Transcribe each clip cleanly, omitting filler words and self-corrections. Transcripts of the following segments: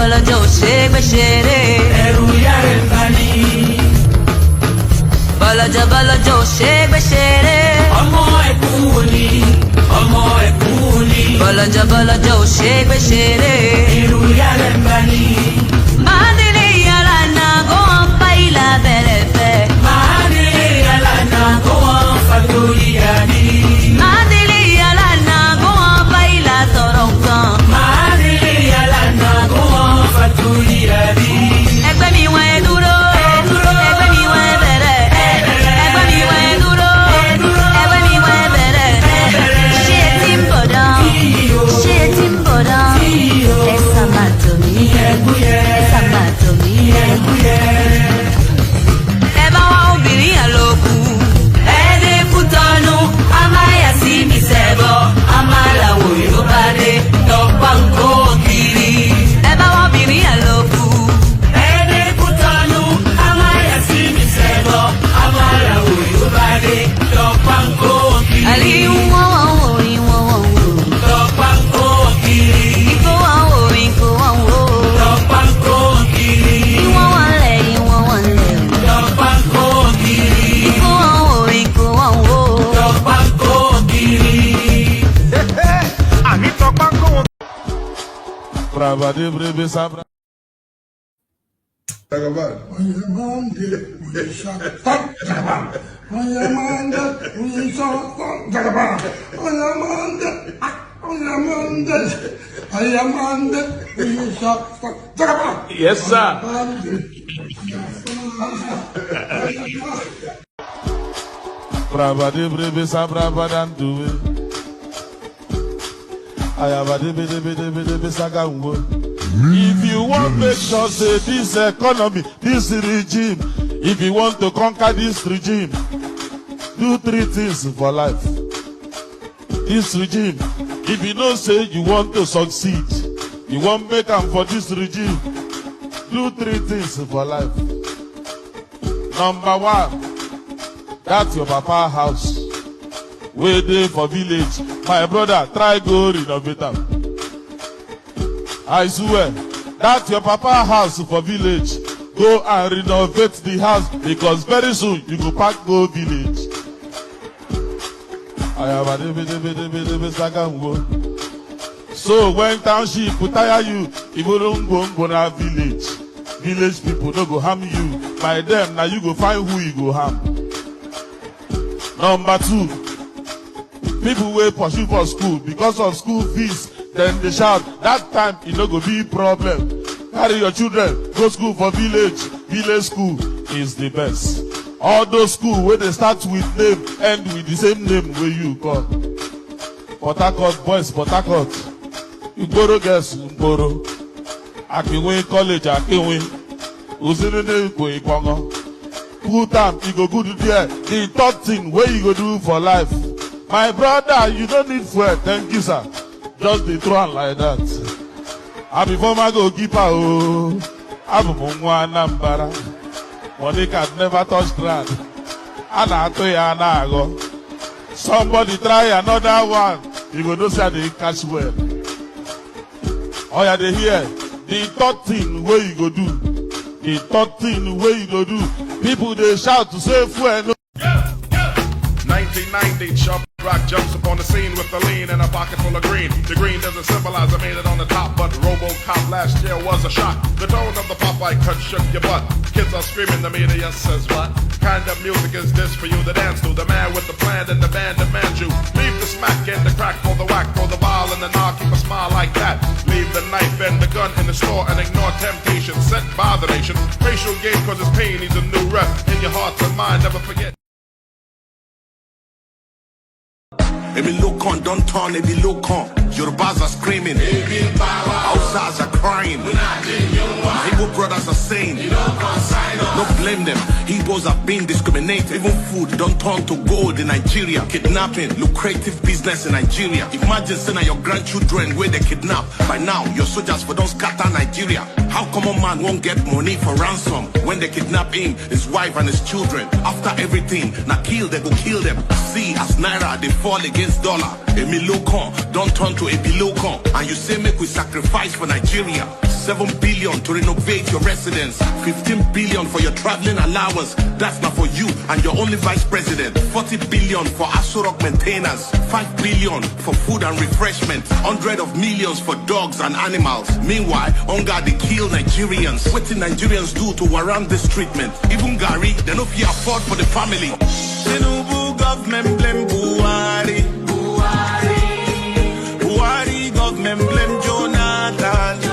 bala joshe beshere. Bala joshe beshere. Bala joshe beshere. Mandili yala na go on baila belefe. Mandili yala na go on faturiani. Mandili yala na go on baila torongan. Mandili yala na go on faturiani. Egbe mi wa duro, egbe mi wa bere. Egbe mi wa duro, egbe mi wa bere. Shetimbo down. Esa matomi, esa matomi. Eba wa obìnrin aloku, ede kutonu, amaya si mi sebo, amala wo yobade, topanko kiri. Eba wa obìnrin aloku, ede kutonu, amaya si mi sebo, amala wo yobade, topanko kiri. Ali wo. Brava de breve sabra. Yes, sir. Brava de breve sabra badan do it. If you want to make sure say this economy, this regime, if you want to conquer this regime, do 3 things for life. This regime, if you know say you want to succeed, you want to make them for this regime, do 3 things for life. Number 1, that's your papa house. Way there for village. My brother, try go renovate them. I swear, that's your papa house for village. Go and renovate the house because very soon you go back go village. So when township will tire you, if you don't go na village, village people don't go harm you. By them, now you go find who you go harm. Number 2. People will pursue for school because of school fees. Then they shout. That time it no go be problem. Carry your children go school for village. Village school is the best. All those schools where they start with name end with the same name where you call. Port Harcourt boys, Port Harcourt. You borrow girls, you borrow. Akinwe college, Akinwe. Uzirine go ikongo. Good time you go good there. The 3rd thing where you go do for life. My brother, you don't need fuel. Thank you, sir. Just the throw like that. I be former goalkeeper. Oh, I'm a Nambara. Money can never touch ground. Somebody try another one. You go know say they catch well. Oh yeah, they hear. The 3rd thing where you go do. The 3rd thing where you go do. People they shout to say fuel. 1990, Sharp Rock jumps upon the scene with a lean and a pocket full of green. The green doesn't symbolize I made it on the top, but RoboCop last year was a shock. The tone of the Popeye cut shook your butt. Kids are screaming, the media says what? Kind of music is this for you to dance to? The man with the plan and the band demands you. Leave the smack and the crack for the whack, for the ball and the knock, keep a smile like that. Leave the knife and the gun in the store and ignore temptation sent by the nation. Racial game cause it's pain needs a new rep. In your heart and mind, never forget. Emi look on, don't turn, Emi look on. Yorubas are screaming, Hausas are crying, Igbo brothers are saying, don't blame them. Igbos are being discriminated. Even food don't turn to gold in Nigeria. Kidnapping, lucrative business in Nigeria. Imagine saying your grandchildren where they kidnap. By now, your soldiers for don't scatter Nigeria. How come a man won't get money for ransom when they kidnap him, his wife and his children? After everything, now kill, they go kill them. See, as Naira, they fall against dollar. Emi look on, don't turn to a below con. And you say make we sacrifice for Nigeria. 7 billion to renovate your residence. 15 billion for your traveling allowance. That's not for you and your only vice president. 40 billion for Asurok maintenance. 5 billion for food and refreshment. 100 of millions for dogs and animals. Meanwhile, hunger they kill Nigerians. What did Nigerians do to warrant this treatment? Even Gary, they no fit afford for the family. Tinubu government blame Buhari. Buhari government blame Jonathan.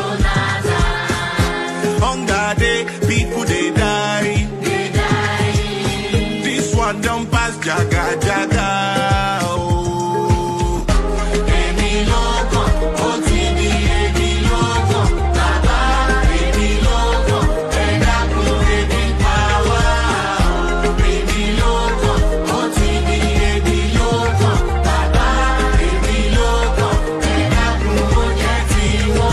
Hunger day, people they die. This one don't pass jaga jaga. Oh. Emi loko, OTD, emi loko, Baba, emi loko, Edaku, emi power. Emi loko, OTD, emi loko, Baba, emi loko, Edaku, ojeti wo.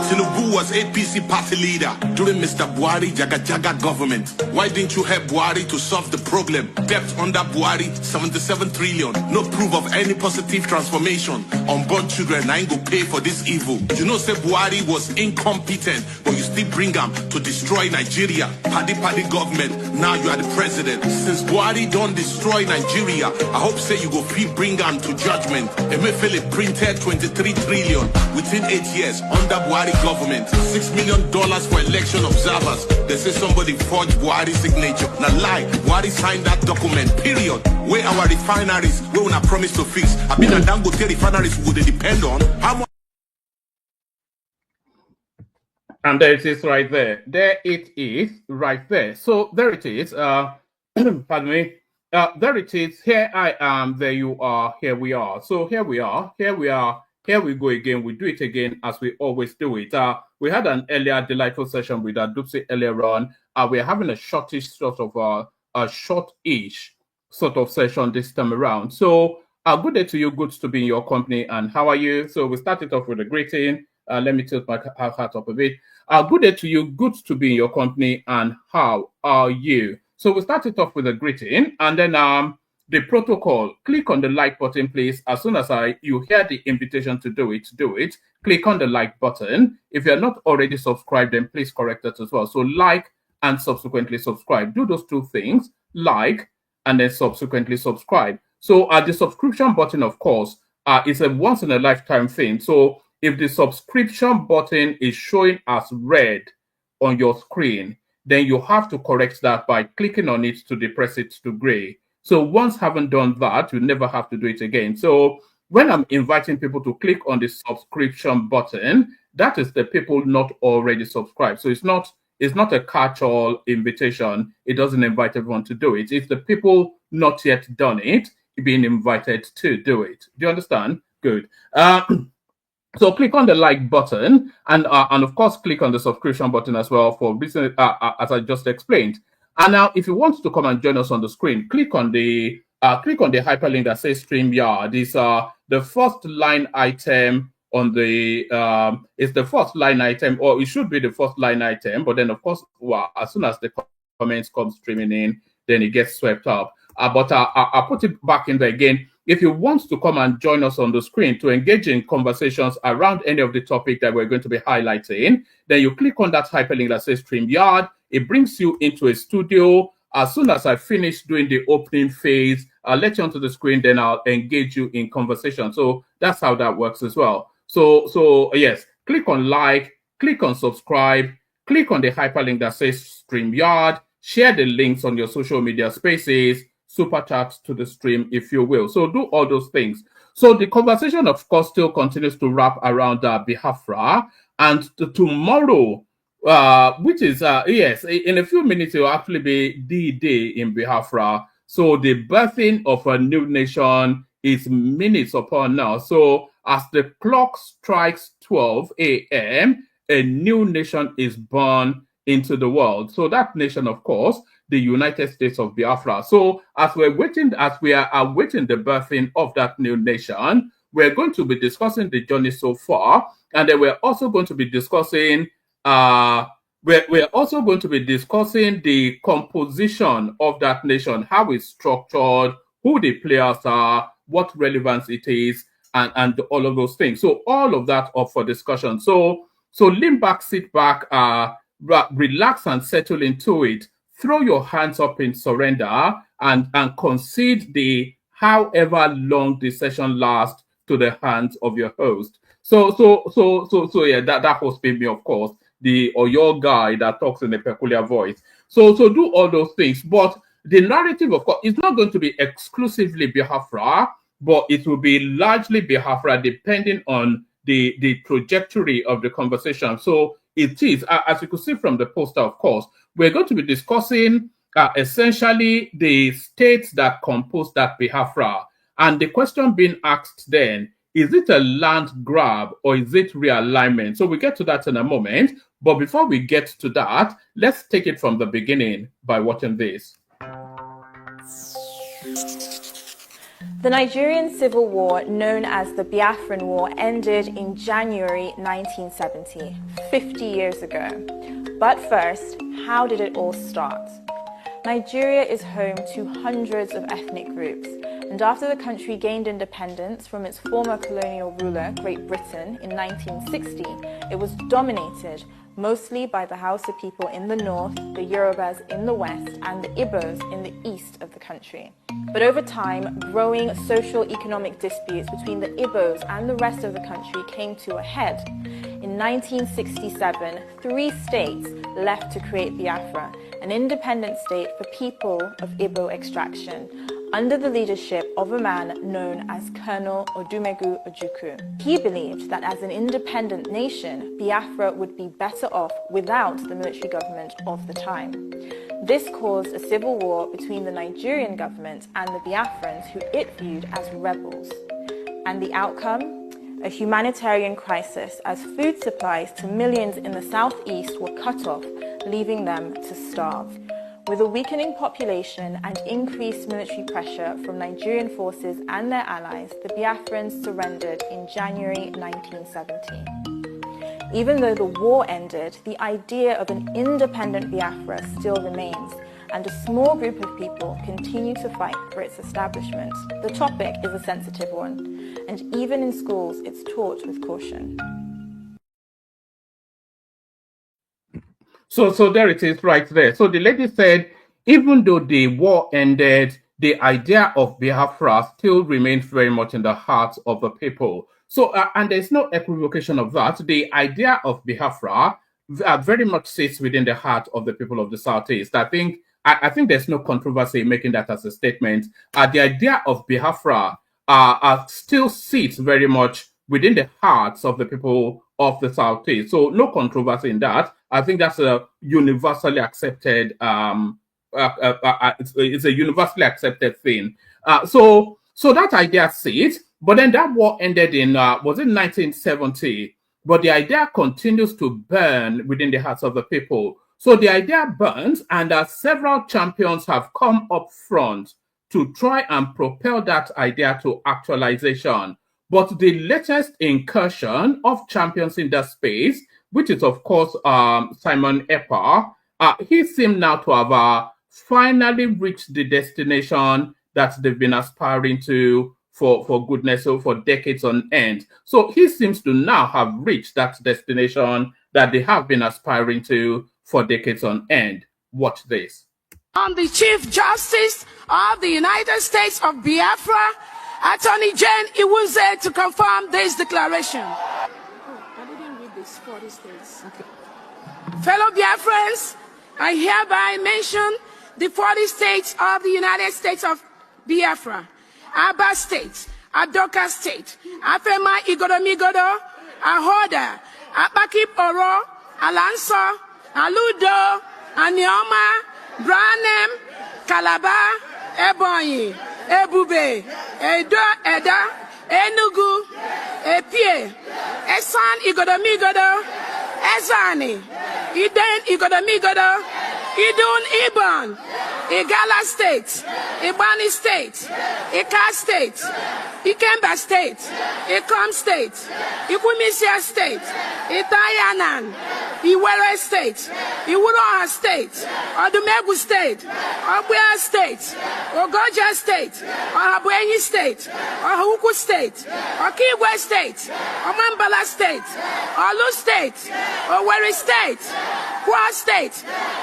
Tinubu was APC party leader during Mr. Buhari Jaga Jaga government. Why didn't you help Buhari to solve the problem? Debt under Buhari, 77 trillion. No proof of any positive transformation. Unborn children, I ain't go pay for this evil. You know, say Buhari was incompetent, but you still bring him to destroy Nigeria. Paddy government, now you are the president. Since Buhari don't destroy Nigeria, I hope say you go free bring him to judgment. Emefiele printed 23 trillion within 8 years under Buhari government. $6 million for election observers. They say somebody forged Buhari's signature. Now lie, Buhari signed that document, period. Where our refineries, where we not promise to fix. I mean, a Dangote refineries would they depend on how much. And there it is right there. There it is right there. So there it is. Pardon me. There it is. Here I am. There you are. Here we are. So here we are. Here we are. Here we go again. We do it again as we always do it. We had an earlier delightful session with Dupsy earlier on. We're having a shortish sort of a short-ish sort of session this time around. So good day to you. Good to be in your company. And how are you? So we started off with a greeting. Let me tilt my hat up a bit. Good day to you. Good to be in your company. And how are you? So we started off with a greeting, and then the protocol. Click on the like button, please. As soon as you hear the invitation to do it, do it. Click on the like button. If you're not already subscribed, then please correct that as well. So like and subsequently subscribe. Do those two things, like and then subsequently subscribe. So the subscription button, of course, is a once in a lifetime thing. So if the subscription button is showing as red on your screen, then you have to correct that by clicking on it to depress it to gray. So once having done that, you never have to do it again. So when I'm inviting people to click on the subscription button, that is the people not already subscribed. So it's not a catch-all invitation. It doesn't invite everyone to do it. It's the people not yet done it being invited to do it. Do you understand? Good. So click on the like button and of course click on the subscription button as well for reasons as I just explained. And now, if you want to come and join us on the screen, click on the hyperlink that says StreamYard. It's the first line item on the it's the first line item, or it should be the first line item. But then, of course, well, as soon as the comments come streaming in, then it gets swept up. But I'll put it back in there again. If you want to come and join us on the screen to engage in conversations around any of the topic that we're going to be highlighting, then you click on that hyperlink that says StreamYard. It brings you into a studio. As soon as I finish doing the opening phase, I'll let you onto the screen, then I'll engage you in conversation. So that's how that works as well. So yes, click on like, click on subscribe, click on the hyperlink that says StreamYard, share the links on your social media spaces, super chat to the stream if you will. So do all those things. So the conversation, of course, still continues to wrap around Biafra. And tomorrow, which is, yes, in a few minutes, it will actually be the day in Biafra. So the birthing of a new nation is minutes upon now. So as the clock strikes 12 a.m., a new nation is born into the world. So that nation, of course, the United States of Biafra. So as we are awaiting the birthing of that new nation, we're going to be discussing the journey so far, and then we're also going to be discussing we're also going to be discussing the composition of that nation, how it's structured, who the players are, what relevance it is, and all of those things. So all of that up for discussion. So lean back, sit back, relax and settle into it. Throw your hands up in surrender and concede the however long the session lasts to the hands of your host. So yeah, that host being me, of course, or your guy that talks in a peculiar voice. So do all those things. But the narrative, of course, is not going to be exclusively Biafra, but it will be largely Biafra depending on the trajectory of the conversation. So it is, as you could see from the poster, of course, we're going to be discussing essentially the states that compose that Biafra. And the question being asked then, is it a land grab or is it realignment? So we get to that in a moment. But before we get to that, let's take it from the beginning by watching this. The Nigerian Civil War, known as the Biafran War, ended in January 1970, 50 years ago. But first, how did it all start? Nigeria is home to hundreds of ethnic groups, and after the country gained independence from its former colonial ruler, Great Britain, in 1960, it was dominated mostly by the Hausa people in the north, the Yorubas in the west, and the Igbos in the east of the country. But over time, growing socio-economic disputes between the Igbos and the rest of the country came to a head. In 1967, 3 states left to create Biafra, an independent state for people of Igbo extraction, under the leadership of a man known as Colonel Odumegu Ojukwu. He believed that as an independent nation, Biafra would be better off without the military government of the time. This caused a civil war between the Nigerian government and the Biafrans, who it viewed as rebels. And the outcome? A humanitarian crisis, as food supplies to millions in the southeast were cut off, leaving them to starve. With a weakening population and increased military pressure from Nigerian forces and their allies, the Biafrans surrendered in January 1970. Even though the war ended, the idea of an independent Biafra still remains, and a small group of people continue to fight for its establishment. The topic is a sensitive one, and even in schools it's taught with caution. So there it is right there. So the lady said, even though the war ended, the idea of Biafra still remains very much in the hearts of the people. So, and there's no equivocation of that. The idea of Biafra very much sits within the heart of the people of the Southeast. I think there's no controversy in making that as a statement. The idea of Biafra still sits very much within the hearts of the people of the Southeast. So no controversy in that. I think that's a universally accepted. It's a universally accepted thing. So that idea sits. But then that war ended in was it 1970? But the idea continues to burn within the hearts of the people. So the idea burns, and several champions have come up front to try and propel that idea to actualization. But the latest incursion of champions in that space, which is, of course, Simon Ekpa, he seemed now to have finally reached the destination that they've been aspiring to for goodness, so for decades on end. So he seems to now have reached that destination that they have been aspiring to for decades on end. Watch this. On the Chief Justice of the United States of Biafra, Attorney Jane Iwuze, to confirm this declaration. Oh, I didn't read this 40 states. Okay. Fellow Biafrans, I hereby mention the 40 states of the United States of Biafra. Aba State, Adoka State, Afema Igodomigodo, Ahoda, Apakip Oro, Alanso, Aludo, Anioma, Branem, Calabar, Ebonyi, Ebube, Edo, Eda, Enugu, Epie, Esan Igodomigodo, Ezani, Iden Igodomigodo, Idun Iban, Igala State, Ibani State, Ika State, Ikemba State, Ikom State, Ikwimisia State, Itayanan, Iwere State, Iwuroha State, Odumegu State, Obuya State, Ogoja State, Ohabuenyi State, Ohuku State, Okigwe State, Omambala State, Olu State, Owerri State, Kwa State,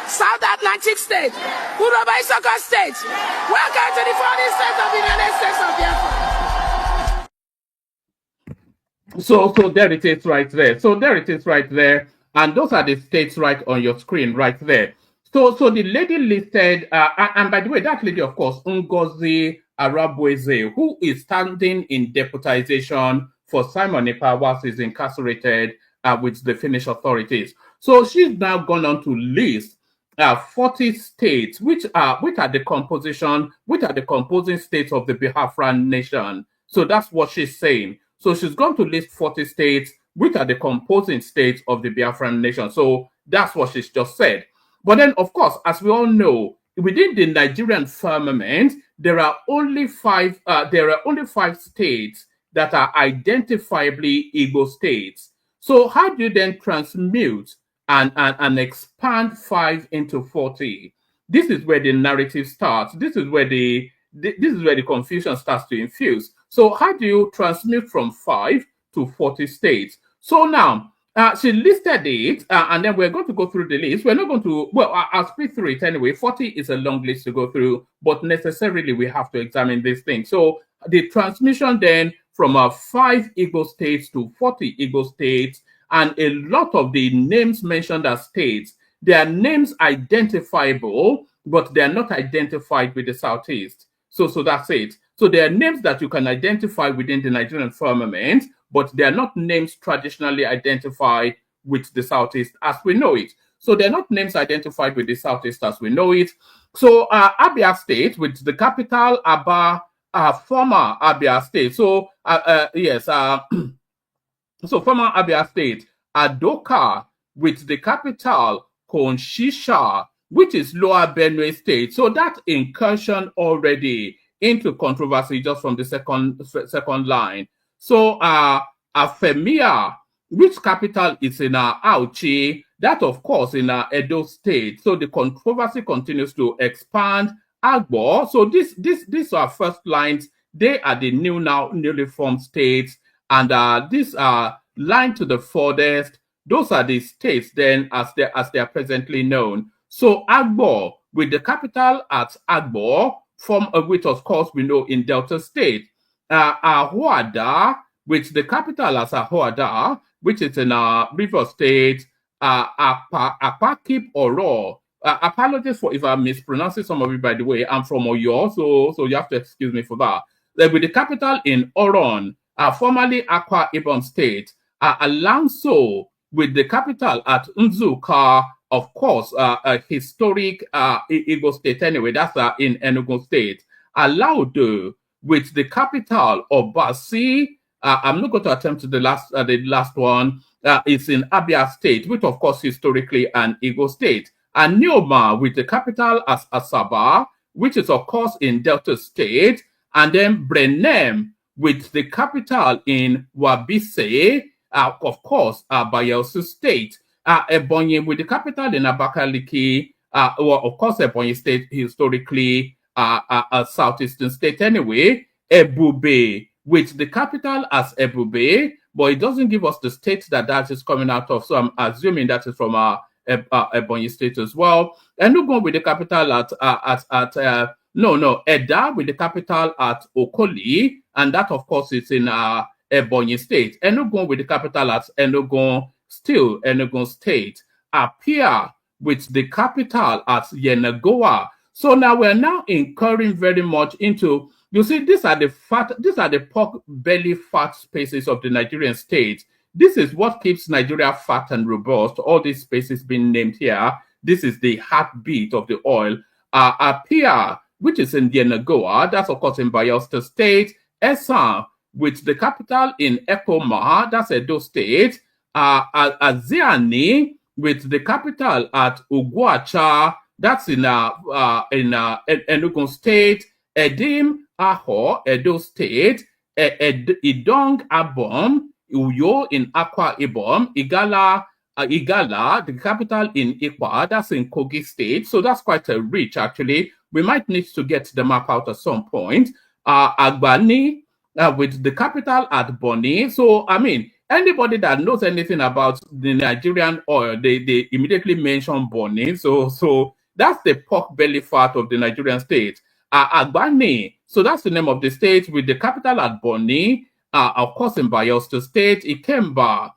South Atlantic State, Uroba Isoko State. Welcome to the 40 states of the United States of Biafra. So there it is right there. So there it is right there. And those are the states right on your screen right there. So the lady listed, and by the way, that lady, of course, Ngozi Arabweze, who is standing in deputization for Simon Ekpa whilst he's incarcerated with the Finnish authorities. So she's now gone on to list 40 states, which are the composing states of the Biafran nation. So that's what she's saying. So she's going to list 40 states, which are the composing states of the Biafran nation. So that's what she's just said. But then, of course, as we all know, within the Nigerian firmament, there are only five states that are identifiably Igbo states. So how do you then transmute and expand 5 into 40? This is where the narrative starts. This is where the confusion starts to infuse. So how do you transmute from 5 to 40 states? So now, she listed it, and then we're going to go through the list. We're not going to, well, I'll speak through it anyway. 40 is a long list to go through, but necessarily we have to examine this thing. So the transmission then from 5 Igbo states to 40 Igbo states, and a lot of the names mentioned as states, they are names identifiable, but they are not identified with the Southeast. So that's it. So there are names that you can identify within the Nigerian firmament, but they are not names traditionally identified with the Southeast as we know it. So they're not names identified with the Southeast as we know it. So Abia State, with the capital Aba, former Abia State. So yes, so former Abia State, Adoka, with the capital Konshisha, which is Lower Benue State. So that incursion already into controversy just from the second line. So Afemia, which capital is in Auchi, that of course in Edo State. So the controversy continues to expand. Agbo, so these are first lines. They are the newly formed states, and these are line to the furthest. Those are the states then as they are presently known. So Agbo, with the capital at Agbo, which of course we know in Delta State. Ahoada, with the capital as Ahoada, which is in River State. Apakip Oro. Apologies for if I'm mispronouncing some of it, by the way. I'm from Oyo, so you have to excuse me for that. With the capital in Oron, formerly Akwa Ibom State. Alonso, with the capital at Nzuka, of course, a historic Igbo state anyway. That's in Enugu State. Alaudo, with the capital of Basi. I'm not going to attempt the last one. It's in Abia State, which of course historically an Igbo state. And Neoma, with the capital as Asaba, which is of course in Delta State. And then Brenem, with the capital in Wabise, of course, Bayelsa State. Ebonyi, with the capital in Abakaliki, well, of course, Ebonyi State historically a southeastern state anyway. Ebube, with the capital as Ebube, but it doesn't give us the state that is coming out of. So I'm assuming that is from Ebonyi State as well. Enugu with the capital at Eda with the capital at Okoli, and that of course is in Ebonyi State. Enugu with the capital at Enugu, still Enugu State. Apia with the capital at Yenagoa. So now we're now incurring very much into, you see, these are the pork belly fat spaces of the Nigerian state. This is what keeps Nigeria fat and robust. All these spaces being named here. This is the heartbeat of the oil. Apia, which is in Yenagoa, that's of course in Bayelsa State. Esan, with the capital in Ekoma, that's Edo State. Aziani, with the capital at Uguacha, that's in Enugu State. Edim Aho, Edo State. Idong Abom, Uyo in Akwa Ibom. Igala Igala, the capital in Ikwa, that's in Kogi State. So that's quite a reach, actually. We might need to get the map out at some point. Agbani, with the capital at Bonny. So, I mean, anybody that knows anything about the Nigerian oil, they immediately mention Bonny. So that's the pork belly fat of the Nigerian state. Agbani, so that's the name of the state with the capital at Bonny. Of course, in Bayelsa State, Ikemba,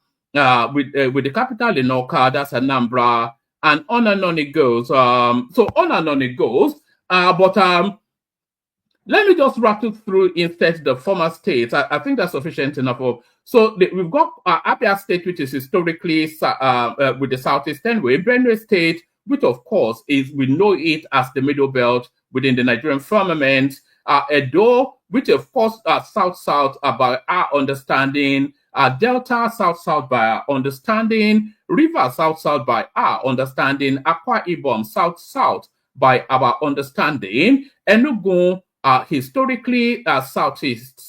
with the capital in Oka, that's Anambra, and on it goes. So on it goes. But let me just rattle through instead the former states. I think that's sufficient enough. We've got Abia State, which is historically with the southeastern way. Benue State, which of course we know it as the middle belt within the Nigerian firmament. Edo, which of course south-south by our understanding. Delta south-south by our understanding. River south-south by our understanding. Akwa Ibom south-south by our understanding. Enugu historically southeast.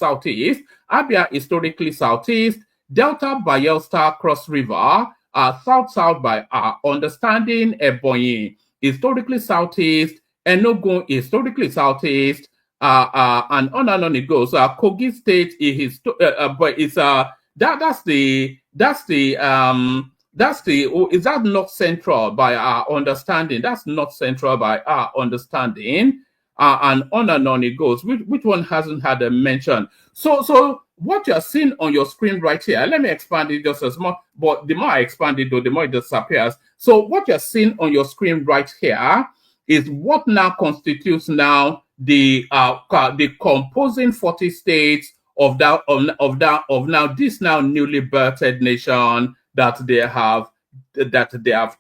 Abia historically southeast. Delta Bayelsa Cross River south-south by our understanding. Ebonyi historically southeast. Enugu historically southeast. And on it goes. Kogi State is but it's is that not central by our understanding? That's not central by our understanding. And on it goes. Which one hasn't had a mention? So what you're seeing on your screen right here, let me expand it just as much, but the more I expand it, though, the more it disappears. So what you're seeing on your screen right here is what now constitutes now the composing 40 states of now this now newly birthed nation that they have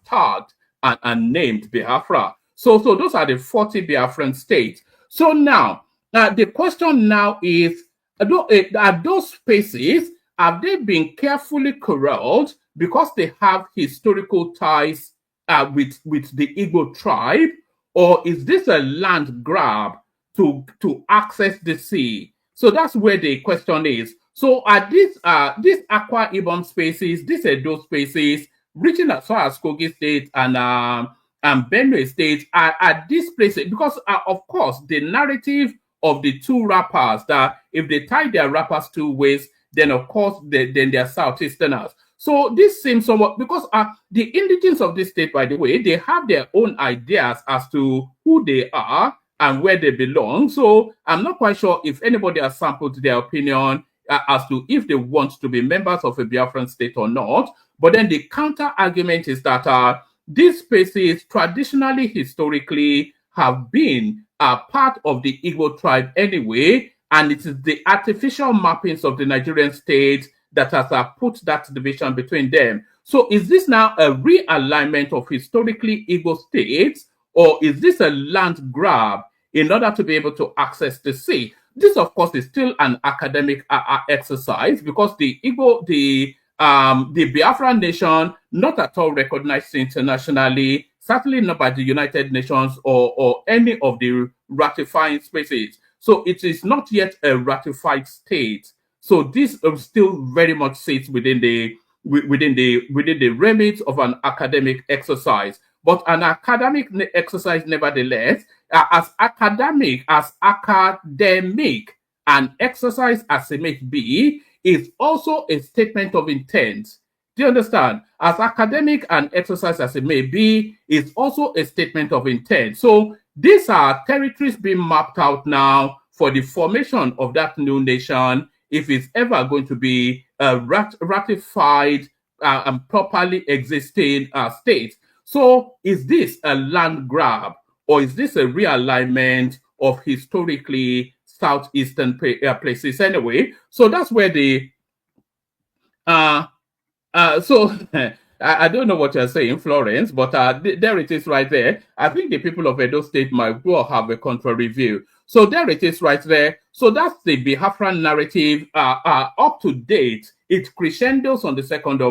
tagged and named Biafra. So those are the 40 Biafran states. So now the question now is, are those spaces, have they been carefully corralled because they have historical ties with the Igbo tribe, or is this a land grab to access the sea? So that's where the question is. So are these Akwa Ibom spaces, these Edo spaces, reaching as far as Kogi State and Benue State, are these places, because of course the narrative of the two rappers, that if they tie their rappers two ways, then of course then they're Southeasterners. So this seems somewhat, because the indigents of this state, by the way, they have their own ideas as to who they are and where they belong. So I'm not quite sure if anybody has sampled their opinion as to if they want to be members of a Biafran state or not. But then the counter argument is that these spaces traditionally, historically, have been part of the Igbo tribe anyway, and it is the artificial mappings of the Nigerian state that has put that division between them. So is this now a realignment of historically Igbo states, or is this a land grab in order to be able to access the sea? This, of course, is still an academic exercise, because the Biafran nation, not at all recognized internationally, certainly not by the United Nations or any of the ratifying spaces. So it is not yet a ratified state. So this still very much sits within the remit of an academic exercise. But an academic exercise, nevertheless, as academic an exercise as it may be, is also a statement of intent. Do you understand? As academic an exercise as it may be, is also a statement of intent. So these are territories being mapped out now for the formation of that new nation, if it's ever going to be a ratified and properly existing state. So is this a land grab, or is this a realignment of historically southeastern places anyway? So that's where the I don't know what you're saying, Florence, but there it is right there. I think the people of Edo State might well have a contrary view. So there it is right there. So that's the Biafran narrative up to date. It crescendos on the 2nd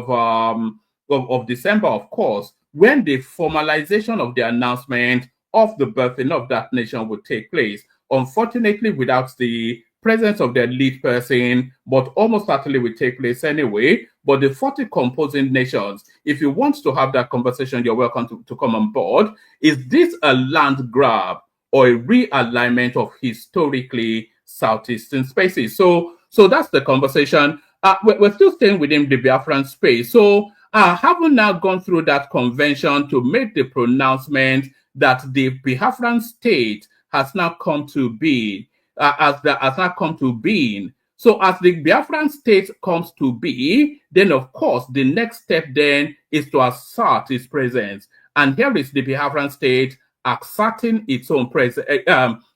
of December, of course, when the formalization of the announcement of the birthing of that nation would take place. Unfortunately, without the presence of their lead person, but almost certainly will take place anyway. but the 40 composing nations. If you want to have that conversation, you're welcome to come on board. Is this a land grab or a realignment of historically southeastern spaces? So that's the conversation. We're still staying within the Biafran space. So having now gone through that convention to make the pronouncement that the Biafran state has now come to be, has now come to being. So as the Biafran state comes to be, then of course the next step then is to assert its presence. And here is the Biafran state asserting its own presence.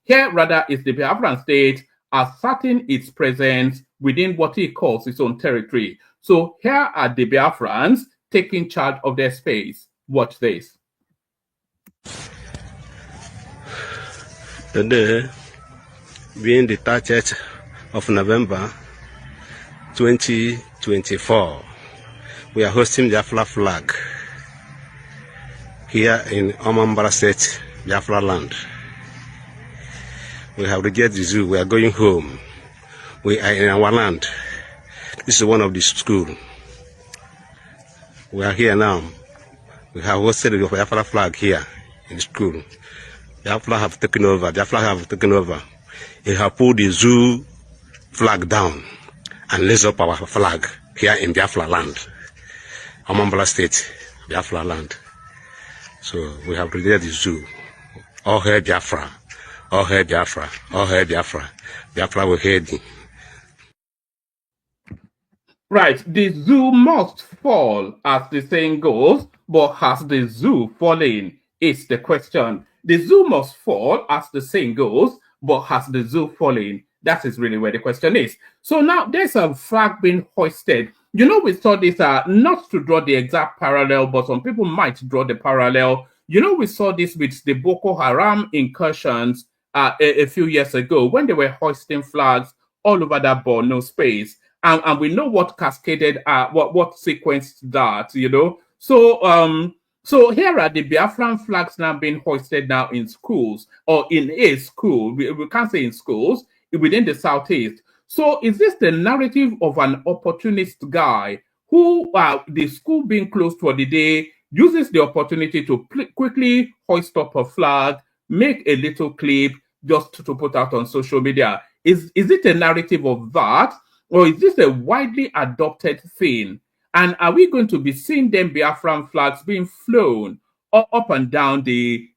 Here rather is the Biafran state asserting its presence within what he calls its own territory. So here are the Biafrans taking charge of their space. Watch this. Today, being the 30th of November 2024, we are hosting Biafra flag here in Omambara State, Biafra land. We have rejected the zoo. We are going home. We are in our land. This is one of the schools. We are here now. We have hosted the Biafra flag here in the school. Biafra have taken over. Biafra have taken over. They have pulled the zoo flag down and raised up our flag here in Biafra land, Omambala State, Biafra land. So we have rejected the zoo. All hail Biafra. All hail Biafra. All hail Biafra. Biafra will hear thee. Right, the zoo must fall, as the saying goes, but has the zoo fallen? Is the question. The zoo must fall, as the saying goes, but has the zoo fallen? That is really where the question is. So now there's a flag being hoisted. You know, we saw this, not to draw the exact parallel, but some people might draw the parallel. You know, we saw this with the Boko Haram incursions a few years ago when they were hoisting flags all over that Borno space. And we know what cascaded, what sequenced that, you know. So here are the Biafran flags now being hoisted now in schools, or in a school. We can't say in schools, within the Southeast. So is this the narrative of an opportunist guy who, the school being closed for the day, uses the opportunity to quickly hoist up a flag, make a little clip just to put out on social media? Is it a narrative of that? Or is this a widely adopted thing? And are we going to be seeing them Biafran flags being flown up and down the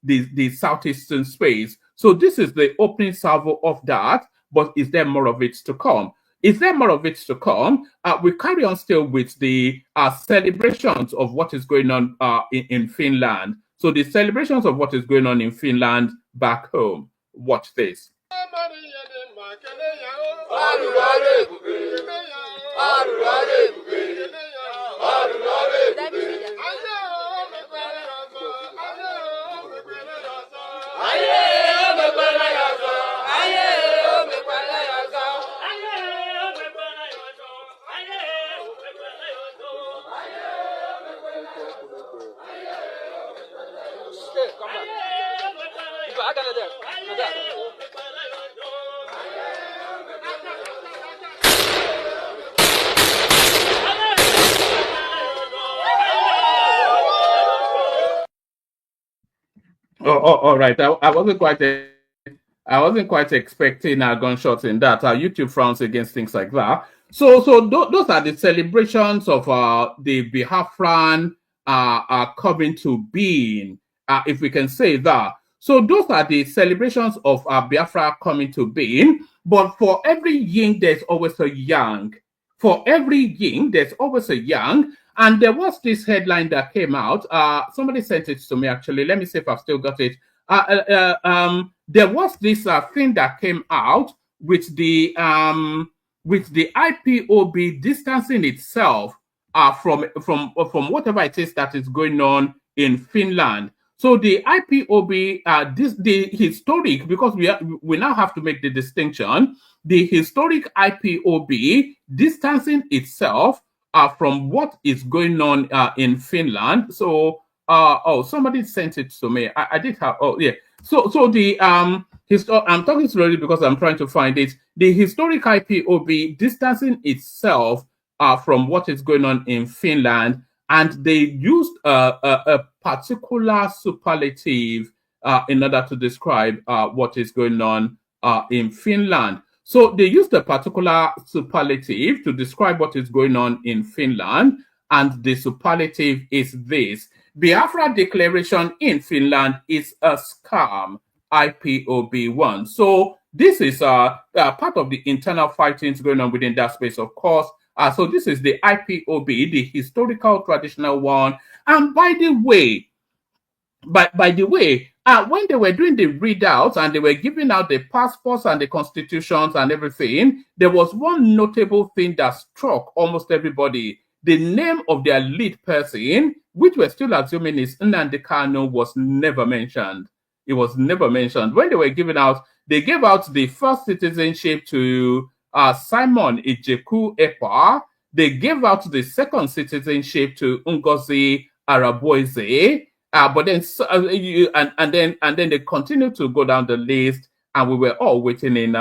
southeastern space? So this is the opening salvo of that, but is there more of it to come? Is there more of it to come? We carry on still with the celebrations of what is going on in Finland. So the celebrations of what is going on in Finland back home. Watch this. All right. I wasn't quite expecting gunshots in that. YouTube frowns against things like that. So those are the celebrations of the Biafran coming to being, if we can say that. So those are the celebrations of Biafra coming to being. But for every yin, there's always a yang. For every yin, there's always a yang. And there was this headline that came out. Somebody sent it to me, actually. Let me see if I've still got it. There was this thing that came out with the IPOB distancing itself from whatever it is that is going on in Finland. So the IPOB, the historic, because we now have to make the distinction, the historic IPOB distancing itself from what is going on in Finland. So, somebody sent it to me. I did have. Oh, yeah. So the I'm talking slowly because I'm trying to find it. The historic IPOB distancing itself from what is going on in Finland, and they used a particular superlative in order to describe what is going on in Finland. So they used a particular superlative to describe what is going on in Finland, and the superlative is this: Biafra declaration in Finland is a scam. IPOB1. So this is part of the internal fightings going on within that space, of course. So this is the IPOB, the historical traditional one. And by the way, when they were doing the readouts and they were giving out the passports and the constitutions and everything, there was one notable thing that struck almost everybody. The name of their lead person, which we're still assuming is Nnamdi Kanu, was never mentioned. It was never mentioned. When they were giving out, they gave out the first citizenship to Simon Ijeku Epa. They gave out the second citizenship to Ngozi Araboise. But then and then they continued to go down the list, and we were all waiting in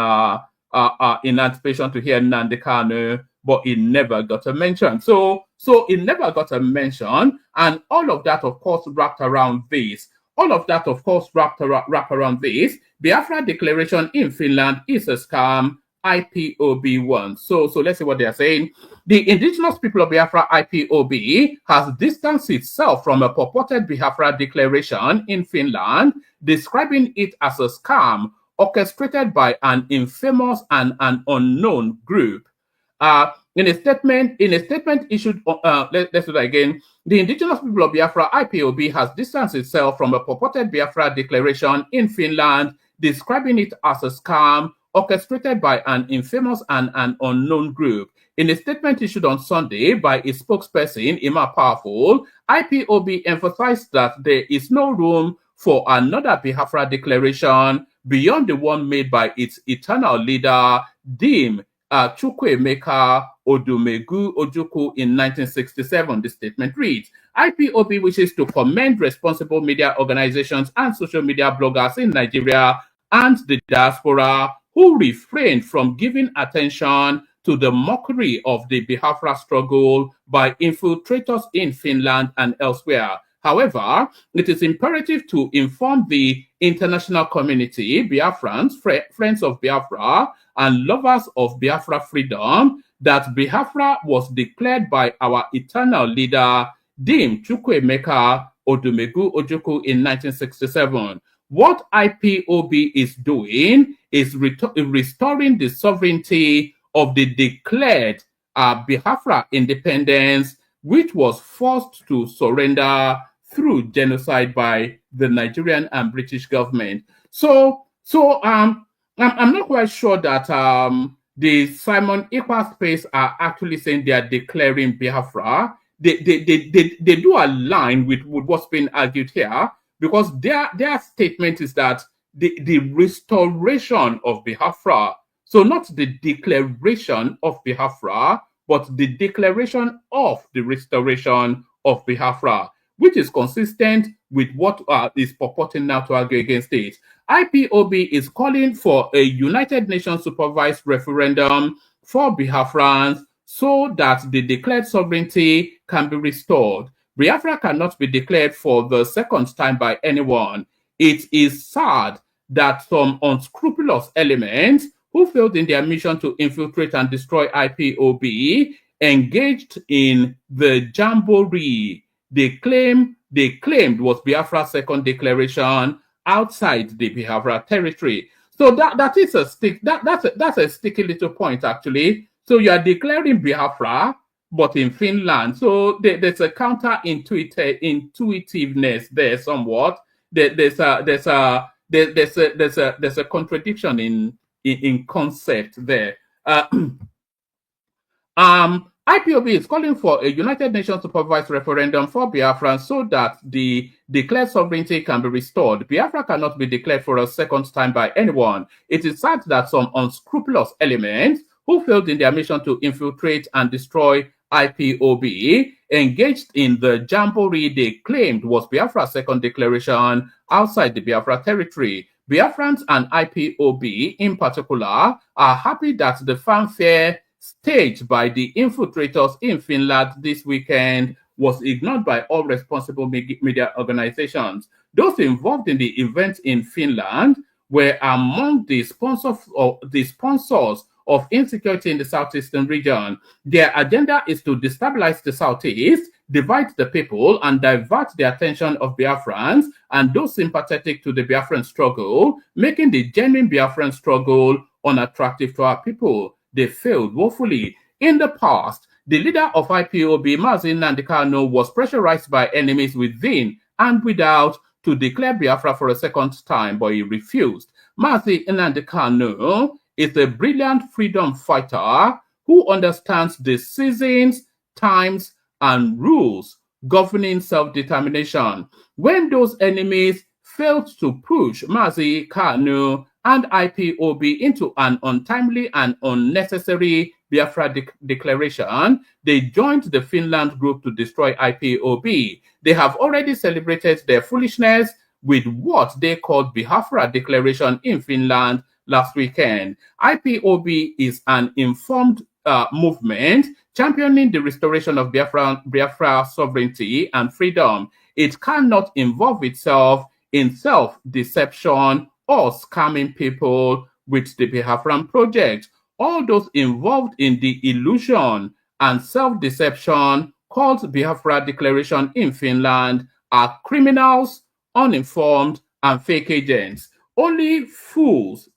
anticipation to hear Nnamdi Kanu, but it never got a mention. So it never got a mention, and all of that, of course, wrapped around this. Wrap around this. Biafra declaration in Finland is a scam. IPOB1. So let's see what they are saying. The indigenous people of Biafra, IPOB, has distanced itself from a purported Biafra declaration in Finland, describing it as a scam orchestrated by an infamous and an unknown group. In a statement issued, let's do that again. The indigenous people of Biafra, IPOB, has distanced itself from a purported Biafra declaration in Finland, describing it as a scam orchestrated by an infamous and an unknown group. In a statement issued on Sunday by its spokesperson, Ima Powerful, IPOB emphasized that there is no room for another Biafra declaration beyond the one made by its eternal leader, Dim Chukwuemeka Odumegwu Ojukwu in 1967. The statement reads, IPOB wishes to commend responsible media organizations and social media bloggers in Nigeria and the diaspora who refrained from giving attention to the mockery of the Biafra struggle by infiltrators in Finland and elsewhere. However, it is imperative to inform the international community, Biafrans, friends of Biafra, and lovers of Biafra freedom, that Biafra was declared by our eternal leader, Dim Chukwuemeka Odumegwu Ojukwu in 1967. What IPOB is doing is restoring the sovereignty of the declared Biafra independence, which was forced to surrender through genocide by the Nigerian and British government. So I'm not quite sure that the Simon Ekpa space are actually saying they are declaring Biafra. They do align with what's been argued here, because their statement is that the restoration of Biafra, so not the declaration of Biafra, but the declaration of the restoration of Biafra, which is consistent with what is purporting now to argue against it. IPOB is calling for a United Nations supervised referendum for Biafrans so that the declared sovereignty can be restored. Biafra cannot be declared for the second time by anyone. It is sad that some unscrupulous elements who failed in their mission to infiltrate and destroy IPOB engaged in the jamboree they claimed was Biafra's second declaration outside the Biafra territory. So that is that's a sticky little point, actually. So you are declaring Biafra, but in Finland. So there's a intuitiveness there somewhat. There's a contradiction in concept there. IPOB is calling for a United Nations supervised referendum for Biafra so that the declared sovereignty can be restored. Biafra cannot be declared for a second time by anyone. It is sad that some unscrupulous elements who failed in their mission to infiltrate and destroy IPOB engaged in the jamboree they claimed was Biafra's second declaration outside the Biafra territory. Biafrans and IPOB in particular are happy that the fanfare staged by the infiltrators in Finland this weekend was ignored by all responsible media organizations. Those involved in the event in Finland were among the sponsors of insecurity in the southeastern region. Their agenda is to destabilize the southeast, divide the people, and divert the attention of Biafrans and those sympathetic to the Biafran struggle, making the genuine Biafran struggle unattractive to our people. They failed woefully. In the past, the leader of IPOB, Mazi Nnamdi Kanu, was pressurized by enemies within and without to declare Biafra for a second time, but he refused. Mazi Nnamdi Kanu is a brilliant freedom fighter who understands the seasons, times, and rules governing self-determination. When those enemies failed to push Mazi Kanu and IPOB into an untimely and unnecessary Biafra declaration, they joined the Finland group to destroy IPOB. They have already celebrated their foolishness with what they called Biafra declaration in Finland last weekend. IPOB is an informed movement championing the restoration of Biafra sovereignty and freedom. It cannot involve itself in self-deception or scamming people with the Biafran project. All those involved in the illusion and self-deception called Biafra declaration in Finland are criminals, uninformed, and fake agents. Only fools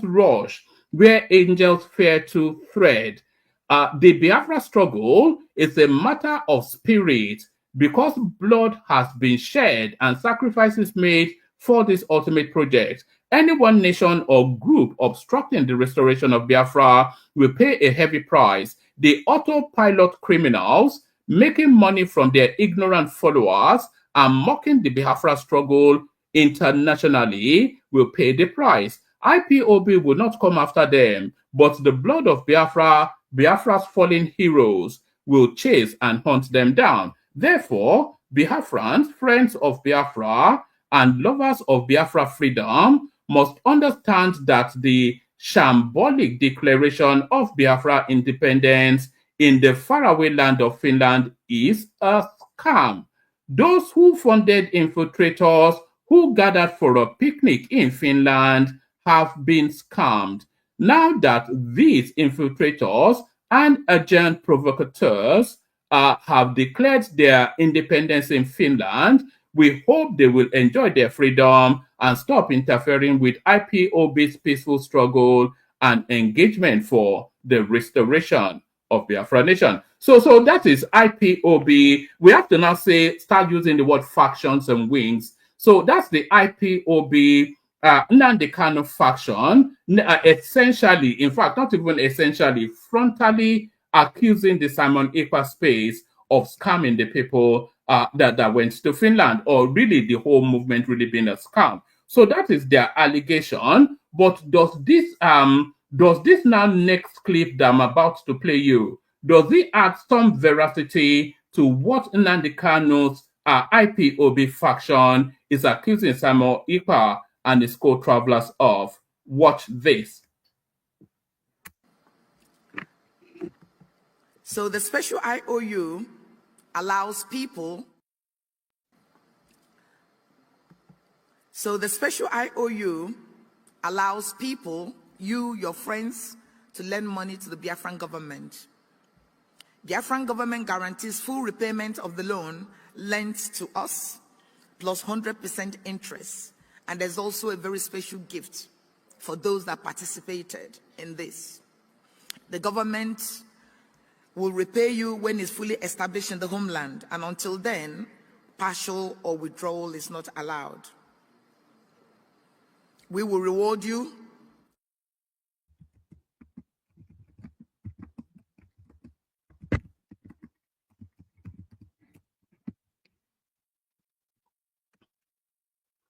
rush where angels fear to tread. The Biafra struggle is a matter of spirit because blood has been shed and sacrifices made for this ultimate project. Any one nation or group obstructing the restoration of Biafra will pay a heavy price. The autopilot criminals making money from their ignorant followers and mocking the Biafra struggle internationally will pay the price. IPOB will not come after them, but the blood of Biafra's fallen heroes, will chase and hunt them down. Therefore, Biafrans, friends of Biafra, and lovers of Biafra freedom must understand that the shambolic declaration of Biafra independence in the faraway land of Finland is a scam. Those who funded infiltrators who gathered for a picnic in Finland have been scammed. Now that these infiltrators and agent provocateurs have declared their independence in Finland, we hope they will enjoy their freedom and stop interfering with IPOB's peaceful struggle and engagement for the restoration of Biafra nation. So that is IPOB. We have to now start using the word factions and wings. So that's the IPOB Nnamdi Kanu faction, essentially, in fact, not even essentially, frontally accusing the Simon Ekpa space of scamming the people that went to Finland, or really the whole movement really being a scam. So that is their allegation. But does this now next clip that I'm about to play you, does it add some veracity to what Nnamdi Kanu's IPOB faction is accusing Simon Ekpa and his co-travelers of? Watch this. So the special IOU allows people. So the special IOU allows people, you, your friends, to lend money to the Biafran government. Biafran government guarantees full repayment of the loan lent to us, plus 100% interest. And there's also a very special gift for those that participated in this. The government will repay you when it's fully established in the homeland, and until then, partial or withdrawal is not allowed. We will reward you.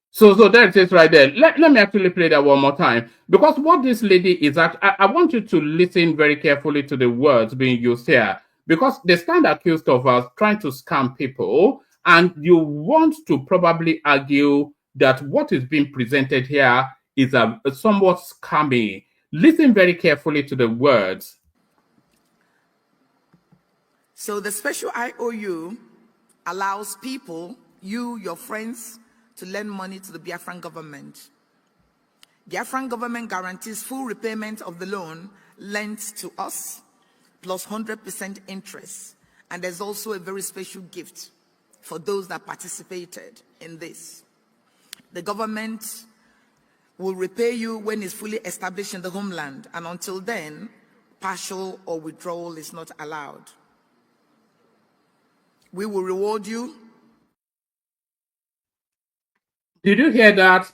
So that is right there. Let me actually play that one more time. Because what this lady is at, I want you to listen very carefully to the words being used here. Because they stand accused of us trying to scam people, and you want to probably argue that what is being presented here is a somewhat scammy. Listen very carefully to the words. So the special IOU allows people, you, your friends, to lend money to the Biafran government. Biafran government guarantees full repayment of the loan lent to us, plus 100% interest. And there's also a very special gift for those that participated in this. The government will repay you when it's fully established in the homeland, and until then, partial or withdrawal is not allowed. We will reward you. Did you hear that?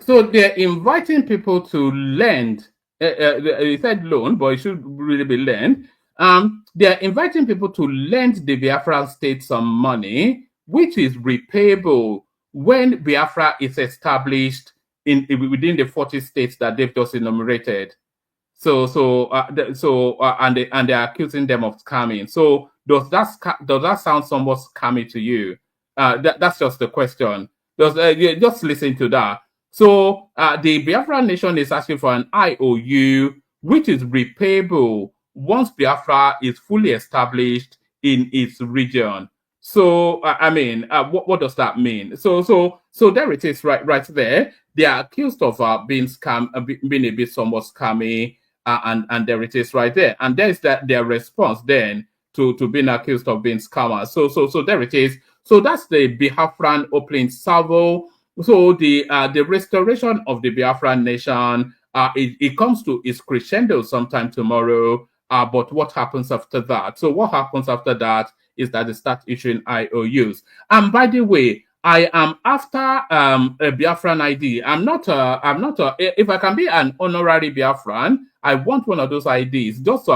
So they're inviting people to lend. He said loan, but it should really be lend. They're inviting people to lend the Biafra state some money, which is repayable when Biafra is established within the 40 states that they've just enumerated. And they're accusing them of scamming. So does that sound somewhat scammy to you? That's just the question. Just listen to that. So the Biafra nation is asking for an IOU, which is repayable once Biafra is fully established in its region. So what does that mean? So there it is, right there. They are accused of being a bit somewhat scammy, and there it is, right there. And there's their response then to being accused of being scammers. So there it is. So that's the Biafran opening salvo. So the restoration of the Biafran nation, it comes to its crescendo sometime tomorrow. But what happens after that? So what happens after that is that they start issuing IOUs. And by the way, I am after a Biafran ID. I'm not. If I can be an honorary Biafran, I want one of those IDs. Just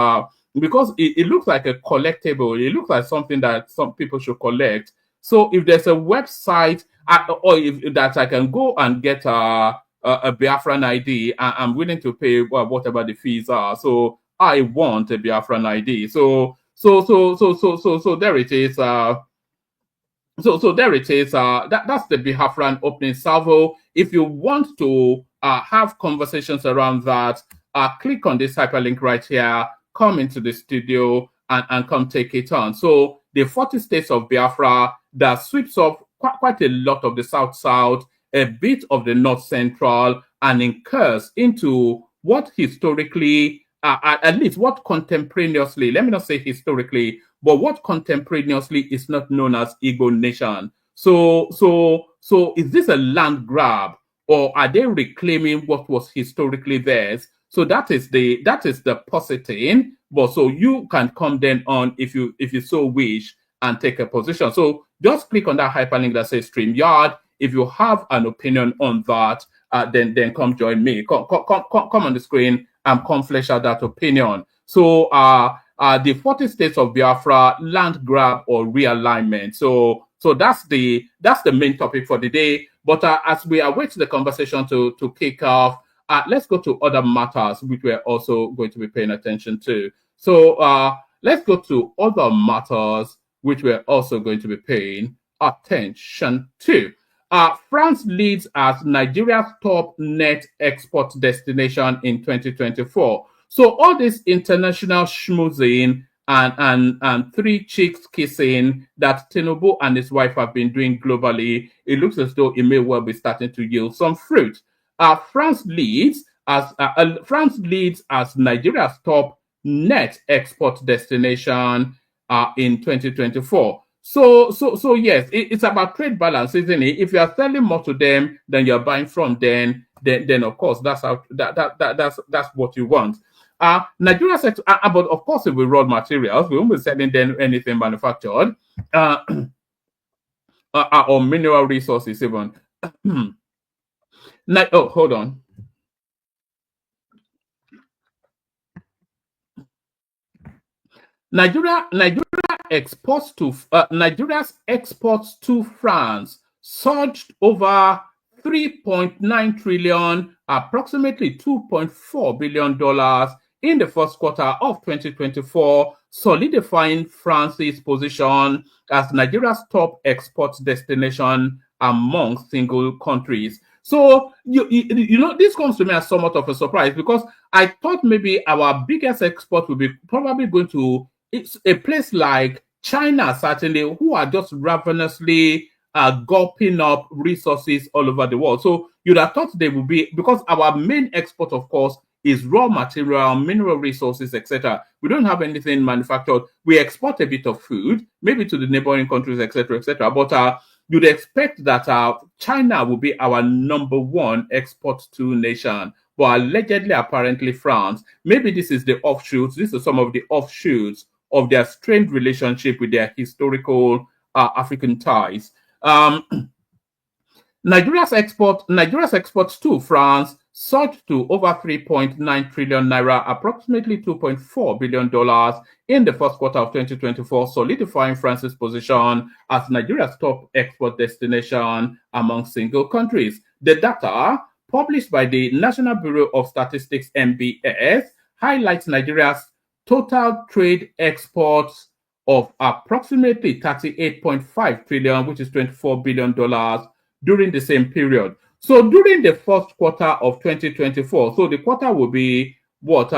because it looks like a collectible. It looks like something that some people should collect. So if there's a website that I can go and get a Biafran ID, I'm willing to pay whatever the fees are. So I want a Biafran ID. So there it is. So there it is. That's the Biafran opening salvo. If you want to have conversations around that, click on this hyperlink right here. Come into the studio and come take it on. So the 40 states of Biafra that sweeps up quite a lot of the South-South, a bit of the North-Central, and incurs into what historically, at least what contemporaneously, let me not say historically, but what contemporaneously is not known as Igbo nation. So is this a land grab, or are they reclaiming what was historically theirs? So that is the positing. But so you can come then on if you so wish and take a position. So just click on that hyperlink that says StreamYard. If you have an opinion on that, then come join me. Come on the screen and come flesh out that opinion. So the 40 states of Biafra, land grab or realignment. So that's the main topic for the day. But as we await the conversation to kick off, let's go to other matters which we're also going to be paying attention to. So let's go to other matters which we're also going to be paying attention to. France leads as Nigeria's top net export destination in 2024. So all this international schmoozing and three cheeks kissing that Tinubu and his wife have been doing globally, it looks as though it may well be starting to yield some fruit. France leads as Nigeria's top net export destination in 2024. So yes, it's about trade balance, isn't it? If you are selling more to them than you're buying from them, then of course that's what you want. Nigeria said, but of course, if we raw materials, we won't be selling them anything manufactured or mineral resources even. Hold on. Nigeria's exports to France surged over 3.9 trillion, approximately $2.4 billion in the first quarter of 2024, solidifying France's position as Nigeria's top export destination among single countries. So, you know, this comes to me as somewhat of a surprise because I thought maybe our biggest export would be probably going to a place like China, certainly, who are just ravenously gulping up resources all over the world. So you'd have thought they would be, because our main export, of course, is raw material, mineral resources, etc. We don't have anything manufactured. We export a bit of food, maybe to the neighboring countries, etc., etc. But you'd expect that China will be our number one export to nation. But allegedly, apparently, France, maybe this is the offshoots, these are some of the offshoots of their strained relationship with their historical African ties. Nigeria's exports to France surged to over 3.9 trillion naira, approximately $2.4 billion in the first quarter of 2024, solidifying France's position as Nigeria's top export destination among single countries. The data published by the National Bureau of Statistics (NBS) highlights Nigeria's total trade exports of approximately 38.5 trillion, which is $24 billion during the same period. So during the first quarter of 2024, so the quarter will be what?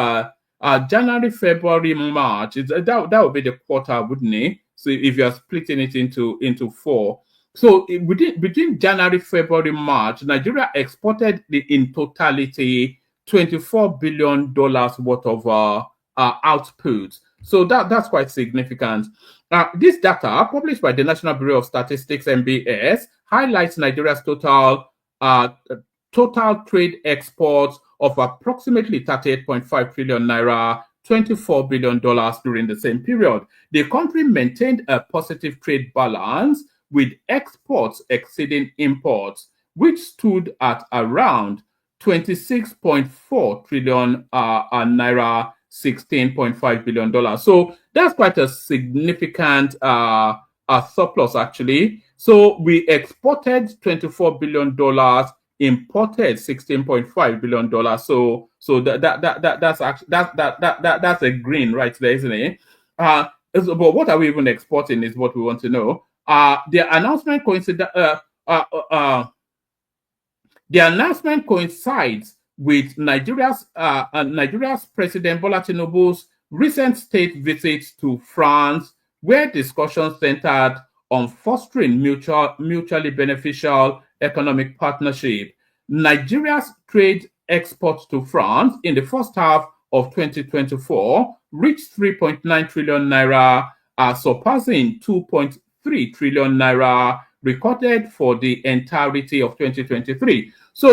January, February, March. That would be the quarter, wouldn't it? So if you're splitting it into four. So between January, February, March, Nigeria exported in totality $24 billion worth of output. So that's quite significant. This data, published by the National Bureau of Statistics (NBS), highlights Nigeria's total trade exports of approximately 38.5 trillion naira, $24 billion during the same period. The country maintained a positive trade balance with exports exceeding imports, which stood at around 26.4 trillion naira, $16.5 billion. So that's quite a significant surplus, actually. So we exported $24 billion, imported $16.5 billion. So that's a green right there, isn't it? But what are we even exporting is what we want to know. The announcement coincides with Nigeria's President Bola Tinubu's recent state visit to France, where discussions centered on fostering mutually beneficial economic partnership. Nigeria's trade exports to France in the first half of 2024 reached 3.9 trillion naira, surpassing 2.3 trillion naira recorded for the entirety of 2023. So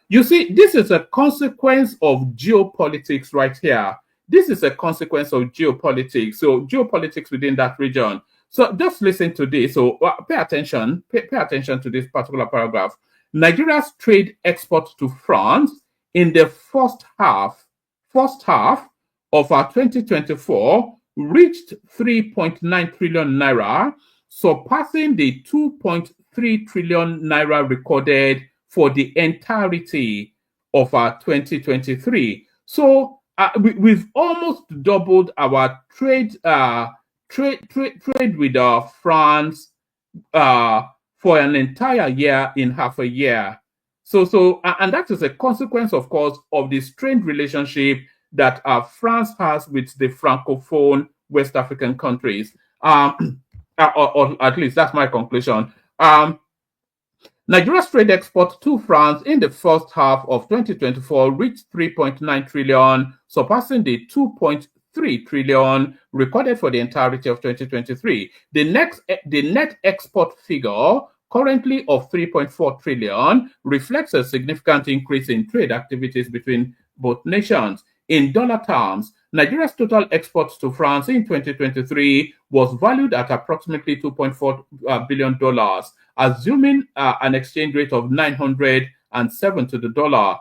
you see, this is a consequence of geopolitics right here. This is a consequence of geopolitics. So geopolitics within that region. So just listen to this. So pay attention to this particular paragraph. Nigeria's trade exports to France in the first half of our 2024 reached 3.9 trillion naira, surpassing the 2.3 trillion naira recorded for the entirety of our 2023. So we've almost doubled our trade with France for an entire year in half a year. And that is a consequence, of course, of the strained relationship that France has with the Francophone West African countries. Or at least that's my conclusion. Nigeria's trade exports to France in the first half of 2024 reached 3.9 trillion, surpassing the 2.3 trillion recorded for the entirety of 2023. The net export figure, currently of 3.4 trillion, reflects a significant increase in trade activities between both nations. In dollar terms, Nigeria's total exports to France in 2023 was valued at approximately $2.4 billion, assuming an exchange rate of 907 to the dollar.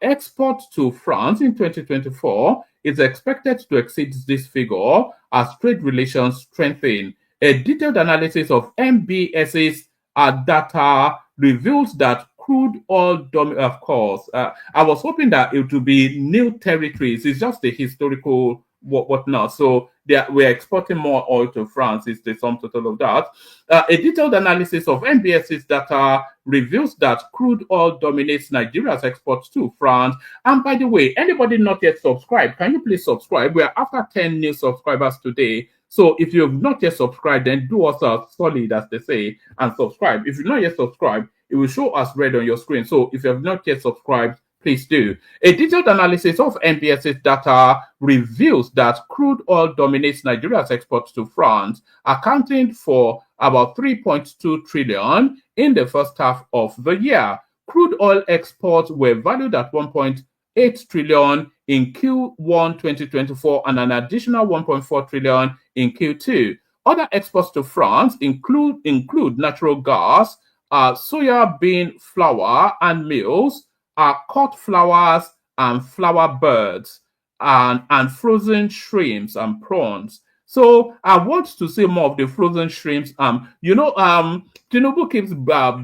Exports to France in 2024 is expected to exceed this figure as trade relations strengthen. A detailed analysis of MBS's data reveals that crude oil, of course, I was hoping that it would be new territories. It's just the historical whatnot. So we're exporting more oil to France is the sum total of that. A detailed analysis of MBS's data reveals that crude oil dominates Nigeria's exports to France. And by the way, anybody not yet subscribed, can you please subscribe? We're after 10 new subscribers today. So if you have not yet subscribed, then do us a solid, as they say, and subscribe. If you're not yet subscribed, it will show us red on your screen. So if you have not yet subscribed, please do. A detailed analysis of NBS's data reveals that crude oil dominates Nigeria's exports to France, accounting for about 3.2 trillion in the first half of the year. Crude oil exports were valued at 1.8 trillion in Q1 2024 and an additional 1.4 trillion in Q2. Other exports to France include natural gas, soya bean flour and meals, cut flowers and flower birds, and frozen shrimps and prawns. So I want to see more of the frozen shrimps. Tinubu keeps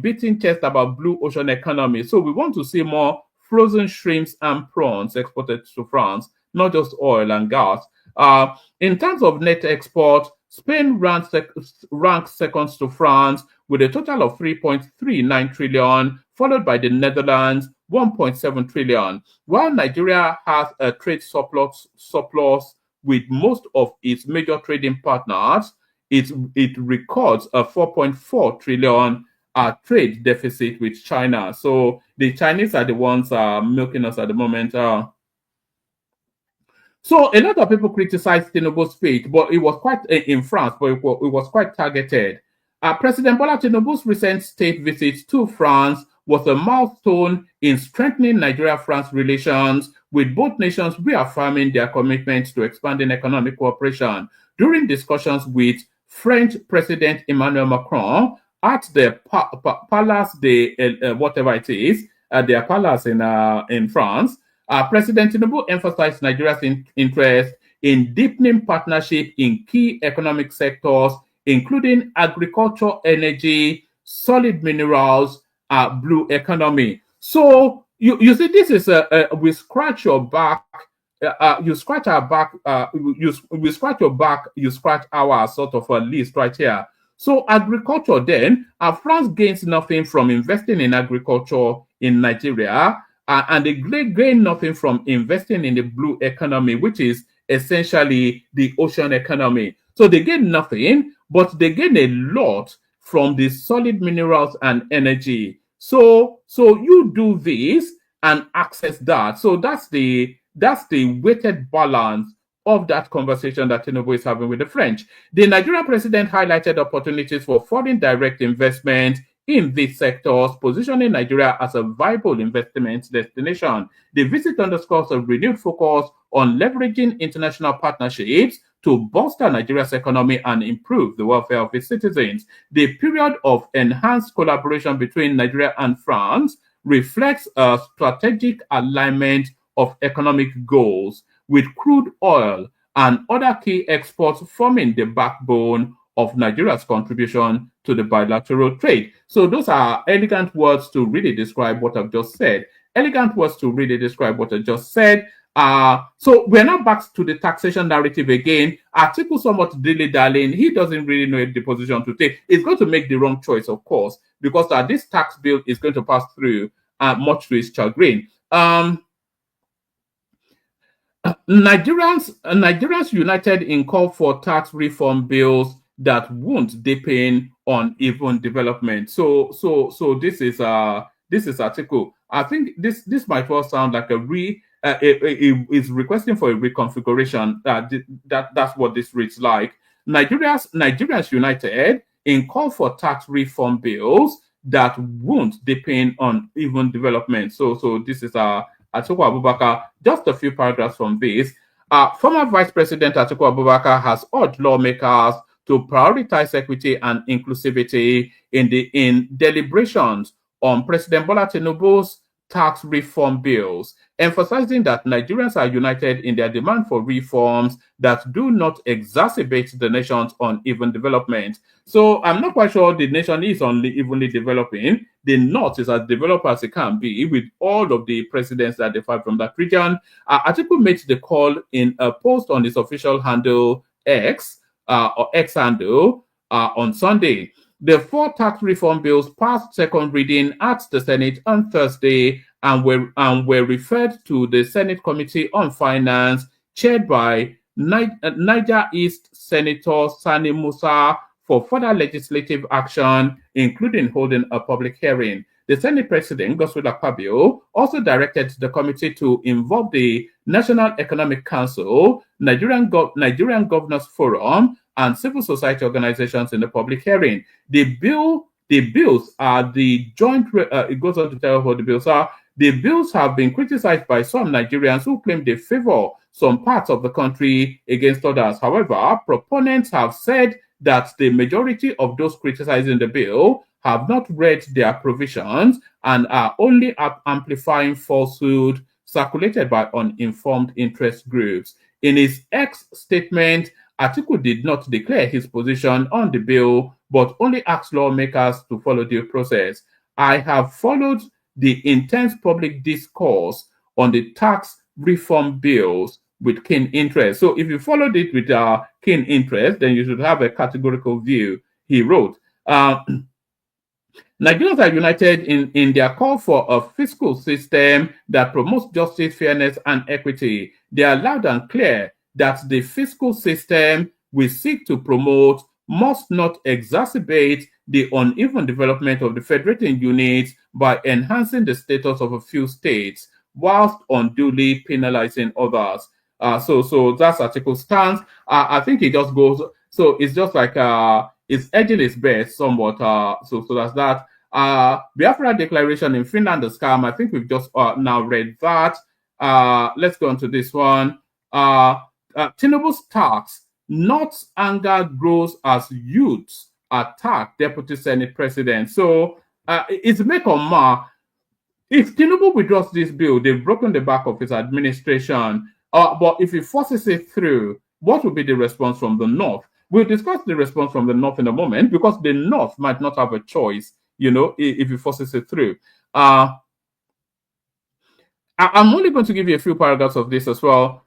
beating chest about blue ocean economy. So we want to see more frozen shrimps and prawns exported to France, not just oil and gas. In terms of net export, Spain ranks second to France with a total of 3.39 trillion, followed by the Netherlands, 1.7 trillion, while Nigeria has a trade surplus with most of its major trading partners. It records a 4.4 trillion trade deficit with China. So the Chinese are the ones milking us at the moment. So a lot of people criticized Tinubu's speech, but it was quite in France, but it was quite targeted. President Bola Tinubu's recent state visit to France was a milestone in strengthening Nigeria-France relations, with both nations reaffirming their commitment to expanding economic cooperation. During discussions with French President Emmanuel Macron at the Palace de whatever it is, their palace in France, President Tinubu emphasized Nigeria's interest in deepening partnership in key economic sectors, including agriculture, energy, solid minerals, blue economy. So you see, this is we scratch your back, you scratch our back, we scratch your back, you scratch our sort of a list right here. So agriculture then, France gains nothing from investing in agriculture in Nigeria, and they gain nothing from investing in the blue economy, which is essentially the ocean economy. So they gain nothing, but they gain a lot from the solid minerals and energy. So you do this and access that. So that's the weighted balance of that conversation that Tinubu is having with the French. The Nigerian president highlighted opportunities for foreign direct investment in these sectors, positioning Nigeria as a viable investment destination. The visit underscores a renewed focus on leveraging international partnerships to bolster Nigeria's economy and improve the welfare of its citizens. The period of enhanced collaboration between Nigeria and France reflects a strategic alignment of economic goals, with crude oil and other key exports forming the backbone of Nigeria's contribution to the bilateral trade. So those are elegant words to really describe what I've just said. Elegant words to really describe what I just said. So we're now back to the taxation narrative again. Atiku somewhat dilly-dallying. He doesn't really know the position to take. He's going to make the wrong choice, of course, because this tax bill is going to pass through, much to his chagrin. Nigerians united in call for tax reform bills that won't depend on even development. So this is article. I think this might well sound like is requesting for a reconfiguration. That's what this reads like. Nigerians united in call for tax reform bills that won't depend on even development. So this is Atiku Abubakar. Just a few paragraphs from this. Former Vice President Atiku Abubakar has urged lawmakers to prioritize equity and inclusivity in deliberations on President Bola Tinubu's tax reform bills, emphasizing that Nigerians are united in their demand for reforms that do not exacerbate the nation's uneven development. So I'm not quite sure the nation is only evenly developing. The North is as developed as it can be with all of the presidents that defy from that region. Atiku made the call in a post on his official handle X, or X handle, on Sunday. The 4 tax reform bills passed second reading at the Senate on Thursday and were referred to the Senate Committee on Finance, chaired by Niger East Senator Sani Musa for further legislative action, including holding a public hearing. The Senate President, Godswill Akpabio, also directed the committee to involve the National Economic Council, Nigerian Governors Forum, and civil society organizations in the public hearing. The bills are the joint, it goes on to tell what the bills are. The bills have been criticized by some Nigerians who claim they favor some parts of the country against others. However, proponents have said that the majority of those criticizing the bill have not read their provisions and are only amplifying falsehood circulated by uninformed interest groups. In his X statement, Atiku did not declare his position on the bill, but only asked lawmakers to follow due process. I have followed the intense public discourse on the tax reform bills with keen interest. So if you followed it with keen interest, then you should have a categorical view, he wrote. Nigerians are united in their call for a fiscal system that promotes justice, fairness, and equity. They are loud and clear that the fiscal system we seek to promote must not exacerbate the uneven development of the federating units by enhancing the status of a few states whilst unduly penalizing others. So that's article stands. I think it just goes. So it's just like it's edging its best somewhat. So that's that. Biafra declaration in Finland is scam. I think we've just now read that. Let's go on to this one. Tinubu's tax, not anger grows as youths attack Deputy Senate President. So it's make or mar. If Tinubu withdraws this bill, they've broken the back of his administration. But if he forces it through, what will be the response from the North? We'll discuss the response from the North in a moment, because the North might not have a choice, if he forces it through. I'm only going to give you a few paragraphs of this as well.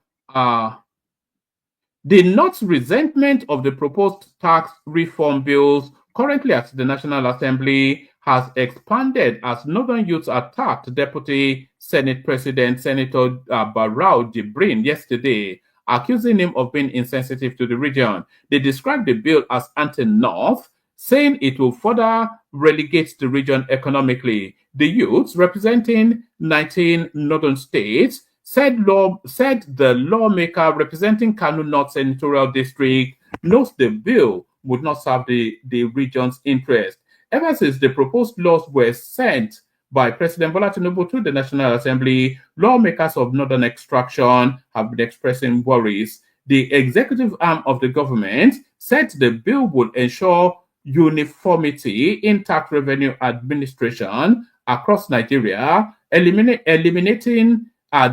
The North's resentment of the proposed tax reform bills currently at the National Assembly has expanded as Northern youths attacked Deputy Senate President Senator Barau Jibrin yesterday, accusing him of being insensitive to the region. They described the bill as anti-North, saying it will further relegate the region economically. The youths, representing 19 northern states, said the lawmaker representing Kano North Senatorial District knows the bill would not serve the region's interest. Ever since the proposed laws were sent by President Bola Tinubu to the National Assembly, lawmakers of northern extraction have been expressing worries. The executive arm of the government said the bill would ensure uniformity in tax revenue administration across Nigeria, eliminating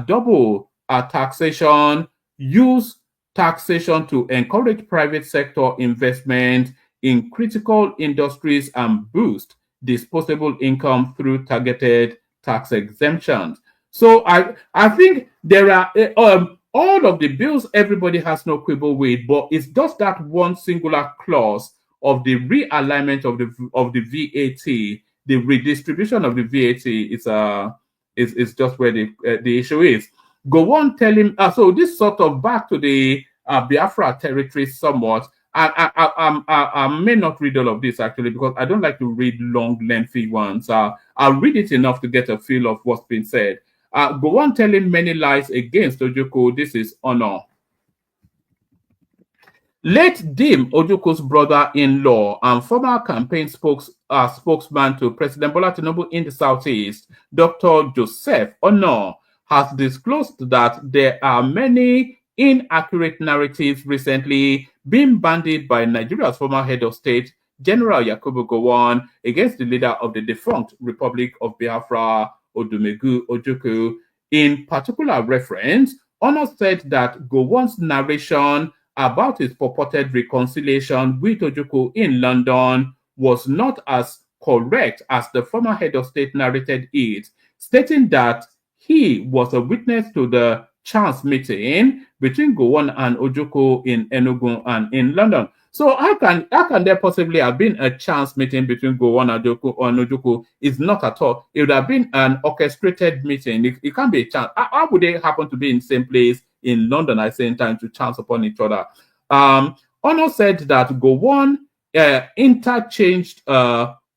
double taxation, use taxation to encourage private sector investment in critical industries, and boost disposable income through targeted tax exemptions. So I think there are all of the bills everybody has no quibble with, but it's just that one singular clause of the realignment of the VAT, the redistribution of the VAT is just where the issue is. Go on telling so this sort of back to the Biafra territory somewhat. I may not read all of this actually, because I don't like to read long, lengthy ones. I'll read it enough to get a feel of what's been said. Go on telling many lies against Ojukwu. This is honor. Late Dim Ojukwu's brother-in-law and former campaign spokesman to President Bola Tinubu in the Southeast, Dr. Joseph Honor, has disclosed that there are many inaccurate narratives recently being bandied by Nigeria's former head of state, General Yakubu Gowon, against the leader of the defunct Republic of Biafra, Odumegu Ojukwu. In particular reference, Honor said that Gowon's narration about his purported reconciliation with Ojukwu in London was not as correct as the former head of state narrated it, stating that he was a witness to the chance meeting between Gowon and Ojukwu in Enugu and in London. So how can there possibly have been a chance meeting between Gowon and Ojukwu? It's not at all. It would have been an orchestrated meeting. It can't be a chance. How would they happen to be in the same place in London at the same time to chance upon each other. Honor said that Gowon interchanged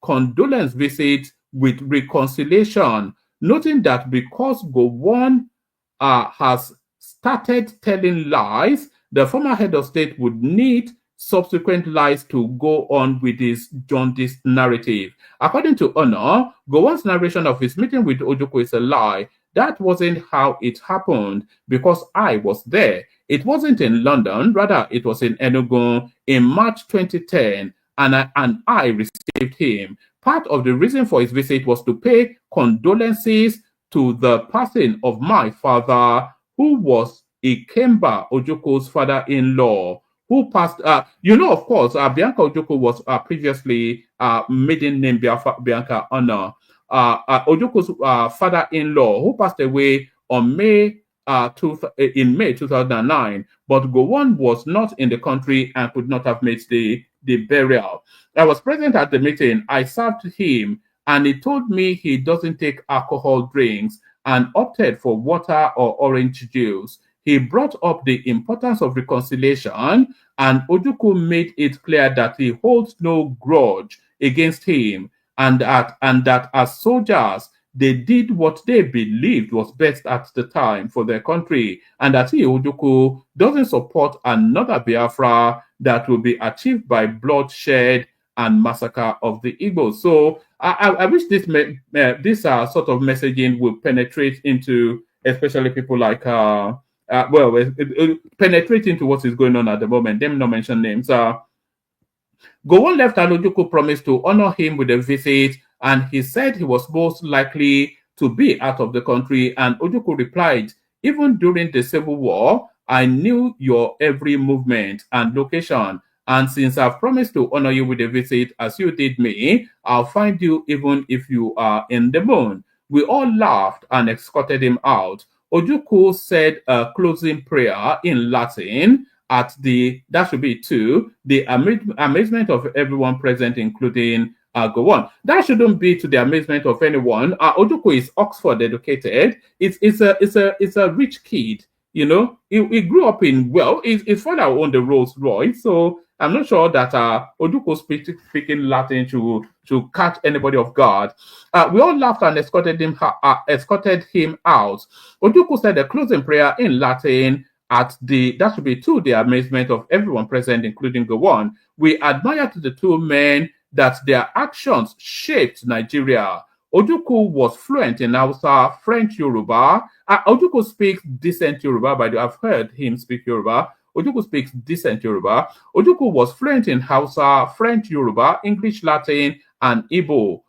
condolence visits with reconciliation, noting that because Gowon has started telling lies, the former head of state would need subsequent lies to go on with his jaundiced narrative. According to Honor, Gowon's narration of his meeting with Ojukwu is a lie. That wasn't how it happened because I was there. It wasn't in London, rather it was in Enugu in March 2010, and I received him. Part of the reason for his visit was to pay condolences to the passing of my father, who was Ikemba Ojukwu's father-in-law, who passed, of course, Bianca Ojukwu was previously maiden name Bianca Honor. Ojukwu's father-in-law, who passed away on May 2009, but Gowon was not in the country and could not have made the burial. I was present at the meeting. I served him, and he told me he doesn't take alcohol drinks and opted for water or orange juice. He brought up the importance of reconciliation, and Ojukwu made it clear that he holds no grudge against him, and that as soldiers, they did what they believed was best at the time for their country, and that he, Ojukwu, doesn't support another Biafra that will be achieved by bloodshed and massacre of the Igbos. So I wish this sort of messaging will penetrate into, especially people like penetrate into what is going on at the moment. Them not mention names. Gowon left, and Ojukwu promised to honor him with a visit, and he said he was most likely to be out of the country. And Ojukwu replied, "Even during the Civil War, I knew your every movement and location. And since I've promised to honor you with a visit as you did me, I'll find you even if you are in the moon." We all laughed and escorted him out. Ojukwu said a closing prayer in Latin at the amazement of everyone present, including Gowon. That shouldn't be to the amazement of anyone. Ojukwu is Oxford educated. It's a rich kid. He grew up in, his father owned the Rolls Royce, so I'm not sure that Ojukwu speaking Latin to catch anybody off guard. We all laughed and escorted him out. Ojukwu said a closing prayer in Latin to the amazement of everyone present, including Gowon. We admired the two men that their actions shaped Nigeria. Ojukwu was fluent in Hausa, French, Yoruba. Ojukwu speaks decent Yoruba, by the way. I've heard him speak Yoruba. Ojukwu speaks decent Yoruba. Ojukwu was fluent in Hausa, French, Yoruba, English, Latin, and Igbo.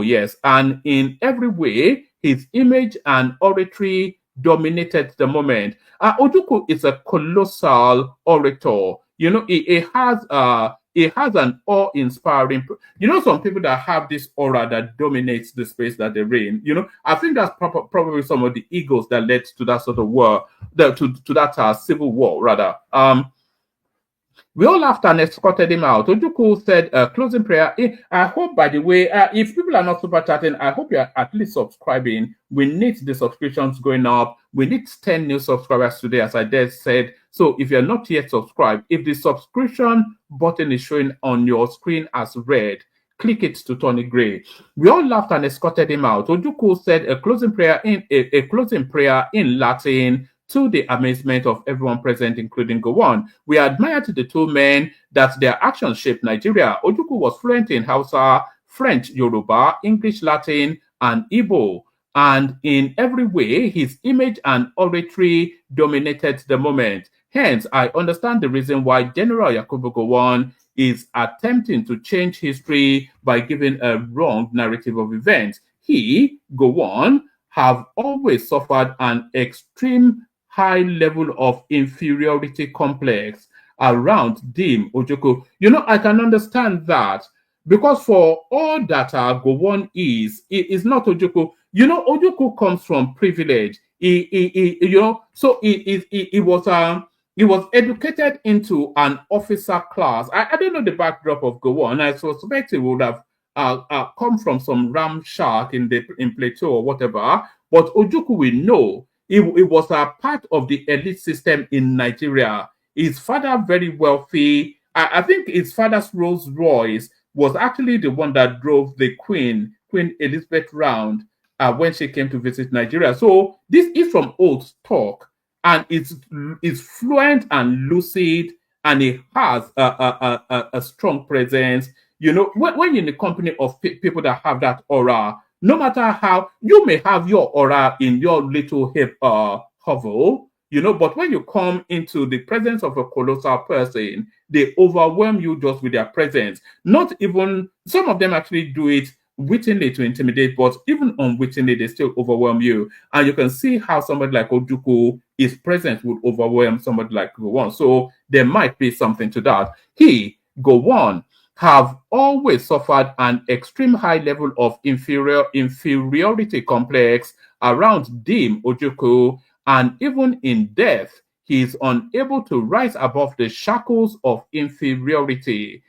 Yes. And in every way, his image and oratory dominated the moment. Ojukwu is a colossal orator. He has an awe-inspiring. Some people that have this aura that dominates the space that they're in. I think that's probably some of the egos that led to that sort of war, to that civil war, rather. We all laughed and escorted him out. Ojukwu said a closing prayer. I hope, by the way, if people are not super chatting, I hope you're at least subscribing. We need the subscriptions going up. We need 10 new subscribers today, as I said. So if you're not yet subscribed, if the subscription button is showing on your screen as red, click it to turn it gray. We all laughed and escorted him out. Ojukwu said a closing prayer in Latin to the amazement of everyone present, including Gowon. We admired the two men that their actions shaped Nigeria. Ojukwu was fluent in Hausa, French, Yoruba, English, Latin, and Igbo. And in every way, his image and oratory dominated the moment. Hence, I understand the reason why General Yakubu Gowon is attempting to change history by giving a wrong narrative of events. He, Gowon, have always suffered an extreme high level of inferiority complex around Dim Ojukwu. I can understand that, because for all that Gowon is not Ojukwu. Ojukwu comes from privilege. He was educated into an officer class. I don't know the backdrop of Gowon. I suspect he would have come from some ram shack in Plateau or whatever. But Ojukwu will know it was a part of the elite system in Nigeria. His father, very wealthy. I think his father's Rolls Royce was actually the one that drove the Queen Elizabeth round when she came to visit Nigeria. So this is from old talk, and it's fluent and lucid, and it has a strong presence. You know, when you're in the company of people that have that aura, no matter how you may have your aura in your little hip hovel, you know, but when you come into the presence of a colossal person, they overwhelm you just with their presence. Not even some of them actually do it wittingly to intimidate, but even unwittingly, they still overwhelm you. And you can see how somebody like Ojukwu, his presence would overwhelm somebody like Gowon. So there might be something to that. He, Gowon, have always suffered an extreme high level of inferiority complex around Dim Ojukwu, and even in death, he is unable to rise above the shackles of inferiority,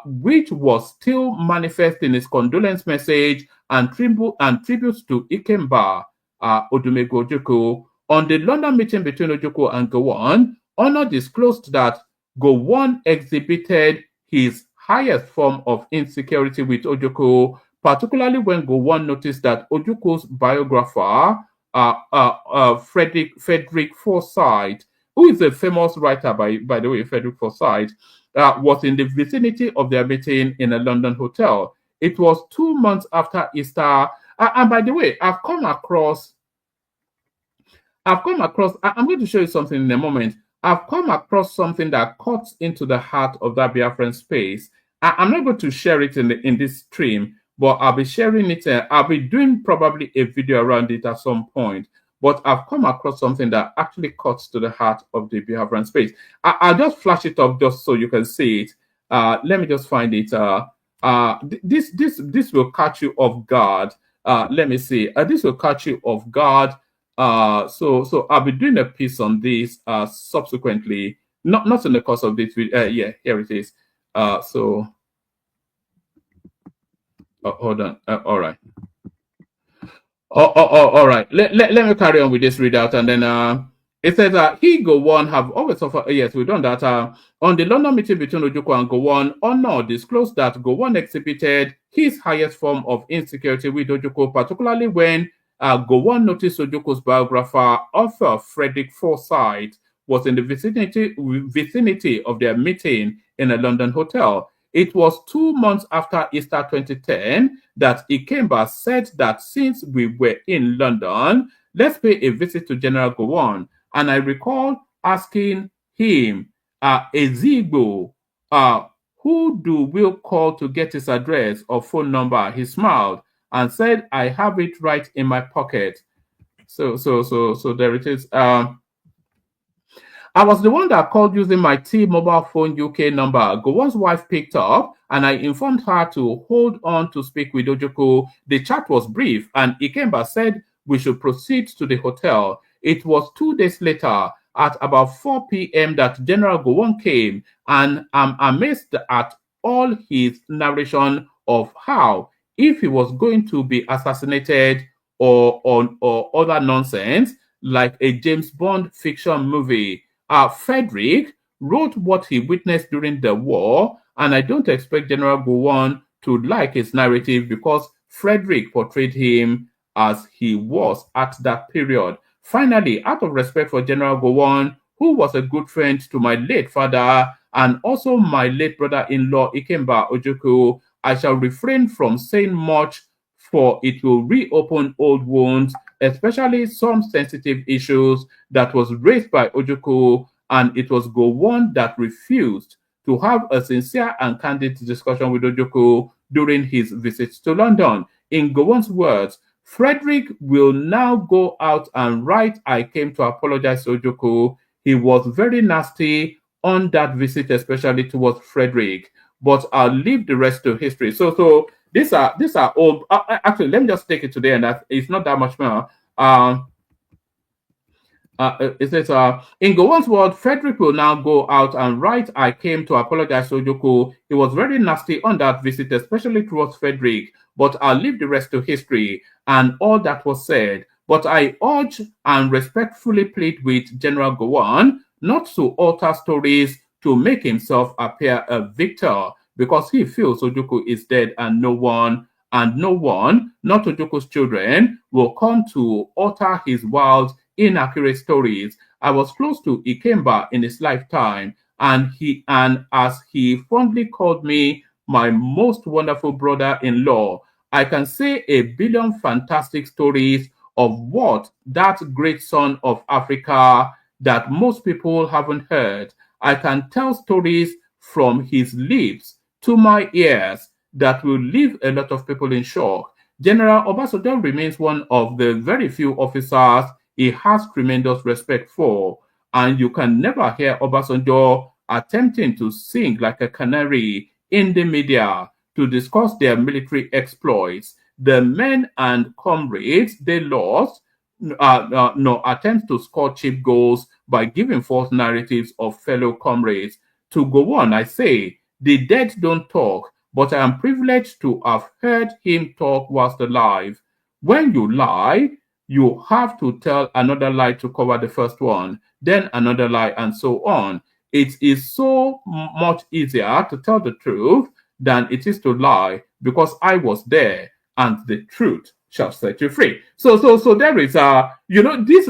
which was still manifest in his condolence message and tributes to Ikemba Odumegwu Ojukwu. On the London meeting between Ojukwu and Gowon, Honor disclosed that Gowon exhibited his highest form of insecurity with Ojukwu, particularly when Gowon noticed that Ojukwu's biographer, Frederick Forsyth, who is a famous writer, by the way, Frederick Forsyth, was in the vicinity of their meeting in a London hotel. It was 2 months after Easter. And by the way, I'm going to show you something in a moment. I've come across something that cuts into the heart of that Biafran space. I'm not going to share it in this stream, but I'll be sharing it. I'll be doing probably a video around it at some point. But I've come across something that actually cuts to the heart of the Biafran space. I'll just flash it up just so you can see it. Let me just find it. This will catch you off guard. Let me see. This will catch you off guard. So I'll be doing a piece on this subsequently, not in the course of this video. Yeah, here it is. Hold on. All right. All right. Let me carry on with this readout, and then it says he Gowon have always suffered. Yes, we've done that. On the London meeting between Ojukwu and Gowon, Honor disclosed that Gowon exhibited his highest form of insecurity with Ojukwu, particularly when Gowon noticed Ojukwu's biographer, author Frederick Forsyth, was in the vicinity of their meeting in a London hotel. It was 2 months after Easter 2010 that Ikemba said that since we were in London, let's pay a visit to General Gowon. And I recall asking him, Ezigbo, who do we call to get his address or phone number? He smiled and said, I have it right in my pocket. So there it is. I was the one that called using my T-Mobile phone UK number. Gowon's wife picked up, and I informed her to hold on to speak with Ojukwu. The chat was brief, and Ikemba said we should proceed to the hotel. It was 2 days later, at about 4 p.m., that General Gowon came, and I'm amazed at all his narration of how, if he was going to be assassinated or other nonsense, like a James Bond fiction movie, Frederick wrote what he witnessed during the war, and I don't expect General Gowon to like his narrative because Frederick portrayed him as he was at that period. Finally, out of respect for General Gowon, who was a good friend to my late father and also my late brother-in-law Ikemba Ojukwu, I shall refrain from saying much, for it will reopen old wounds, especially some sensitive issues that was raised by Ojukwu, and it was Gowon that refused to have a sincere and candid discussion with Ojukwu during his visit to London. In Gowon's words, Frederick will now go out and write, I came to apologize to Ojukwu. He was very nasty on that visit, especially towards Frederick, but I'll leave the rest to history. So these are old. Actually, let me just take it today, and it's not that much more. It says, in Gowon's word, Frederick will now go out and write, I came to apologize to Ojukwu. He was very nasty on that visit, especially towards Frederick, but I'll leave the rest to history and all that was said. But I urge and respectfully plead with General Gowon not to alter stories to make himself appear a victor, because he feels Ojukwu is dead and no one, not Ojukwu's children, will come to alter his wild, inaccurate stories. I was close to Ikemba in his lifetime, and as he fondly called me my most wonderful brother-in-law, I can say a billion fantastic stories of what that great son of Africa that most people haven't heard. I can tell stories from his lips to my ears that will leave a lot of people in shock. General Obasanjo remains one of the very few officers he has tremendous respect for, and you can never hear Obasanjo attempting to sing like a canary in the media to discuss their military exploits. The men and comrades they lost, no attempts to score cheap goals by giving false narratives of fellow comrades. To go on, I say, the dead don't talk, but I am privileged to have heard him talk whilst alive. When you lie, you have to tell another lie to cover the first one, then another lie, and so on. It is so much easier to tell the truth than it is to lie, because I was there, and the truth shall set you free. So there is this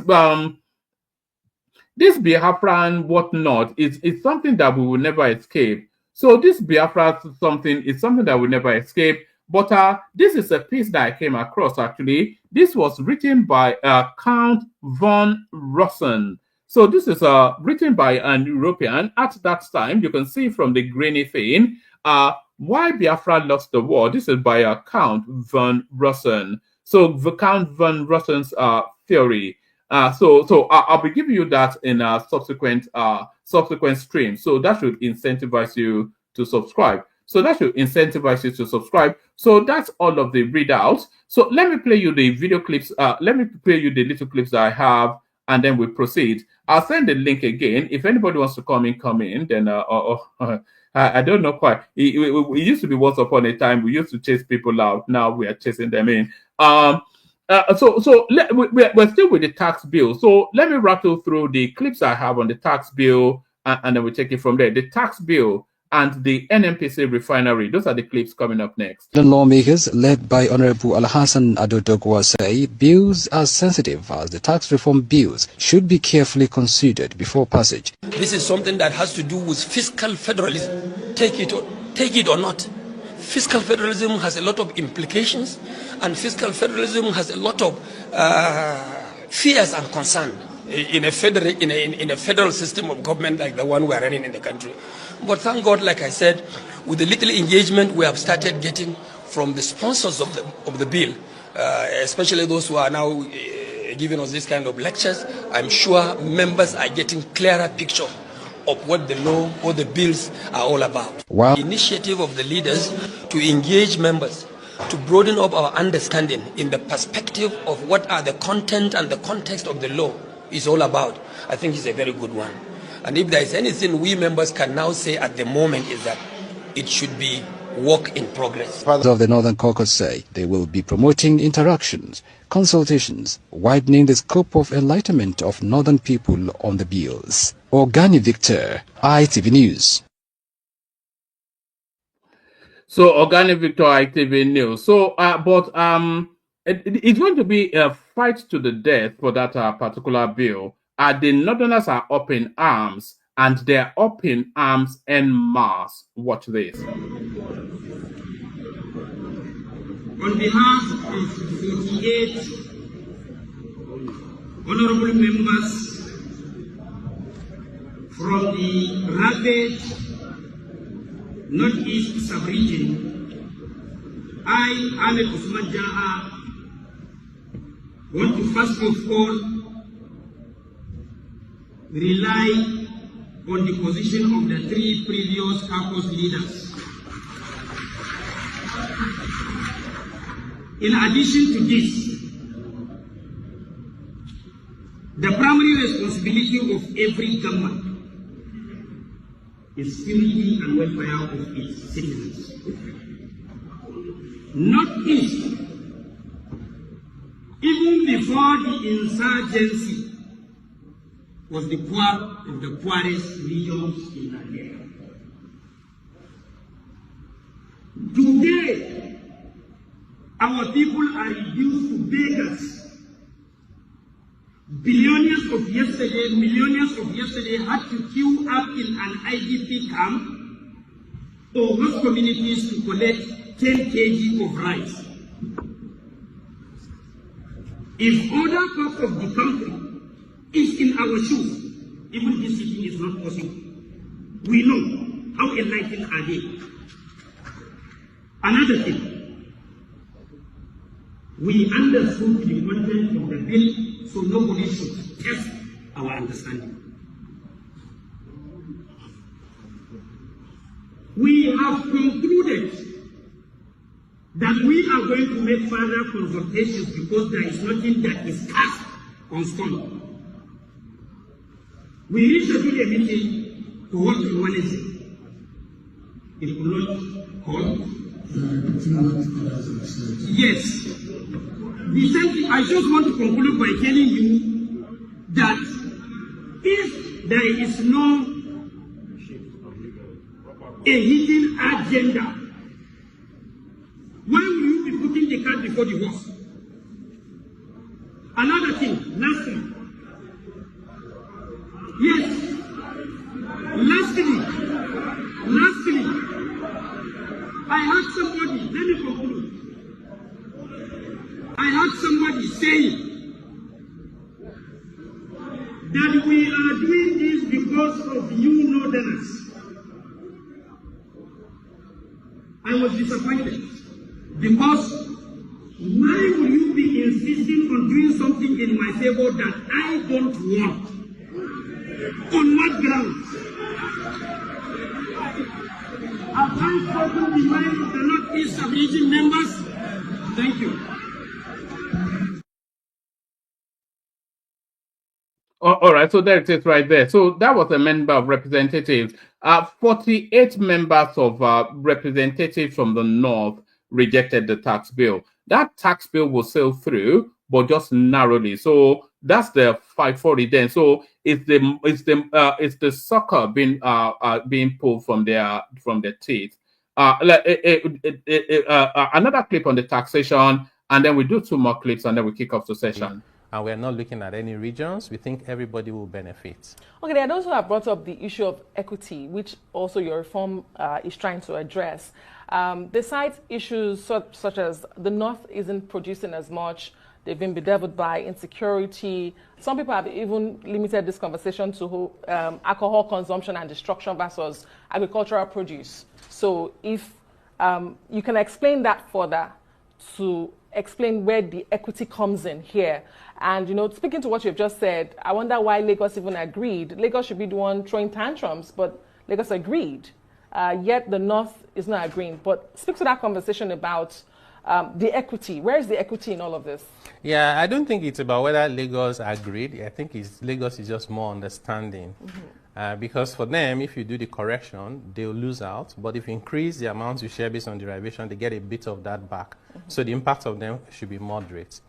Biafran whatnot is something that we will never escape. So this Biafra something is something that will never escape. But this is a piece that I came across actually. This was written by Count von Rossen. So this is written by an European at that time. You can see from the grainy thing why Biafra lost the war. This is by Count von Rossen. So the Count von Rossen's theory. So I'll be giving you that in a subsequent stream. So that should incentivize you to subscribe. So that's all of the readouts. So let me play you the video clips. Let me play you the little clips that I have, and then we proceed. I'll send the link again. If anybody wants to come in, then I don't know quite. It used to be once upon a time we used to chase people out. Now we are chasing them in. We're still with the tax bill. So let me rattle through the clips I have on the tax bill, and then we take it from there. The tax bill and the NNPC refinery. Those are the clips coming up next. The lawmakers, led by Honorable Alhassan Adodogwa, say bills as sensitive as the tax reform bills should be carefully considered before passage. This is something that has to do with fiscal federalism. Take it or not. Fiscal federalism has a lot of implications, and fiscal federalism has a lot of fears and concern in a federal system of government like the one we are running in the country. But thank God, like I said, with the little engagement we have started getting from the sponsors of the bill, especially those who are now giving us this kind of lectures, I'm sure members are getting clearer picture of what the law or the bills are all about. Wow. The initiative of the leaders to engage members, to broaden up our understanding in the perspective of what are the content and the context of the law is all about, I think is a very good one. And if there is anything we members can now say at the moment is that it should be work in progress. Fathers of the Northern Caucus say they will be promoting interactions, consultations, widening the scope of enlightenment of Northern people on the bills. Organi Victor, ITV News. So Organic Victor, ITV News. So, it's going to be a fight to the death for that particular bill. The Northerners are up in arms, and they're up in arms en masse. Watch this. On behalf of 48 honorable members from the ravaged Northeast sub-region, I, Ahmed Usman Jaha, want to first of all rely on the position of the three previous caucus leaders. In addition to this, the primary responsibility of every government is security and welfare of its citizens. Northeast, even before before the insurgency, was the poor of the poorest regions in Nigeria. Today, our people are reduced to beggars. Billionaires of yesterday, millionaires of yesterday had to queue up in an IDP camp or host communities to collect 10 kg of rice. If other parts of the country is in our shoes, even this sitting is not possible. We know how enlightened are they. Another thing, we understood the content of the bill, so nobody should test our understanding. We have concluded that we are going to make further consultations because there is nothing that is cast on stone. We rescheduled a meeting to hold on Wednesday. It could not hold. Yes. The same thing, I just want to conclude by telling you that if there is no a hidden agenda, why will you be putting the cart before the horse? Another thing, lastly. Yes. Lastly, I heard somebody, let me conclude. I heard somebody saying that we are doing this because of you northerners. I was disappointed because why will you be insisting on doing something in my favor that I don't want? On what grounds? Have I spoken the mind of the Northeast region members? Thank you. All right, so there it is right there. So that was a member of representatives. 48 members of representatives from the North rejected the tax bill. That tax bill will sail through, but just narrowly. So that's the 540 then. So it's the sucker being pulled from their teeth. Another clip on the taxation, and then we do 2 more clips, and then we kick off the session. And we're not looking at any regions. We think everybody will benefit. Okay, there are those who have brought up the issue of equity, which also your reform is trying to address. They cite issues such as the North isn't producing as much, they've been bedeviled by insecurity. Some people have even limited this conversation to alcohol consumption and destruction versus agricultural produce. So if you can explain that further to explain where the equity comes in here. And, you know, speaking to what you've just said, I wonder why Lagos even agreed. Lagos should be the one throwing tantrums, but Lagos agreed. Yet the North is not agreeing. But speak to that conversation about the equity. Where is the equity in all of this? Yeah, I don't think it's about whether Lagos agreed. I think Lagos is just more understanding. Mm-hmm. Because for them, if you do the correction, they'll lose out. But if you increase the amount you share based on derivation, they get a bit of that back. Mm-hmm. So the impact of them should be moderate.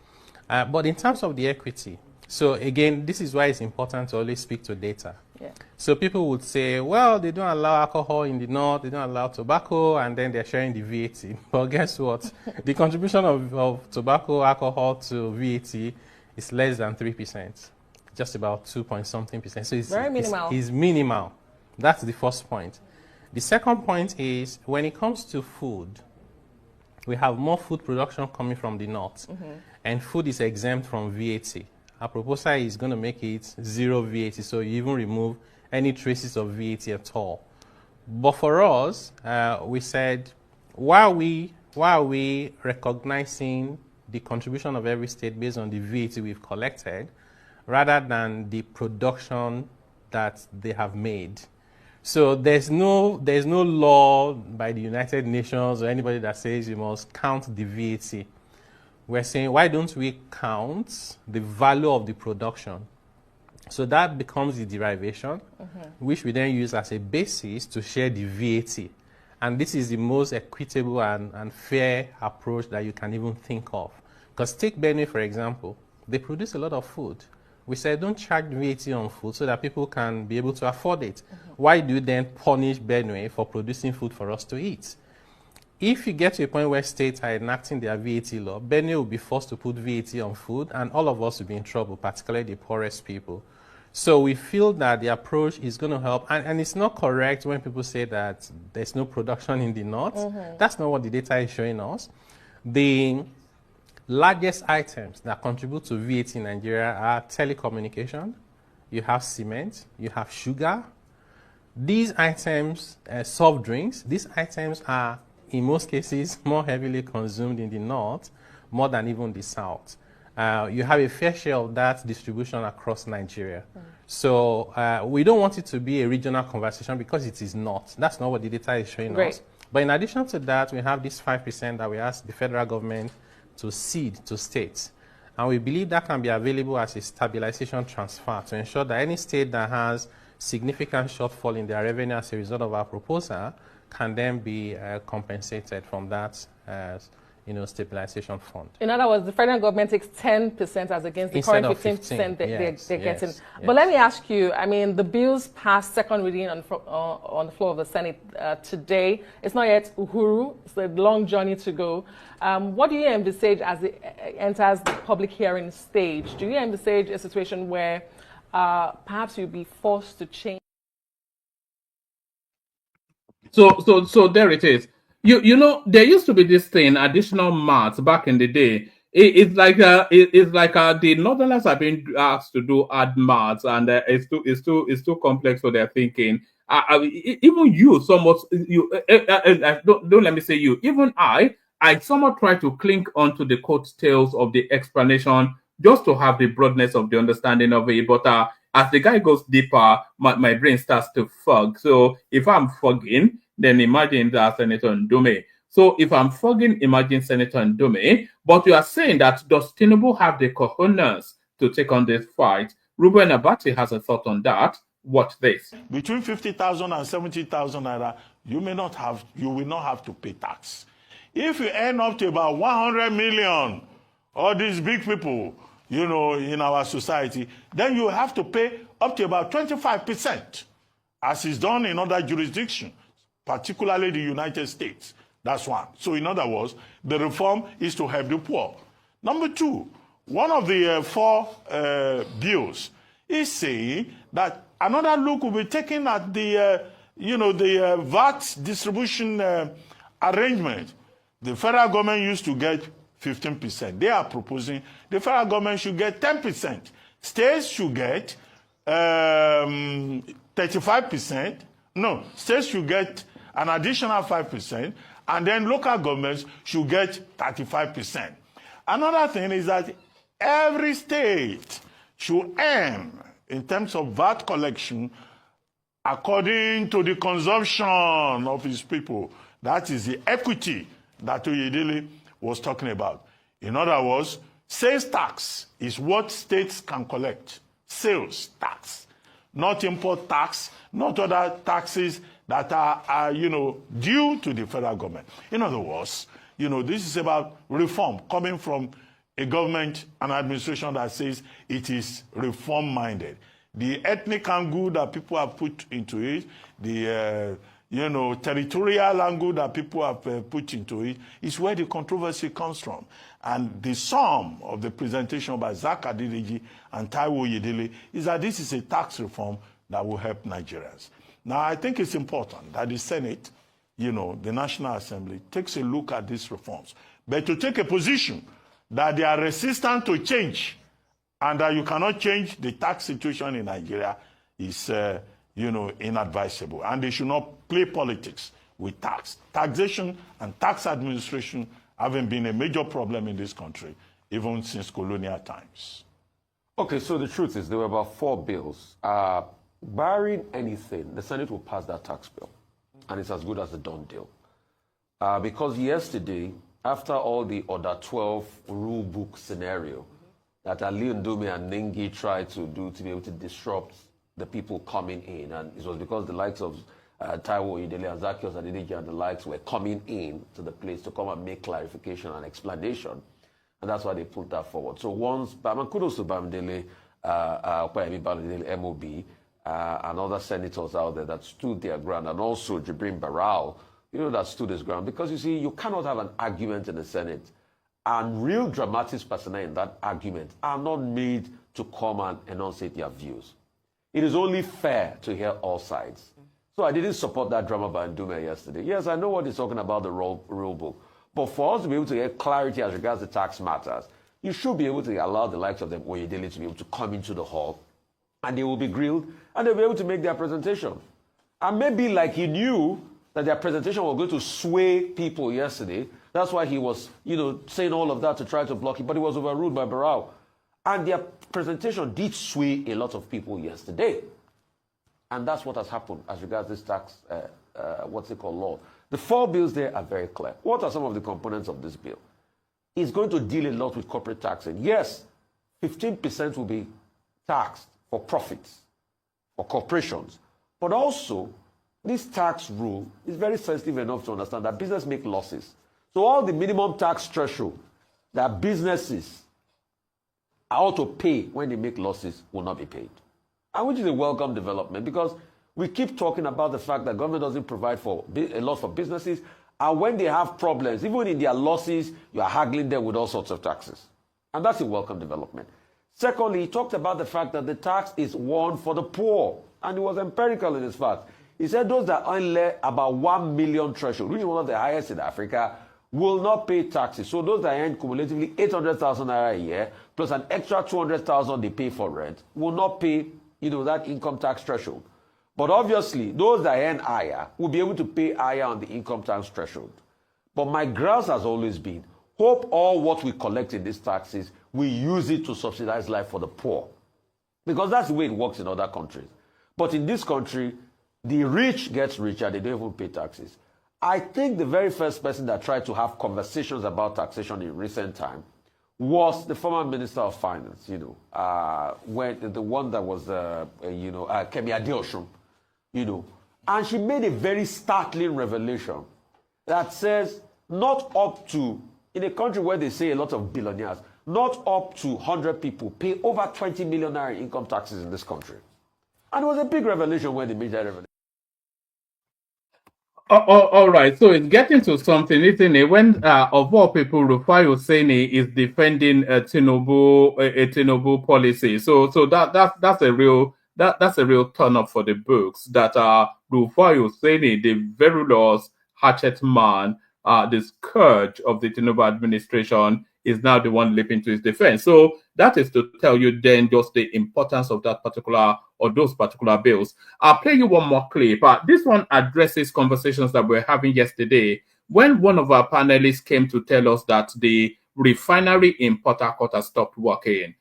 But in terms of the equity, so again, this is why it's important to always speak to data. Yeah. So people would say, well, they don't allow alcohol in the North, they don't allow tobacco, and then they're sharing the VAT. But guess what? The contribution of tobacco, alcohol to VAT is less than 3%. Just about 2-point-something%. So it's very minimal. It's minimal. That's the first point. The second point is when it comes to food, we have more food production coming from the North, mm-hmm. and food is exempt from VAT. Our proposal is going to make it 0 VAT, so you even remove any traces of VAT at all. But for us, we said, why are we recognizing the contribution of every state based on the VAT we've collected, rather than the production that they have made? So there's no law by the United Nations or anybody that says you must count the VAT. We're saying, why don't we count the value of the production? So that becomes the derivation, mm-hmm. which we then use as a basis to share the VAT. And this is the most equitable and fair approach that you can even think of. Because take Benue, for example. They produce a lot of food. We said don't charge VAT on food so that people can be able to afford it. Why do you then punish Benue for producing food for us to eat? If you get to a point where states are enacting their VAT law, Benue will be forced to put VAT on food, and all of us will be in trouble, particularly the poorest people. So we feel that the approach is going to help, and it's not correct when people say that there's no production in the north. That's not what the data is showing us. The largest items that contribute to VAT in Nigeria are telecommunication, you have cement, you have sugar. These items, soft drinks, these items are, in most cases, more heavily consumed in the north, more than even the south. You have a fair share of that distribution across Nigeria. So we don't want it to be a regional conversation because it is not. That's not what the data is showing us. But in addition to that, we have this 5% that we asked the federal government to cede to states. And we believe that can be available as a stabilization transfer to ensure that any state that has significant shortfall in their revenue as a result of our proposal can then be compensated from that stabilization fund. In other words, the federal government takes 10% as against the current 15% they're getting. But let me ask you, I mean, the bills passed second reading on the floor of the Senate today. It's not yet Uhuru. It's a long journey to go. What do you envisage as it enters the public hearing stage? Do you envisage a situation where perhaps you'll be forced to change? So there it is. You know, there used to be this thing, additional maths back in the day. It's like the Northerners have been asked to do add maths, and it's too complex for their thinking. Even you, somewhat, don't let me say you. Even I somewhat try to cling onto the coattails of the explanation just to have the broadness of the understanding of it. But as the guy goes deeper, my brain starts to fog. So if I'm fogging, then imagine that Senator Ndume. So if I'm fogging, imagine Senator Ndume. But you are saying that does Tinubu have the cojones to take on this fight? Ruben Abati has a thought on that. Watch this. Between 50,000 and 70,000 naira, you will not have to pay tax. If you end up to about 100 million, all these big people, you know, in our society, then you have to pay up to about 25%, as is done in other jurisdictions, particularly the United States. That's one. So in other words, the reform is to help the poor. Number two, one of the four bills is saying that another look will be taken at the, the VAT distribution arrangement. The federal government used to get 15%. They are proposing the federal government should get 10%. States should get 35%. No, states should get an additional 5%, and then local governments should get 35%. Another thing is that every state should earn, in terms of VAT collection, according to the consumption of its people. That is the equity that Oyedele was talking about. In other words, sales tax is what states can collect. Sales tax, not import tax, not other taxes that are due to the federal government. In other words, this is about reform coming from a government, an administration that says it is reform-minded. The ethnic angle that people have put into it, the territorial angle that people have put into it, is where the controversy comes from. And the sum of the presentation by Zach Adedeji and Taiwo Oyedele is that this is a tax reform that will help Nigerians. Now, I think it's important that the Senate, the National Assembly, takes a look at these reforms. But to take a position that they are resistant to change and that you cannot change the tax situation in Nigeria is, inadvisable. And they should not play politics with tax. Taxation and tax administration haven't been a major problem in this country, even since colonial times. Okay, so the truth is there were about 4 bills. Barring anything, the Senate will pass that tax bill, and it's as good as a done deal. Because yesterday, after all the Order 12 rule book scenario that Ali Ndume and Nengi tried to do to be able to disrupt the people coming in, and it was because the likes of Taiwo Oyedele and Zacchaeus Adedeji and the likes were coming in to the place to come and make clarification and explanation. And that's why they put that forward. So once, kudos to Bamidele, MOB, and other senators out there that stood their ground, and also Jibrin Barao, that stood his ground. Because you see, you cannot have an argument in the Senate, and real dramatists personnel in that argument are not made to come and enunciate their views. It is only fair to hear all sides. So I didn't support that drama by Ndume yesterday. Yes, I know what he's talking about, the rule book. But for us to be able to get clarity as regards the tax matters, you should be able to allow the likes of them Oyedele to be able to come into the hall, and they will be grilled, and they'll be able to make their presentation. And maybe like he knew that their presentation was going to sway people yesterday, that's why he was, saying all of that to try to block it, but it was overruled by Barao. And their presentation did sway a lot of people yesterday. And that's what has happened as regards this tax, law. The 4 bills there are very clear. What are some of the components of this bill? It's going to deal a lot with corporate taxing. Yes, 15% will be taxed for profits, for corporations. But also, this tax rule is very sensitive enough to understand that business make losses. So all the minimum tax threshold that businesses are ought to pay when they make losses will not be paid. And which is a welcome development, because we keep talking about the fact that government doesn't provide for a lot for businesses, and when they have problems, even in their losses, you are haggling them with all sorts of taxes. And that's a welcome development. Secondly, he talked about the fact that the tax is one for the poor, and he was empirical in his fact. He said those that earn about 1 million threshold, which is one of the highest in Africa, will not pay taxes. So those that earn cumulatively 800,000 naira a year, plus an extra 200,000 they pay for rent, will not pay, that income tax threshold. But obviously, those that earn higher will be able to pay higher on the income tax threshold. But my grouse has always been, hope all what we collect in these taxes, we use it to subsidize life for the poor. Because that's the way it works in other countries. But in this country, the rich gets richer, they don't even pay taxes. I think the very first person that tried to have conversations about taxation in recent time was the former Minister of Finance, when the one that was, Kemi Adeosun, and she made a very startling revelation that says not up to, in a country where they say a lot of billionaires, not up to 100 people pay over 20 million naira income taxes in this country. And it was a big revelation when they made that revelation. All right, so it's getting to something, isn't it? When of all people, Rufai Hosseini is defending a Tinubu policy, so that's a real turn up for the books. That Rufai Hosseini, the verulous hatchet man, the scourge of the Tinubu administration, is now the one leaping to his defense. So that is to tell you then just the importance of that particular or those particular bills. I'll play you one more clip. This one addresses conversations that we were having yesterday when one of our panelists came to tell us that the refinery in Port Harcourt has stopped working.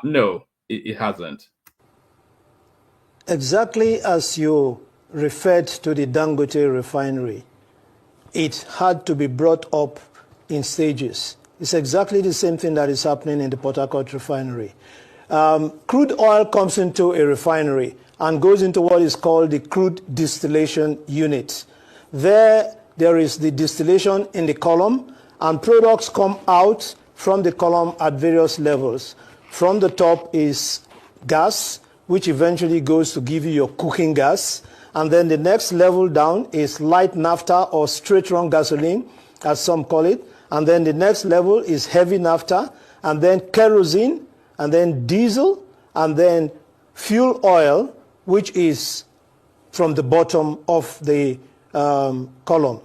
No, it hasn't. Exactly as you referred to the Dangote refinery, it had to be brought up in stages. It's exactly the same thing that is happening in the Port Harcourt refinery. Crude oil comes into a refinery and goes into what is called the crude distillation unit. There is the distillation in the column, and products come out from the column at various levels. From the top is gas, which eventually goes to give you your cooking gas. And then the next level down is light naphtha or straight run gasoline, as some call it. And then the next level is heavy naphtha, and then kerosene, and then diesel, and then fuel oil, which is from the bottom of the column.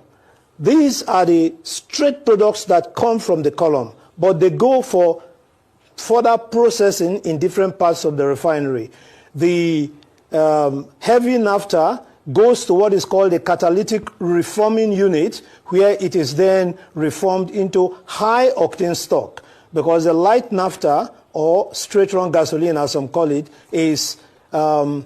These are the straight products that come from the column, but they go for further processing in different parts of the refinery. The heavy naphtha goes to what is called a catalytic reforming unit, where it is then reformed into high octane stock, because the light naphtha, or straight run gasoline as some call it, is low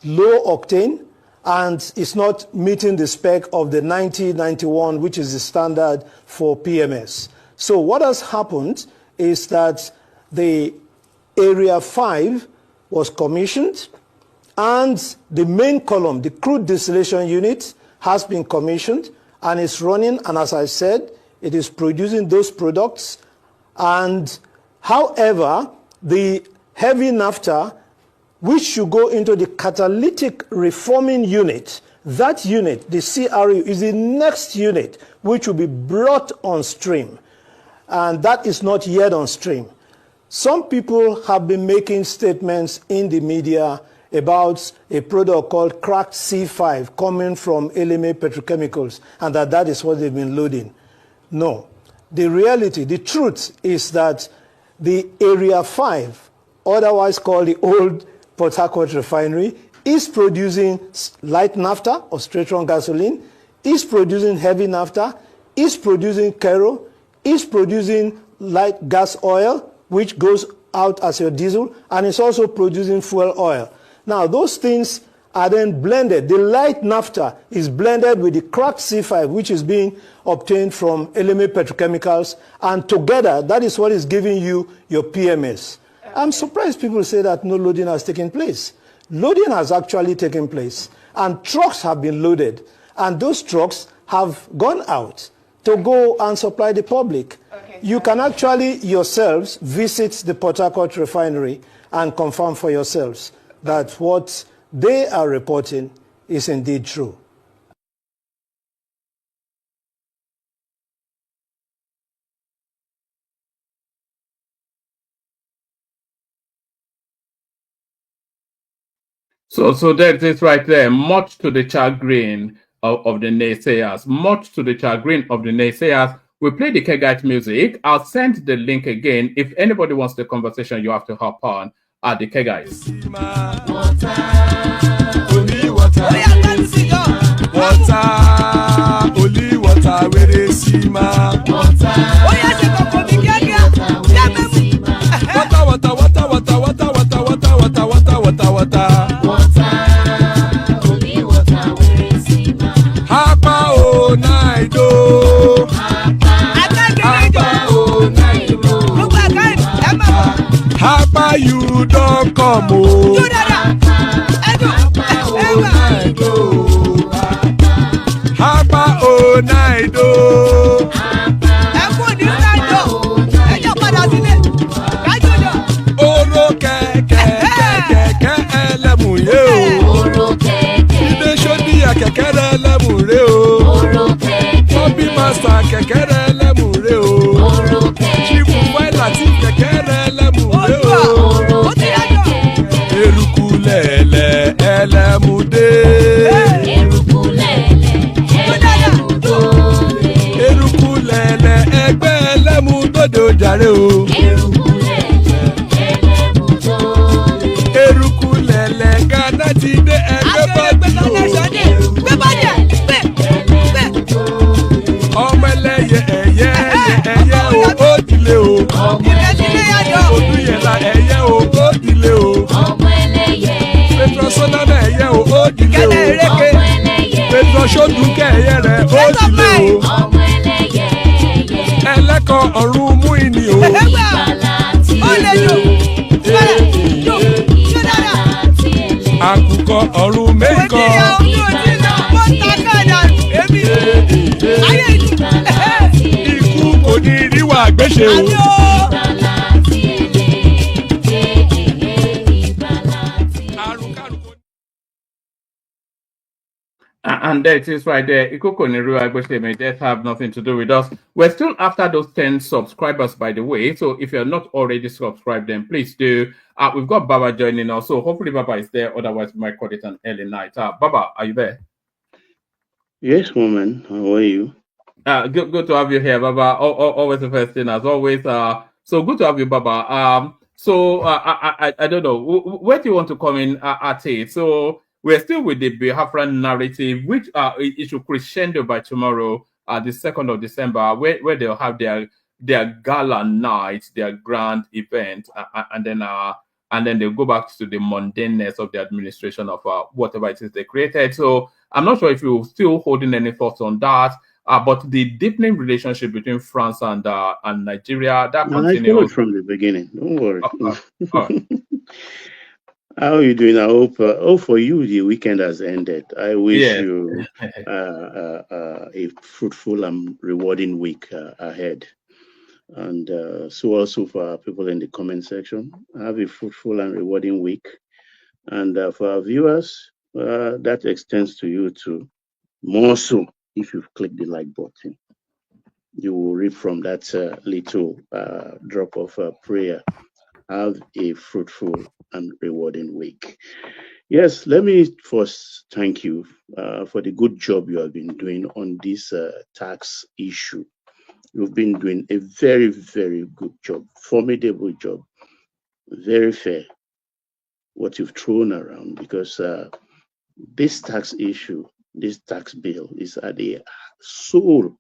octane, and it's not meeting the spec of the 9091, which is the standard for PMS. So what has happened is that the Area 5 was commissioned, and the main column, the crude distillation unit, has been commissioned and is running. And as I said, it is producing those products And however, the heavy naphtha, which should go into the catalytic reforming unit, that unit, the CRU, is the next unit which will be brought on stream. And that is not yet on stream. Some people have been making statements in the media about a product called cracked C5 coming from LMA Petrochemicals, and that is what they've been loading. No. The reality, the truth is that the Area 5, otherwise called the old Port Harcourt refinery, is producing light naphtha or straight-run gasoline, is producing heavy naphtha, is producing kerosene, is producing light gas oil, which goes out as your diesel, and it's also producing fuel oil. Now, those things are then blended. The light naphtha is blended with the cracked C5, which is being obtained from LMA Petrochemicals, and together, that is what is giving you your PMS. I'm surprised people say that no loading has taken place. Loading has actually taken place, and trucks have been loaded, and those trucks have gone out to go and supply the public. Okay. You can actually yourselves visit the Port Harcourt refinery and confirm for yourselves that what they are reporting is indeed true. So that is right there, much to the chagrin of the naysayers, much to the chagrin of the naysayers. We play the Kegite music. I'll send the link again. If anybody wants the conversation, you have to hop on at the Kegites. Only water, where they see ma. Hapa o naido. Hapa you don't come o. Hapa o naido. Oro kẹ̀kẹ́ ẹlẹ́mù yé o. Ilé sọ́dí kẹ̀kẹ́ ẹlẹ́mù rẹ o. Bobby master kẹ̀kẹ́ ẹlẹ́mù rẹ o. Chief Faila ti kẹ̀kẹ́ ẹlẹ́mù rẹ o. Eruku lẹ̀lẹ̀ ẹlẹ́mù dé. Eruku lẹ̀lẹ̀ ẹgbẹ́ ẹlẹ́mù dòde ojàre o. Eruku lẹ̀lẹ̀ Ghana ti dé ẹgbẹ́ bọ́dì o. Ọmọ ẹlẹ́yẹ ẹyẹ o ó dilé o. Olúyẹ̀lá ẹyẹ o ó dilé o. Petrosonana ẹyẹ o ó dilé o. Petrosodunke ẹyẹ rẹ̀ ó dilé o. Ẹlẹ́kọ̀ ọ̀run mú ìní o. Àkùkọ ọ̀run mẹ́kọ̀. Ikú kò ní ríwà gbéṣe o. And there it is right there. Ikoko Niru Agboshte may just have nothing to do with us. We're still after those 10 subscribers, by the way. So if you're not already subscribed, then please do. We've got Baba joining us. So hopefully Baba is there. Otherwise, we might call it an early night. Baba, are you there? Yes, woman. How are you? Good to have you here, Baba. Always the first thing, as always. So good to have you, Baba. I don't know. Where do you want to come in at it? So we're still with the Biafra narrative, which it should crescendo by tomorrow, the 2nd of December, where they'll have their gala night, their grand event, and then they'll go back to the mundaneness of the administration of whatever it is they created. So I'm not sure if you're still holding any thoughts on that, but the deepening relationship between France and Nigeria, that continues. I followed from the beginning. Don't worry. How are you doing? I hope, for you, the weekend has ended. I wish you a fruitful and rewarding week ahead. And so also for our people in the comment section. Have a fruitful and rewarding week. And for our viewers, that extends to you too. More so if you've clicked the like button. You will read from that little drop of prayer. Have a fruitful and rewarding week. Yes, let me first thank you for the good job you have been doing on this tax issue. You've been doing a very, very good job, formidable job, very fair, what you've thrown around, because this tax issue, this tax bill is at the soul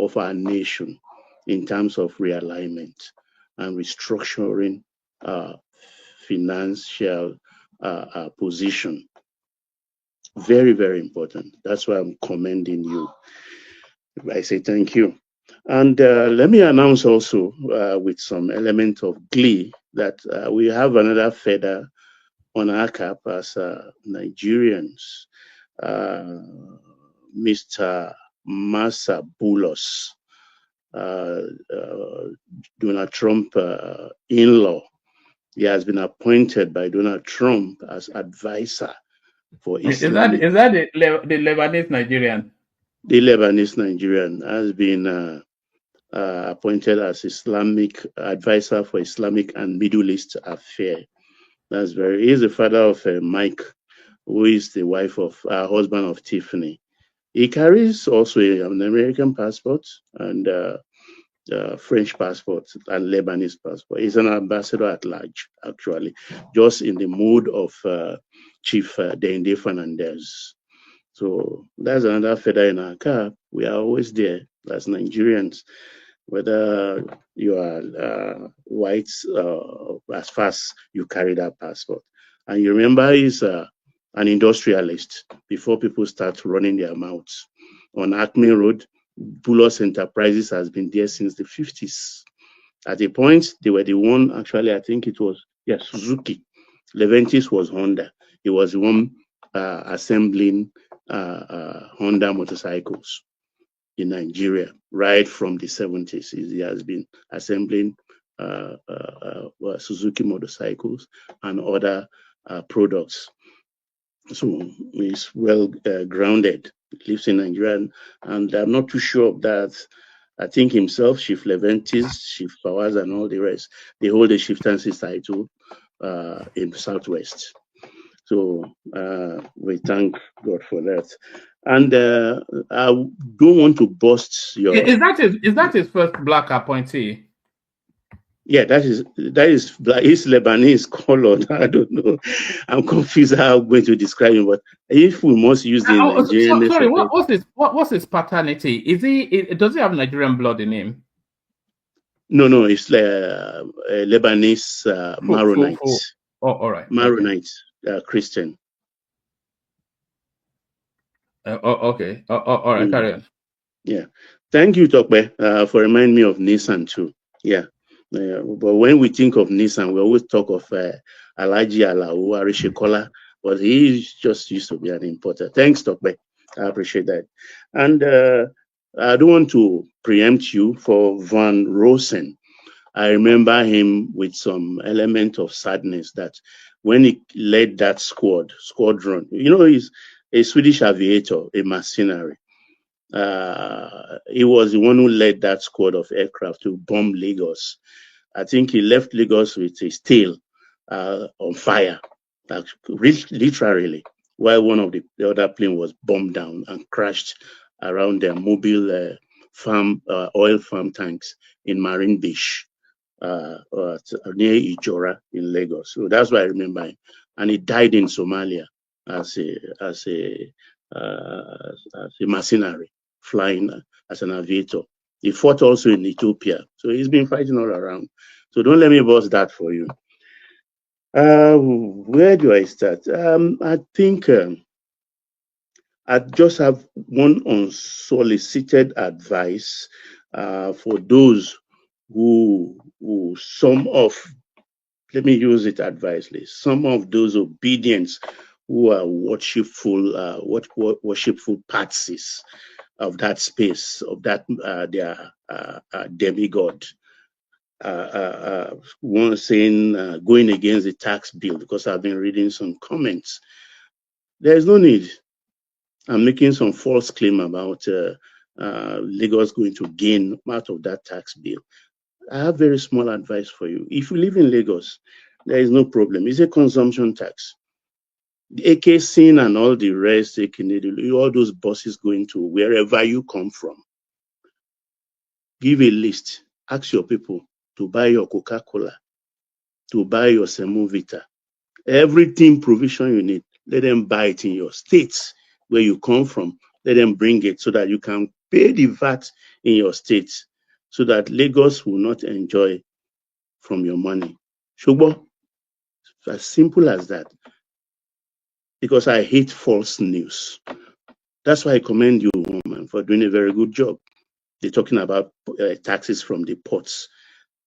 of our nation in terms of realignment and restructuring financial position. Very, very important. That's why I'm commending you. I say thank you. And let me announce also with some element of glee that we have another feather on our cap as Nigerians. Mr. Massa Boulos, Donald Trump in-law. He has been appointed by Donald Trump as advisor for Islamic. Is that the Lebanese Nigerian? The Lebanese Nigerian has been appointed as Islamic advisor for Islamic and Middle East affairs. That's very. He's the father of Mike, who is the wife of husband of Tiffany. He carries also an American passport and French passport and Lebanese passport. He's an ambassador at large, actually, just in the mood of Chief Dende Fernandez. So that's another feather in our cap. We are always there as Nigerians, whether you are white as far as you carry that passport. And you remember he's an industrialist before people start running their mouths. On Acme Road, Boulos Enterprises has been there since the 50s. At a point, they were the one, actually, I think it was, Suzuki. Leventis was Honda. He was the one assembling Honda motorcycles in Nigeria right from the 70s. He has been assembling Suzuki motorcycles and other products. So he's well grounded, lives in Nigeria, and I'm not too sure of that. I think himself, Chief Leventis, Chief Powers, and all the rest, they hold a chieftaincy title in Southwest. So we thank God for that. And I don't want to bust your. Is that his first black appointee? Yeah, that is black. He's Lebanese colored. I don't know. I'm confused how I'm going to describe him. But if we must use the Nigerian, sorry, what's his paternity? Does he have Nigerian blood in him? No, it's Lebanese Maronites. Oh, all right. Maronites, Christian. Okay. All right. Carry on. Yeah. Thank you, Tokbe, for reminding me of Nissan too. Yeah. But when we think of Nissan, we always talk of Alaji Alau Arishekola, but he just used to be an importer. Thanks, Tokbe. I appreciate that. And I don't want to preempt you for Van Rosen. I remember him with some element of sadness that when he led that squadron, he's a Swedish aviator, a mercenary. He was the one who led that squad of aircraft to bomb Lagos. I think he left Lagos with his tail on fire, literally, while one of the other plane was bombed down and crashed around their mobile oil farm tanks in Marine Beach near Ijora in Lagos. So that's why I remember him. And he died in Somalia as a mercenary, flying as an aviator. He fought also in Ethiopia. So he's been fighting all around. So don't let me bust that for you. Where do I start? I think I just have one unsolicited advice for those who some of, let me use it advisely, some of those obedience who are worshipful patsies of that space, of that their demigod. one saying going against the tax bill, because I've been reading some comments. There is no need. I'm making some false claim about Lagos going to gain out of that tax bill. I have very small advice for you. If you live in Lagos, there is no problem. It's a consumption tax. The AK scene and all the rest, all those buses going to wherever you come from. Give a list. Ask your people to buy your Coca-Cola, to buy your Semovita. Everything provision you need, let them buy it in your states where you come from. Let them bring it so that you can pay the VAT in your states, so that Lagos will not enjoy from your money. Shogbo, as simple as that. Because I hate false news. That's why I commend you, woman, for doing a very good job. They're talking about taxes from the ports.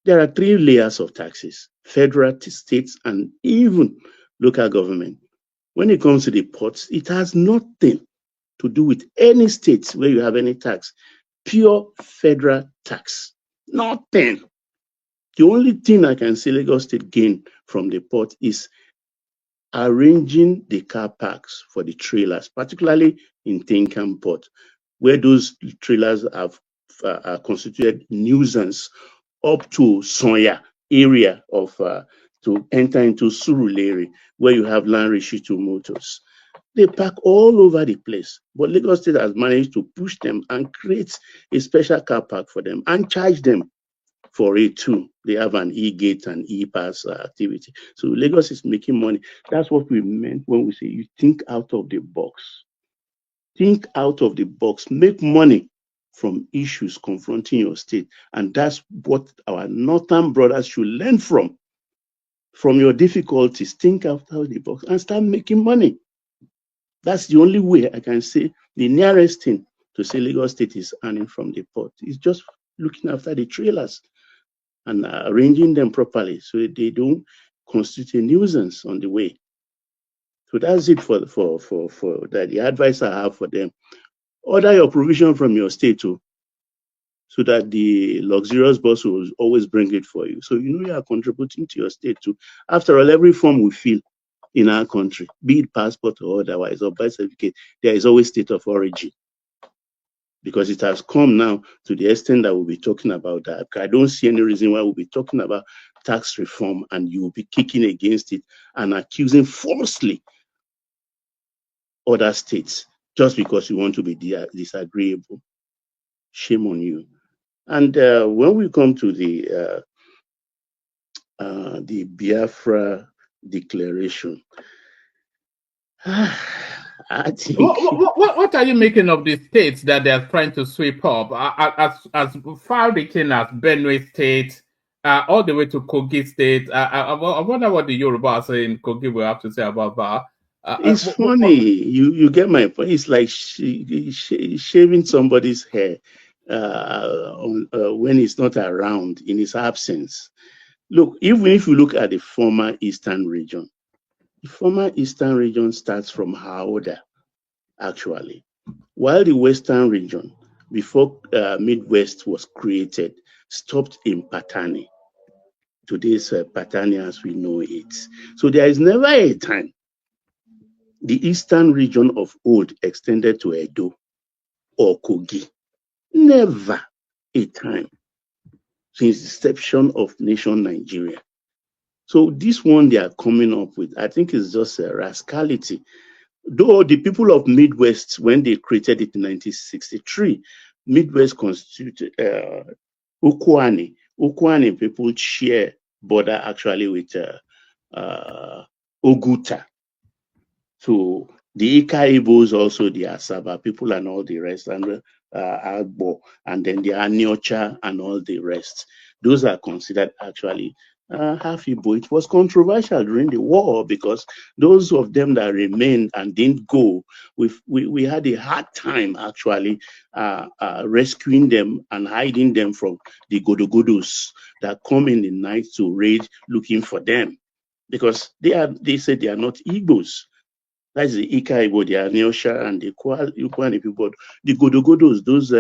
There are 3 layers of taxes: federal, states, and even local government. When it comes to the ports, it has nothing to do with any states where you have any tax. Pure federal tax. Nothing. The only thing I can say Lagos State gain from the port is arranging the car parks for the trailers, particularly in Tinkan Port, where those trailers have constituted nuisance up to Sonya area of to enter into Surulere, where you have Land Rishitu Motors. They park all over the place, but Lagos State has managed to push them and create a special car park for them and charge them for it too. They have an e-gate and e-pass activity. So Lagos is making money. That's what we meant when we say you think out of the box. Think out of the box. Make money from issues confronting your state. And that's what our northern brothers should learn from. From your difficulties, think out of the box and start making money. That's the only way I can say the nearest thing to say Lagos State is earning from the port is just looking after the trailers and arranging them properly so they don't constitute a nuisance on the way. So that's it for that. The advice I have for them: order your provision from your state too, so that the luxurious boss will always bring it for you. So you know you are contributing to your state too. After all, every form we fill in our country, be it passport or otherwise, or birth certificate, there is always state of origin. Because it has come now to the extent that we'll be talking about that. I don't see any reason why we'll be talking about tax reform and you'll be kicking against it and accusing falsely other states just because you want to be disagreeable. Shame on you. And when we come to the Biafra declaration, I think what are you making of the states that they are trying to sweep up? As far-reaching as Benue State, all the way to Kogi State. I wonder what the Yoruba are saying Kogi will have to say about that. It's funny. You get my point. It's like shaving somebody's hair when he's not around in his absence. Look, even if you look at the former Eastern region, the former Eastern region starts from Hauda, actually, while the Western region, before Midwest was created, stopped in Patani. Today's Patani as we know it. So there is never a time the Eastern region of old extended to Edo or Kogi. Never a time since the inception of nation Nigeria. So this one they are coming up with, I think is just a rascality. Though the people of Midwest, when they created it in 1963, Midwest constituted Ukwane. Ukwane people share border actually with Oguta. So the Ika Igbos, also the Asaba people and all the rest, and Agbo, and then the Aniocha and all the rest. Those are considered actually half Igbo. It was controversial during the war because those of them that remained and didn't go, we had a hard time actually rescuing them and hiding them from the Godogodos that come in the night to raid looking for them, because they said they are not Igbos. That's the Ika Igbo, the Aniocha, and the Ukwane people. The Godogodos, those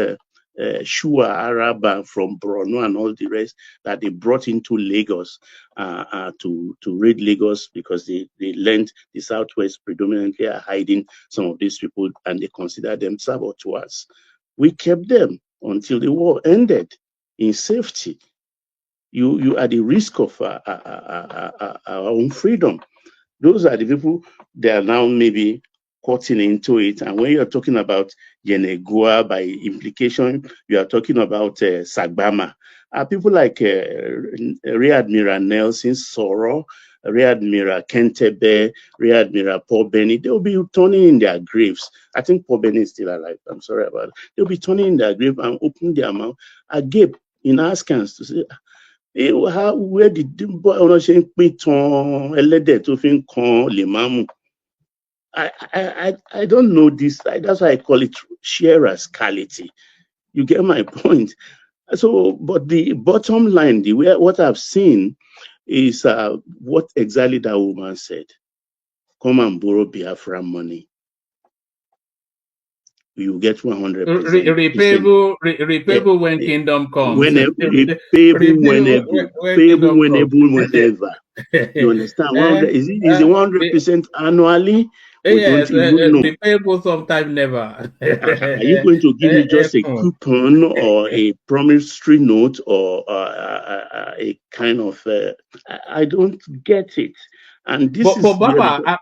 Shua, Arab, from Borno and all the rest that they brought into Lagos to raid Lagos because they learned the Southwest predominantly are hiding some of these people and they consider them saboteurs. We kept them until the war ended in safety. You are at the risk of our own freedom. Those are the people that are now maybe cutting into it. And when you're talking about Yenegua, by implication, you are talking about Sagbama. People like Rear Admiral Nelson Soro, Rear Admiral Kentebe, Rear Admiral Paul Benny, they'll be turning in their graves. I think Paul Benny is still alive. I'm sorry about it. They'll be turning in their grave and opening their mouth agape in askance to say, where did ọ̀nà ṣe ń pín tan ẹlẹ́dẹ̀ tó fi ń kan lèmámù? I don't know this. That's why I call it sheer rascality. You get my point. So, but the bottom line, what I've seen is what exactly that woman said. Come and borrow Biafra money. You get 100%. Repayable when kingdom comes. Repayable whenever. You understand? Is it 100% annually? Yes, repayable sometime never. Are you going to give me just a coupon or a promissory note or a kind of? I don't get it. And this but Baba,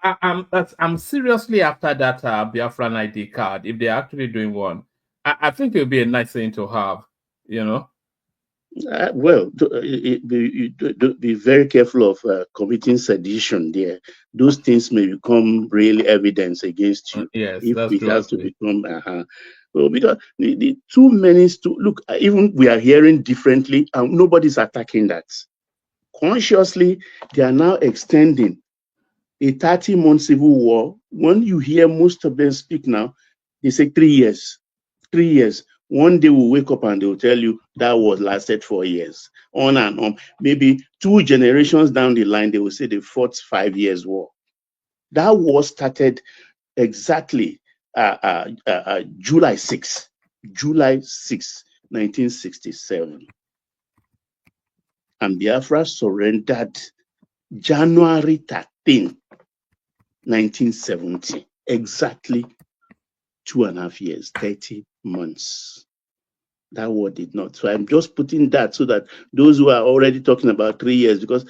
I'm seriously after that Biafran ID card. If they're actually doing one, I think it would be a nice thing to have. You know. Well, be very careful of committing sedition there. Those things may become real evidence against you. Yes, if that's it true. has to become. Well, because the too many look, even we are hearing differently, and nobody's attacking that. Consciously, they are now extending a 30-month civil war. When you hear most of them speak now, they say 3 years. 3 years. One day we'll wake up and they'll tell you that was lasted 4 years. On and on. Maybe 2 generations down the line, they will say they fought 5 years war. That war started exactly July 6, 1967. And Biafra surrendered January 13, 1970. Exactly 2.5 years, 30 months. That war did not. So I'm just putting that so that those who are already talking about 3 years, because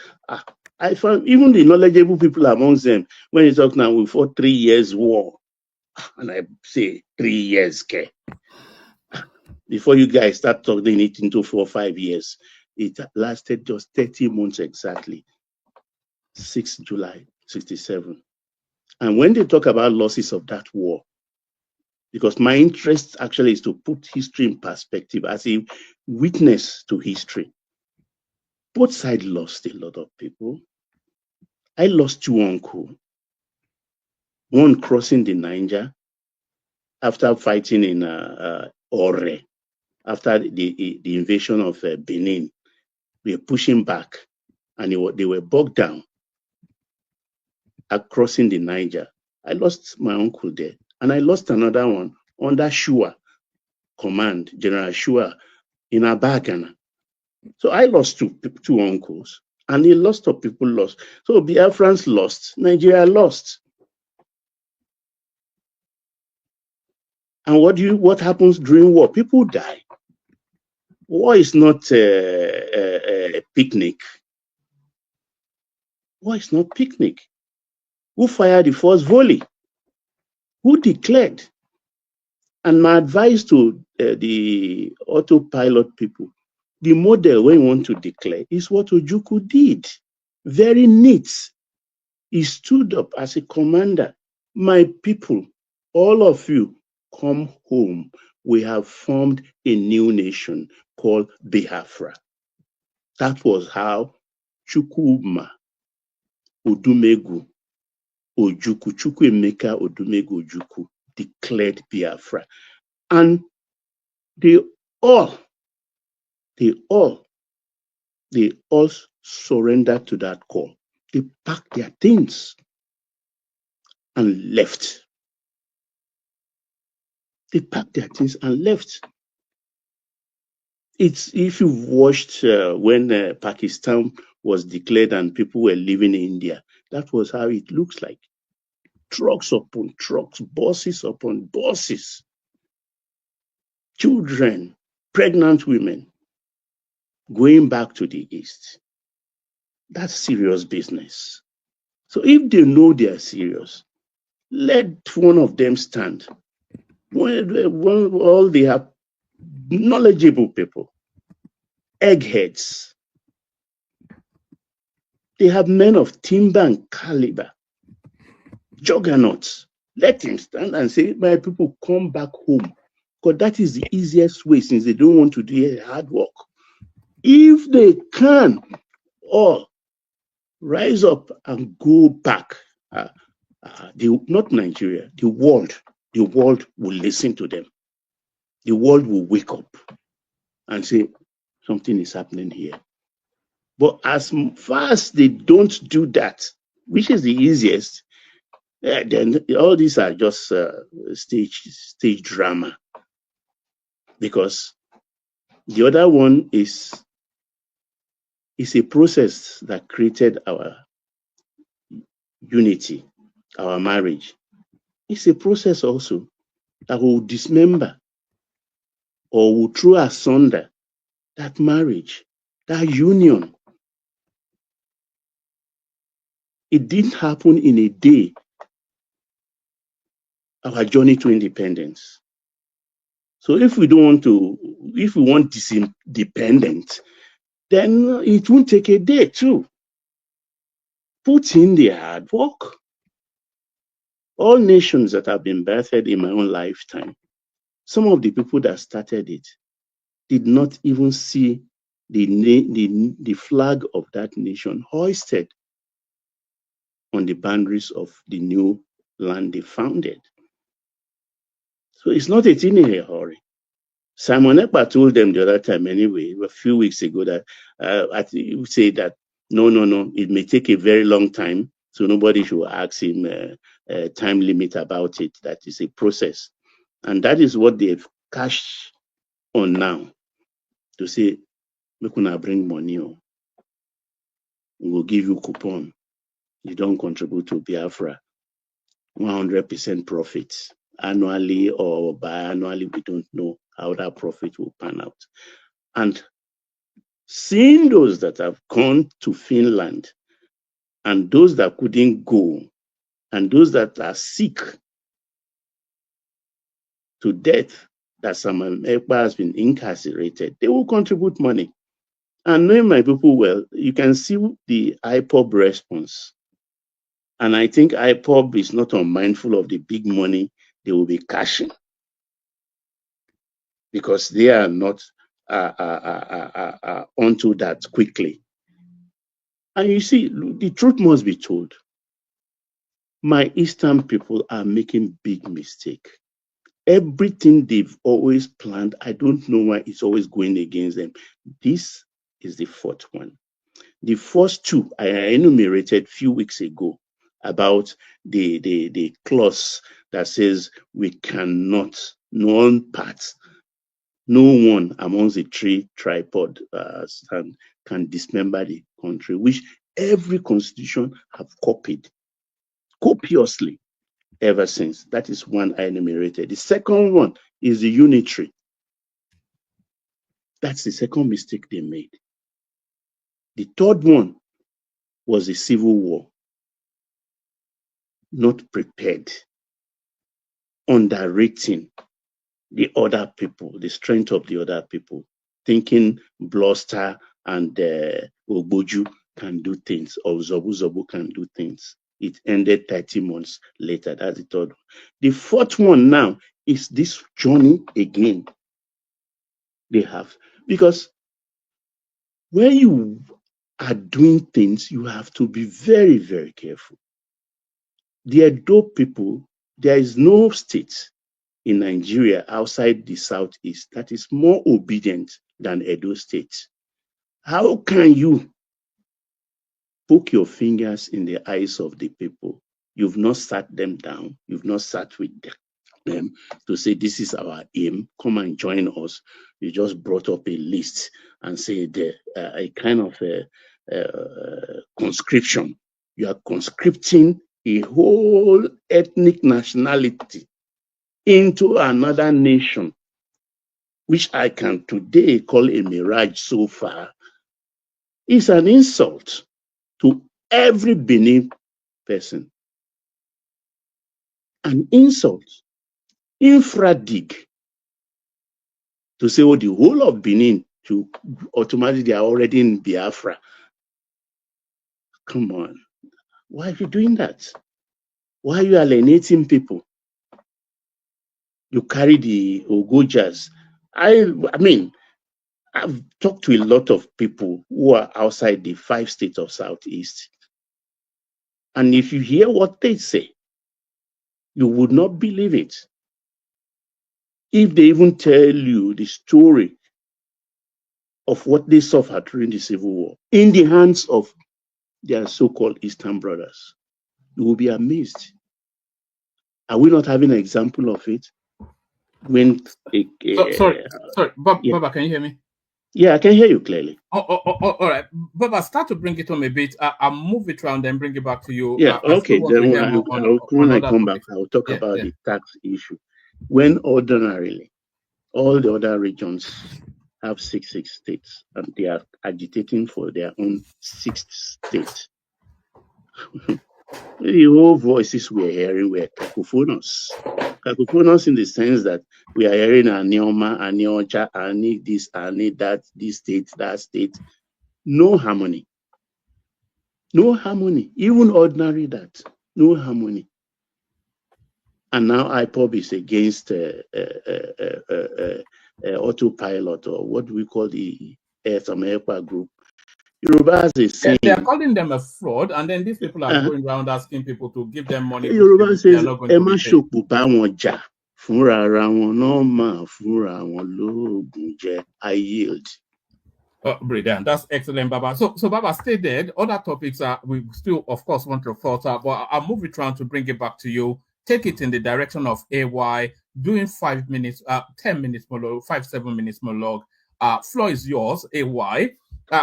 I found even the knowledgeable people amongst them, when you talk now, we fought 3 years war. And I say 3 years, okay. Before you guys start talking it into 4 or 5 years, it lasted just 30 months exactly. 6 July 67. And when they talk about losses of that war, because my interest actually is to put history in perspective as a witness to history. Both sides lost a lot of people. I lost 2 uncles. One crossing the Niger after fighting in Ore, after the invasion of Benin. We were pushing back and they were bogged down at crossing the Niger. I lost my uncle there. And I lost another one under Shua command, General Shua in Abagana. So I lost two uncles, and a lot of people lost. So Biafrans lost, Nigeria lost. And what happens during war? People die. War is not a picnic. War is not picnic. Who fired the first volley? Who declared? And my advice to the autopilot people, the model when you want to declare is what Ojukwu did. Very neat. He stood up as a commander. My people, all of you, come home. We have formed a new nation called Biafra. That was how Chukwuma Odumegu Ojukwu, Chukwuemeka Odumegu Ojukwu declared Biafra. And they all surrendered to that call. They packed their things and left. They packed their things and left. It's if you've watched when Pakistan was declared and people were living in India, that was how it looks like. Trucks upon trucks, buses upon buses, children, pregnant women going back to the east. That's serious business. So if they know they are serious, let one of them stand. All they have knowledgeable people, eggheads. They have men of timber and caliber, juggernauts. Let him stand and say, my people, come back home. Because that is the easiest way, since they don't want to do hard work. If they can, all rise up and go back. Not Nigeria, the world will listen to them. The world will wake up and say, something is happening here. But as far as they don't do that, which is the easiest, then all these are just stage drama. Because the other one is a process that created our unity, our marriage. It's a process also that will dismember or will throw asunder that marriage, that union. It didn't happen in a day, our journey to independence. So if we want independence, then it won't take a day too. Put in the hard work. All nations that have been birthed in my own lifetime, some of the people that started it did not even see the flag of that nation hoisted on the boundaries of the new land they founded. So it's not a thing in a hurry. Simon Ekpa told them the other time anyway, a few weeks ago, that he would say that no, it may take a very long time, so nobody should ask him a time limit about it. That is a process. And that is what they've cashed on now, to say, we can bring money on. We will give you coupon. You don't contribute to Biafra. 100% profits annually or biannually. We don't know how that profit will pan out. And seeing those that have gone to Finland and those that couldn't go and those that are sick to death, that Simon Ekpa has been incarcerated, they will contribute money. And knowing my people well, you can see the IPOB response. And I think IPOB is not unmindful of the big money they will be cashing, because they are not onto that quickly. And you see, the truth must be told. My Eastern people are making big mistake. Everything they've always planned, I don't know why it's always going against them. This is the fourth one. The first two I enumerated a few weeks ago about the clause that says we cannot, no one amongst the three tripod can dismember the country, which every constitution have copied copiously ever since. That is one I enumerated. The second one is the unitary. That's the second mistake they made. The third one was the civil war. Not prepared, underrating the other people, the strength of the other people, thinking Bluster and Ogboju can do things, or Zobu can do things. It ended 30 months later. That's the third one. The fourth one now is this journey again they have. Because when you are doing things, you have to be very, very careful. The Edo people, there is no state in Nigeria outside the southeast that is more obedient than Edo State. How can you poke your fingers in the eyes of the people? You've not sat them down. You've not sat with them. them to say this is our aim, come and join us. You just brought up a list and say a kind of conscription. You are conscripting a whole ethnic nationality into another nation, which I can today call a mirage so far. It's an insult to every Benin person. An insult, infradig, to say, oh, the whole of Benin, to automatically they are already in Biafra. Come on. Why are you doing that? Why are you alienating people? You carry the Ogojas. I mean, I've talked to a lot of people who are outside the 5 states of Southeast. And if you hear what they say, you would not believe it. If they even tell you the story of what they suffered during the Civil War in the hands of their so-called Eastern brothers, you will be amazed. Are we not having an example of it? When sorry, Baba, can you hear me? Yeah, I can hear you clearly. All right, Baba, start to bring it home a bit. I'll move it around and bring it back to you. Yeah, okay. Then when I come back, I'll talk about the tax issue. When ordinarily all the other regions have 6 states and they are agitating for their own 6th state. The whole voices we're hearing were cacophonous. Cacophonous in the sense that we are hearing Anioma, Aniocha, Ani this, Ani that, this state, that state. No harmony. No harmony. Even ordinary that. No harmony. And now IPOB is against autopilot, or what we call the America group. Yorubas is saying they are calling them a fraud, and then these people are going around asking people to give them money. Yoruba says, Emma Shoku Bamonja, Fura Rawon, no ma, Fura Rawon, I yield. Brilliant. That's excellent, Baba. So Baba, stay there. Other topics we still, of course, want to filter, but I'll move it around to bring it back to you. Take it in the direction of AY, doing 5 minutes, 10 minutes monologue, 7 minutes monologue. Floor is yours, AY.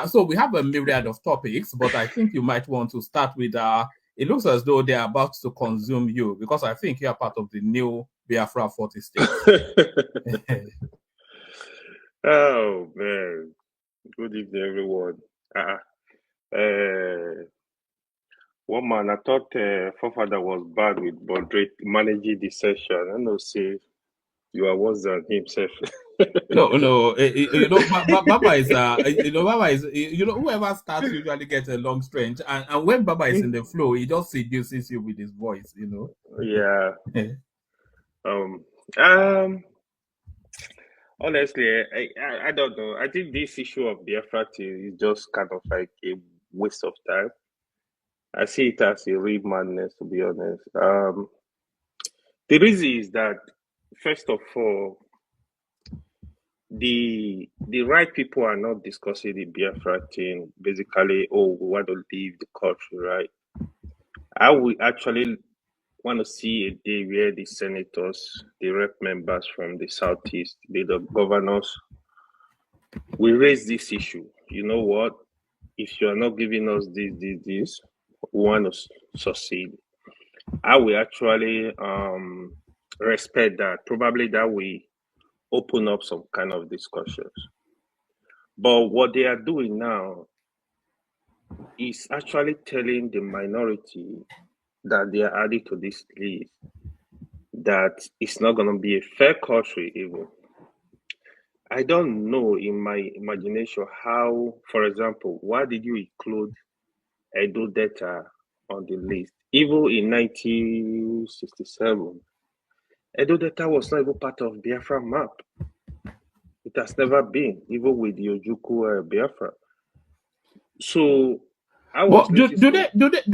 So we have a myriad of topics, but I think you might want to start with, it looks as though they're about to consume you, because I think you're part of the new Biafra 40 states. Oh, man. Good evening, everyone. One man, I thought forefather was bad with managing the session. I know, say you are worse than himself. No. You know, Baba is Baba is whoever starts usually gets a long stretch, and when Baba is in the flow, he just seduces you with his voice. Yeah. Honestly, I don't know. I think this issue of Biafra is just kind of like a waste of time. I see it as a real madness, to be honest. The reason is that, first of all, the right people are not discussing the Biafra thing. Basically, we want to leave the country, right? I would actually want to see a day where the senators, the rep members from the Southeast, the governors, we raise this issue. You know what? If you are not giving us this, we want to succeed. I will actually respect that. Probably that we open up some kind of discussions. But what they are doing now is actually telling the minority that they are added to this list that it's not going to be a fair country even. I don't know in my imagination how, for example, why did you include Edo Delta on the list? Even in 1967, Edo Delta was not even part of Biafra map. It has never been, even with the Ojukwu Biafra. So I was do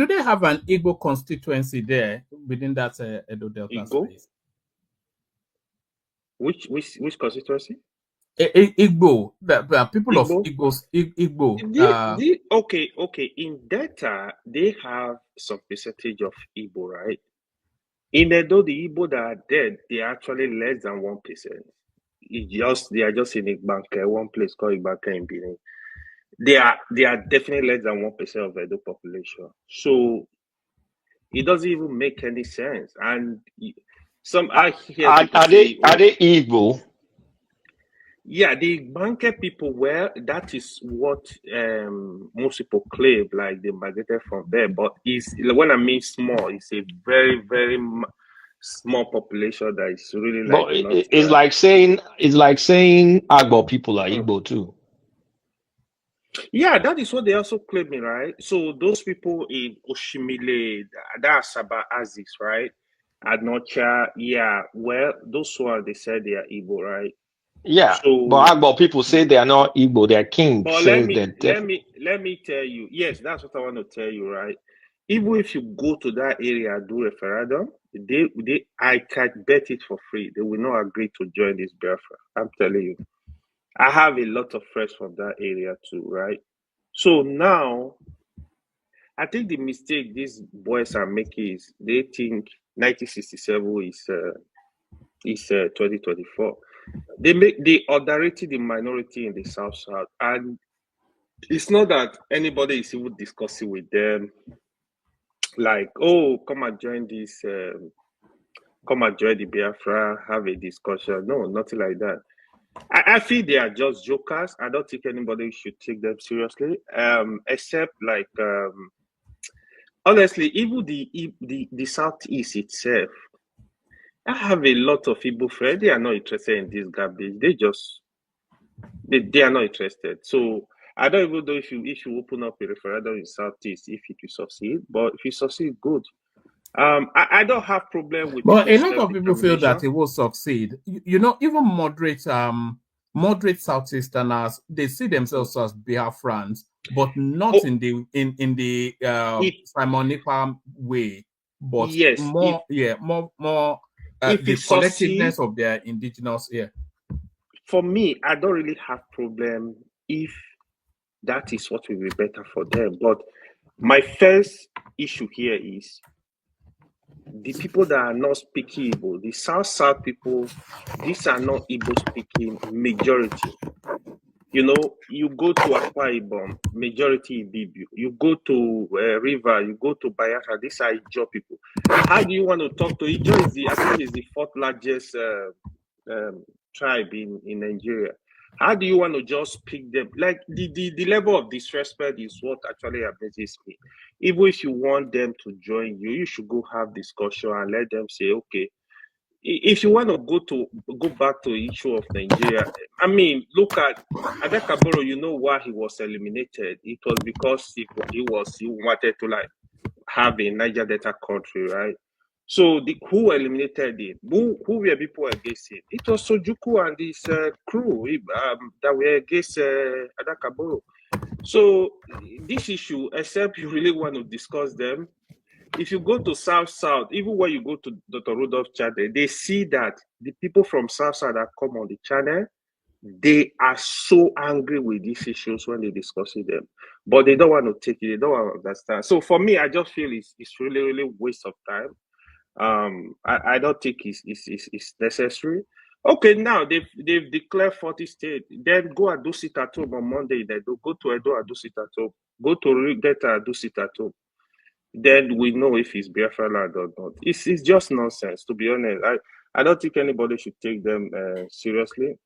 they have an Igbo constituency there within that Edo Delta space? Which constituency? Igbo, the people of Igbo. Okay. In Delta, they have some percentage of Igbo, right? In Edo, the Igbo that are dead, they are actually less than 1%. They are just in Igbanke, one place called Igbanke in Benin. They are definitely less than 1% of Edo population. So it doesn't even make any sense. And some are here. Are they Igbo? Yeah, the Banker people, well, that is what most people claim, like they migrated from there. But when I mean small, it's a very, very small population that is really like But not. it's like saying Agbo people are Igbo too. Yeah, that is what they also claiming, right? So those people in Oshimile, that's about Aziz, right? Anocha, yeah. Well, those ones they said they are Igbo, right? Yeah, but So, Agbo people say they are not Igbo. Their king but says that. let me tell you. Yes, that's what I want to tell you, right? Even if you go to that area and do referendum, I can bet it for free. They will not agree to join this Biafra. I'm telling you. I have a lot of friends from that area too, right? So now, I think the mistake these boys are making is they think 1967 is 2024. They underrated the minority in the South, and it's not that anybody is even discussing with them, like, oh, come and join this, come and join the Biafra, have a discussion. No, nothing like that. I feel they are just jokers. I don't think anybody should take them seriously, except like honestly, even the Southeast itself. I have a lot of Igbo friends. They are not interested in this garbage. They are not interested. So I don't even know if you open up a referendum in Southeast if it will succeed. But if it succeed, good. I don't have problem with But people a lot of people feel that self-determination. it will succeed. Even moderate Southeasterners, they see themselves as Biafrans, but not in the Simon Ekpa way, but Yes, more if the it succeed, collectiveness of their indigenous. Yeah. for me, I don't really have problem if that is what will be better for them. But my first issue here is the people that are not speaking Igbo, the South people, these are not Igbo speaking majority. You go to Akwa Ibom, majority Ibibio. You go to River, you go to Biafra, these are Ijaw people. How do you want to talk to Ijaw? I think is the fourth largest tribe in Nigeria. How do you want to just pick them? Like the level of disrespect is what actually amazes me. Even if you want them to join you, you should go have discussion and let them say, okay, if you want to go back to the issue of Nigeria, I mean, look at Adakaboro. You know why he was eliminated? It was because he wanted to like have a Niger Delta country, right? So who eliminated him? Who were people against him? It was Sojuku and his crew that were against Adakaboro. So this issue, except you really want to discuss them, if you go to South, even when you go to Dr. Rudolph channel, they see that the people from South that come on the channel, they are so angry with these issues when they discuss them, but they don't want to take it. They don't want to understand. So for me, I just feel it's really, really waste of time. I don't think it's necessary. Okay, now they've declared 40 states. Then go and do sit at home on Monday. Then go to Edo and do sit at home. Go to Delta and do sit at home. Then we know if it's Biafra land or not. It's just nonsense, to be honest. I don't think anybody should take them seriously.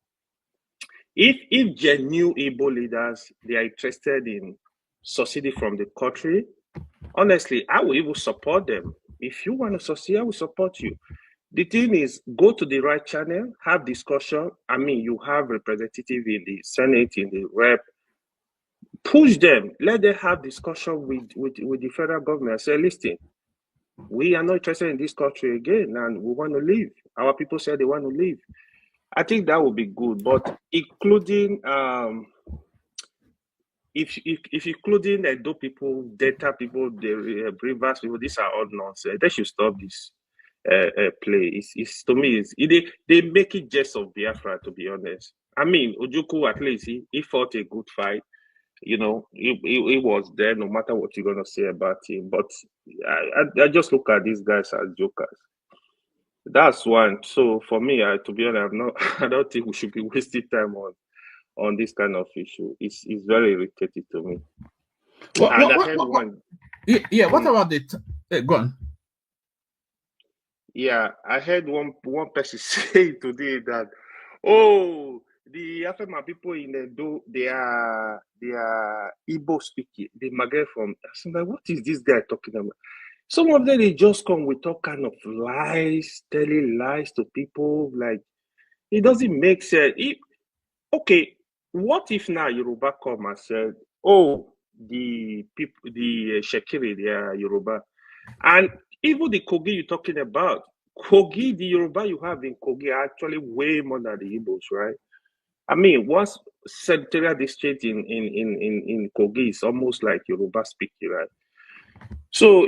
If genuine Igbo leaders, they are interested in succeeding from the country, honestly, I will even support them. If you want to succeed, I will support you. The thing is, go to the right channel, have discussion. I mean, you have representative in the Senate, in the rep. Push them. Let them have discussion with the federal government. Say, listen, we are not interested in this country again, and we want to leave. Our people say they want to leave. I think that would be good, but including if including Edo people, Delta people, the Rivers people, these are all nonsense. They should stop this play. It's to me, they make it jest of Biafra. To be honest, I mean, Ojukwu at least he fought a good fight. He was there. No matter what you're gonna say about him, but I just look at these guys as jokers. That's one. So for me, to be honest, I'm not. I don't think we should be wasting time on this kind of issue. It's very irritating to me. And I had one. Yeah. What about the? Go on. Yeah, I heard one person say today that, oh, the Afema people in Edo, they are Igbo speaking. They migrate from. So I'm like, what is this guy talking about? Some of them they just come with all kind of lies, telling lies to people. Like it doesn't make sense. Okay, what if now Yoruba come and said, oh, the people, the Shekiri, they are Yoruba, and even the Kogi you're talking about, Kogi, the Yoruba you have in Kogi are actually way more than the Igbos, right? I mean, once Secretariat district in Kogi is almost like Yoruba speaking, right? So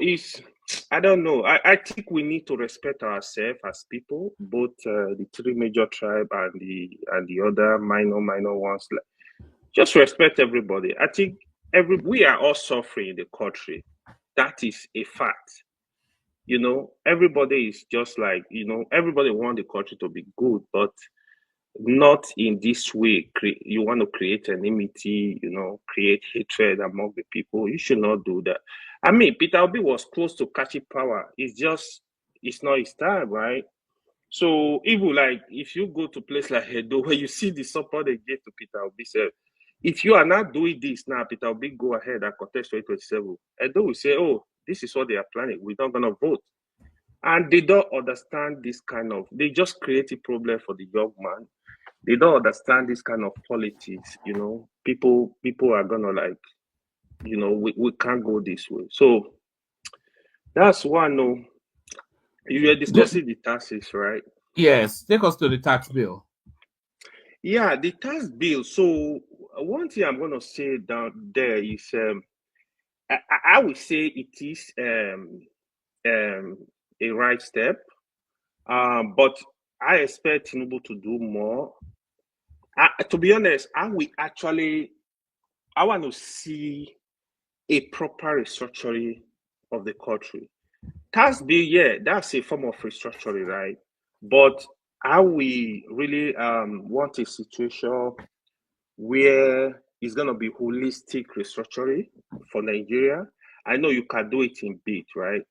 I don't know. I think we need to respect ourselves as people, both the three major tribe and the other minor ones. Just respect everybody. I think we are all suffering in the country. That is a fact. You know, everybody is just like, everybody wants the country to be good, but not in this way. You want to create enmity, create hatred among the people. You should not do that. I mean, Peter Obi was close to catching power. It's not his time, right? So even like if you go to a place like Edo, where you see the support they gave to Peter Obi, say, if you are not doing this now, Peter Obi go ahead and contest 2027. Edo will say, oh, this is what they are planning. We're not gonna vote. And they don't understand this kind of, they just create a problem for the young man. They don't understand this kind of politics, People are gonna like, we can't go this way. So that's one. No, you were discussing the taxes, right? Yes, take us to the tax bill. Yeah, the tax bill. So one thing I'm gonna say down there is, I would say it is a right step, but I expect Tinubu to do more. To be honest, I want to see a proper restructuring of the country. Tax bill, yeah, that's a form of restructuring, right? But how we really want a situation where it's going to be holistic restructuring for Nigeria. I know you can do it in bit, right?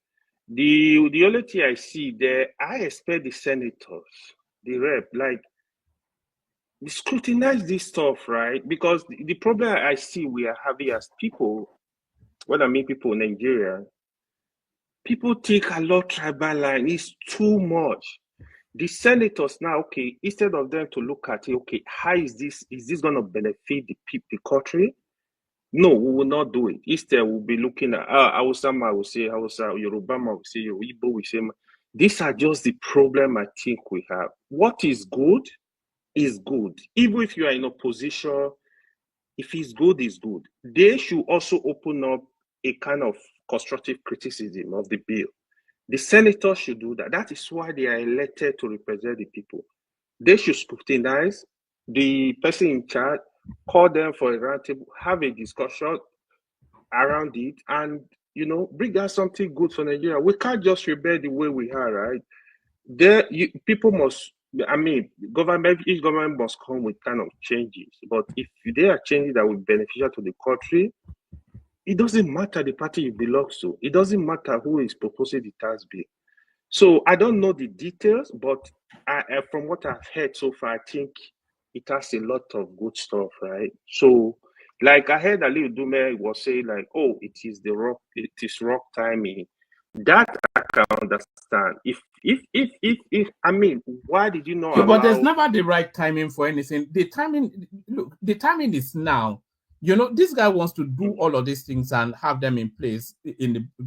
The only thing I see there, I expect the senators, the rep, like, scrutinize this stuff, right? Because the problem I see we are having as people, when I mean people in Nigeria, people take a lot tribal line. It's too much. The senators now, okay, instead of them to look at it, okay, how is this going to benefit the country? No, we will not do it. Instead, we'll be looking at Hausa will say Hausa, Yoruba will say Yoruba, Igbo will say. These are just the problem I think we have. What is good is good. Even if you are in opposition, if it's good, it's good. They should also open up a kind of constructive criticism of the bill. The senators should do that. That is why they are elected to represent the people. They should scrutinize the person in charge, call them for a roundtable, have a discussion around it, and bring out something good for Nigeria. We can't just rebel the way we are, right? People must. I mean, each government must come with kind of changes. But if there are changes that will be beneficial to the country, it doesn't matter the party you belong to. It doesn't matter who is proposing the tax bill. So I don't know the details, but from what I've heard so far, I think it has a lot of good stuff, right? So, like I heard Ali Udume was saying, like, oh, it is rock timing. That I can understand. If I mean, why did you not Yeah, but there's allow? never the right timing for anything. The timing is now. This guy wants to do all of these things and have them in place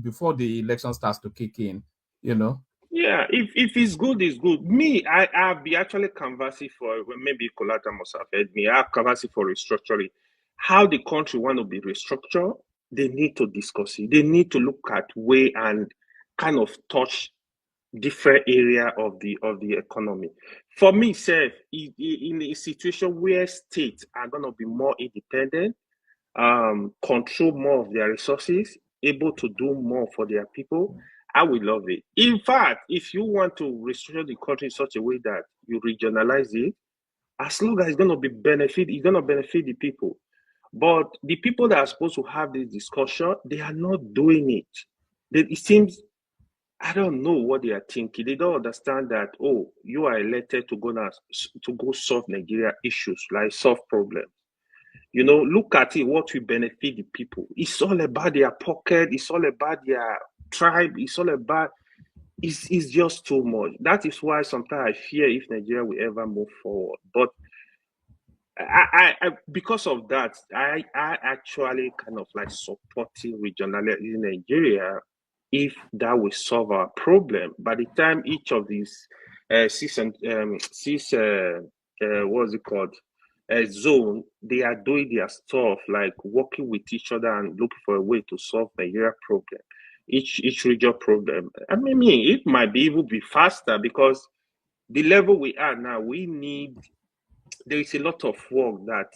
before the election starts to kick in. Yeah, if it's good, it's good. Me, I'll be actually canvassing for, maybe Kolata must have heard me. I'm canvassing for restructuring. How the country want to be restructured, they need to discuss it. They need to look at way and kind of touch different area of the economy. For me, self, in a situation where states are gonna be more independent, control more of their resources, able to do more for their people, I will love it. In fact, if you want to restructure the country in such a way that you regionalize it, as long as it's going to benefit the people. But the people that are supposed to have this discussion, they are not doing it. It seems, I don't know what they are thinking. They don't understand that, oh, you are elected to go solve Nigeria issues, like solve problems. You know, look at it, what will benefit the people. It's all about their pocket. It's all about their tribe. It's all about, it's just too much. That is why sometimes I fear if Nigeria will ever move forward. But I because of that, I actually kind of like supporting regionality in Nigeria if that will solve our problem. By the time each of these what's it called, zone, they are doing their stuff, like working with each other and looking for a way to solve Nigeria problem, each region problem. I mean, it might be even be faster because the level we are now, there is a lot of work that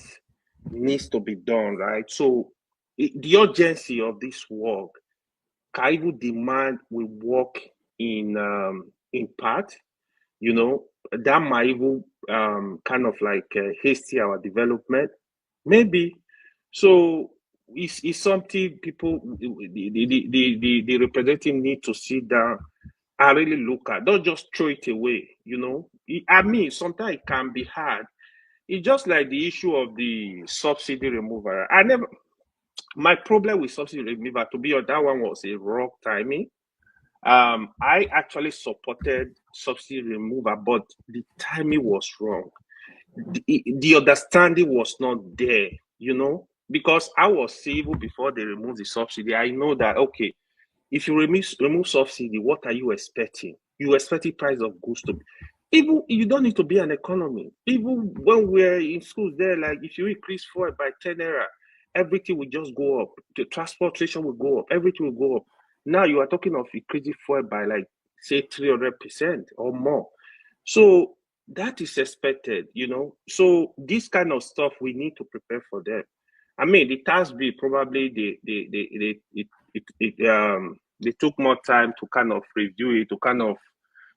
needs to be done, right? So the urgency of this work can even demand we work in part. You know, that might even kind of like hasty our development, maybe. So it's something people, the representative need to sit down and really look at. Don't just throw it away. You know, I mean, sometimes it can be hard. It's just like the issue of the subsidy removal. My problem with subsidy removal, to be honest, that one was a wrong timing. I actually supported subsidy removal, but the timing was wrong. The understanding was not there, you know, because I was civil before they removed the subsidy. I know that, okay, if you remove subsidy, what are you expecting? You expecting price of goods to be. Even you don't need to be an economy. Even when we're in schools there, like if you increase fuel by 10 naira, everything will just go up. The transportation will go up. Everything will go up. Now you are talking of increasing fuel by like say 300% or more. So that is expected, you know. So this kind of stuff we need to prepare for them. I mean, the tax bill probably they took more time to kind of review it, to kind of,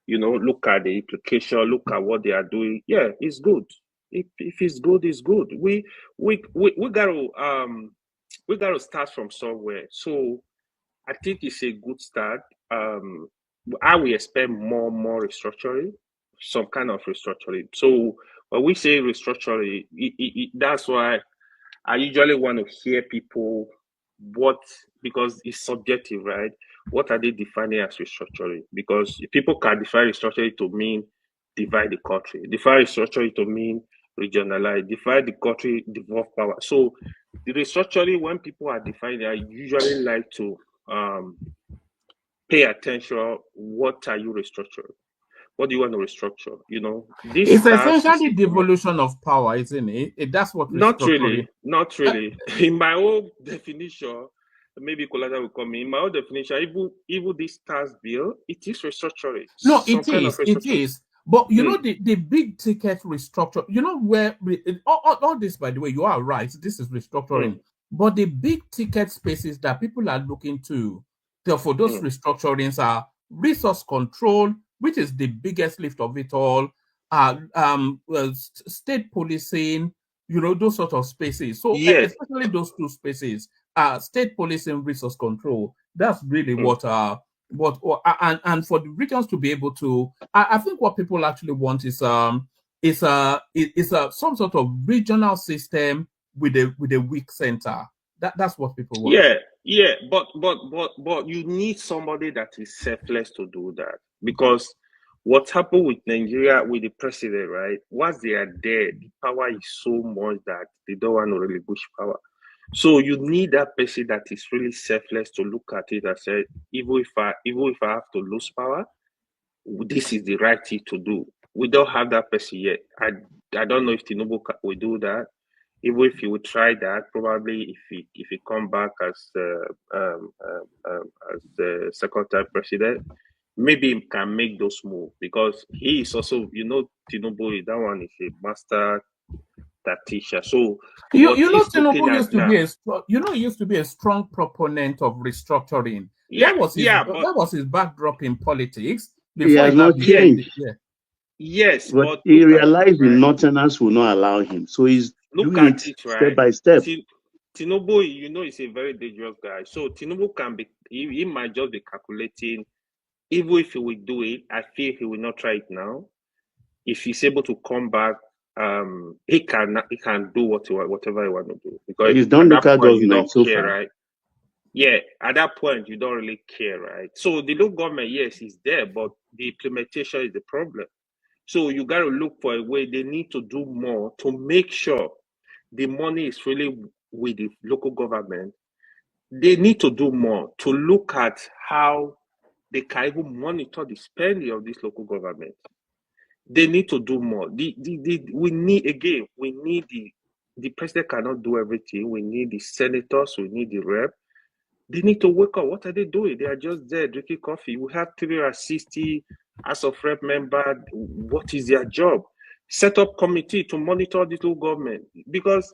you know, look at the implication, look at what they are doing. Yeah, it's good. If it's good, it's good. We gotta start from somewhere. So I think it's a good start. I will expect more restructuring, some kind of restructuring. So when we say restructuring, that's why I usually want to hear people because it's subjective, right? What are they defining as restructuring? Because people can define restructuring to mean divide the country, define restructuring to mean regionalize, divide the country, devolve power. So the restructuring, when people are defining, I usually like to pay attention. What are you restructuring? What do you want to restructure? You know, it's essentially devolution of power, isn't it? That's what restructuring. Not really. In my own definition, maybe Kolada will come in. My own definition, even this tax bill, it is restructuring. No, it is. But you know, the big ticket restructure, you know, where all this, by the way, you are right. This is restructuring. But the big ticket spaces that people are looking to for those restructurings are resource control, which is the biggest lift of it all, state policing, you know, those sort of spaces. So especially those two spaces, state policing, resource control. That's really what and for the regions to be able to, I think what people actually want is some sort of regional system with a weak center. That's what people want. Yeah, but you need somebody that is selfless to do that, because what happened with Nigeria with the president, right? Once they are there, the power is so much that they don't want to relinquish power. So you need that person that is really selfless to look at it and say, even if I have to lose power, this is the right thing to do. We don't have that person yet. I don't know if Tinubu will do that. Even if he would try that, probably if he come back as the second time president, maybe he can make those moves, because he is also, you know, Tinubu, that one is a master tactician. So you know, Tinubu used to be a strong proponent of restructuring. that was his backdrop in politics He before has he now not became changed. Yes, But but he look at realized it, the right? Northerners will not allow him. So he's Look doing at it it, step right? by step. Tinubu, you know, is a very dangerous guy. So Tinubu he might just be calculating. Even if he will do it, I feel he will not try it now. If he's able to come back, he can do whatever he want to do, because He's done at that local point you government don't so care, far. right? Yeah, at that point you don't really care, right? So the local government, yes, is there, but the implementation is the problem. So you got to look for a way. They need to do more to make sure the money is really with the local government. They need to do more to look at how they can even monitor the spending of this local government. They need to do more. We need the president cannot do everything. We need the senators, we need the rep. They need to wake up. What are they doing? They are just there drinking coffee. We have 360 House of Rep members. What is their job? Set up committee to monitor this local government, because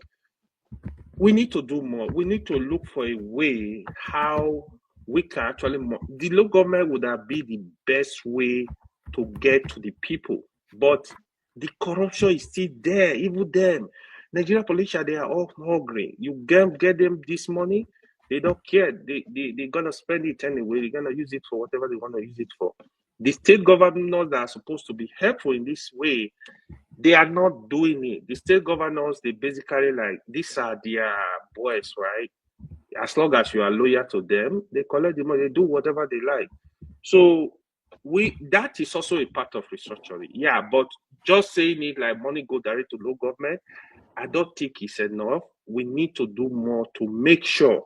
we need to do more. We need to look for a way how we can actually. The local government would have been the best way to get to the people, but the corruption is still there. Even them, Nigerian politicians, they are all hungry. You get them this money, they don't care. They're gonna spend it anyway. They're gonna use it for whatever they want to use it for. The state governors that are supposed to be helpful in this way, they are not doing it. The state governors, they basically like, these are their boys, right? As long as you are loyal to them, they collect the money, they do whatever they like. So that is also a part of restructuring. Yeah, but just saying it like money go direct to local government, I don't think it's enough. We need to do more to make sure.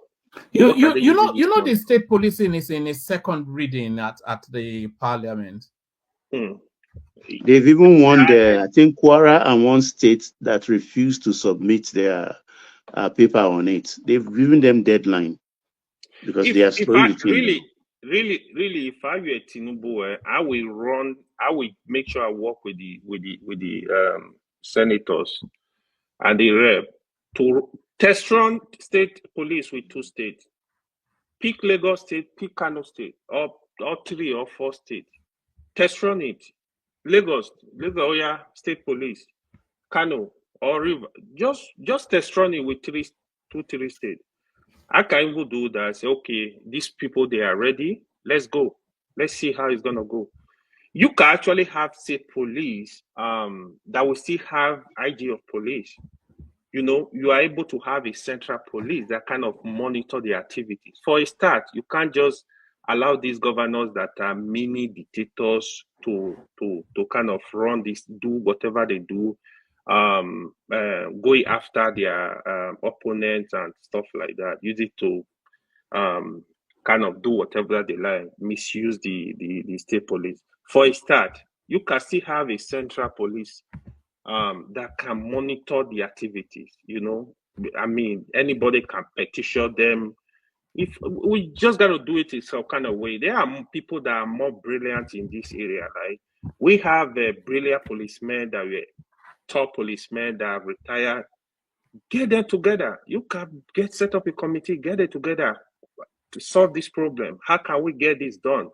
You know the state policing is in a second reading at the parliament. They've even won I think Kwara and one state that refused to submit their paper on it. They've given them deadline because they are slowing the thing. Really, if I were Tinubu, I will make sure I work with the senators and the rep to test run state police with 2 states. Pick Lagos State, pick Kano State, or 3 or 4 states. Test run it. Lagos, Oya State Police, Kano or River. Just test run it with 3 states. I can even do that. Say, okay, these people, they are ready. Let's go. Let's see how it's gonna go. You can actually have state police that will still have IG of police. You know, you are able to have a central police that kind of monitor the activities. For a start, you can't just allow these governors that are mini dictators to kind of run this, do whatever they do, going after their opponents and stuff like that. Use it to kind of do whatever they like, misuse the state police. For a start, you can still have a central police that can monitor the activities. You know, I mean, anybody can petition them. If we just got to do it in some kind of way. There are people that are more brilliant in this area. Like we have a brilliant policemen that were top policemen that have retired. Get them together. You can set up a committee, get it together to solve this problem. How can we get this done?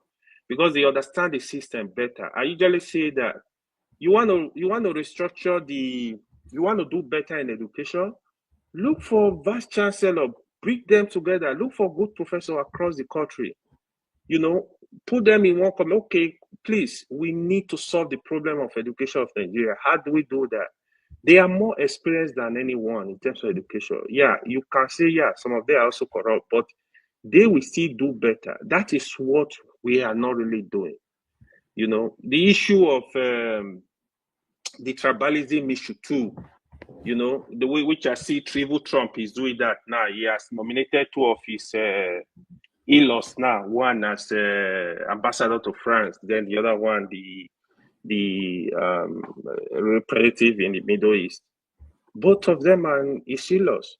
Because they understand the system better. I usually say that you want to restructure you want to do better in education, look for vice chancellor, bring them together, look for good professors across the country, you know, put them in one committee. Okay, please, we need to solve the problem of education of Nigeria. How do we do that? They are more experienced than anyone in terms of education. Yeah, you can say, yeah, some of them are also corrupt, but they will still do better. That is what we are not really doing. You know, the issue of the tribalism issue too, you know, the way which I see Trump is doing that now. He has nominated 2 of his in-laws now, one as ambassador to France, then the other one the representative in the Middle East. Both of them are his in-laws.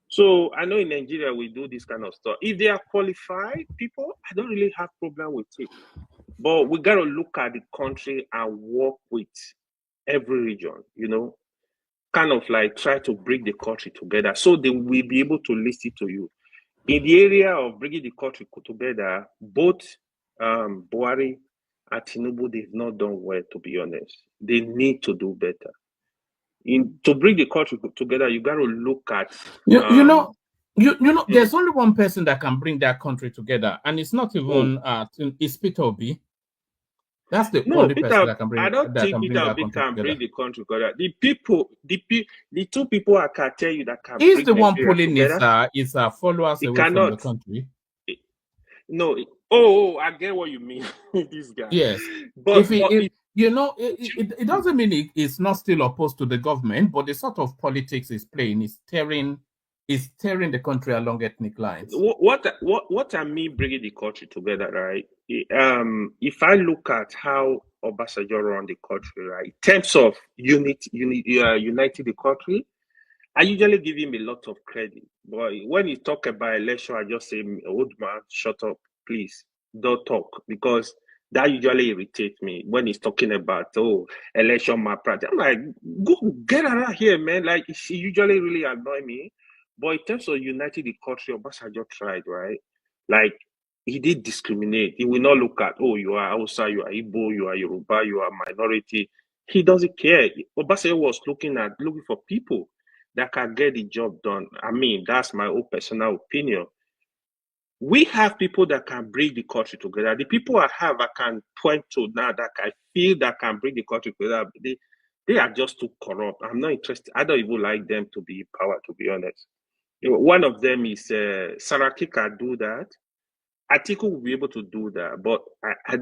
So I know in Nigeria we do this kind of stuff. If they are qualified people, I don't really have problem with it. But we got to look at the country and work with every region, you know, kind of like try to bring the country together so they will be able to listen to you. in the area of bringing the country together, both Buhari and Tinubu, they've not done well, to be honest. They need to do better. To bring the country together, you got to look at you know, there's only one person that can bring that country together, and it's not even it's Peter Obi. That's the only person that can bring I don't think Peter that Obi country can together. bring the country together. The two people I can tell you that can He's bring the one Nigeria pulling together. his followers He away from cannot. the country. No. Oh, I get what you mean. This guy. Yes. But It doesn't mean it's not still opposed to the government, but the sort of politics is playing is tearing the country along ethnic lines. What I mean bringing the country together, right? If I look at how Obasanjo run the country, right, in terms of uniting the country, I usually give him a lot of credit. But when you talk about election, I just say, old man, shut up, please. Don't talk. Because that usually irritates me when he's talking about, election malpractice. I'm like, go get out of here, man. Like, he usually really annoy me. But in terms of uniting the country, Obasanjo tried, right? Like, he did discriminate. He will not look at, you are Hausa, you are Igbo, you are Yoruba, you are minority. He doesn't care. Obasanjo was looking for people that can get the job done. I mean, that's my own personal opinion. We have people that can bring the country together. The people I can point to now that I feel that can bring the country together, they are just too corrupt. I'm not interested. I don't even like them to be in power, to be honest. One of them is Saraki can do that. Atiku will be able to do that, but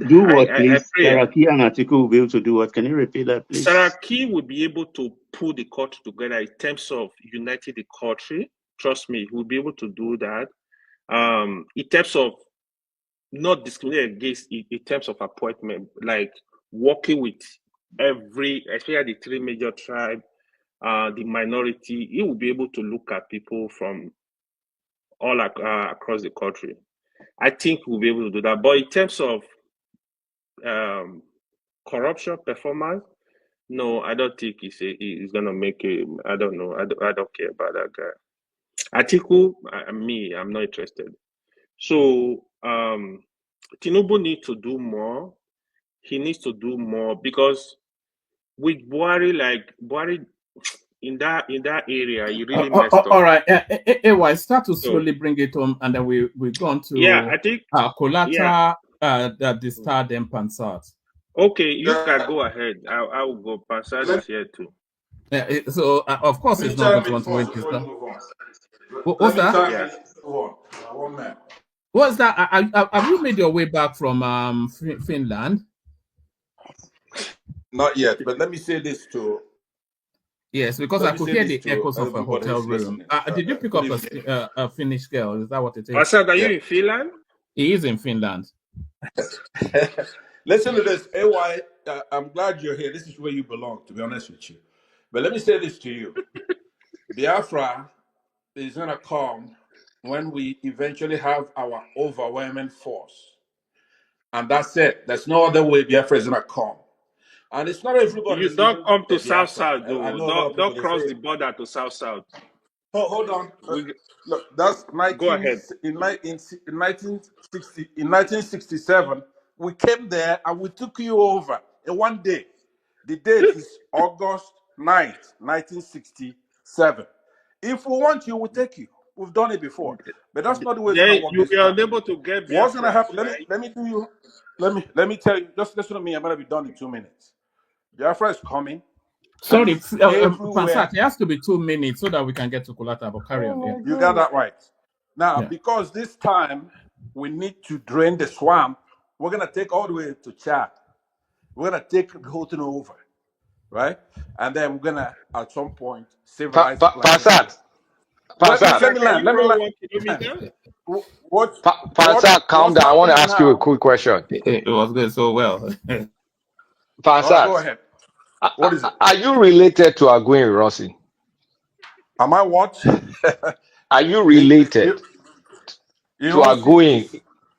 Do what, please? I pray. Saraki and Atiku will be able to do what? Can you repeat that, please? Saraki will be able to pull the country together in terms of uniting the country. Trust me, he will be able to do that. In terms of not discriminating against, in terms of appointment, like working with especially the three major tribes, the minority, he will be able to look at people from all across the country. I think we'll be able to do that. But in terms of corruption performance, no, I don't think he's gonna make it. I don't know. I don't care about that guy. Atiku, I'm not interested. So Tinubu needs to do more. He needs to do more because with Buhari in that area, you really messed up. All right, start to slowly bring it home, and then we're going to I think Kolatra, the Star, then Pansat. Okay, you can go ahead. I will go. Pansat is here too. Yeah, so of course it's not going to win this. What's that? What's that? Have you made your way back from Finland? Not yet, but let me say this too. Yes, because I could hear the echoes of a hotel room. Did you pick up a Finnish girl? Is that what it is? Pansat, are you in Finland? He is in Finland. Listen to this. AY, I'm glad you're here. This is where you belong, to be honest with you. But let me say this to you. Biafra is going to come when we eventually have our overwhelming force. And that's it. There's no other way Biafra is going to come. And it's not everybody. You don't come to South, though. Don't cross the border to South. Hold on. Look, that's Go ahead. In 1967, we came there and we took you over in one day. The date is August 9th, 1967. If we want you, we'll take you. We've done it before. But that's not the way it's going to work. You'll be unable to get What's going to happen? right? Let me tell you. Just listen to me. I'm going to be done in 2 minutes. Biafra is coming. Sorry, Pansat, it has to be 2 minutes so that we can get to Kolata, but carry on. Yeah. You got that right. Now, because this time we need to drain the swamp, we're going to take all the way to Chad. We're going to take the whole thing over, right? And then we're going to, at some point, civilize Pansat. Let me land. Pansat, calm down. I want to ask you a quick question. It was good so well. Pansat, go ahead. What is it? Are you related to Agwin Rossi? Am I what? Are you related to Agwin?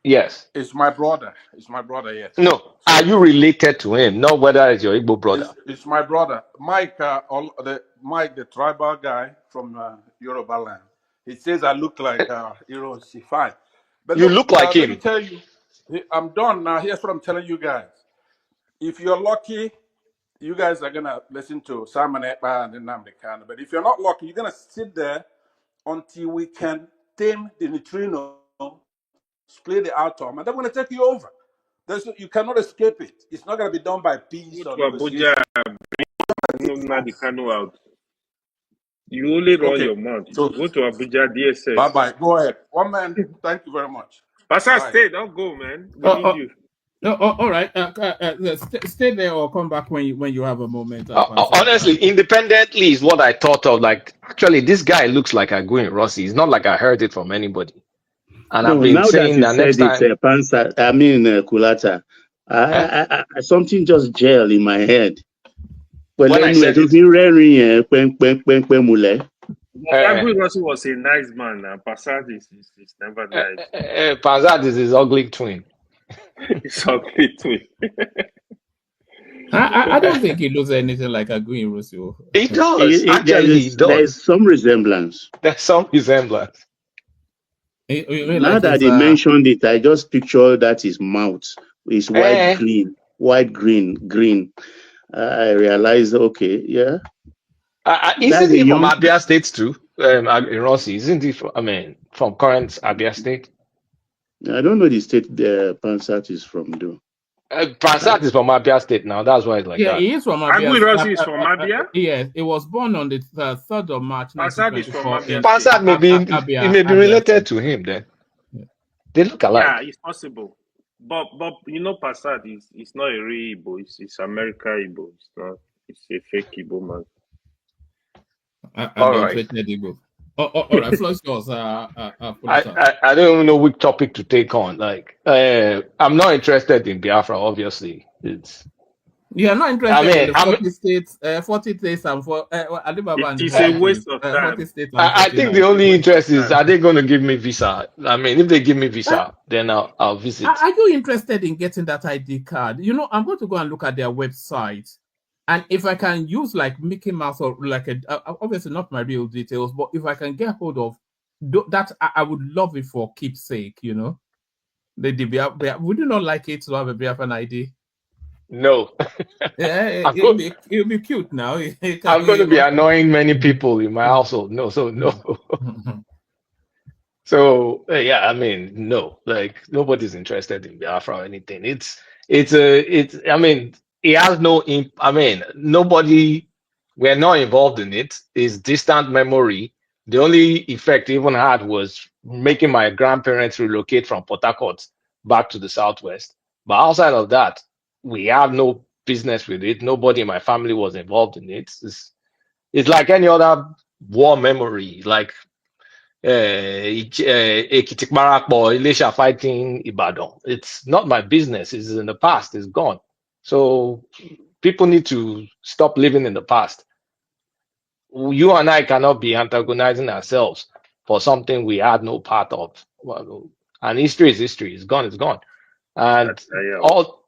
Yes. It's my brother. It's my brother, yes. No. Are you related to him? Not whether it's your Igbo brother. It's my brother. Mike, the tribal guy from Yoruba land. He says I look like Hiroshi. Fine. But You look, look like let me him. tell you, I'm done now. Here's what I'm telling you guys. If you're lucky, you guys are gonna listen to Simon Ekpa and Nnamdi Kanu. But if you're not lucky, you're gonna sit there until we can tame the neutrino, split the atom, and they're gonna take you over. You cannot escape it. It's not gonna be done by peace Go or to Abuja, negotiation. bring Nnamdi Kanu out. You only run Okay. your mouth. So Go to Abuja, bye DSS. bye. Go ahead. One man. Thank you very much. Pastor, Bye. stay. Don't go, man. We need you. All right. Stay there or come back when you have a moment, Pansa. Honestly, independently is what I thought of. Like, actually, this guy looks like Aguin Rossi. It's not like I heard it from anybody. And I've No, been now that saying you that next said it, time, Kulata, eh? something just gel in my head. Well, When I anyway, said to it, be raring, mule. But Agui Rossi was a nice man, and Passad is never nice. Panzad is his ugly twin. It's ugly too. I don't think he looks anything like a green Rousseau. He does. Actually, he There is does. some resemblance. There's some resemblance. You mean Now like that his he mentioned it, I just picture that his mouth is Eh, white, green. I realized, okay, yeah, that's isn't a he from young. Abia State too? Rossi, isn't he from, from current Abia State? I don't know the state the Pansat is from, though. Pransat is from Abia State now. That's why it's like Yeah, that. he is from Abia. Agui Rossi is from Abia. Yes, it was born on the 3rd of March Passad is from 1924 Abia in State. Pransat he may be Abia related State. to him then. They look Yeah, alike. it's possible. But you know, Passad is not a real Igbo. It's America Igbo. It's not. It's a fake Igbo man. And All don't right. treat the Igbo. All right, floor is yours, Polita. I don't even know which topic to take on. Like, I'm not interested in Biafra, obviously. You are not I interested in mean, the 40 states, 40 states and Alibaba It and the is a 40 waste states, of 40 time. states and I think the 49 only states. Waste of interest is, time. are they going to give me visa? I mean, if they give me visa, then I'll visit. Are you interested in getting that ID card? You know, I'm going to go and look at their website. And if I can use like Mickey Mouse or like obviously not my real details, but if I can get hold of that, I would love it for keepsake, you know. Would you not like it to have a Biafran ID? No. Yeah, it'll be cute now. It can I'm going be, to be annoying many people in my household. No, so no. So yeah, I mean, no, like nobody's interested in Biafra or anything. I mean, it has no I mean, nobody, we're not involved in it. It's distant memory. The only effect it even had was making my grandparents relocate from Port Harcourt back to the southwest. But outside of that, we have no business with it. Nobody in my family was involved in it. It's like any other war memory. Like Ekitikmarakpo, Elisha fighting Ibadan. It's not my business. It's in the past. It's gone. So people need to stop living in the past. You and I cannot be antagonizing ourselves for something we had no part of. Well, and history is history. It's gone. It's gone. And all,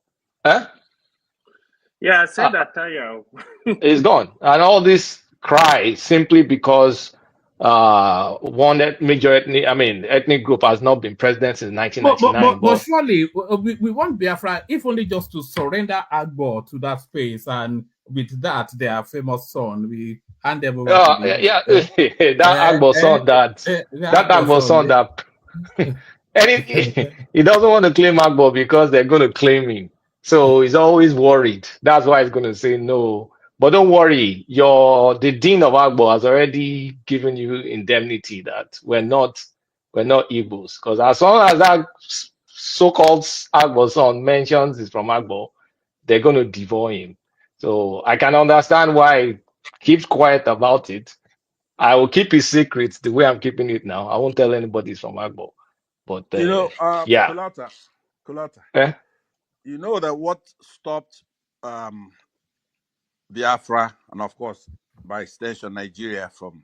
Yeah, I said that tire. it's gone. And all this cry simply because one major ethnic group has not been president since 1999. but surely we want Biafra, if only just to surrender Agbo to that space, and with that, their famous son, we hand them over to the that Agbo son that he doesn't want to claim Agbo because they're going to claim him. So he's always worried. That's why he's going to say no. But don't worry, the dean of Agbo has already given you indemnity that we're not Igbos. Because as long as that so-called Agbo son mentions it's from Agbo, they're going to devour him. So I can understand why he keeps quiet about it. I will keep his secrets the way I'm keeping it now. I won't tell anybody it's from Agbo. But yeah. Kulata, Eh? you know that what stopped Biafra and of course by extension Nigeria from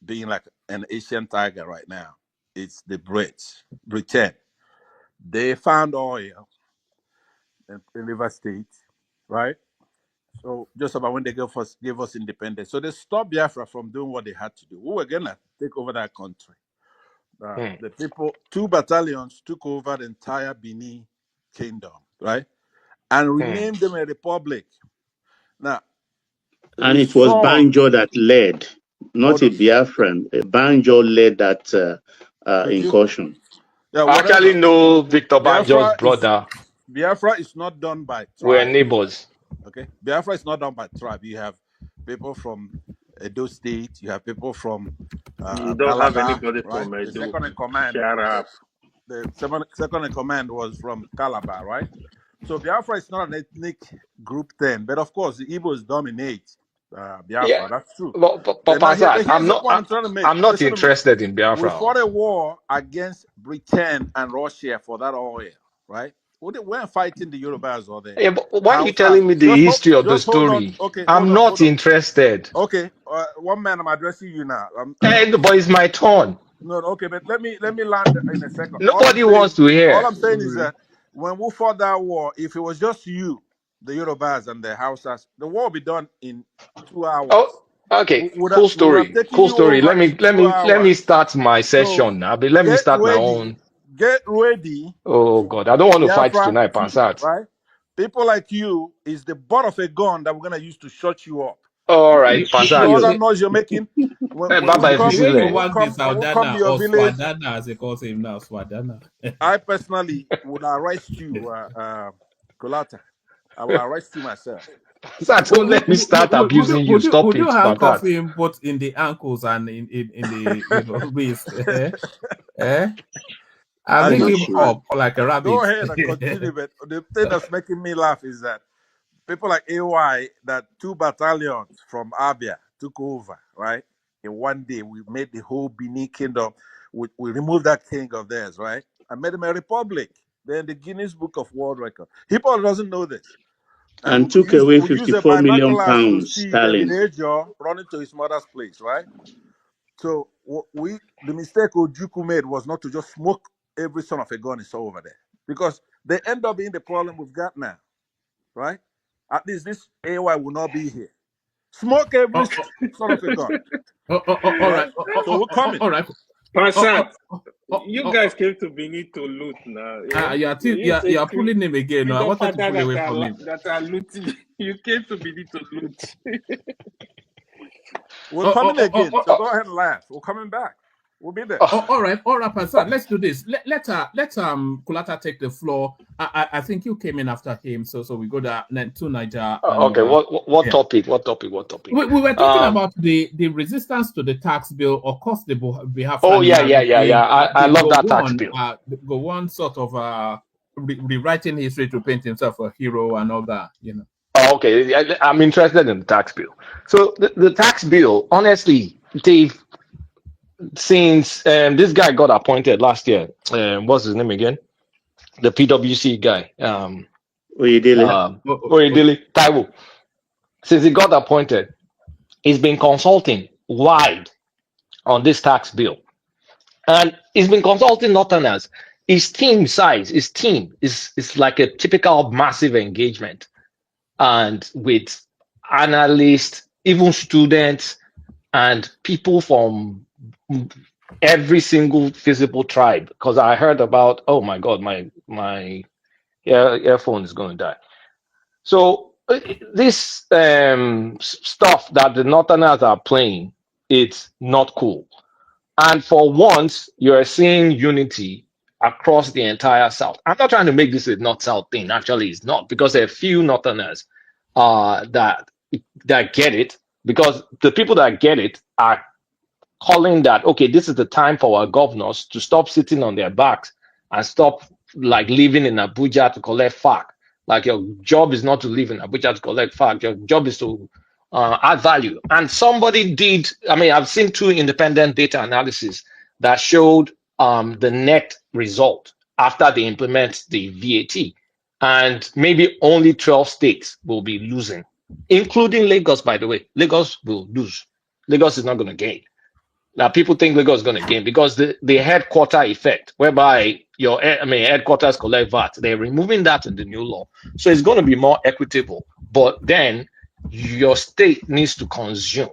being like an Asian tiger right now? It's the Britain. They found oil in River State, right? So just about when they gave us independence. So they stopped Biafra from doing what they had to do. We were gonna take over that country. The people, 2 battalions took over the entire Benin kingdom, right? And renamed them a republic. Now, And it was Banjo that led, not a Biafran. Banjo led that incursion. Yeah, I actually whatever. know Victor Banjo's brother. Biafra is not done by We're tribe. neighbors. Okay, Biafra is not done by tribe. You have people from Edo State. You have people from You don't have Calabar, anybody right? from The Edo. second in command. Shut up. The second in command was from Calabar, right? So Biafra is not an ethnic group then, but of course the Igbos dominate Yeah, Biafra. That's true. but But now Pasat, here's the point I'm trying to make. I'm not Listen to me. interested in We Biafra. fought a war against Britain and Russia for that oil, right? We weren't fighting the Yorubas or the Yeah, but why are you Hausas. telling me the history of the Just hold on. story? Okay, I'm not interested. Okay, one man, I'm addressing you now. But it's my turn. No, okay, but let me land in a second. Nobody wants to All hear. I'm saying is that when we fought that war, if it was just you, the Yorubas and the Hausas, the war would be done in 2 hours. Oh, okay. Would Cool have story. taken Cool you story. over in 2 Let me hours. start my So session now. But let me start my own. Get ready. Oh God, I don't want to fight Biafra tonight, too, Pansat. right? People like you is the butt of a gun that we're gonna use to shut you up. All right, You Pansat. all that noise you're making. When we come to your village, Swadana, as they call him now, Swadana. I personally would arrest you, Kolata. I will arrest you myself. Don't let me start abusing you. Stop Would you it, handcuff Pansat. him both in the ankles and in the wrist? I'll link him up like a rabbit. Go ahead and continue, but the thing that's making me laugh is that people like AY, that 2 battalions from Abia took over, right? In one day, we made the whole Benin kingdom. We removed that king of theirs, right? And made them a republic. They're in the Guinness Book of World Record. People doesn't know this. And took away We use the 54 million binoculars to pounds see David sterling. Ajo running to his mother's place, right? So the mistake Ojuku made was not to just smoke every son of a gun he saw over there, because they end up being the problem we've got now, right? At least this AY will not be here. Smoke every son of a gun. All right. So we're coming. All right. Passat, you guys came to Benin to loot now. You are pulling him again. No, I wanted to pull away from him. That are looting. You came to Benin to loot. We're coming again. So go ahead and laugh. We're coming back. We'll be there. All right, Pasat. Let's do this. Let Kulata take the floor. I think you came in after him, so we go to Niger. Okay, what topic? What topic? We were talking about the resistance to the tax bill, of course, the Biafra. Oh yeah. I love that tax bill. Go one sort of rewriting history to paint himself a hero and all that, Oh, okay, I'm interested in the tax bill. So the tax bill, honestly, Dave, since this guy got appointed last year, what's his name again? The PwC guy. Oyedele Taiwo. Since he got appointed, he's been consulting wide on this tax bill. And he's been consulting Northerners. His team size, his team is like a typical massive engagement. And with analysts, even students, and people from every single visible tribe. Because I heard about, oh my God, my earphone is going to die. So this stuff that the Northerners are playing, it's not cool. And for once, you're seeing unity across the entire South. I'm not trying to make this a North-South thing. Actually, it's not, because there are few Northerners that get it, because the people that get it are calling that, okay, this is the time for our governors to stop sitting on their backs and stop like living in Abuja to collect FAC. Like, your job is not to live in Abuja to collect FAC. Your job is to add value. And somebody did, I've seen 2 independent data analysis that showed the net result after they implement the VAT. And maybe only 12 states will be losing, including Lagos, by the way. Lagos will lose. Lagos is not going to gain. Now, people think Lagos is going to gain because the headquarter effect, whereby your headquarters collect VAT, they're removing that in the new law. So it's going to be more equitable. But then your state needs to consume.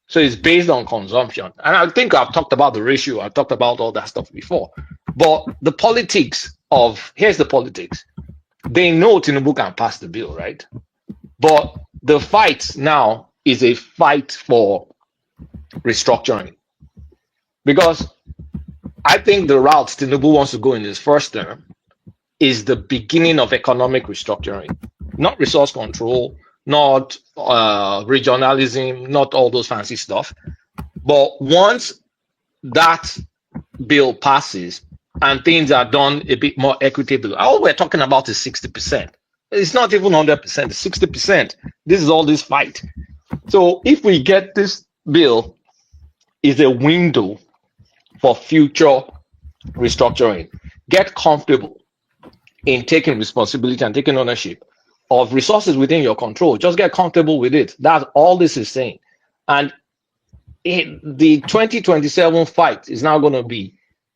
So it's based on consumption. And I think I've talked about the ratio. I've talked about all that stuff before. But the politics of, here's the politics. They know Tinubu can pass the bill, right? But the fight now is a fight for restructuring. Because I think the route Tinubu wants to go in his first term is the beginning of economic restructuring, not resource control, not regionalism, not all those fancy stuff. But once that bill passes and things are done a bit more equitable, all we're talking about is 60%. It's not even 100%, it's 60%. This is all this fight. So if we get this bill, is a window for future restructuring. Get comfortable in taking responsibility and taking ownership of resources within your control. Just get comfortable with it. That's all this is saying. And the 2027 fight is now going to be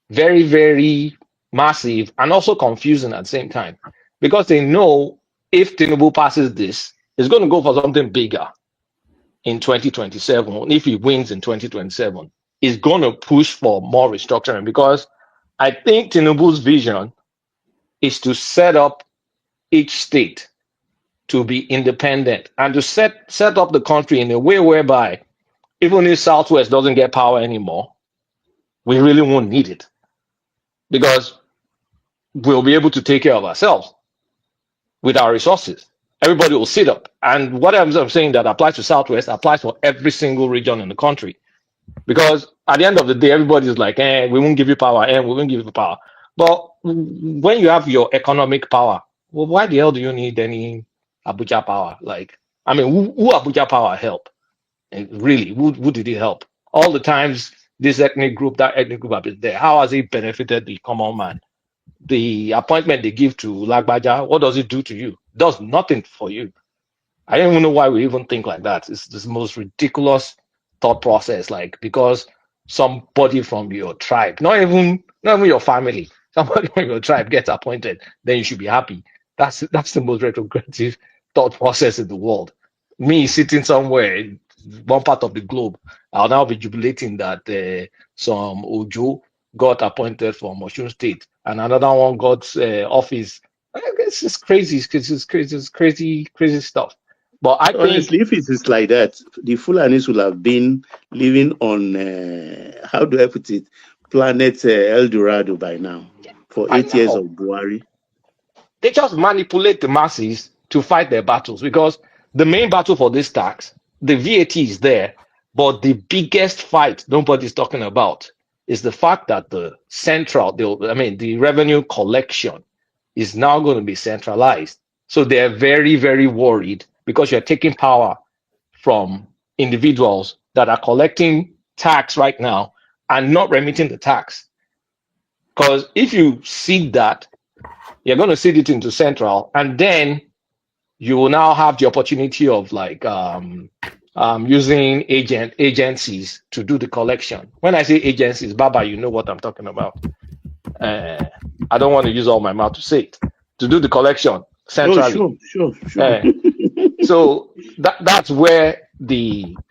very, very massive and also confusing at the same time, because they know if Tinubu passes this, it's going to go for something bigger in 2027. If he wins in 2027, it's going to push for more restructuring, because I think Tinubu's vision is to set up each state to be independent and to set up the country in a way whereby even if Southwest doesn't get power anymore, we really won't need it, because we'll be able to take care of ourselves with our resources. Everybody will sit up. And whatever I'm saying that applies to Southwest applies for every single region in the country. Because at the end of the day, everybody's like, we won't give you power, we won't give you power. But when you have your economic power, well, why the hell do you need any Abuja power? Like, I mean, who Abuja power help? And really, who did it help? All the times this ethnic group, that ethnic group have been there, how has it benefited the common man? The appointment they give to Lagbaja, what does it do to you? It does nothing for you. I don't even know why we even think like that. It's the most ridiculous thought process. Like, because somebody from your tribe, not even your family, somebody from your tribe gets appointed, then you should be happy. That's the most retrogressive thought process in the world. Me sitting somewhere in one part of the globe, I'll now be jubilating that some Ojo got appointed from Osun State and another one got office. It's just crazy. It's crazy stuff. But I honestly, think if it is like that, the Fulanis will have been living on, how do I put it, planet El Dorado by now, for 8 years of Buhari. They just manipulate the masses to fight their battles, because the main battle for this tax, the VAT is there, but the biggest fight nobody's talking about is the fact that the revenue collection is now going to be centralized. So they're very, very worried, because you're taking power from individuals that are collecting tax right now and not remitting the tax. Because if you seed that, you're going to seed it into central, and then you will now have the opportunity of using agencies to do the collection. When I say agencies, Baba, you know what I'm talking about. I don't want to use all my mouth to say it. To do the collection centrally. Sure. So that's where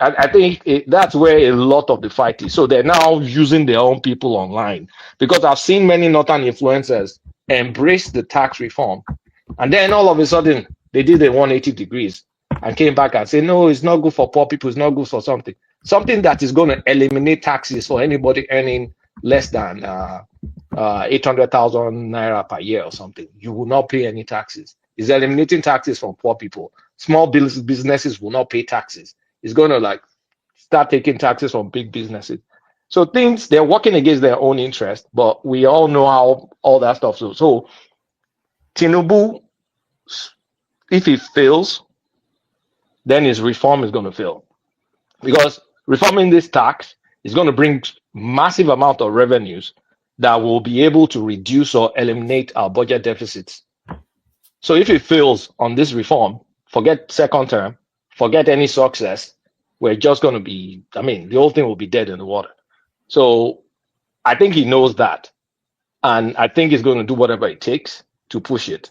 I think that's where a lot of the fight is. So they're now using their own people online, because I've seen many northern influencers embrace the tax reform, and then all of a sudden they did a 180 degrees and came back and said, no, it's not good for poor people, it's not good for something that is going to eliminate taxes for anybody earning less than 800,000 naira per year or something. You will not pay any taxes. It's eliminating taxes from poor people. Small businesses will not pay taxes. It's going to start taking taxes from big businesses. So they're working against their own interest, but we all know how all that stuff. So Tinubu, if he fails, then his reform is going to fail, because reforming this tax is going to bring massive amount of revenues that will be able to reduce or eliminate our budget deficits. So if it fails on this reform, forget second term, forget any success. We're just going to be, the whole thing will be dead in the water. So I think he knows that. And I think he's going to do whatever it takes to push it.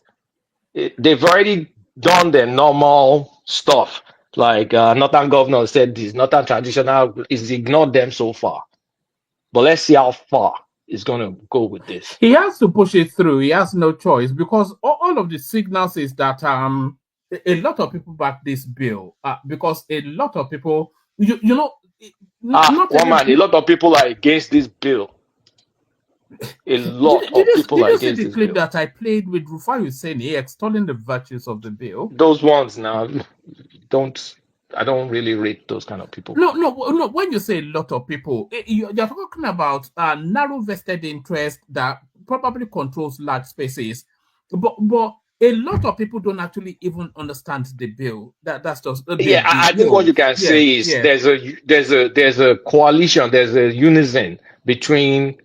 They've already done their normal stuff. Like Northern governor said, this Northern traditional is ignored them so far. But let's see how far it's going to go with this. He has to push it through. He has no choice because all of the signals is that a lot of people back this bill because a lot of people you know not One man, a lot of people are against this bill. A lot of people are you see against the this clip bill. that I played with Rufai Hussein extolling the virtues of the bill? Those ones now, I don't really rate those kind of people. No. When you say a lot of people, you're talking about narrow vested interest that probably controls large spaces, but a lot of people don't actually even understand the bill. That's just Yeah, I think what you can say is there's a coalition, there's a unison between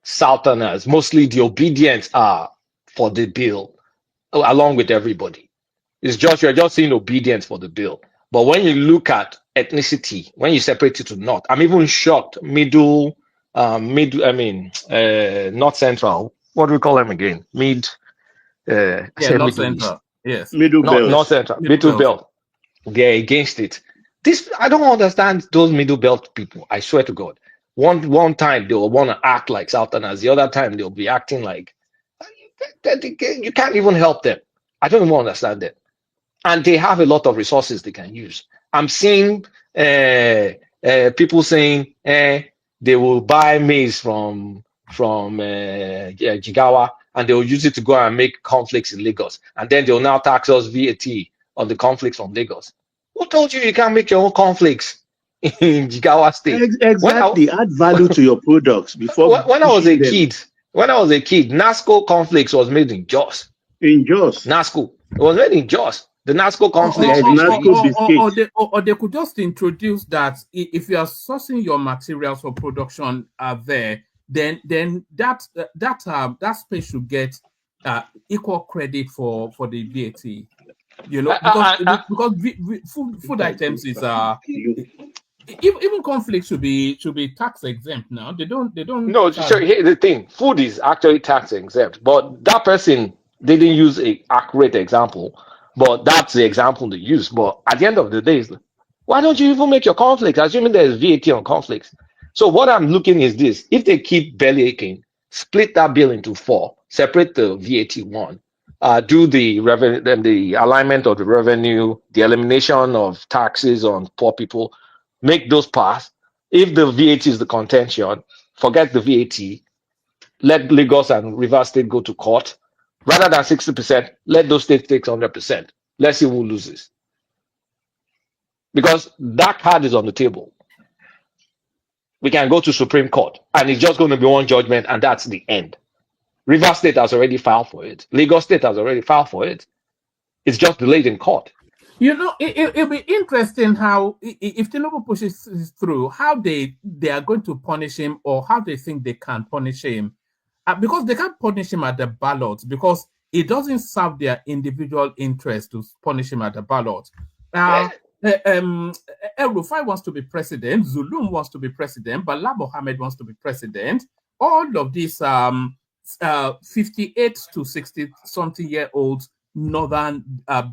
Southerners. Mostly the obedience are for the bill, along with everybody. It's just you're just seeing obedience for the bill. But when you look at ethnicity, when you separate it to North, I'm even shocked. North Central. What do we call them again? I say North Middle East. Central. Yes. Middle belt. North Central. Middle belt. They're against it. This I don't understand those middle belt people. I swear to God. One time they will want to act like Southerners. The other time they'll be acting like you can't even help them. I don't even understand them. And they have a lot of resources they can use. I'm seeing people saying they will buy maize from Jigawa and they will use it to go and make conflicts in Lagos. And then they will now tax us VAT on the conflicts from Lagos. Who told you can't make your own conflicts in Jigawa State? Exactly. Add value to your products before. When I was a kid, NASCO conflicts was made in Jos. In Jos. NASCO. It was made in Jos. The NASCO conflicts. Or they could just introduce that if you are sourcing your materials for production there, then that space should get equal credit for the VAT. You know, because food items is even conflict should be tax exempt now. They don't. No, sure. Here's the thing: food is actually tax exempt, but that person didn't use an accurate example. But that's the example they use. But at the end of the day, why don't you even make your conflicts? Assuming there's VAT on conflicts. So what I'm looking is this: if they keep belly aching, split that bill into 4, separate the VAT one, do the revenue, then the alignment of the revenue, the elimination of taxes on poor people, make those pass. If the VAT is the contention, forget the VAT. Let Lagos and Rivers State go to court. Rather than 60%, let those states take 100%. Let's see who loses. Because that card is on the table. We can go to Supreme Court, and it's just going to be one judgment, and that's the end. Rivers State has already filed for it. Lagos State has already filed for it. It's just delayed in court. You know, it'll be interesting how, if Tinubu pushes this through, how they are going to punish him or how they think they can punish him. Because they can't punish him at the ballot because it doesn't serve their individual interest to punish him at the ballot. El Rufai wants to be president, Zulum wants to be president, Bala Mohammed wants to be president. All of these 58 to 60-something-year-olds northern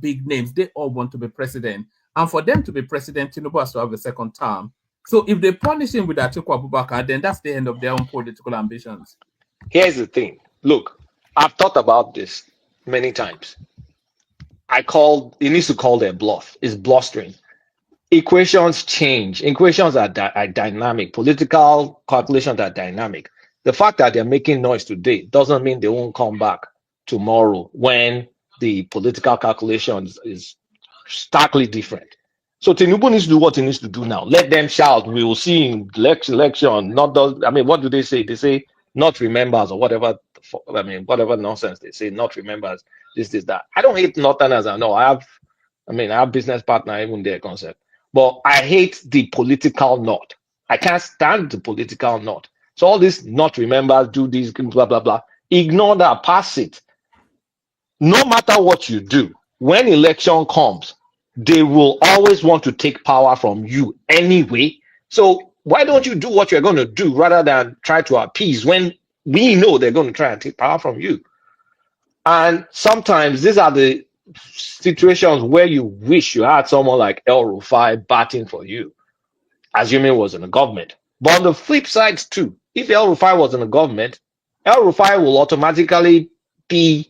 big names, they all want to be president. And for them to be president, Tinubu has to have a second term. So if they punish him with Atiku Abubakar, then that's the end of their own political ambitions. Here's the thing. Look, I've thought about this many times. He needs to call their bluff. It's blustering. Equations change. Equations are dynamic. Political calculations are dynamic. The fact that they're making noise today doesn't mean they won't come back tomorrow when the political calculations is starkly different. So Tinubu needs to do what he needs to do now. Let them shout. We will see in election. What do they say? They say not remembers or whatever. Whatever nonsense they say. Not remembers. This, that. I don't hate Northerners. I know. I have business partner even their concept. But I hate the political knot. I can't stand the political knot. So all this not remembers, do this, blah blah blah. Ignore that. Pass it. No matter what you do, when election comes, they will always want to take power from you anyway. So why don't you do what you're going to do rather than try to appease when we know they're going to try and take power from you? And sometimes these are the situations where you wish you had someone like El Rufai batting for you, assuming it was in the government. But on the flip side too, if El Rufai was in the government, El Rufai will automatically be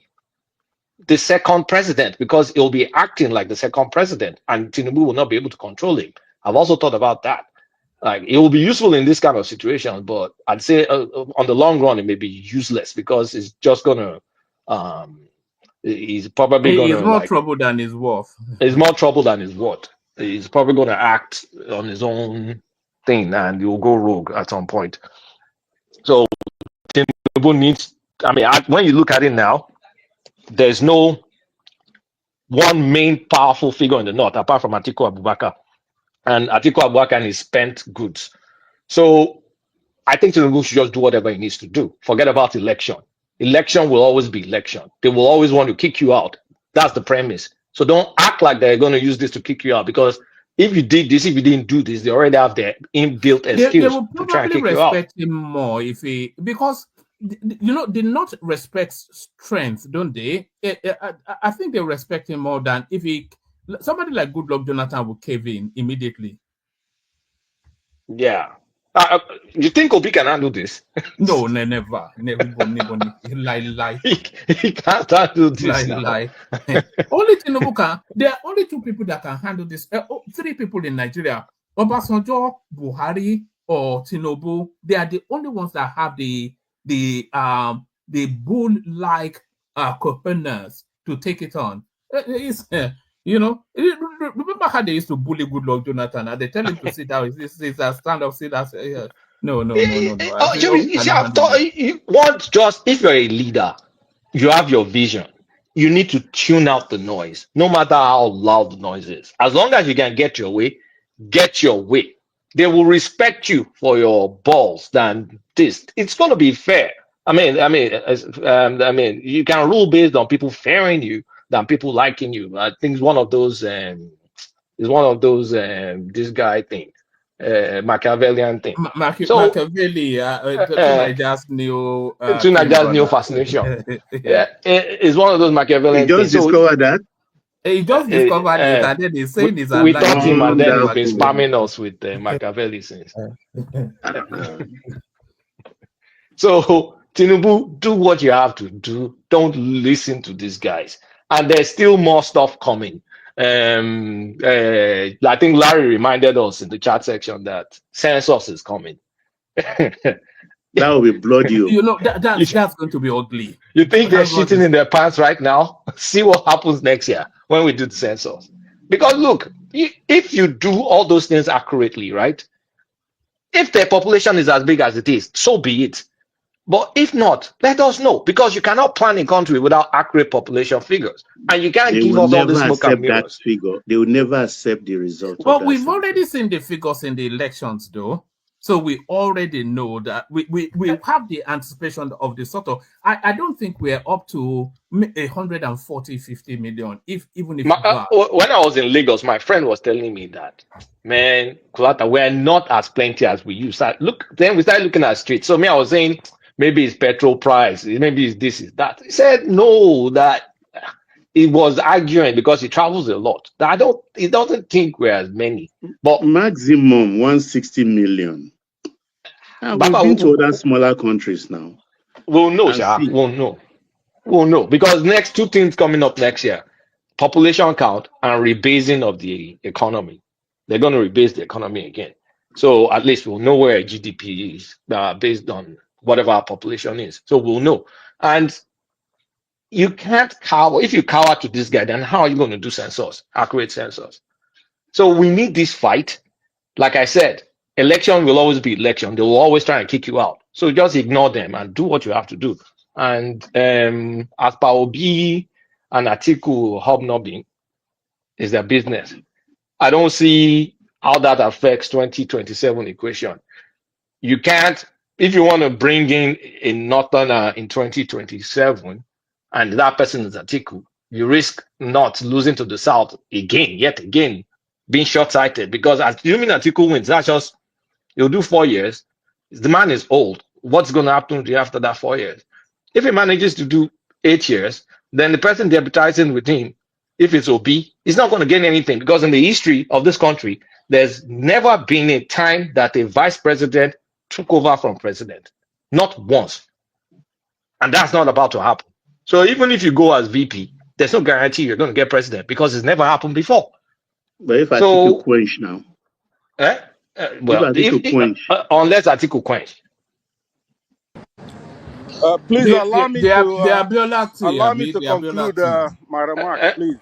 the second president because he'll be acting like the second president, and Tinubu will not be able to control him. I've also thought about that. Like, it will be useful in this kind of situation, but I'd say on the long run it may be useless because it's just gonna he's probably He's gonna more like trouble than he's worth. it's more trouble than his worth. He's probably gonna act on his own thing and he'll go rogue at some point. So Tinubu needs, I mean, when you look at it now, there's no one main powerful figure in the north apart from Atiku Abubakar, and Atiku Abubakar is spent goods. So I think Tinubu should just do whatever he needs to do. Forget about election. Election will always be election. They will always want to kick you out. That's the premise. So don't act like they're going to use this to kick you out, because if you did this, if you didn't do this, they already have their inbuilt They excuse will to try and probably kick you out. respect him more if he, because you know, they not respect strength, don't they? I think they respect him more than if he, somebody like Goodluck Jonathan will cave in immediately. Yeah. You think Obi can handle this? No, never. Lie. He can't handle this now. Lie. Only Tinubu can. There are only two people that can handle this. Three people in Nigeria: Obasanjo, Buhari, or Tinubu. They are the only ones that have the bull-like cojones to take it on. You know, remember how they used to bully Goodluck Jonathan, and they tell him to sit down. This is a stand up, sit down. No. You see, I've thought, if you're a leader, you have your vision. You need to tune out the noise, no matter how loud the noise is. As long as you can get your way, get your way. They will respect you for your balls than this. It's going to be fair. I mean, you can rule based on people fearing you than people liking you. I think it's one of those. This guy thing, Machiavellian thing. Machiavelli, Nigeria's new fascination. Yeah, it's one of those Machiavellian things. You just discovered that. He just discovered it, and then he's saying it's we taught him, and then he's been spamming us with Machiavelli since. So Tinubu, do what you have to do. Don't listen to these guys. And there's still more stuff coming. I think Larry reminded us in the chat section that census is coming. That will be bloody. You know, that's going to be ugly. You think they're shitting in their pants right now? See what happens next year when we do the census. Because look, if you do all those things accurately, right? If their population is as big as it is, so be it. But if not, let us know, because you cannot plan a country without accurate population figures, and you can't give us all this smoke and mirrors. They will never accept the result. Well, we've already seen the figures in the elections, though, so we already know that we have the anticipation of the sort of. I don't think we're up to 140-50 million. Even if when I was in Lagos, my friend was telling me that, man, Kulata, we're not as plenty as we used to. Then we started looking at streets. So I was saying, maybe it's petrol price, maybe it's this, is that. He said no, that he was arguing because he travels a lot. He doesn't think we're as many. But maximum 160 million. We've been to other smaller countries now. We'll know, We'll know. Because next two things coming up next year: population count and rebasing of the economy. They're going to rebase the economy again. So at least we'll know where GDP is based on whatever our population is. So we'll know. And you can't cower. If you cower to this guy, then how are you going to do census, accurate census? So we need this fight. Like I said, election will always be election. They will always try and kick you out. So just ignore them and do what you have to do. And as per Obi and Atiku hobnobbing is their business. I don't see how that affects 2027 equation. You can't, if you want to bring in a northerner in 2027, and that person is Atiku, you risk not losing to the South yet again, being short-sighted, because assuming Atiku wins, that's just, he'll do 4 years. The man is old. What's going to happen after that 4 years? If he manages to do 8 years, then the person deputizing with him if it's Obi, he's not going to gain anything, because in the history of this country, there's never been a time that a vice president took over from president. Not once. And that's not about to happen. So even if you go as VP, there's no guarantee you're going to get president, because it's never happened before. But if Atiku So, quench now, well, unless Atiku quench. Please allow me to conclude my remarks, please.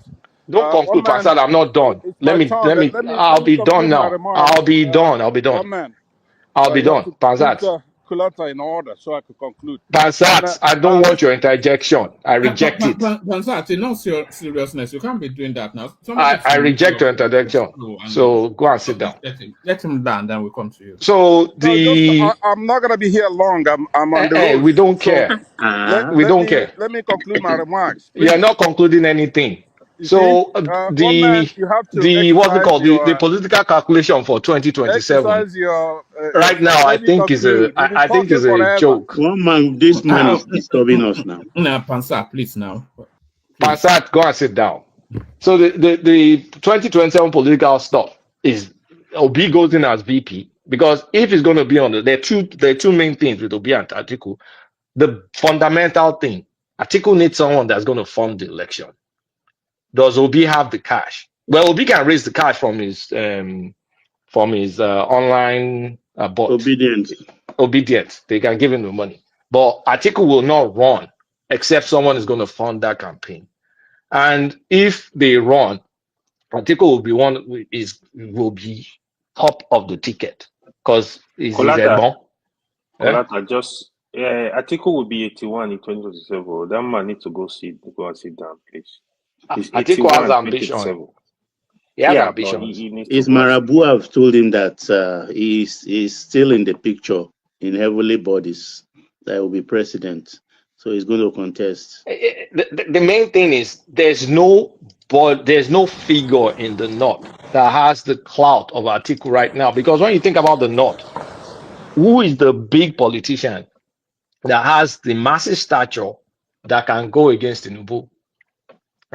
Don't conclude, Pastor. I'm not done. It's Let my me. turn. I'll be done conclude my now. remarks. I'll be done. I'll be done. One man. I'll be You have done. to Pansat. put Kulota in order so I could conclude. Pansat, I don't want your interjection. I reject it. Pansat, in all seriousness, you can't be doing that now. I reject your interjection. So go and sit down. Let him down, then we'll come to you. So I'm not gonna be here long. I'm on the road. We don't care. We don't care. Let me conclude my remarks. Please. You're not concluding anything. So you have to what's it called? The political calculation for 2027 right now, I think is a joke. One man, this man is disturbing us now. Now, Pansat, please now. Pansat, go and sit down. So the 2027 political stuff is Obi goes in as VP, because if he's going to be on there are two main things with Obi and Atiku. The fundamental thing, Atiku needs someone that's going to fund the election. Does Obi have the cash? Well, Obi can raise the cash from his online bot. Obedient. They can give him the money. But Atiku will not run except someone is going to fund that campaign. And if they run, Atiku will be top of the ticket, because he's Atiku will be 81 in 2027. That man needs to go and sit down, please. Atiku has ambition. He has ambition. His Marabu have told him that he's still in the picture in heavenly bodies, that will be president. So he's going to contest. The main thing is there's no figure in the North that has the clout of Atiku right now. Because when you think about the North, who is the big politician that has the massive stature that can go against Tinubu?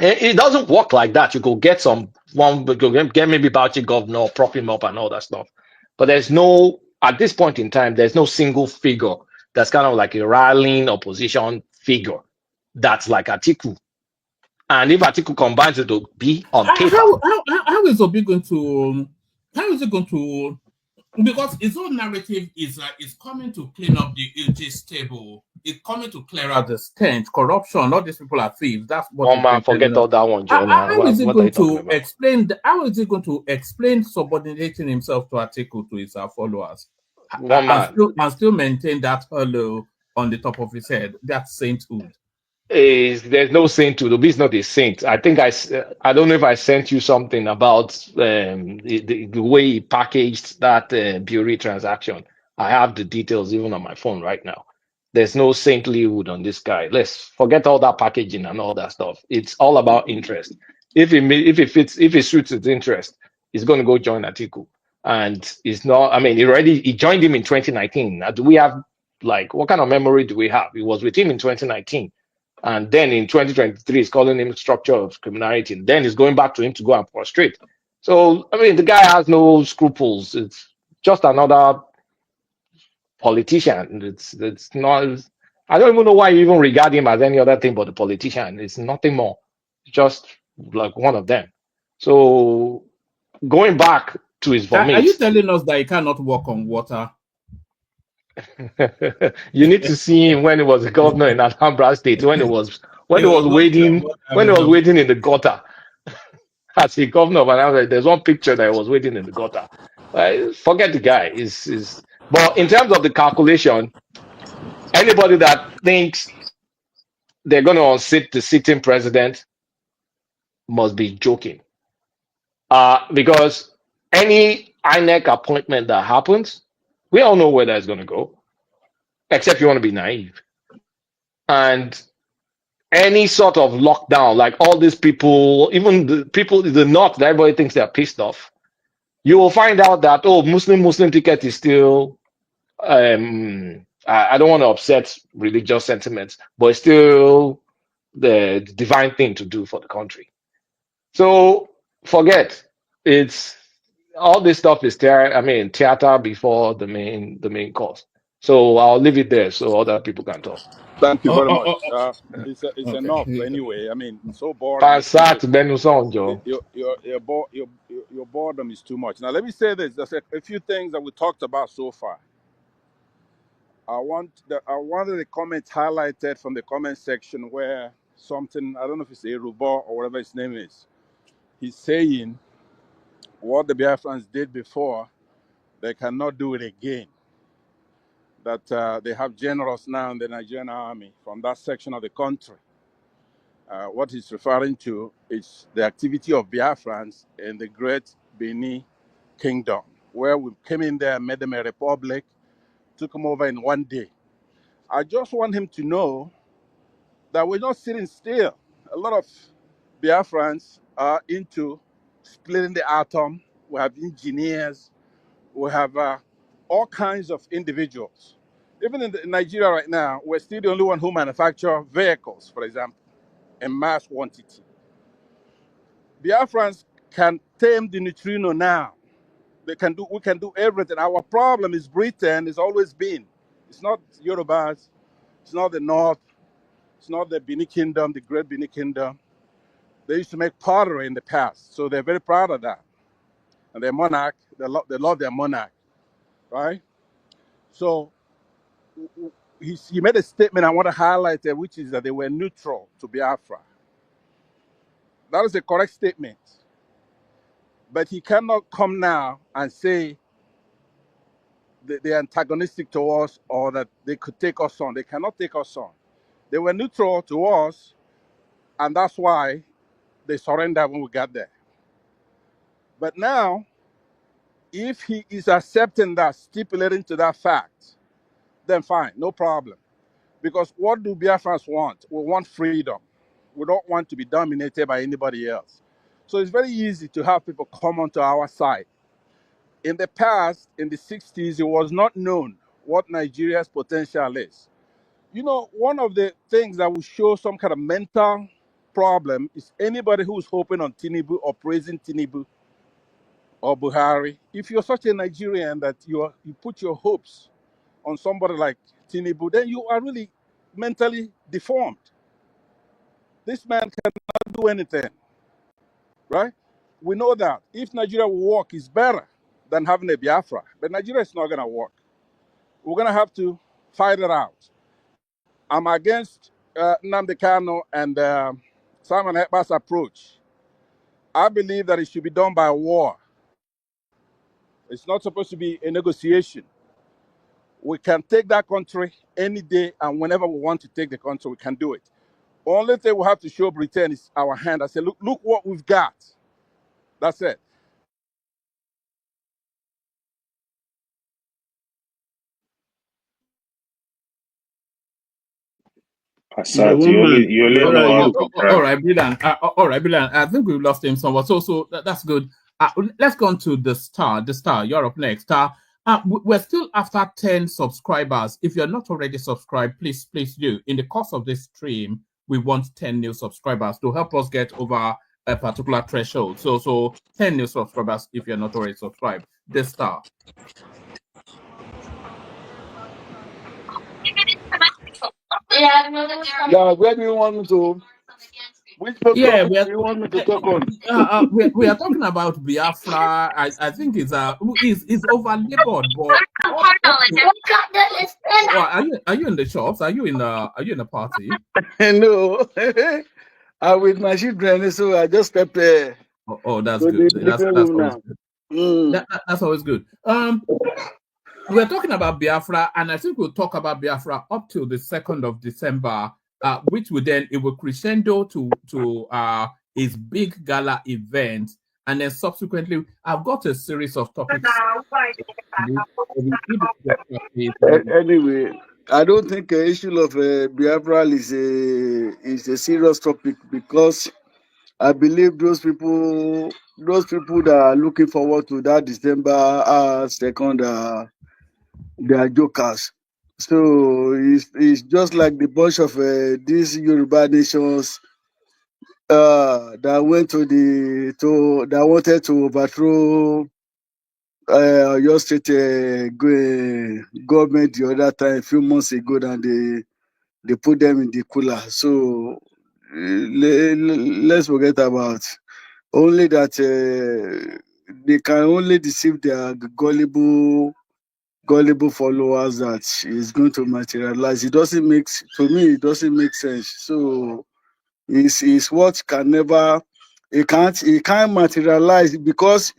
It doesn't work like that. You could get get maybe Bauchi governor, prop him up and all that stuff. But at this point in time, there's no single figure that's kind of like a rallying opposition figure that's like Atiku. And if Atiku combines it to be on paper, how is Obi going to? How is it going to? Because his own narrative is coming to clean up the AG table. It's coming to clear out the stench, corruption. All these people are thieves. That's what. Oh man, forget all that one, John. How is it going to explain? How is it going to explain subordinating himself to Atiku to his followers? And still maintain that halo on the top of his head. That sainthood. There's no sainthood. Obi is not a saint. I think I don't know if I sent you something about the way he packaged that Bury transaction. I have the details even on my phone right now. There's no saintlyhood on this guy. Let's forget all that packaging and all that stuff. It's all about interest. If it suits his interest, he's going to go join Atiku. And it's not. I mean, he joined him in 2019. Now, do we have what kind of memory do we have? He was with him in 2019. And then in 2023, he's calling him structure of criminality. And then he's going back to him to go and prostrate. So, I mean, the guy has no scruples. It's just another politician. It's not. I don't even know why you even regard him as any other thing but a politician. It's nothing more. It's just like one of them. So, going back to his vomit. Are you telling us that he cannot walk on water? You need to see him when he was a governor in Anambra State, when he was waiting in the gutter as a governor of Anambra. There's one picture that he was waiting in the gutter. Forget the guy. But in terms of the calculation, anybody that thinks they're going to unseat the sitting president must be joking. Because any INEC appointment that happens, we all know where that's going to go, except you want to be naive. And any sort of lockdown, like all these people, even the people in the North that everybody thinks they're pissed off, you will find out that, Muslim ticket is still, I don't want to upset religious sentiments, but it's still the divine thing to do for the country. So forget it's all this stuff is theater before the main course. So I'll leave it there so other people can talk. Thank you Oh, very oh, much. oh, It's okay. enough anyway. I mean, it's so boring. Passat Benusonjo. Your boredom is too much. Now, let me say this. There's a few things that we talked about so far. I wanted the comments highlighted from the comment section where something, I don't know if it's Yoruba or whatever his name is. He's saying what the Biafrans did before, they cannot do it again. That they have generals now in the Nigerian army from that section of the country. What he's referring to is the activity of Biafrans in the great Benin kingdom, where we came in there, made them a republic, took them over in one day. I just want him to know that we're not sitting still. A lot of Biafrans are into splitting the atom. We have engineers, we have all kinds of individuals. Even in Nigeria right now, we're still the only one who manufacture vehicles, for example, in mass quantity. Biafrans can tame the neutrino now. We can do everything. Our problem is Britain, it's always been. It's not Yorubas, it's not the North, it's not the Benin Kingdom, the great Benin Kingdom. They used to make pottery in the past, so they're very proud of that. And their monarch, they love their monarch, right? So he made a statement I want to highlight there, which is that they were neutral to Biafra. That is a correct statement. But he cannot come now and say they're antagonistic to us or that they could take us on. They cannot take us on. They were neutral to us, and that's why they surrendered when we got there. But now, if he is accepting that, stipulating to that fact, then fine, no problem. Because what do Biafrans want? We want freedom. We don't want to be dominated by anybody else. So it's very easy to have people come onto our side. In the past, in the 60s, it was not known what Nigeria's potential is. You know, one of the things that will show some kind of mental problem is anybody who's hoping on Tinubu or praising Tinubu or Buhari. If you're such a Nigerian that you put your hopes on somebody like Tinubu, then you are really mentally deformed. This man cannot do anything, right? We know that if Nigeria will work, it's better than having a Biafra. But Nigeria is not going to work. We're going to have to fight it out. I'm against Nnamdi Kanu and Simon Ekpa's approach. I believe that it should be done by war. It's not supposed to be a negotiation. We can take that country any day, and whenever we want to take the country, we can do it. Only thing we have to show Britain is our hand. I say, look what we've got. That's it. Asad, you only All know right, how to all brag. right, brilliant. All right, brilliant. I think we've lost him somewhat. So that's good. Let's go on to the star. The star, you're up next. We're still after 10 subscribers. If you're not already subscribed, please do. In the course of this stream, we want 10 new subscribers to help us get over a particular threshold. So 10 new subscribers if you're not already subscribed. The star. Yeah, where do you want me to? Which Yeah, topic do you want me to talk on? we are talking about Biafra. I think it's over labored, but are you in the shops? Are you in a party? No, I'm with my children, so I just stepped to That's the good. That's living that's room always now. good. That's always good. We're talking about Biafra, and I think we'll talk about Biafra up till the 2nd of December, which will then it will crescendo to its big gala event, and then subsequently, I've got a series of topics. Anyway, I don't think the issue of Biafra is a serious topic because I believe those people that are looking forward to that December 2nd, they are jokers. So it's just like the bunch of these Yoruba nations that went that wanted to overthrow your state government the other time, a few months ago, and they put them in the cooler. So let's forget about only that they can only deceive their gullible followers that is going to materialize. It doesn't make, to me, it doesn't make sense. So it's what can never, it can't materialize because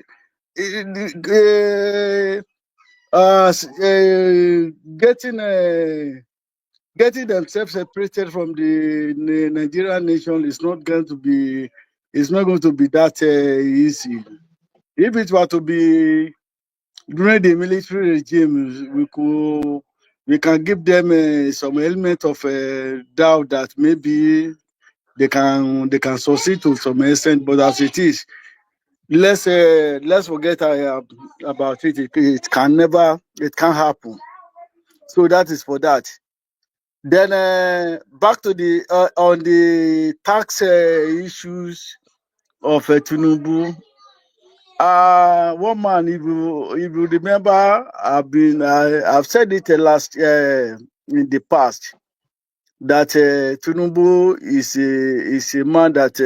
getting themselves separated from the Nigerian nation is not going to be, that easy. If it were to be during the military regime, we can give them some element of doubt that maybe they can succeed to some extent. But as it is, let's forget about it. It can't happen. So that is for that. Then back to the on the tax issues of Tinubu. One man, if you remember, I've said it last in the past that Tinubu is a man that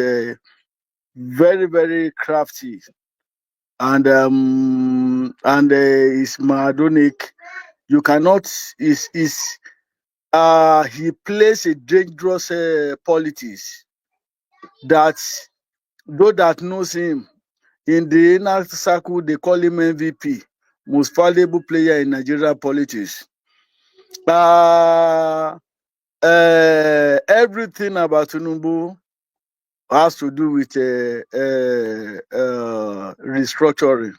very, very crafty and is Maradonic. You cannot he plays a dangerous politics that those that knows him in the inner circle, they call him MVP, most valuable player in Nigerian politics. Everything about Tinubu has to do with restructuring.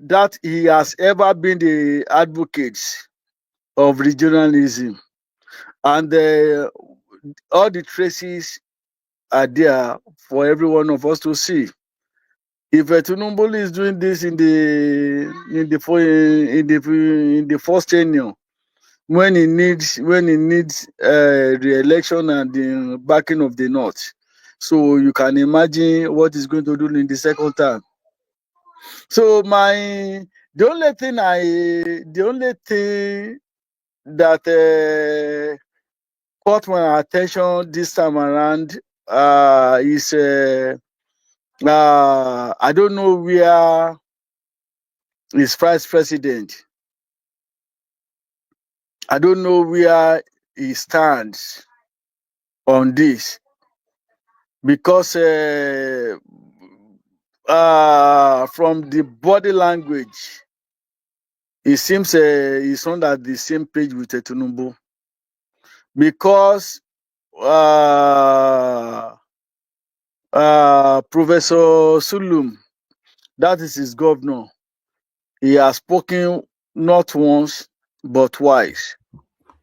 That he has ever been the advocate of regionalism, and all the traces are there for every one of us to see. If Tinubu is doing this in the first tenure, when he needs re-election and the backing of the North, so you can imagine what he's going to do in the second term. So the only thing that caught my attention this time around is I don't know where is vice president. I don't know where he stands on this because from the body language, it seems he's not at the same page with Tinubu because Professor Sulum, that is his governor, he has spoken not once but twice.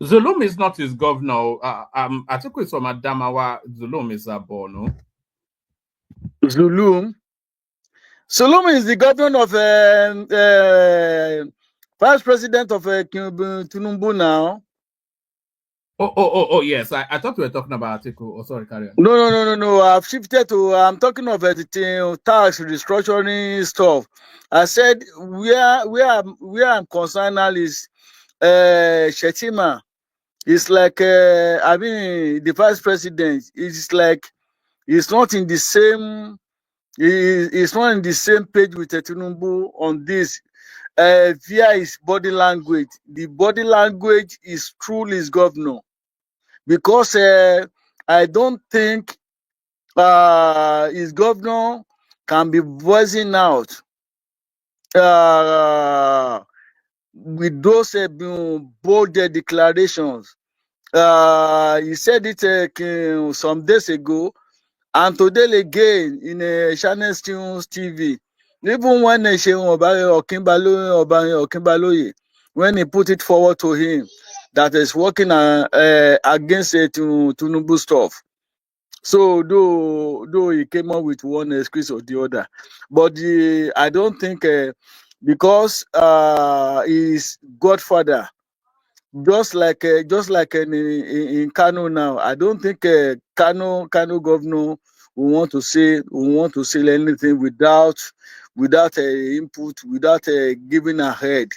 Zulum is not his governor. I think it's from Adamawa. Zulum is a Borno. Zulum is the governor of vice president of Tinubu now. Oh, yes. I thought we were talking about Atiku. Oh, sorry, carry on. No. I've shifted to, I'm talking of tax restructuring stuff. I said where I'm concerned now is Shetima. It's like the vice president. It's like he's not in the same. He's not in the same page with Tinubu on this. Via his body language, the body language is truly his governor, because I don't think his governor can be voicing out with those bold declarations. He said it some days ago, and today again in Channel Tunes TV. Even when Okinbaloye, when he put it forward to him that is working against Tinubu stuff. So though he came up with one excuse or the other, but I don't think because his godfather, just like in Kano now. I don't think Kano governor will want to say anything without input, without giving ahead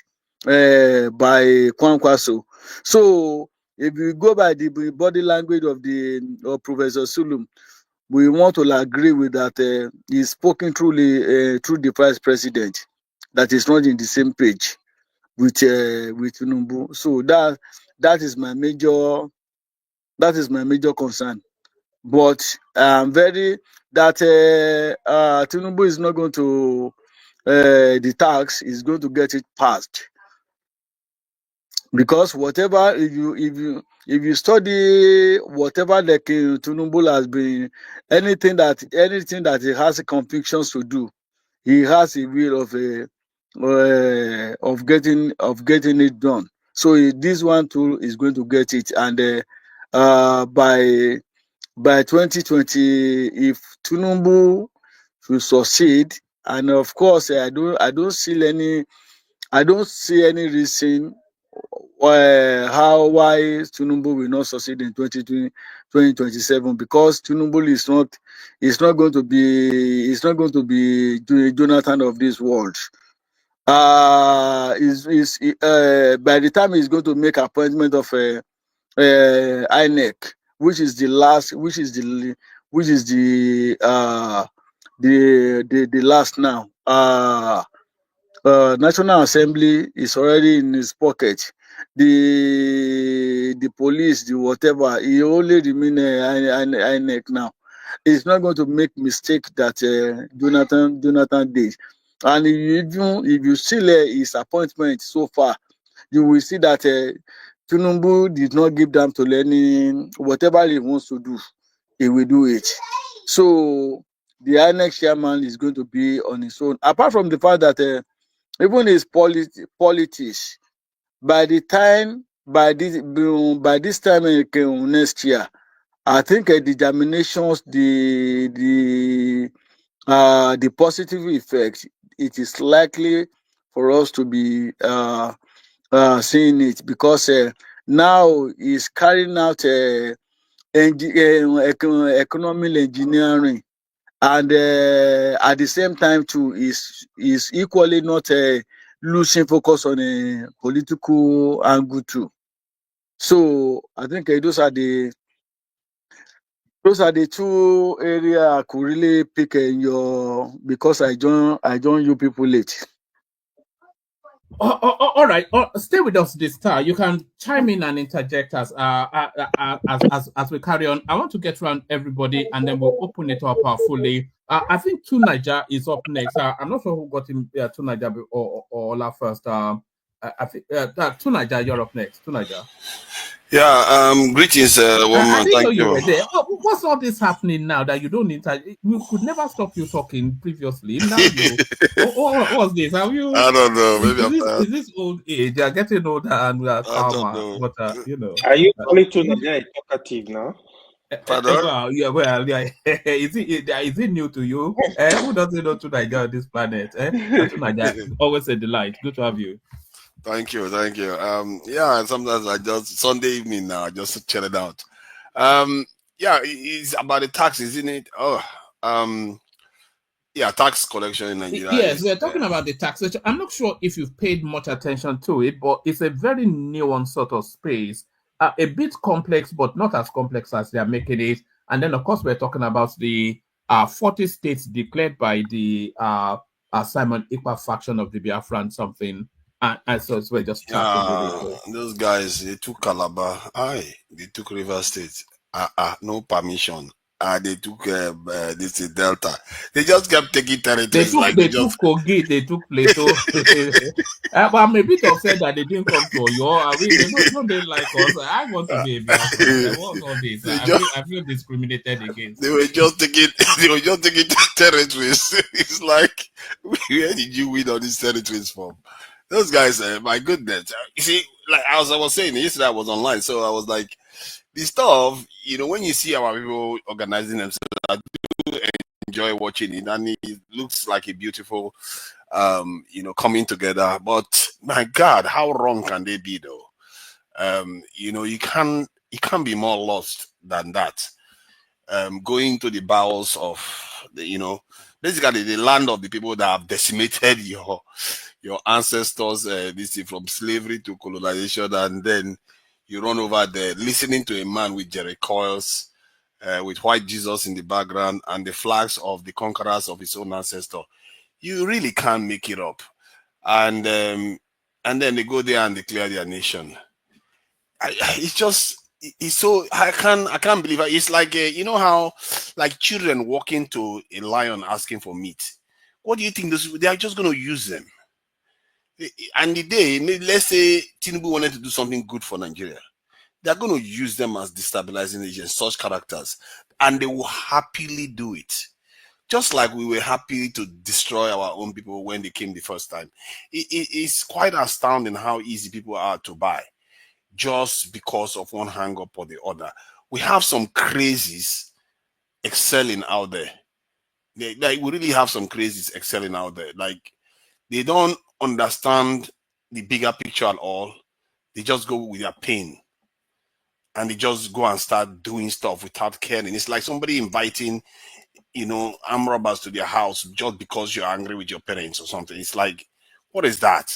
by Kwankwaso. So if you go by the body language of Professor Sulum, we want to agree with that. He's spoken truly through the vice president that is not in the same page with Tinubu. So that is my major concern. But I'm very that Tinubu is not going to the tax is going to get it passed, because whatever if you study whatever the Tinubu has been, anything that he has convictions to do, he has a will of getting it done. So this one too is going to get it, and by 2020, if Tinubu will succeed, and of course I don't see any reason why Tinubu will not succeed in 2027, because Tinubu is not going to be Jonathan of this world. By the time he's going to make appointment of INEC, which is the last now. National Assembly is already in his pocket. The police, the whatever, he only remain INEC now. He's not going to make mistake that Jonathan did. And if you see his appointment so far, you will see that Tinubu did not give them to Lenin. Whatever he wants to do, he will do it. So the INEC chairman is going to be on his own. Apart from the fact that even his politics, by this time next year, I think the germinations, the positive effect, it is likely for us to be seeing it, because now he's carrying out economic engineering, and at the same time too is equally not losing focus on a political angle too. So I think those are the two areas I could really pick because I join you people late. All right. Stay with us this time. You can chime in and interject as we carry on. I want to get around everybody, and then we'll open it up fully. I think Two Niger is up next. I'm not sure who got him Two Niger or Ola first. I think Two Niger, you're up next. Two Niger. Yeah, greetings, woman. I didn't know Thank you you. were there. What's all this happening now that you don't we could never stop you talking previously. Now you, what's this? Have you? I don't know. Maybe is this old age? You're getting older and we are calmer. But Are you calling to Nigeria talkative now? Pardon? Yeah. Is it new to you? Who doesn't know to Nigeria on this planet? Always a delight. Good to have you. Thank you. Yeah, sometimes I just Sunday evening now, I just chill it out. Yeah, it's about the tax, isn't it? Yeah, tax collection in Nigeria. Yes, we're talking about the taxation. I'm not sure if you've paid much attention to it, but it's a very nuanced sort of space. A bit complex, but not as complex as they are making it. And then, of course, we're talking about the 40 states declared by the Simon Ekpa faction of the Biafran something. And so we're just chatting with it. Those guys, they took Calabar. They took River State. No permission. They took this Delta. They just kept taking territories. They took Kogi, they took Plateau. But I'm a bit upset that they didn't come to Oyo. They like us. I want to be a Biafran. What's all this? I feel discriminated against. They were just taking territories. It's like, where did you win all these territories from? Those guys, my goodness. You see, like I was saying yesterday, I was online, so I was like, this stuff, when you see our people organizing themselves, I do enjoy watching it, and it looks like a beautiful, coming together. But my God, how wrong can they be, though? You can't be more lost than that. Going to the bowels of basically the land of the people that have decimated your ancestors, this is from slavery to colonization, and then you run over there listening to a man with Jerry Coils, with white Jesus in the background and the flags of the conquerors of his own ancestor. You really can't make it up. And then they go there and declare their nation. It's just it's so I can't believe it. It's like how like children walking to a lion asking for meat. What do you think they are just going to use them? And the day, let's say Tinubu wanted to do something good for Nigeria, they're going to use them as destabilizing agents, such characters, and they will happily do it. Just like we were happy to destroy our own people when they came the first time. It's quite astounding how easy people are to buy just because of one hang up or the other. We have some crazies excelling out there. We really have some crazies excelling out there. Like, they don't understand the bigger picture at all. They just go with their pain. And they just go and start doing stuff without caring. It's like somebody inviting, armed robbers to their house just because you're angry with your parents or something. It's like, what is that?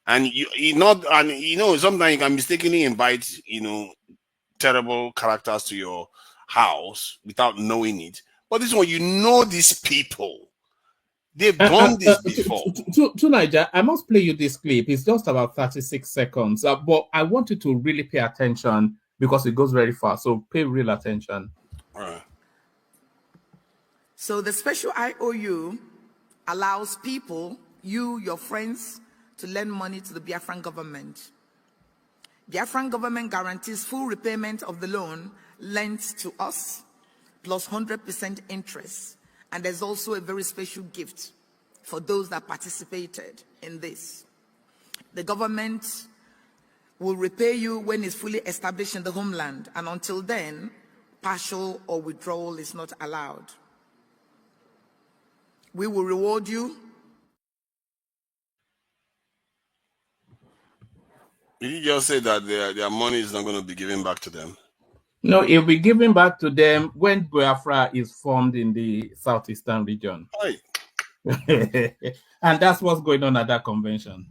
And sometimes you can mistakenly invite, terrible characters to your house without knowing it. But this one, these people. They've done this before. To Niger, I must play you this clip. It's just about 36 seconds. But I want you to really pay attention because it goes very fast. So pay real attention. All right. So the special IOU allows people, your friends, to lend money to the Biafran government. Biafran government guarantees full repayment of the loan lent to us, plus 100% interest. And there's also a very special gift for those that participated in this. The government will repay you when it's fully established in the homeland, and until then, partial or withdrawal is not allowed. We will reward you. Did you just say that their money is not going to be given back to them? No, it will be given back to them when Biafra is formed in the southeastern region. And that's what's going on at that convention.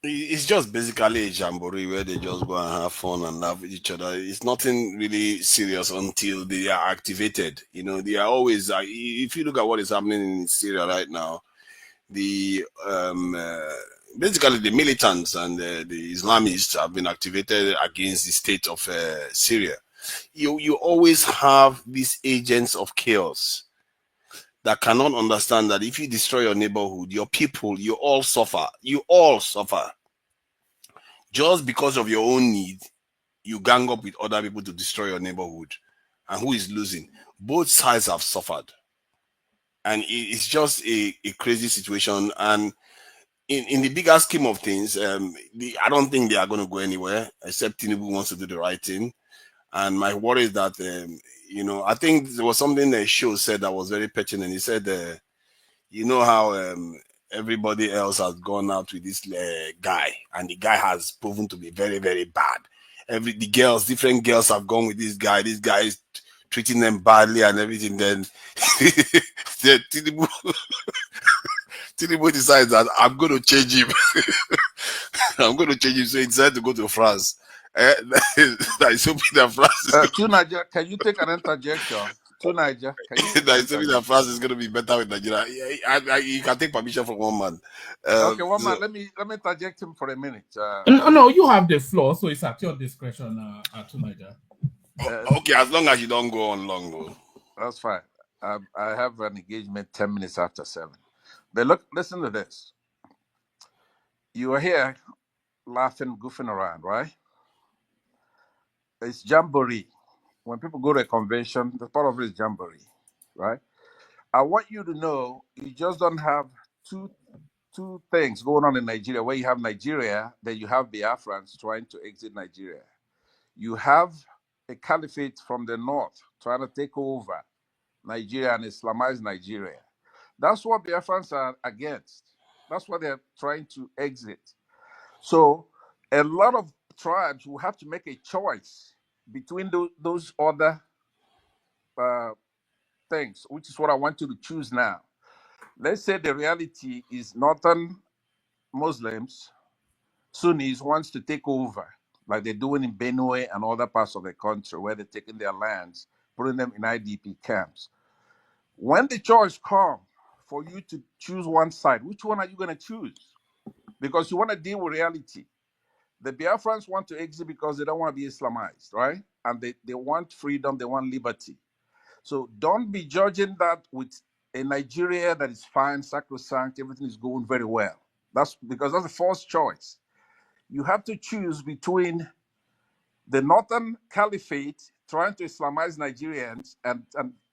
It's just basically a jamboree where they just go and have fun and laugh with each other. It's nothing really serious until they are activated. They are always, if you look at what is happening in Syria right now, the basically the militants and the Islamists have been activated against the state of Syria. You always have these agents of chaos that cannot understand that if you destroy your neighborhood, your people, you all suffer. You all suffer. Just because of your own need, you gang up with other people to destroy your neighborhood. And who is losing? Both sides have suffered. And it's just a crazy situation. And in the bigger scheme of things, I don't think they are going to go anywhere, except Tinubu wants to do the right thing. And my worry is that, I think there was something that Show said that was very pertinent. He said, how everybody else has gone out with this guy, and the guy has proven to be very, very bad. Different girls have gone with this guy. This guy is treating them badly and everything. Then Tinubu decides that I'm going to change him. I'm going to change him. So he decided to go to France. That is hoping that France. To Niger, can you take an interjection? To Niger, can you? That is hoping that France is going to be better with Nigeria. You can take permission from one man. Okay, one man. Let me interject him for a minute. No, you have the floor, so it's at your discretion, to Niger. Okay, as long as you don't go on long, though. That's fine. I have an engagement 10 minutes after 7. But listen to this. You are here laughing, goofing around, right? It's jamboree. When people go to a convention, the part of it is jamboree, right? I want you to know you just don't have two things going on in Nigeria. Where you have Nigeria, then you have Biafrans trying to exit Nigeria. You have a caliphate from the north trying to take over Nigeria and Islamize Nigeria. That's what Biafrans are against. That's what they're trying to exit. So a lot of tribes will have to make a choice between those other things, which is what I want you to choose now. Let's say the reality is northern Muslims, Sunnis wants to take over, like they're doing in Benue and other parts of the country where they're taking their lands, putting them in IDP camps. When the choice comes for you to choose one side, which one are you going to choose? Because you want to deal with reality. The Biafrans want to exit because they don't want to be Islamized, right? And they want freedom, they want liberty. So don't be judging that with a Nigeria that is fine, sacrosanct, everything is going very well. That's because that's the first choice. You have to choose between the Northern Caliphate trying to Islamize Nigerians and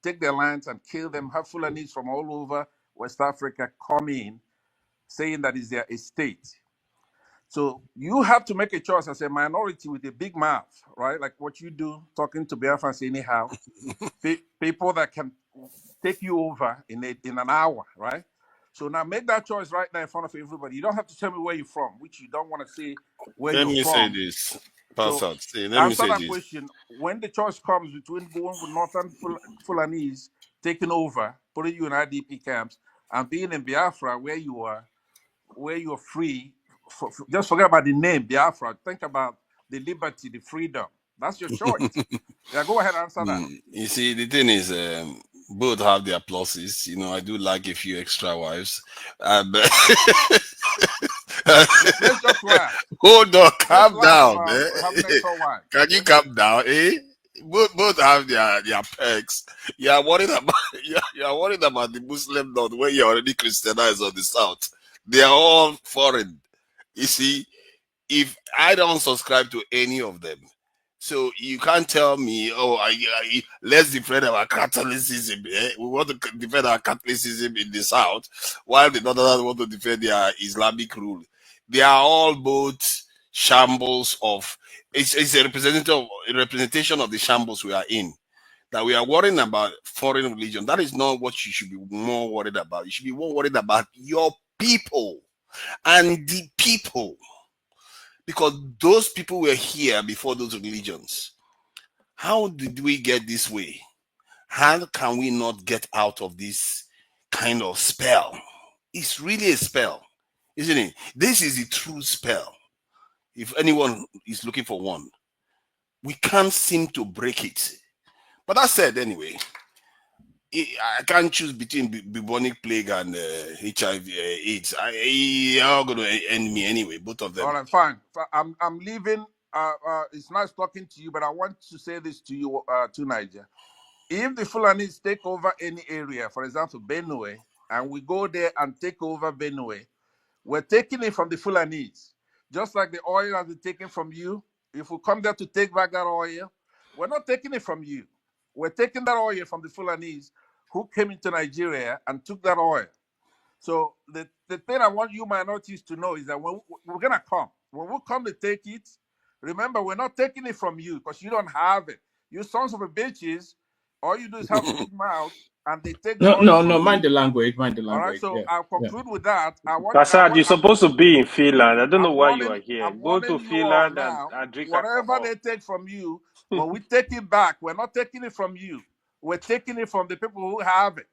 take their lands and kill them, have Fulanis from all over West Africa come in, saying that is their estate. So you have to make a choice as a minority with a big mouth, right? Like what you do, talking to Biafrans anyhow. People that can take you over in an hour, right? So now make that choice right now in front of everybody. You don't have to tell me where you're from, which you don't want to say where Let you're me say from. this, So Pastor. Let me answer say that this. question. When the choice comes between going with Northern Fulanese, taking over, putting you in IDP camps, and being in Biafra where you are free, just forget about the name, Biafra. Think about the liberty, the freedom. That's your choice. Yeah, go ahead and answer that. You see, the thing is, both have their pluses. You know, I do like a few extra wives. But Let's just laugh. hold on, Let's calm laugh down, about eh? having extra wives. Can you calm down, eh? Both have their perks. You are worried about you are worried about the Muslim north where you're already Christianized on the south. They are all foreign. You see, if I don't subscribe to any of them, so you can't tell me, oh, let's defend our Catholicism. Eh? We want to defend our Catholicism in the south, while the Northerners want to defend their Islamic rule. They are all both shambles of. It's a representation of the shambles we are in. That we are worrying about foreign religion. That is not what you should be more worried about. You should be more worried about your people and the people, because those people were here before those religions. How did we get this way? How can we not get out of this kind of spell? It's really a spell, isn't it? This is the true spell. If anyone is looking for one, we can't seem to break it. But that said, anyway, I can't choose between bubonic plague and HIV AIDS. They are going to end me anyway, both of them. All right, fine. I'm leaving. It's nice talking to you, but I want to say this to you, to Niger. If the Fulanis take over any area, for example, Benue, and we go there and take over Benue, we're taking it from the Fulanis. Just like the oil has been taken from you. If we come there to take back that oil, we're not taking it from you. We're taking that oil from the Fulanis who came into Nigeria and took that oil. So the thing I want you minorities to know is that when we're going to come, when we come to take it, remember, we're not taking it from you because you don't have it. You sons of a bitches, all you do is have a big mouth and they take the oil from you. Mind the language. All right, so Yeah. I'll conclude with that. Passad, you're supposed to be in Finland. I don't know why you are here. I'm Go to warning you all Finland now. and drink Whatever alcohol. they take from you, when we take it back, we're not taking it from you. We're taking it from the people who have it.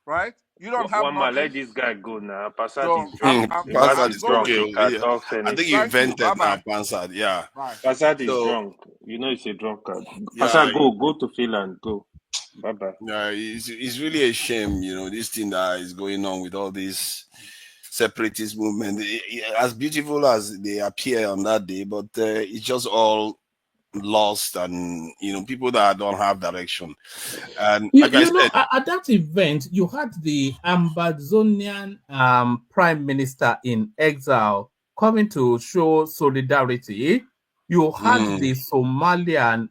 Right? You don't have One man, nothing. let this guy go now. Passad So is drunk. The man Passad is is drunk. okay. He can Yeah. talk I think anything. you Thank you. invented Bye-bye. Passad. Yeah. Bye. Passad is So drunk. You know he's a drunkard. yeah, Passad, go to Finland. Go. Bye-bye. yeah, it's really a shame, you know, this thing that is going on with all this separatist movement. As beautiful as they appear on that day, but it's just all lost, and you know, people that don't have direction. And like I said, At that event, you had the Ambazonian prime minister in exile coming to show solidarity. You had the Somalian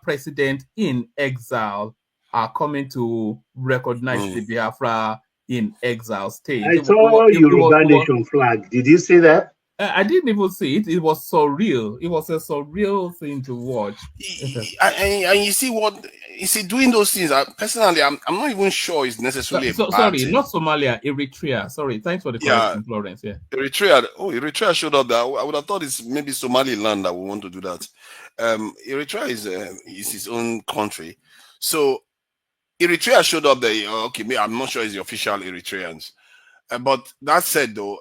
president in exile coming to recognize the Biafra in exile state. I saw Yoruba Nation flag. Did you see that? I didn't even see it. It was surreal. It was a surreal thing to watch. And you see what you see doing those things. Personally, I'm not even sure it's necessarily a bad Sorry, thing. not Somalia, Eritrea. Sorry, thanks for the correction, Florence. Yeah. Eritrea showed up there. I would have thought it's maybe Somaliland that would want to do that. Eritrea is its own country, so Eritrea showed up there. Okay, I'm not sure it's the official Eritreans, but that said, though,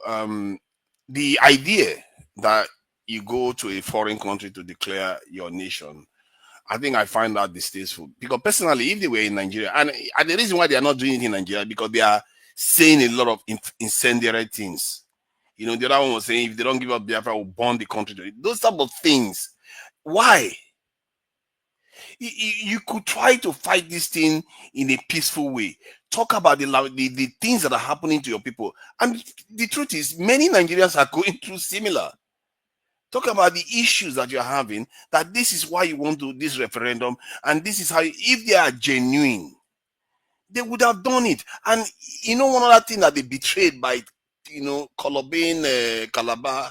the idea that you go to a foreign country to declare your nation, I think I find that distasteful. Because personally, if they were in Nigeria, and the reason why they are not doing it in Nigeria, because they are saying a lot of incendiary things. You know, the other one was saying if they don't give up Biafra, we'll burn the country. Those type of things. Why? You could try to fight this thing in a peaceful way. Talk about the things that are happening to your people. And the truth is, many Nigerians are going through similar. Talk about the issues that you're having, that this is why you want to do this referendum, and this is how, if they are genuine, they would have done it. And you know, one other thing that they betrayed by, you know, Kolobin, Calabar,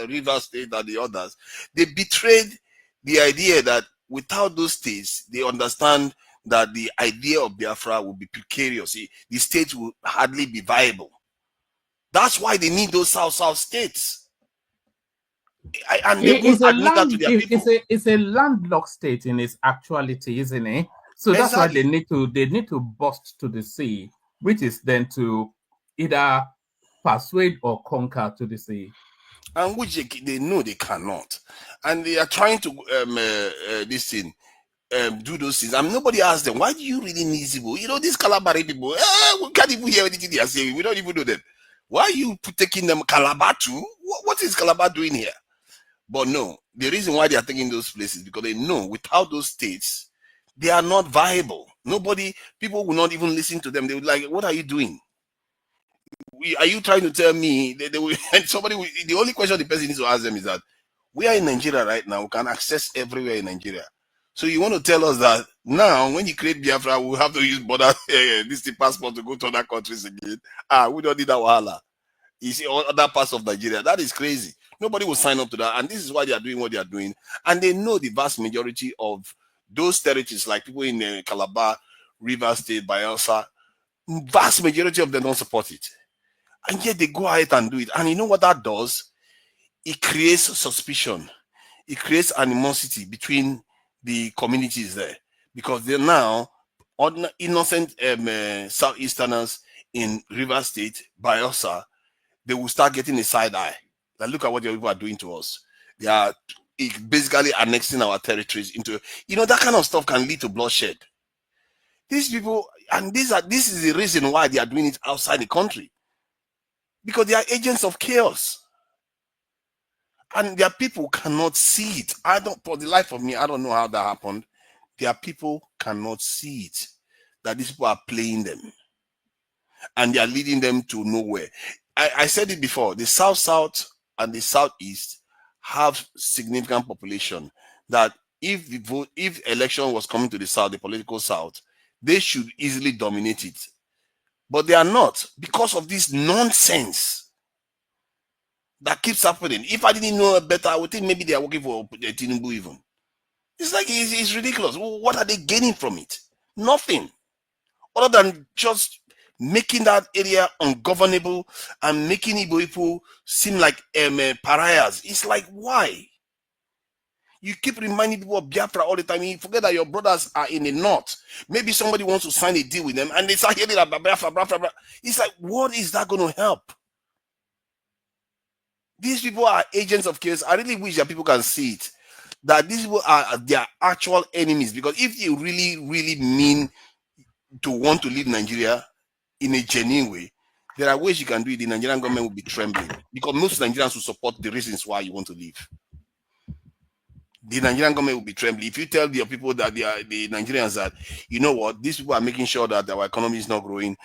River State, and the others, they betrayed the idea that without those states, they understand that the idea of Biafra will be precarious. The state will hardly be viable. That's why they need those South states. And they won't admit that to their people. It's a landlocked state in its actuality, isn't it? So that's why they need to bust to the sea, which is then to either persuade or conquer to the sea. And which they know they cannot. And they are trying to this thing, do those things. I mean, nobody asked them, why do you really need Zibo? You know, these Calabar people, we can't even hear anything they are saying. We don't even know them. Why are you taking them Calabar too? What is Calabar doing here? But no, the reason why they are taking those places because they know without those states, they are not viable. People will not even listen to them. They would like, what are you doing? Are you trying to tell me that they will? And the only question the person needs to ask them is that we are in Nigeria right now. We can access everywhere in Nigeria. So you want to tell us that now, when you create Biafra, we'll have to use border this passport to go to other countries again? We don't need that wahala. You see, other parts of Nigeria, that is crazy. Nobody will sign up to that, and this is why they are doing what they are doing. And they know the vast majority of those territories, like people in Calabar, River State, Bayelsa, vast majority of them don't support it. And yet they go ahead and do it. And you know what that does? It creates suspicion. It creates animosity between the communities there. Because they're now innocent Southeasterners in River State, Bayelsa, they will start getting a side eye. Like, look at what your people are doing to us. They are basically annexing our territories into, you know, that kind of stuff can lead to bloodshed. These people, and this is the reason why they are doing it outside the country. Because they are agents of chaos. And their people cannot see it. For the life of me, I don't know how that happened. Their people cannot see it. That these people are playing them. And they are leading them to nowhere. I said it before, the South and the Southeast have significant population that if election was coming to the South, the political South, they should easily dominate it. But they are not because of this nonsense that keeps happening. If I didn't know better, I would think maybe they are working for Tinubu even. It's like, it's ridiculous. What are they gaining from it? Nothing. Other than just making that area ungovernable and making Igbo people seem like pariahs. It's like, why? You keep reminding people of Biafra all the time. You forget that your brothers are in the north. Maybe somebody wants to sign a deal with them and they start hearing about Biafra, Biafra. It's like, what is that going to help? These people are agents of chaos. I really wish that people can see it. That these people are their actual enemies. Because if you really, really mean to want to leave Nigeria in a genuine way, there are ways you can do it. The Nigerian government will be trembling because most Nigerians will support the reasons why you want to leave. The Nigerian government will be trembling. If you tell your people that the Nigerians that, you know what, these people are making sure that our economy is not growing,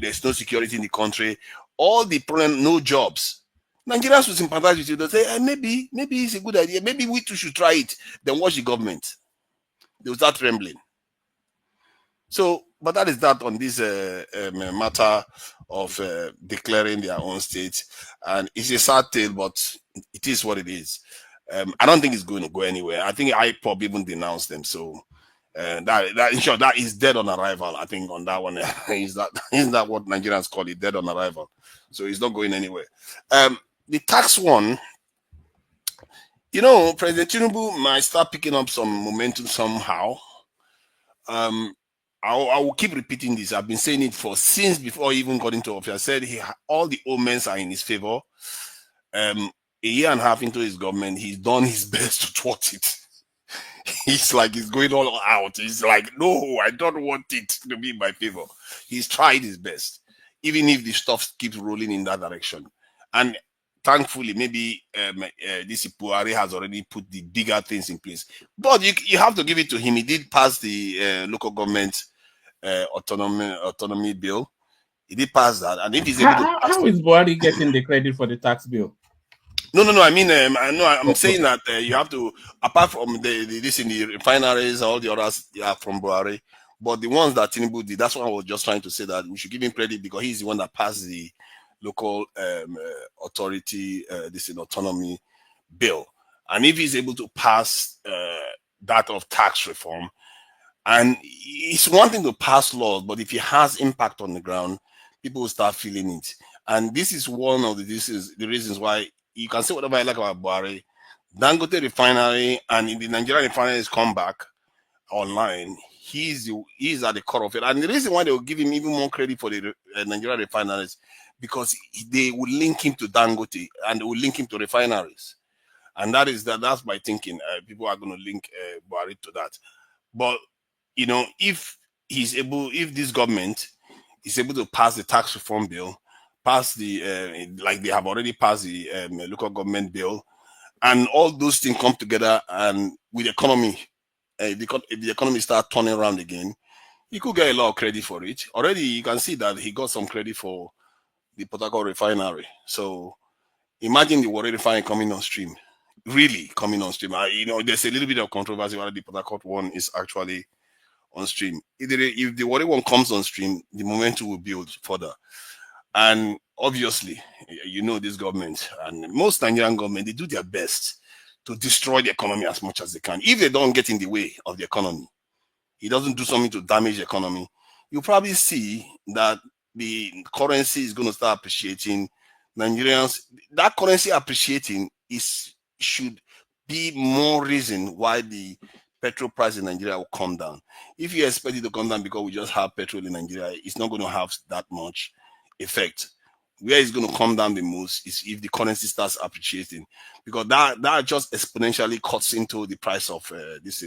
there's no security in the country, all the problem, no jobs. Nigerians will sympathize with you. They'll say, maybe it's a good idea. Maybe we too should try it. Then watch the government. They'll start trembling. So but that is that on this matter of declaring their own state, and it's a sad tale, but it is what it is. I don't think it's going to go anywhere. I think IPOB even denounced them, so that in short, that is dead on arrival. I think on that one is that what Nigerians call it, dead on arrival. So it's not going anywhere. The tax one, you know, President Tinubu might start picking up some momentum somehow. I will keep repeating this. I've been saying it since before he even got into office. I said all the omens are in his favor. A year and a half into his government, he's done his best to thwart it. He's like, he's going all out. He's like, no, I don't want it to be in my favor. He's tried his best, even if the stuff keeps rolling in that direction. And thankfully, maybe this Buhari has already put the bigger things in place. But you have to give it to him. He did pass the local government autonomy bill. He did pass that. And if he's able to pass how is Buhari getting the credit for the tax bill? No. I mean, I'm saying that you have to, apart from this in the refineries, all the others from Buhari, but the ones that Tinubu did, that's why I was just trying to say that we should give him credit because he's the one that passed the local authority, this in autonomy bill. And if he's able to pass that of tax reform, and it's one thing to pass laws, but if it has impact on the ground, people will start feeling it. And this is one of the reasons why you can say whatever I like about Buhari. Dangote refinery and in the Nigerian refineries come back online. He's at the core of it. And the reason why they will give him even more credit for the Nigerian refineries, because they will link him to Dangote and they will link him to refineries. And that's my thinking. People are going to link Buhari to that. But you know, if this government is able to pass the tax reform bill, pass the like they have already passed the local government bill, and all those things come together, and with the economy, if the economy start turning around again, he could get a lot of credit for it. Already, you can see that he got some credit for the Port Harcourt refinery. So imagine the Warri refinery coming on stream, really coming on stream. You know, there's a little bit of controversy whether the Port Harcourt one is actually on stream. If the Warri one comes on stream, the momentum will build further. And obviously, you know, this government and most Nigerian government, they do their best to destroy the economy as much as they can. If they don't get in the way of the economy, he doesn't do something to damage the economy, you'll probably see that the currency is going to start appreciating. Nigerians, that currency appreciating should be more reason why the petrol price in Nigeria will come down. If you expect it to come down because we just have petrol in Nigeria, it's not going to have that much effect. Where it's going to come down the most is if the currency starts appreciating, because that just exponentially cuts into the price of this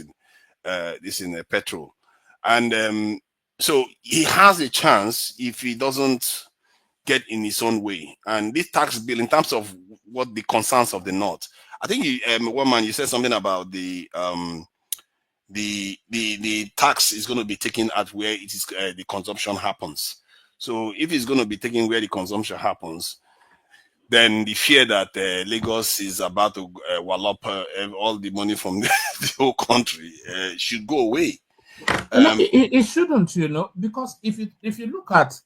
in petrol. And so he has a chance if he doesn't get in his own way. And this tax bill, in terms of what the concerns of the North, I think one man, you said something about the tax is going to be taken at where it is the consumption happens. So if it's going to be taken where the consumption happens, then the fear that Lagos is about to wallop all the money from the whole country should go away. No, it shouldn't, you know, because if you look at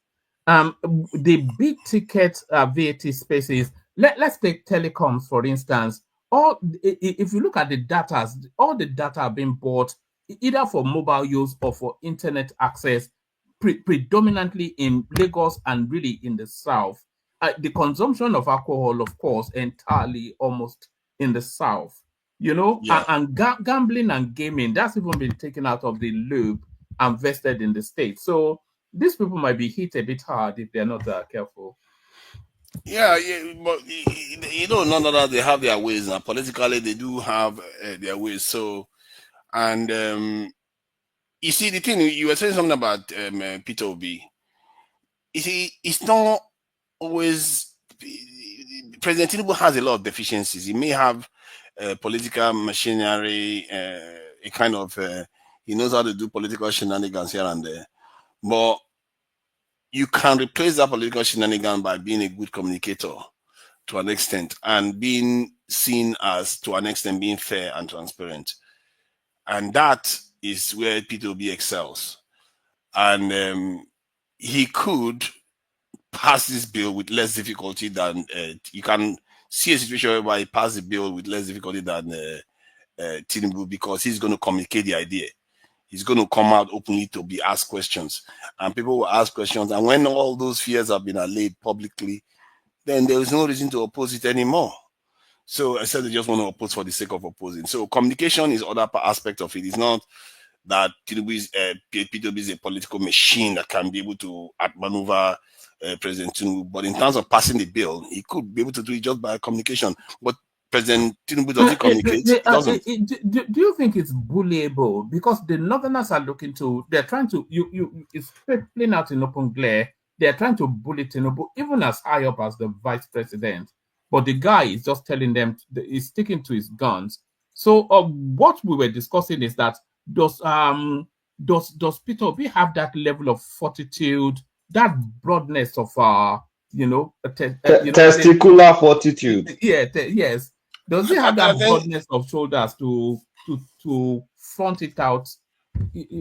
the big ticket VAT spaces, let's take telecoms for instance. If you look at the data, all the data are being bought either for mobile use or for internet access, predominantly in Lagos and really in the south. The consumption of alcohol, of course, entirely almost in the south. You know, Yeah. and gambling and gaming, that's even been taken out of the loop and vested in the state. So these people might be hit a bit hard if they're not careful. Yeah, but you know, none of that, they have their ways now. Politically, they do have their ways. So, and you see, the thing you were saying something about Peter Obi. You see, it's not always. President Tinubu has a lot of deficiencies. He may have political machinery, a kind of he knows how to do political shenanigans here and there, but you can replace that political shenanigan by being a good communicator to an extent and being seen as, to an extent, being fair and transparent. And that is where P2B excels. and he could pass this bill with less difficulty than you can see a situation whereby he passed the bill with less difficulty than Tinubu, because he's going to communicate the idea. He's going to come out openly to be asked questions, and people will ask questions. And when all those fears have been allayed publicly, then there is no reason to oppose it anymore. So I said they just want to oppose for the sake of opposing. So communication is other aspect of it. It's not that PTB is a political machine that can be able to outmaneuver President Tinubu. But in terms of passing the bill, he could be able to do it just by communication. But President Tinubu, does he communicate? He doesn't. Do you think it's bullyable? Because the Northerners are looking to, they're trying to, it's playing out in open glare. They're trying to bully Tinubu, even as high up as the vice president. But the guy is just telling them, he's sticking to his guns. So what we were discussing is that does Peter Obi have that level of fortitude, that broadness of testicular fortitude? Yes. Does he have that broadness of shoulders to front it out?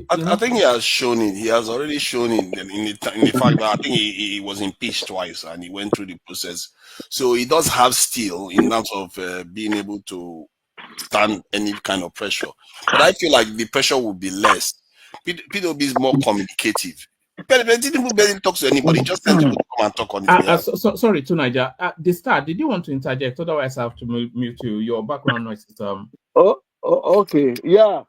I think he has shown it. He has already shown it in the fact that I think he was impeached twice and he went through the process. So he does have steel in terms of being able to stand any kind of pressure. But I feel like the pressure will be less. PWB is more communicative. People barely talk to anybody. Just tell people to come and talk on his behalf. Sorry, Tunaja. The start, did you want to interject? Otherwise, I have to mute you. Your background noise is Okay. Yeah.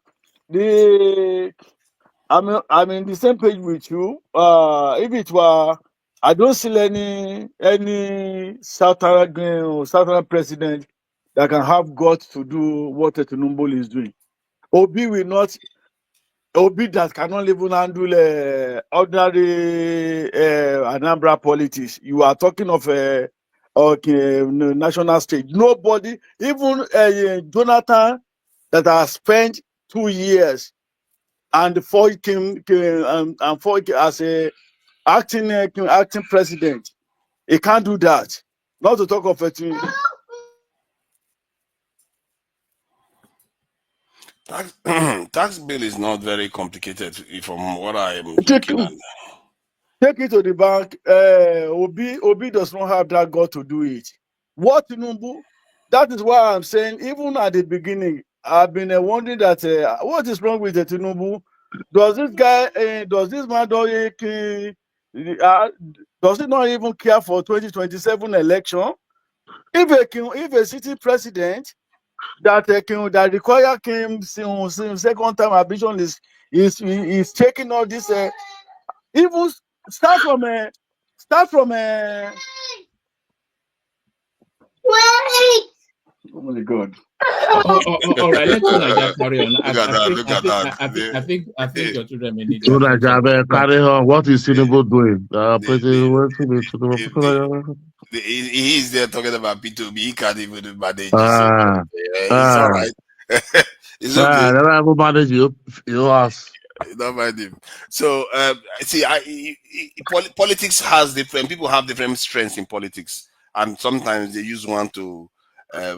I'm in the same page with you. If it were, I don't see any Southern president that can have guts to do what Tinubu is doing. Obi will not. Obi that cannot even handle ordinary Anambra politics. You are talking of national stage. Nobody, even Jonathan, that has spent 2 years and fought him as a acting president. He can't do that. Not to talk of a team. Tax bill is not very complicated from what I am looking at. Take it to the bank. Obi does not have that God to do it. What Tinubu? That is why I'm saying, even at the beginning, I've been wondering that what is wrong with the Tinubu? Does this guy, does this man, does he not even care for 2027 election? If a city president that require him second time ambition is taking all this, even start from oh my God. All right, let's carry on. I think your children may need carry on. What is Tinubu doing? He is there talking about P2B. He can't even manage. It's all right. It's okay. Never manage you ask. Don't mind him. So see, politics has different people have different strengths in politics, and sometimes they use one to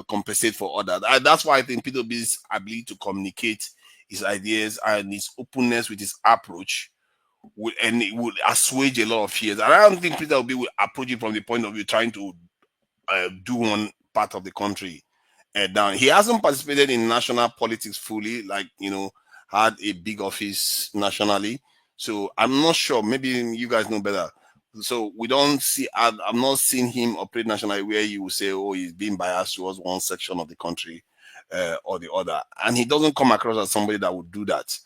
compensate for others. That's why I think PWB's ability to communicate his ideas and his openness with his approach and it would assuage a lot of fears. And I don't think Peter Obi will approach it from the point of view trying to do one part of the country down. He hasn't participated in national politics fully, like, had a big office nationally. So I'm not sure. Maybe you guys know better. So we don't see, I'm not seeing him operate nationally where you will say, oh, he's being biased towards one section of the country or the other. And he doesn't come across as somebody that would do that.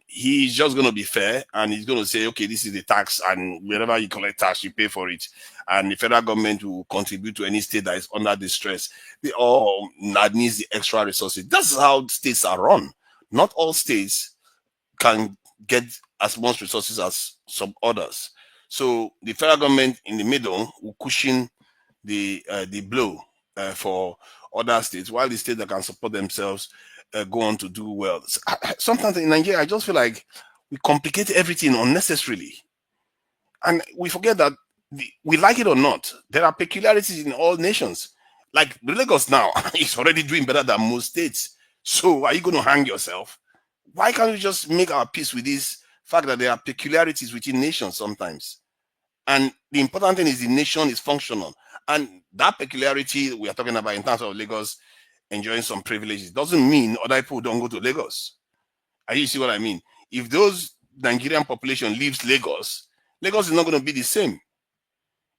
He's just going to be fair, and he's going to say, okay, this is the tax, and wherever you collect tax, you pay for it. And the federal government will contribute to any state that is under distress or that needs the extra resources. That's how states are run. Not all states can get as much resources as some others. So the federal government in the middle will cushion the blow for other states, while the states that can support themselves go on to do well. Sometimes in Nigeria, I just feel like we complicate everything unnecessarily. And we forget that we like it or not, there are peculiarities in all nations. Like Lagos now is already doing better than most states. So are you going to hang yourself? Why can't we just make our peace with these fact that there are peculiarities within nations sometimes. And the important thing is the nation is functional. And that peculiarity we are talking about in terms of Lagos enjoying some privileges doesn't mean other people don't go to Lagos. You see what I mean? If those Nigerian population leaves Lagos, Lagos is not going to be the same.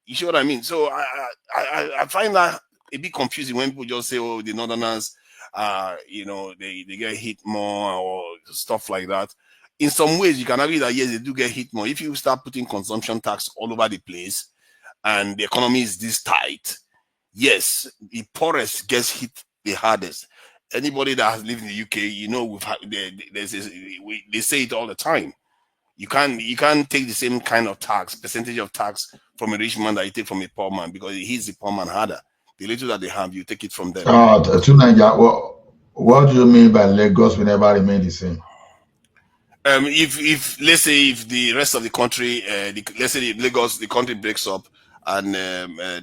You see what I mean? So I find that a bit confusing when people just say, oh, the Northerners, they get hit more or stuff like that. In some ways, you can argue that, yes, they do get hit more. If you start putting consumption tax all over the place and the economy is this tight, yes, the poorest gets hit the hardest. Anybody that has lived in the UK, they say it all the time. You can't take the same kind of percentage of tax from a rich man that you take from a poor man, because it hits the poor man harder. The little that they have, you take it from them. What do you mean by Lagos will never remain the same? If let's say if the rest of the country, let's say Lagos, the country breaks up and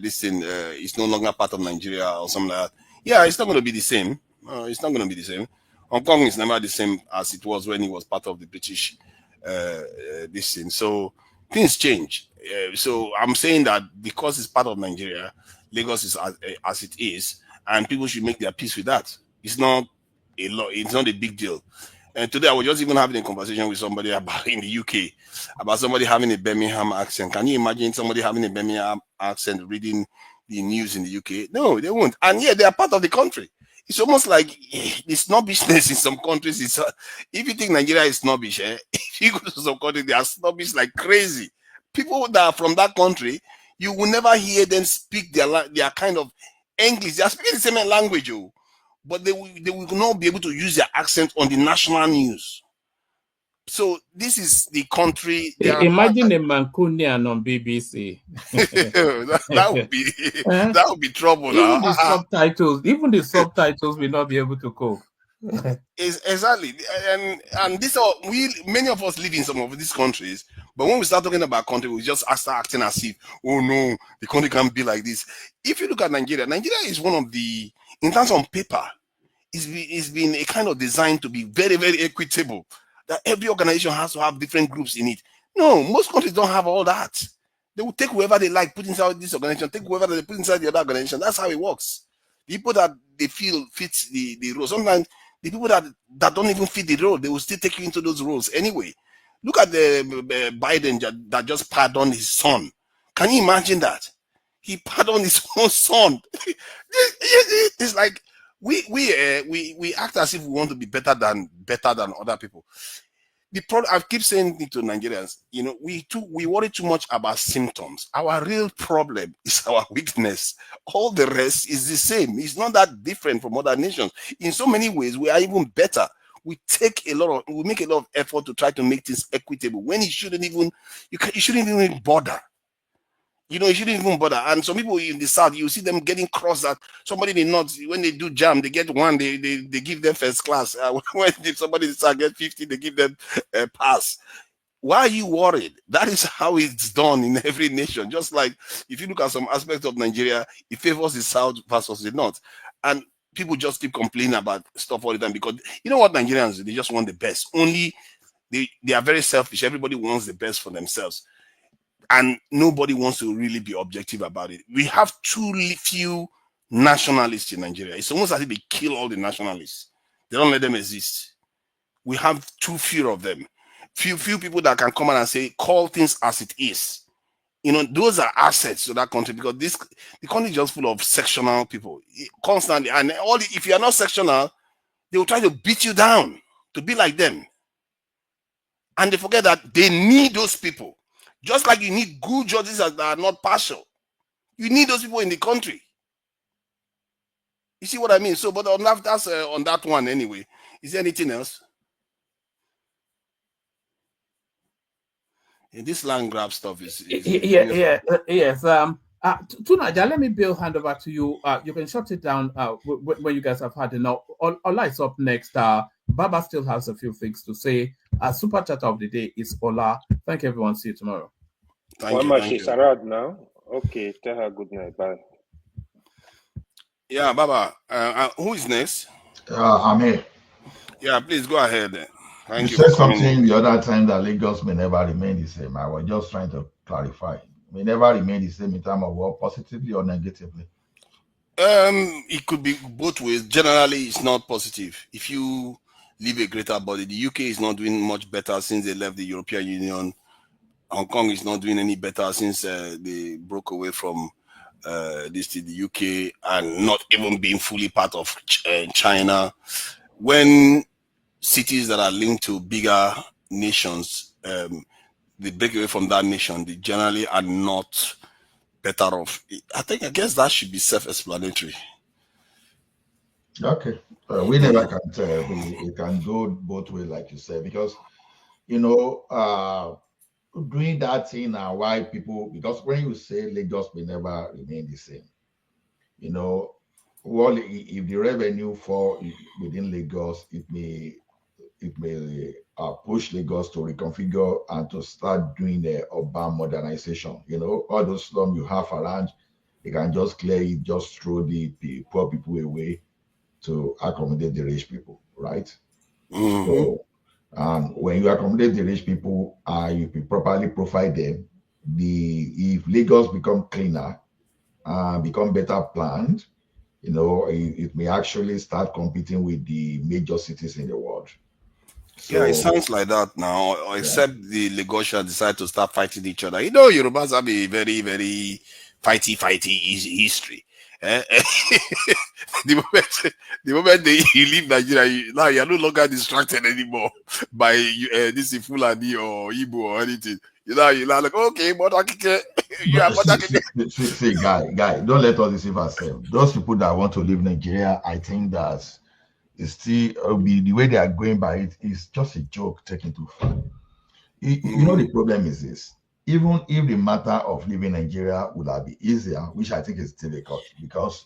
this thing is no longer part of Nigeria or something like that, yeah, it's not going to be the same. It's not going to be the same. Hong Kong is never the same as it was when it was part of the British this thing. So things change. So I'm saying that because it's part of Nigeria, Lagos is as it is, and people should make their peace with that. It's not it's not a big deal. And today I was just even having a conversation with somebody about in the UK about somebody having a Birmingham accent. Can you imagine somebody having a Birmingham accent reading the news in the UK? No, they won't. And yeah, they are part of the country. It's almost like the snobbishness in some countries. If you think Nigeria is snobbish, if you go to some countries, they are snobbish like crazy. People that are from that country, you will never hear them speak their kind of English. They are speaking the same language, but they will not be able to use their accent on the national news. So this is the country. Imagine a Mancunian on BBC. that would be trouble. Even the subtitles will not be able to cope. Exactly, and this many of us live in some of these countries, but when we start talking about country, we just start acting as if, oh no, the country can't be like this. If you look at Nigeria is one of the, in terms of paper, it's been a kind of designed to be very, very equitable, that every organization has to have different groups in it. No, most countries don't have all that. They will take whoever they like, put inside this organization, take whoever they put inside the other organization. That's how it works. The people that they feel fits the role. Sometimes the people that don't even fit the role, they will still take you into those roles anyway. Look at the Biden that just pardoned his son. Can you imagine that? He pardoned his own son. It's like we act as if we want to be better than other people. The problem, I keep saying it to Nigerians, we worry too much about symptoms. Our real problem is our weakness. All the rest is the same. It's not that different from other nations. In so many ways, we are even better. We make a lot of effort to try to make things equitable when you shouldn't even bother. You shouldn't even bother. And some people in the South, you see them getting cross that somebody in the North, when they do jam, they get one, they give them first class. When somebody in the South get 50, they give them a pass. Why are you worried? That is how it's done in every nation. Just like if you look at some aspects of Nigeria, it favors the South versus the North. And people just keep complaining about stuff all the time because you know what Nigerians do? They just want the best. Only they are very selfish. Everybody wants the best for themselves. And nobody wants to really be objective about it. We have too few nationalists in Nigeria. It's almost as if they kill all the nationalists. They don't let them exist. We have too few of them. Few people that can come out and say, call things as it is. Those are assets to that country because the country is just full of sectional people constantly. And if you are not sectional, they will try to beat you down to be like them. And they forget that they need those people. Just like you need good judges that are not partial. You need those people in the country. You see what I mean? So, but on that one anyway. Is there anything else? This land grab stuff is yes. Tunaja, let me hand over to you. You can shut it down when you guys have had enough. Ola is up next. Baba still has a few things to say. Super chat of the day is Ola. Thank you, everyone. See you tomorrow. Thank you. She's around now. Okay, tell her good night. Bye. Yeah, Baba. Who is next? I'm here. Yeah, please go ahead. You Thank you said for coming in. something the other time that Lagos may never remain the same. I was just trying to clarify. May never remain the same in terms of what, positively or negatively. It could be both ways. Generally, it's not positive. If you leave a greater body, the UK is not doing much better since they left the European Union. Hong Kong is not doing any better since they broke away from the UK and not even being fully part of China. When cities that are linked to bigger nations, they break away from that nation, they generally are not better off. I guess that should be self-explanatory. Okay. We never can tell. We can go both ways, like you said, because, doing that thing and why people, because when you say Lagos will never remain the same, well, if the revenue fall within Lagos, it may push Lagos to reconfigure and to start doing the urban modernization. All those slums you have around, they can just clear it, just throw the poor people away to accommodate the rich people, right? So, when you accommodate the rich people, you properly provide them. If Lagos become cleaner, become better planned, it may actually start competing with the major cities in the world. Yeah, it So, sounds like that now, yeah. except the Lagosians decide to start fighting each other. Yorubas have a very, very fighty history. Eh? the moment, the moment you leave Nigeria, now you're no longer distracted anymore by this Fulani or Igbo or anything. You're like, okay, you are See, guy, don't let all this if ourselves. Those people that want to leave Nigeria, I think that it's still be the way they are going by it is just a joke taken too far. The problem is this. Even if the matter of leaving Nigeria would have been easier, which I think is difficult, because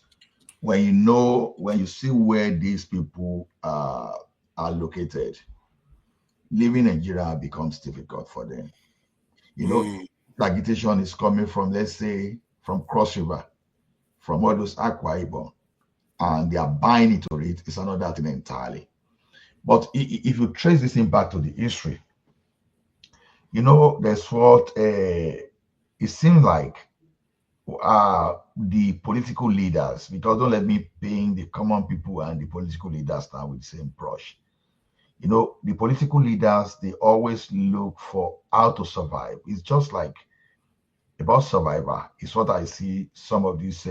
when you see where these people are located, leaving Nigeria becomes difficult for them. The agitation is coming from, let's say, from Cross River, from all those Akwa Ibom, and they are buying into it. It's another thing entirely. But if you trace this thing back to the history, there's what it seems like the political leaders, because don't let me paint the common people and the political leaders now with the same brush. The political leaders, they always look for how to survive. It's just like about survivor. It's what I see some of this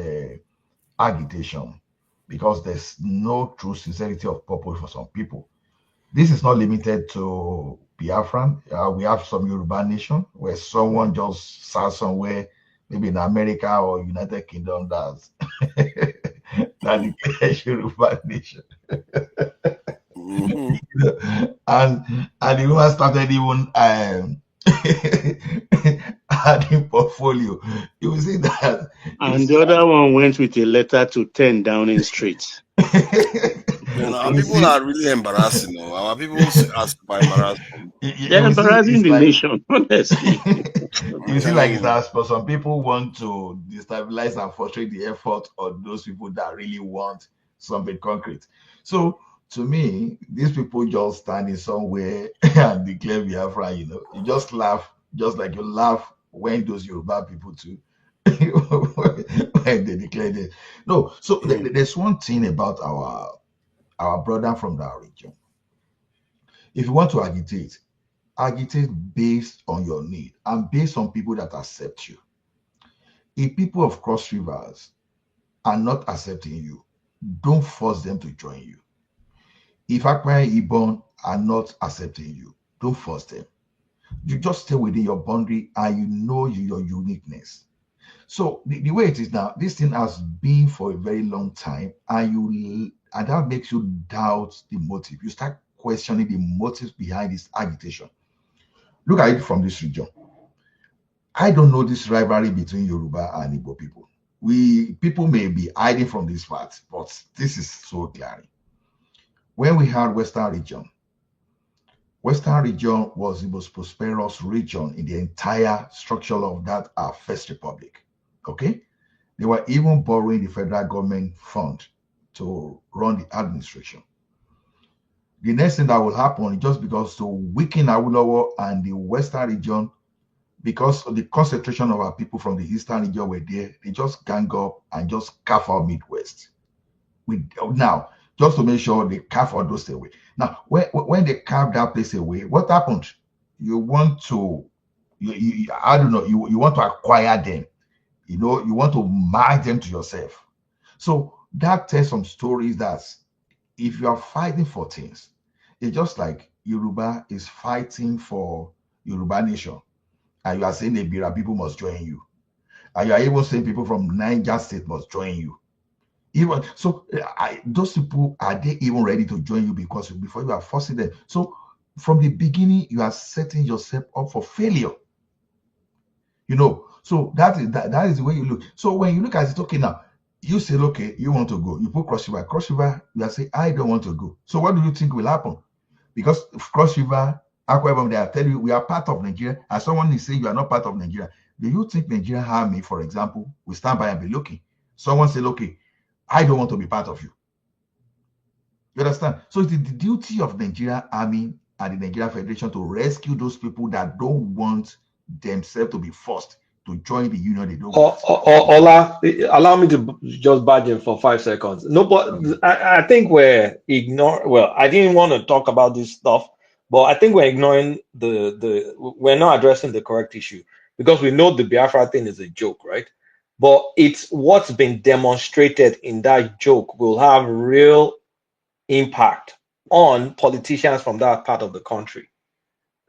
agitation, because there's no true sincerity of purpose for some people. This is not limited to Biafran. We have some Yoruba nation where someone just sat somewhere, maybe in America or United Kingdom, that declares Yoruba nation. And the woman started even adding portfolio. You will see that. And the other one went with a letter to 10 Downing Street. Our people are really embarrassing. Our people are super embarrassing. They're embarrassing the nation, honestly. You see, like that, but some people want to destabilize and frustrate the effort of those people that really want something concrete. So, to me, these people just standing somewhere and declare Biafra. You just laugh, just like you laugh when those Yoruba people too when they declared it. No, so there's one thing about our brother from that region. If you want to agitate based on your need and based on people that accept you. If people of Cross Rivers are not accepting you, don't force them to join you. If Akwa Ibom are not accepting you, don't force them. You just stay within your boundary and you know your uniqueness. So the way it is now, this thing has been for a very long time, and that makes you doubt the motive. You start questioning the motives behind this agitation. Look at it from this region. I don't know this rivalry between Yoruba and Igbo people. People may be hiding from this fact, but this is so clear. When we had Western region was the most prosperous region in the entire structure of that First Republic. Okay? They were even borrowing the federal government fund to run the administration. the next thing that will happen is just because to weaken Awolowo and the Western region, because of the concentration of our people from the Eastern region were there, they just gang up and just carve out Midwest. Now, just to make sure they carve all those away. Now, when they carve that place away, what happened? You want to, I don't know, you want to acquire them. You know, you want to mark them to yourself. So that tells some stories that if you are fighting for things, it's just like Yoruba is fighting for Yoruba nation, and you are saying the Bira people must join you, and you are even saying people from Niger State must join you. Even so, those people, are they even ready to join you because before you are forcing them? So from the beginning, you are setting yourself up for failure. You know, so that is the way you look. So when you look at it, okay, now you say, okay, you want to go, you put Cross River, you are saying, I don't want to go. So what do you think will happen? Because Cross River, Akwa Ibom, they are telling you we are part of Nigeria, and someone is saying you are not part of Nigeria. Do you think Nigerian army, for example, will stand by and be looking? Someone said, okay, I don't want to be part of you. You understand? So it's the duty of Nigerian army and the Nigerian Federation to rescue those people that don't want themselves to be forced to join the union they don't want. Ola, allow me to just barge in for 5 seconds. No, but I think we're ignoring. Well, I didn't want to talk about this stuff, but I think we're ignoring we're not addressing the correct issue, because we know the Biafra thing is a joke, right? But it's what's been demonstrated in that joke will have real impact on politicians from that part of the country.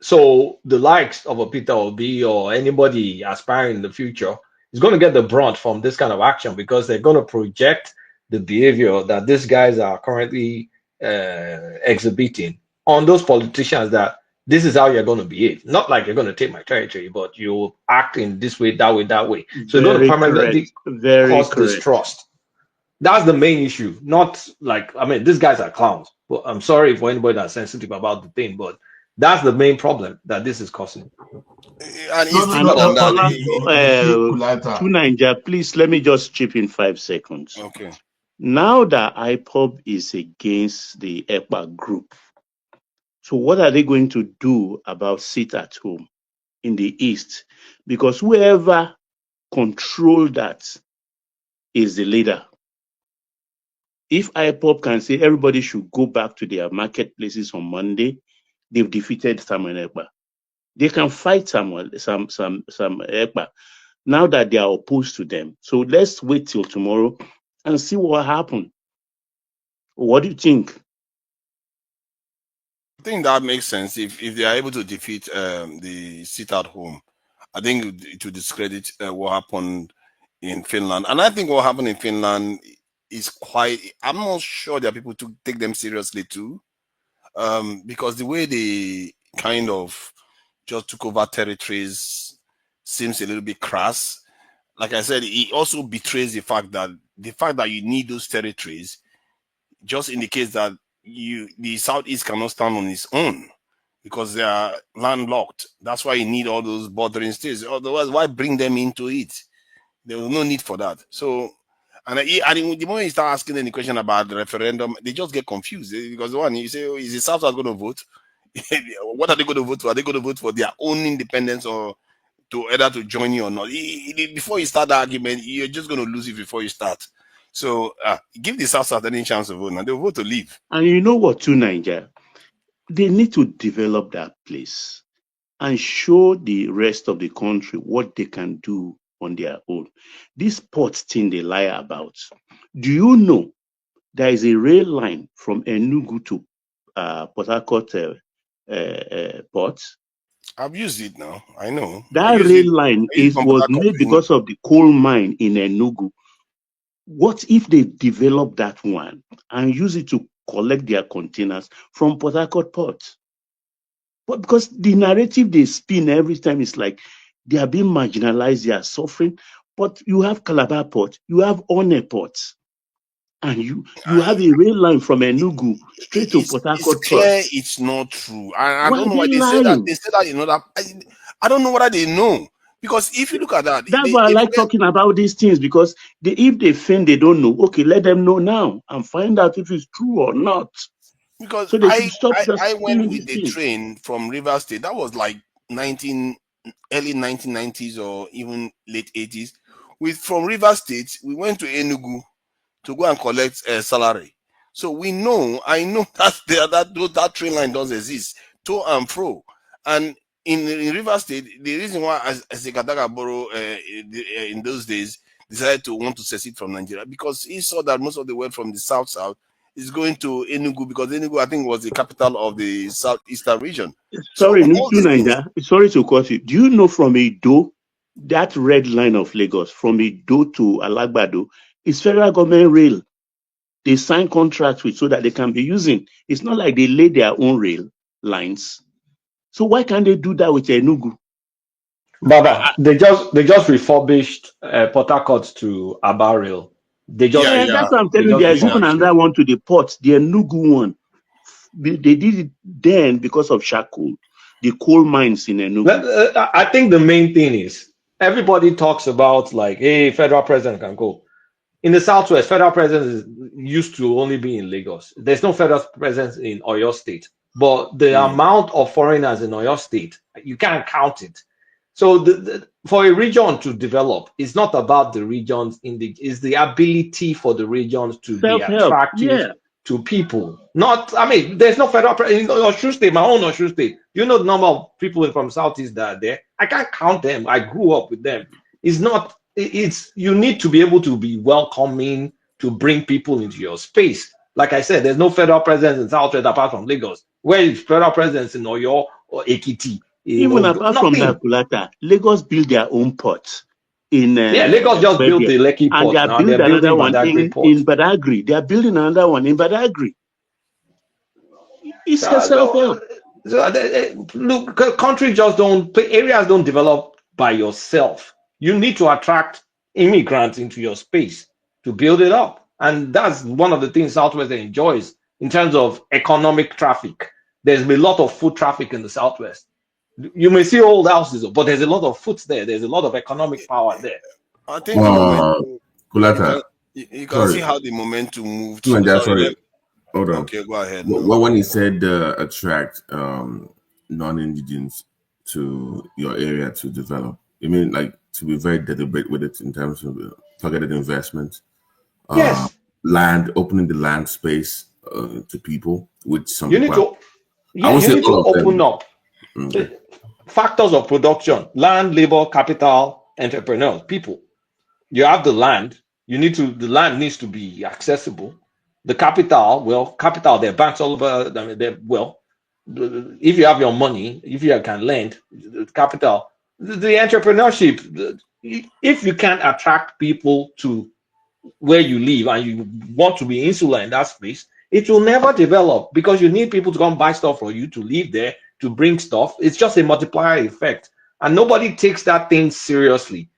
So the likes of a Peter Obi or anybody aspiring in the future is going to get the brunt from this kind of action, because they're going to project the behavior that these guys are currently exhibiting on those politicians, that this is how you're going to behave. Not like you're going to take my territory, but you act in this way, that way, that way. So it's going to permanently cause distrust. That's the main issue. Not like, I mean, these guys are clowns. But I'm sorry for anybody that's sensitive about the thing, but that's the main problem that this is causing. And it's deeper than that. Tunanja, please let me just chip in 5 seconds. Okay. Now that IPOB is against the EPA group, so what are they going to do about sit at home in the East? Because whoever controls that is the leader. If IPOB can say everybody should go back to their marketplaces on Monday, they've defeated Samuel Ekpa. They can fight some Ekpa now that they are opposed to them. So let's wait till tomorrow and see what happens. What do you think? I think that makes sense. If they are able to defeat the sit at home, I think it will discredit what happened in Finland. And I think what happened in Finland is quite, I'm not sure there are people to take them seriously too. Because the way they kind of just took over territories seems a little bit crass. Like I said, it also betrays the fact that you need those territories just indicates that the Southeast cannot stand on its own because they are landlocked. That's why you need all those bordering states. Otherwise, why bring them into it? There was no need for that. So, and the moment you start asking any question about the referendum, they just get confused because one, you say, oh, is the South going to vote? What are they going to vote for? Are they going to vote for their own independence or to either to join you or not? Before you start the argument, you're just going to lose it before you start. So give the South any chance to vote, and they'll vote to leave. And you know what, too, Niger? They need to develop that place and show the rest of the country what they can do on their own. This port thing they lie about. Do you know there is a rail line from Enugu to Port Harcourt port? I've used it now. I know. That rail line was made because of the coal mine in Enugu. What if they develop that one and use it to collect their containers from Port Harcourt port? But because the narrative they spin every time is like they are being marginalized, they are suffering. But you have Calabar port, you have One port, and you have a rail line from Enugu straight to Port Harcourt It's clear port. it's not true. I don't know why they say that. They say that in other. I don't know whether they know. Because if you look at that, that's why I like talking about these things, because if they think they don't know, okay, let them know now and find out if it's true or not. Because So they should stop just I went doing with these the things. train from River State. That was like early 1990s or even late 80s. From River State, we went to Enugu to go and collect salary. So I know that train line does exist, to and fro. And in River State, the reason why Sekataga Borough in those days decided to want to secede from Nigeria, because he saw that most of the wealth from the south is going to Enugu, because Enugu, I think, was the capital of the southeastern region. So Sorry, all Nuju these things. Naija. Sorry to cut you. Do you know from Edo, that red line of Lagos, from Edo to Alagbado, is federal government rail. They sign contracts with so that they can be using. It's not like they lay their own rail lines. So why can't they do that with Enugu? Baba, they just refurbished Port Harcourt to Aba Rail. They just Yeah, Yeah, yeah. that's what I'm they telling you. just There's even refurbished it. another one to the port, the Enugu one. They did it then because of charcoal, the coal mines in Enugu. I think the main thing is everybody talks about like, hey, federal president can go. In the Southwest, federal presence used to only be in Lagos. There's no federal presence in Oyo State. But the amount of foreigners in Oyo State, you can't count it. So for a region to develop, it's not about the regions it's the ability for the regions to be Self-help, attractive yeah. to people. There's no federal in Osun State, my own Osun State. You know the number of people from Southeast that are there. I can't count them. I grew up with them. You need to be able to be welcoming to bring people into your space. Like I said, there's no federal presence in Southwest apart from Lagos. Where is federal presence in Oyo or Ekiti? Even apart from that, Nothing. Kulata, Lagos built their own port in Yeah, Lagos just built February, the Lekki and they port are now. They're building another building one Badagry port. in Badagry. They are building another one in Badagry. It's self-help. Look, countries just areas don't develop by yourself. You need to attract immigrants into your space to build it up. And that's one of the things Southwest enjoys in terms of economic traffic. There's a lot of foot traffic in the Southwest. You may see old houses, but there's a lot of foot there. There's a lot of economic power there. I think the momentum, Kulata, you can see sorry. how the momentum moved. Sorry. Hold on. Okay, go ahead. Well, when you said attract non-indigens to your area to develop, you mean like to be very deliberate with it in terms of targeted investment, Yes. land, opening the land space to people, which some You people need to, I yeah, would you say need to all of open them. up. Okay. Factors of production: land, labor, capital, entrepreneurs, people. You have the land. The land needs to be accessible. The capital, there are banks all over. If you have your money, if you can lend, the capital, the entrepreneurship. If you can't attract people to where you live and you want to be insular in that space, it will never develop because you need people to come buy stuff for you to live there, to bring stuff. It's just a multiplier effect. And nobody takes that thing seriously.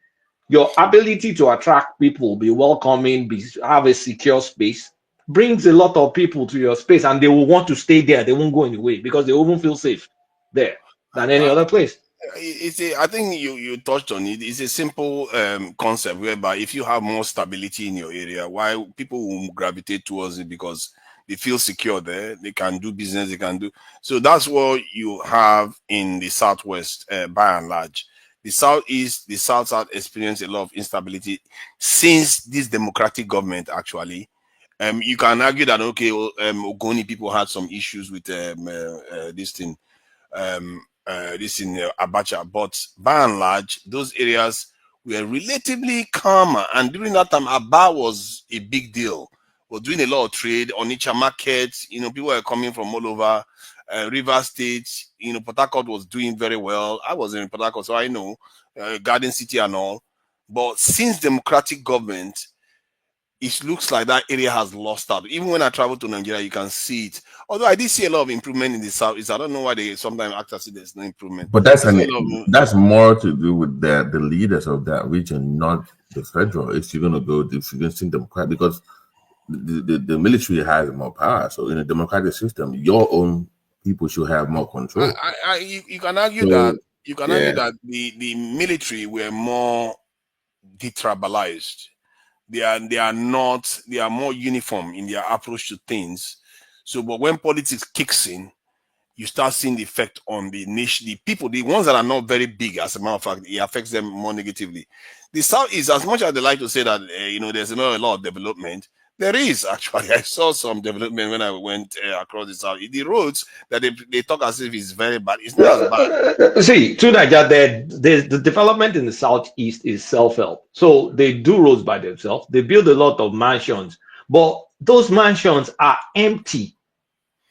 Your ability to attract people, be welcoming, have a secure space, brings a lot of people to your space and they will want to stay there. They won't go anywhere because they won't feel safe there than any other place. I think you touched on it. It's a simple concept whereby if you have more stability in your area, why people will gravitate towards it because they feel secure there. They can do business. They can do. So that's what you have in the Southwest by and large. The Southeast, the South experienced a lot of instability since this democratic government actually. You can argue that okay, Ogoni people had some issues with this thing. This in Abacha, but by and large, those areas were relatively calmer. And during that time, Aba was a big deal. We're doing a lot of trade on each market. People were coming from all over. River State, Port Harcourt was doing very well. I was in Port Harcourt, so I know Garden City and all. But since democratic government, it looks like that area has lost out. Even when I travel to Nigeria, you can see it. Although I did see a lot of improvement in the southeast. I don't know why they sometimes act as if there's no improvement. But that's more to do with the leaders of that region, not the federal. If you're gonna go, if you're gonna think Democrat, because the military has more power. So in a democratic system, your own people should have more control. You can argue that the military were more detribalized. They are more uniform in their approach to things. So, but when politics kicks in, you start seeing the effect on the niche, the people, the ones that are not very big, as a matter of fact, it affects them more negatively. The South is, as much as they like to say that, there's not a lot of development, there is actually. I saw some development when I went across the South. The roads that they talk as if it's very bad, it's not as bad. See, to Nigeria, the development in the southeast is self-help. So they do roads by themselves. They build a lot of mansions, but those mansions are empty.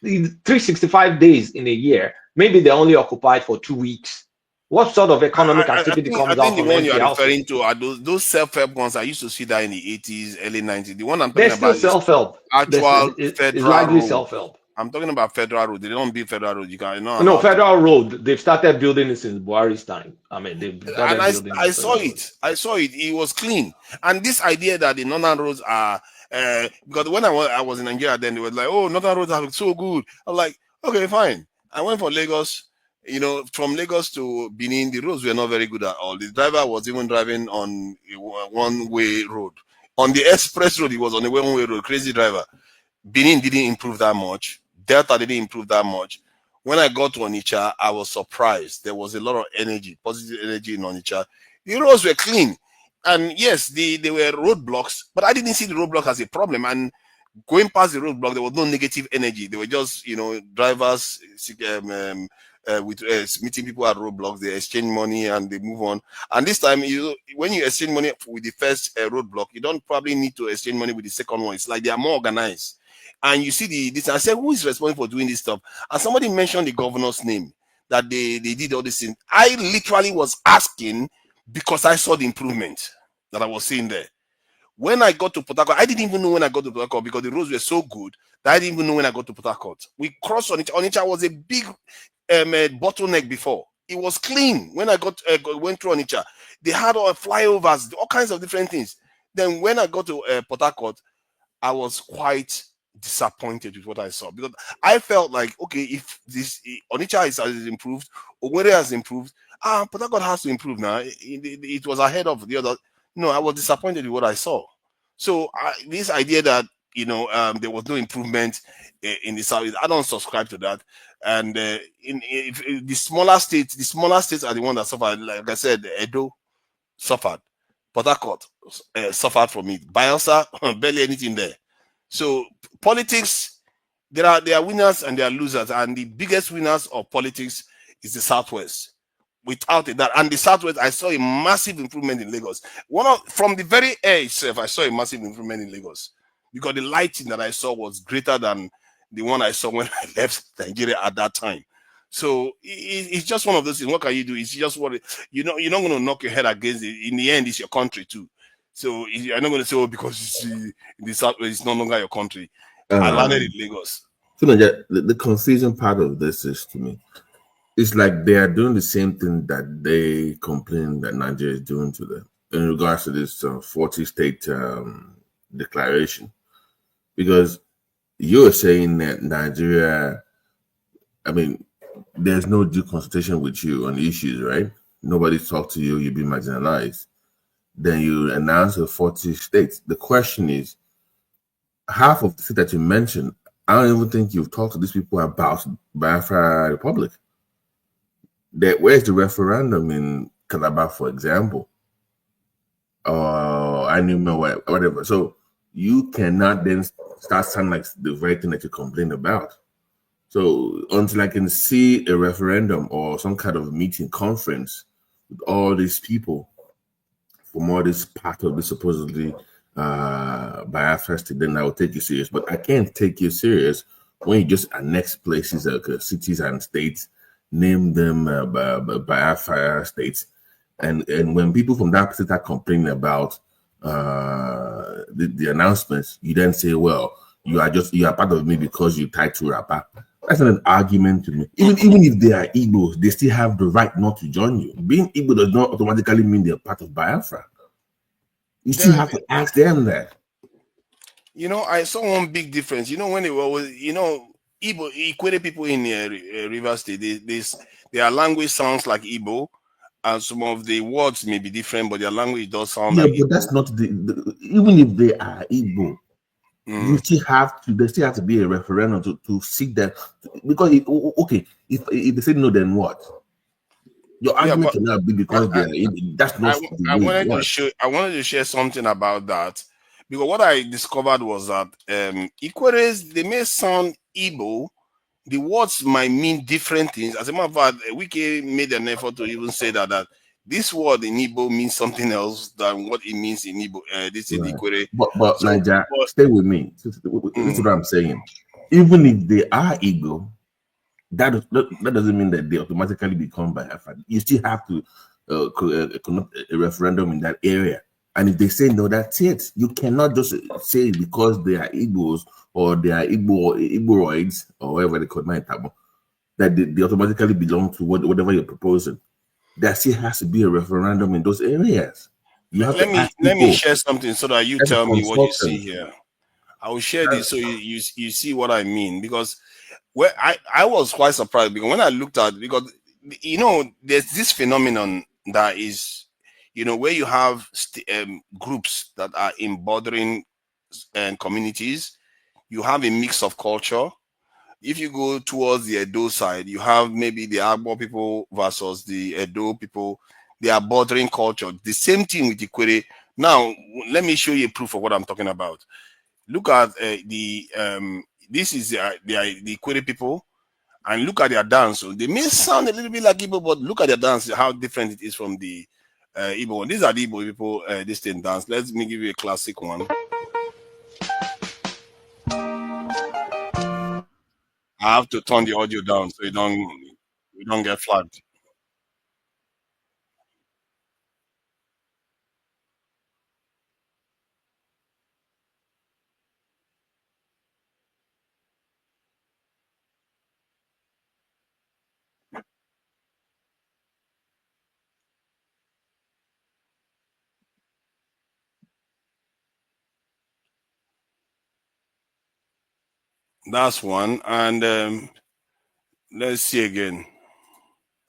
365 days in a year. Maybe they're only occupied for 2 weeks. What sort of economic activity comes out the from one you empty are houses? referring to are those self-help ones. I used to see that in the 80s, early 90s. The one I'm They're talking still about is self-help. actual It's federal largely road. self-help. I'm talking about federal road. They don't build federal road. You can not No, allowed to. federal road. They've started building it since Buhari's time. I mean, they've And started building I the saw federal road. it. I saw it. It was clean. And this idea that the northern roads are because when I was in Nigeria, then they were like, "Oh, northern roads are so good." I'm like, "Okay, fine." I went from Lagos. From Lagos to Benin, the roads were not very good at all. The driver was even driving on a one-way road. On the express road, he was on a one-way road. Crazy driver. Benin didn't improve that much. Delta didn't improve that much. When I got to Onitsha, I was surprised. There was a lot of energy, positive energy in Onitsha. The roads were clean. And yes, they were roadblocks, but I didn't see the roadblock as a problem. And going past the roadblock, there was no negative energy. They were just, drivers with meeting people at roadblocks. They exchange money and they move on. And this time, when you exchange money with the first roadblock, you don't probably need to exchange money with the second one. It's like they are more organized. And you see this. I said, who is responsible for doing this stuff? And somebody mentioned the governor's name, that they did all this thing. I literally was asking because I saw the improvement that I was seeing there. When I got to Port Harcourt, I didn't even know when I got to Port Harcourt because the roads were so good that I didn't even know when I got to Port Harcourt. We crossed Onitsha. Onitsha was a big bottleneck before. It was clean when I went through Onitsha. They had all flyovers, all kinds of different things. Then when I got to Port Harcourt, I was quite disappointed with what I saw because I felt like, okay, if this Onitsha has improved, Owerri has improved, Port Harcourt has to improve now. It was ahead of the other. No, I was disappointed with what I saw. So this idea that there was no improvement in the south, I don't subscribe to that. And in the smaller states are the ones that suffered. Like I said, Edo suffered, Port Harcourt suffered from it. Bayelsa, barely anything there. So politics, there are winners and there are losers, and the biggest winners of politics is the Southwest. Without it, and the Southwest, I saw a massive improvement in Lagos. From the very air itself, I saw a massive improvement in Lagos because the lighting that I saw was greater than the one I saw when I left Nigeria at that time. So it's just one of those things. What can you do? It's just you're not going to knock your head against it. In the end, it's your country too. So you're not going to say, "Oh, because in the Southwest, it's no longer your country." I landed in Lagos. So the confusing part of this is, to me, it's like they are doing the same thing that they complain that Nigeria is doing to them in regards to this 40-state declaration. Because you're saying that Nigeria, I mean, there's no due consultation with you on issues, right? Nobody talked to you, you've been marginalized. Then you announce the 40 states. The question is, half of the states that you mentioned, I don't even think you've talked to these people about Biafra Republic. Where's the referendum in Calabar, for example? Or Anuma, whatever. So you cannot then start sounding like the very thing that you complain about. So until I can see a referendum or some kind of meeting conference with all these people from all this part of this supposedly Biafra state, then I will take you serious. But I can't take you serious when you just annex places like cities and states, name them Biafra states, and when people from that state are complaining about the announcements, you then say, "Well, you are part of me because you tied to Rapa." That's not an argument to me. Even if they are Igbos, they still have the right not to join you. Being Igbo does not automatically mean they're part of Biafra. You still have to ask them that. I saw one big difference. When they were, Igbo, Ikwere people in Rivers State, their language sounds like Igbo, and some of the words may be different, but their language does sound like But Igbo. that's not even if they are Igbo, You still have to. There still has to be a referendum to seek that, because okay, if they say no, then what? Your Yeah, argument but cannot be because they are. That's not the I way it wanted to works. show. I wanted to share something about that, because what I discovered was that Ikweres, they may sound Igbo. The words might mean different things. As a matter of fact, Wiki made an effort to even say that this word in Igbo means something else than what it means in Igbo. This is Right. Ikwere. But So, Niger, but, stay with me. This is what I'm saying. Even if they are Igbo, that doesn't mean that they automatically become Biafra. You still have to conduct a referendum in that area. And if they say no, that's it. You cannot just say because they are Igbos or they are Igboroids or whatever they call it, that they automatically belong to whatever you're proposing. There still has to be a referendum in those areas. You have let to me ask let me people. share something so that you As a tell me what you see consultant, here. I will share this so you see what I mean, because I was quite surprised, because when I looked at, because there's this phenomenon that is, where you have groups that are in bordering communities. You have a mix of culture. If you go towards the Edo side, you have maybe the Agbo people versus the Edo people. They are bordering culture. The same thing with Ikwere. Now, let me show you a proof of what I'm talking about. Look at this is the Ikwere people, and look at their dance. So they may sound a little bit like Igbo, but look at their dance, how different it is from the Igbo one. These are the Igbo people, this thing dance. Let me give you a classic one. I have to turn the audio down so we don't get flagged. That's one. And let's see again.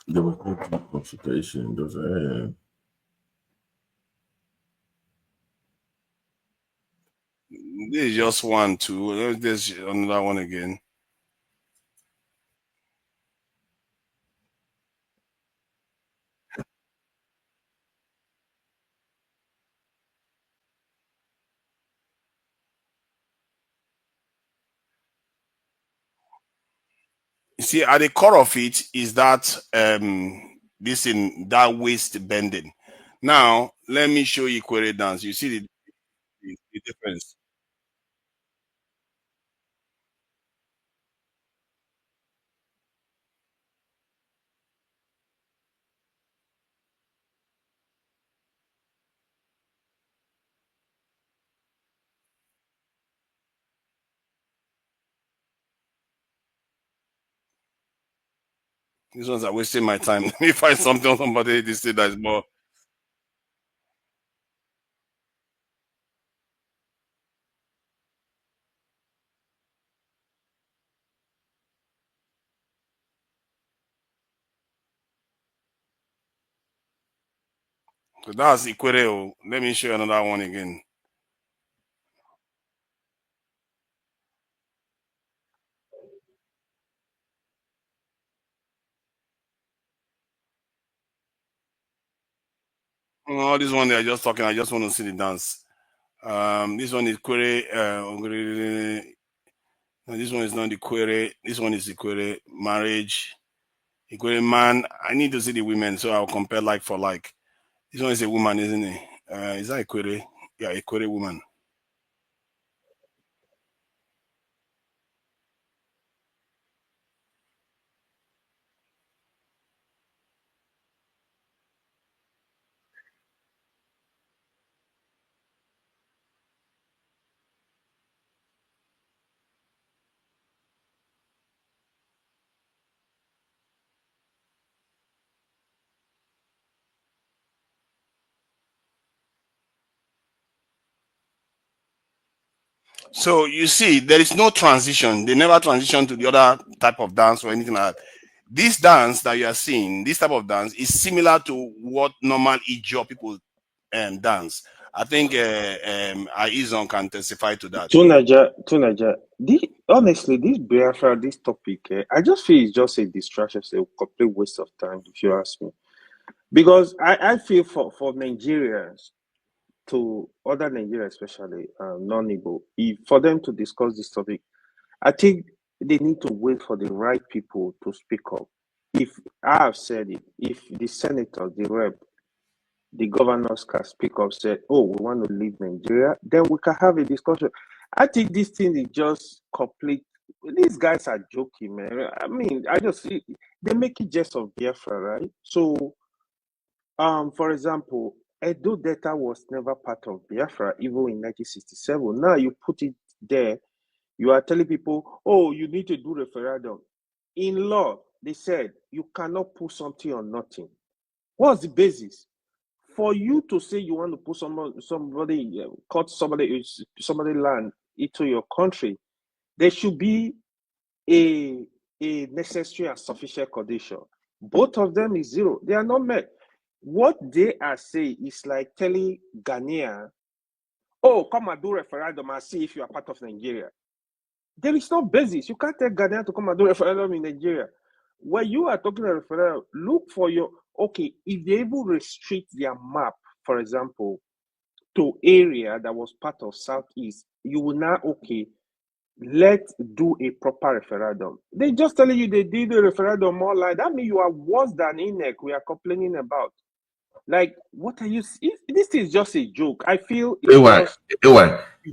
there was no consultation. This is just one, two. There's another one again. You see, at the core of it is that this in that waist bending. Now, let me show you query dance. You see the difference. These ones are wasting my time. Let me find something on somebody this day that is more. So that's Ikwere. Let me show you another one again. Oh, this one they are just talking. I just want to see the dance. This one is query. No, this one is not the query. This one is the query. Marriage. The query man. I need to see the women, so I'll compare like for like. This one is a woman, isn't it? Is that a query? Yeah, a query woman. So you see, there is no transition. They never transition to the other type of dance or anything like that. This dance that you are seeing, this type of dance, is similar to what normal Ijaw people dance. I think Aizon can testify to that. Tunaja, honestly, this Biafra, this topic, I just feel it's just a distraction, it's a complete waste of time, if you ask me. Because I feel for Nigerians, to other Nigerians, especially non-Igbo, for them to discuss this topic, I think they need to wait for the right people to speak up. If I have said it, if the senators, the rep, the governors can speak up, say, oh, we want to leave Nigeria, then we can have a discussion. I think this thing is just complete. These guys are joking, man. I mean, they make it just of Biafra, right? So, for example, Edo Delta was never part of Biafra, even in 1967. Now you put it there, you are telling people, oh, you need to do referendum. In law, they said you cannot put something on nothing. What's the basis? For you to say you want to put somebody cut somebody land into your country, there should be a necessary and sufficient condition. Both of them is zero. They are not met. What they are saying is like telling Ghanaian, oh, come and do referendum and see if you are part of Nigeria. There is no basis. You can't tell Ghanaian to come and do referendum in Nigeria. When you are talking about referendum, look for your, okay, if they even restrict their map, for example, to area that was part of Southeast, you will now, okay, let's do a proper referendum. They just telling you they did a referendum more like that means you are worse than INEC we are complaining about. Like, what are you? This is just a joke. I feel it's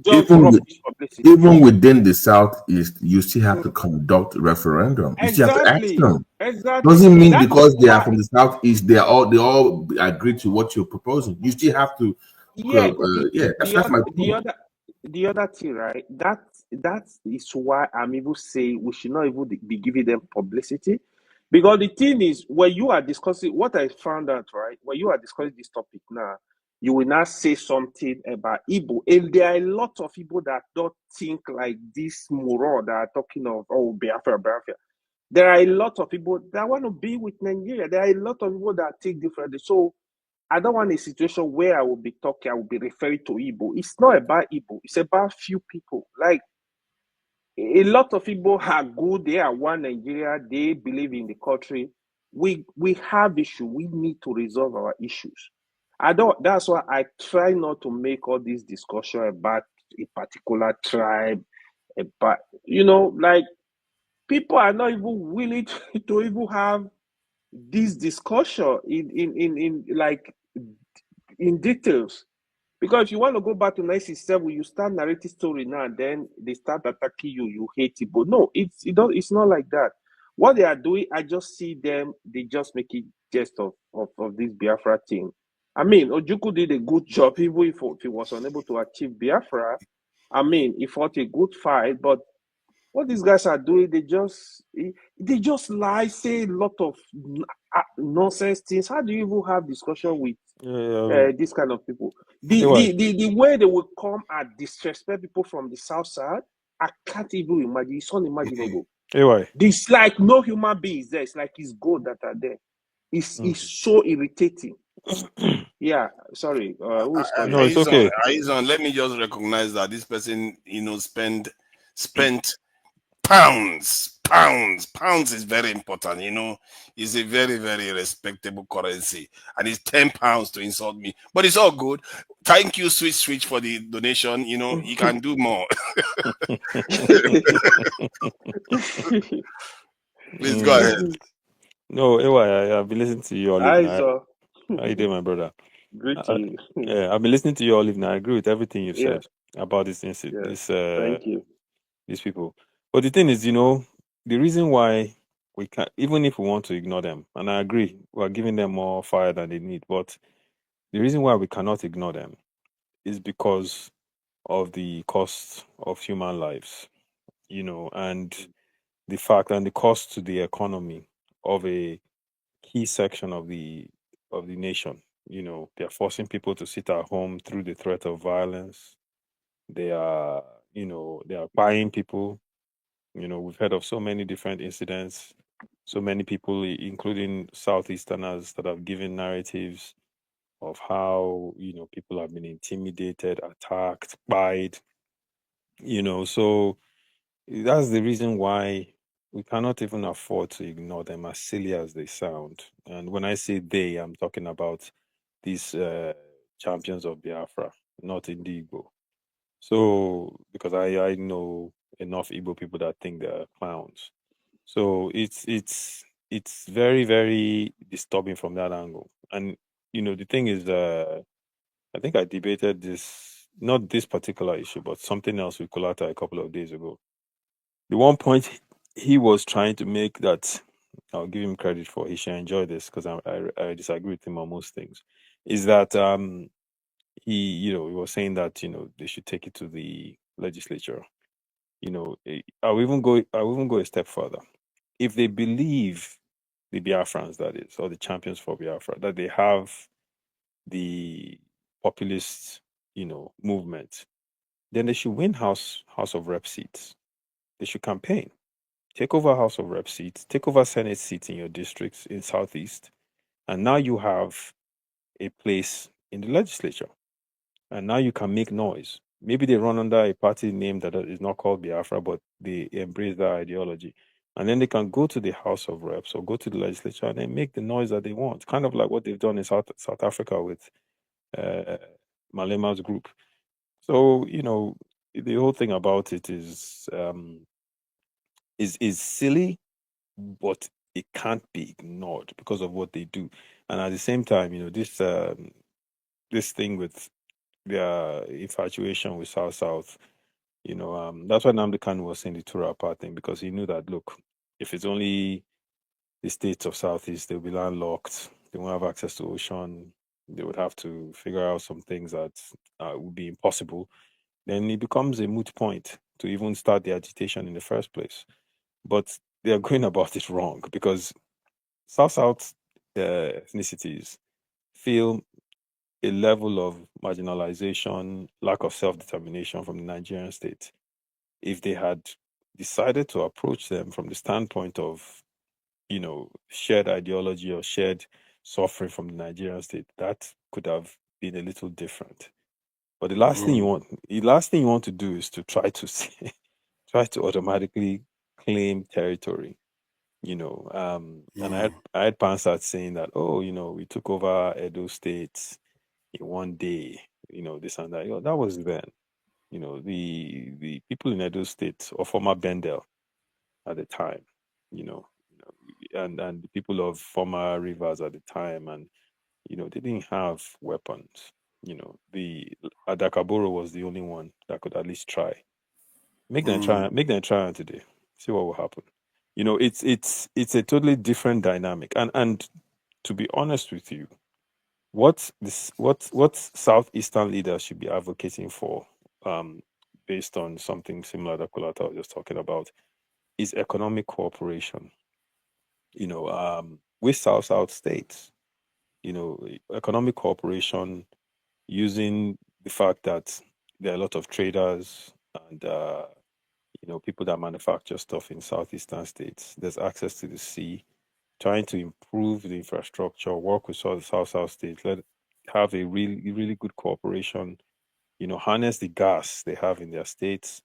just rubbish publicity. Even within the Southeast, you still have to conduct referendum. You still have to ask them. Exactly. Doesn't mean because they are from the Southeast, they all agree to what you're proposing. You still have to. Yeah, That's my point. the other thing, right? That is why I'm even saying we should not even be giving them publicity, because the thing is, when you are discussing what I found out, right? When you are discussing this topic now, you will not say something about Igbo, and there are a lot of people that don't think like this moron that are talking of, oh, Biafra. There are a lot of people that want to be with Nigeria. There are a lot of people that take differently. So I don't want a situation where I will be talking, I will be referring to Igbo. It's not about Igbo, it's about few people. Like, a lot of people are good, they are one Nigeria, they believe in the country. We have issues, we need to resolve our issues. That's why I try not to make all this discussion about a particular tribe, about, like, people are not even willing to even have this discussion in like in details. Because if you want to go back to 1967, you start narrating story now, then they start attacking you, you hate it. But no, it's not like that. What they are doing, I just see them, they just make it jest of this Biafra thing. I mean, Ojukwu did a good job, even if he was unable to achieve Biafra. I mean, he fought a good fight, but what these guys are doing, they just lie, say a lot of nonsense things. How do you even have discussion with these kind of people? The way they will come and disrespect people from the south side, I can't even imagine. It's unimaginable. It's like no human beings there. It's like it's God that are there. It's so irritating. Yeah, sorry. Who is calling? Aizon, let me just recognize that this person, spent pounds. Pounds is very important, It's a very, very respectable currency. And it's £10 to insult me. But it's all good. Thank you, Switch, for the donation. You can do more. Please go ahead. No, I've been listening to you all evening. How you doing, my brother? Good to you. I've been listening to you all evening. I agree with everything you've Yeah. said about this Thank you. these people. But the thing is, the reason why we can't, even if we want to ignore them, and I agree, we're giving them more fire than they need, but the reason why we cannot ignore them is because of the cost of human lives, and the fact and the cost to the economy of a key section of the nation. They're forcing people to sit at home through the threat of violence. They are, they are buying people. We've heard of so many different incidents, so many people, including Southeasterners, that have given narratives of how people have been intimidated, attacked, spied. So that's the reason why we cannot even afford to ignore them, as silly as they sound. And when I say they, I'm talking about these champions of Biafra, not Indigo. So because I know enough Igbo people that think they're clowns. So it's very, very disturbing from that angle. And the thing is, I think I debated this, not this particular issue, but something else with Kolata a couple of days ago. The one point he was trying to make that I'll give him credit for, he should enjoy this because I disagree with him on most things, is that he was saying that they should take it to the legislature. I will even go a step further. If they believe, the Biafrans, that is, or the champions for Biafra, that they have the populist movement, then they should win House of Rep seats. They should campaign, take over House of Rep seats, take over Senate seats in your districts in Southeast, and now you have a place in the legislature. And now you can make noise. Maybe they run under a party name that is not called Biafra, but they embrace that ideology. And then they can go to the House of Reps or go to the legislature and then make the noise that they want. Kind of like what they've done in South Africa with Malema's group. So, the whole thing about it is silly, but it can't be ignored because of what they do. And at the same time, this thing with their infatuation with South, that's why Nnamdi Kanu was saying the Tura apart thing, because he knew that, look, if it's only the states of Southeast, they'll be landlocked, they won't have access to ocean, they would have to figure out some things that would be impossible. Then it becomes a moot point to even start the agitation in the first place. But they are going about it wrong, because South ethnicities feel a level of marginalization, lack of self-determination from the Nigerian state. If they had decided to approach them from the standpoint of, shared ideology or shared suffering from the Nigerian state, that could have been a little different. But the last thing you want to do is to try to try to automatically claim territory. And I had Pansat saying that, oh, we took over Edo State in one day, this and that. That was then. The people in Edo State, or former Bendel at the time, and the people of former Rivers at the time, and they didn't have weapons. The Adakaboro was the only one that could at least try. Make them try on today. See what will happen. It's a totally different dynamic. And to be honest with you, what Southeastern leaders should be advocating for, based on something similar that Kulata was just talking about, is economic cooperation. With South states, economic cooperation, using the fact that there are a lot of traders and people that manufacture stuff in southeastern states. There's access to the sea. Trying to improve the infrastructure, work with South states, have a really, really good cooperation. Harness the gas they have in their states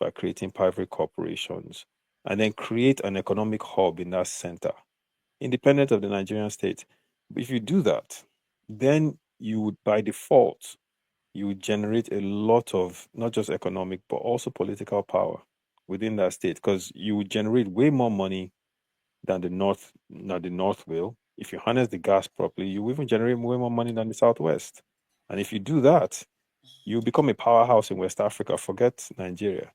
by creating private corporations, and then create an economic hub in that center, independent of the Nigerian state. If you do that, then you would, by default, you would generate a lot of not just economic but also political power within that state, because you would generate way more money than the north will. If you harness the gas properly, you will even generate way more money than the southwest. And if you do that, you become a powerhouse in West Africa. Forget Nigeria.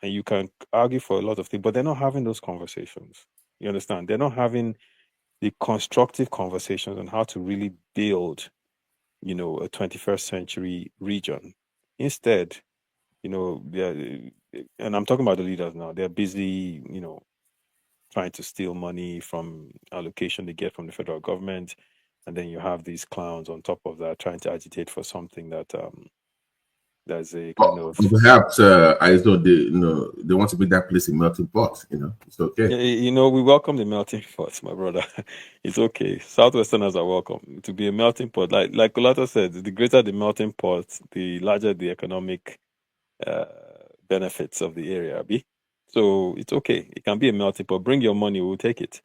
And you can argue for a lot of things, but they're not having those conversations. You understand? They're not having the constructive conversations on how to really build, a 21st century region. Instead, they're, and I'm talking about the leaders now, they're busy, trying to steal money from allocation they get from the federal government. And then you have these clowns on top of that trying to agitate for something that there's a kind of perhaps I know they want to make that place a melting pot. It's okay. we welcome the melting pot, my brother. It's okay. Southwesterners are welcome to be a melting pot. Like Kulato said, the greater the melting pot, the larger the economic benefits of the area. So it's okay. It can be a melting pot. Bring your money, we'll take it.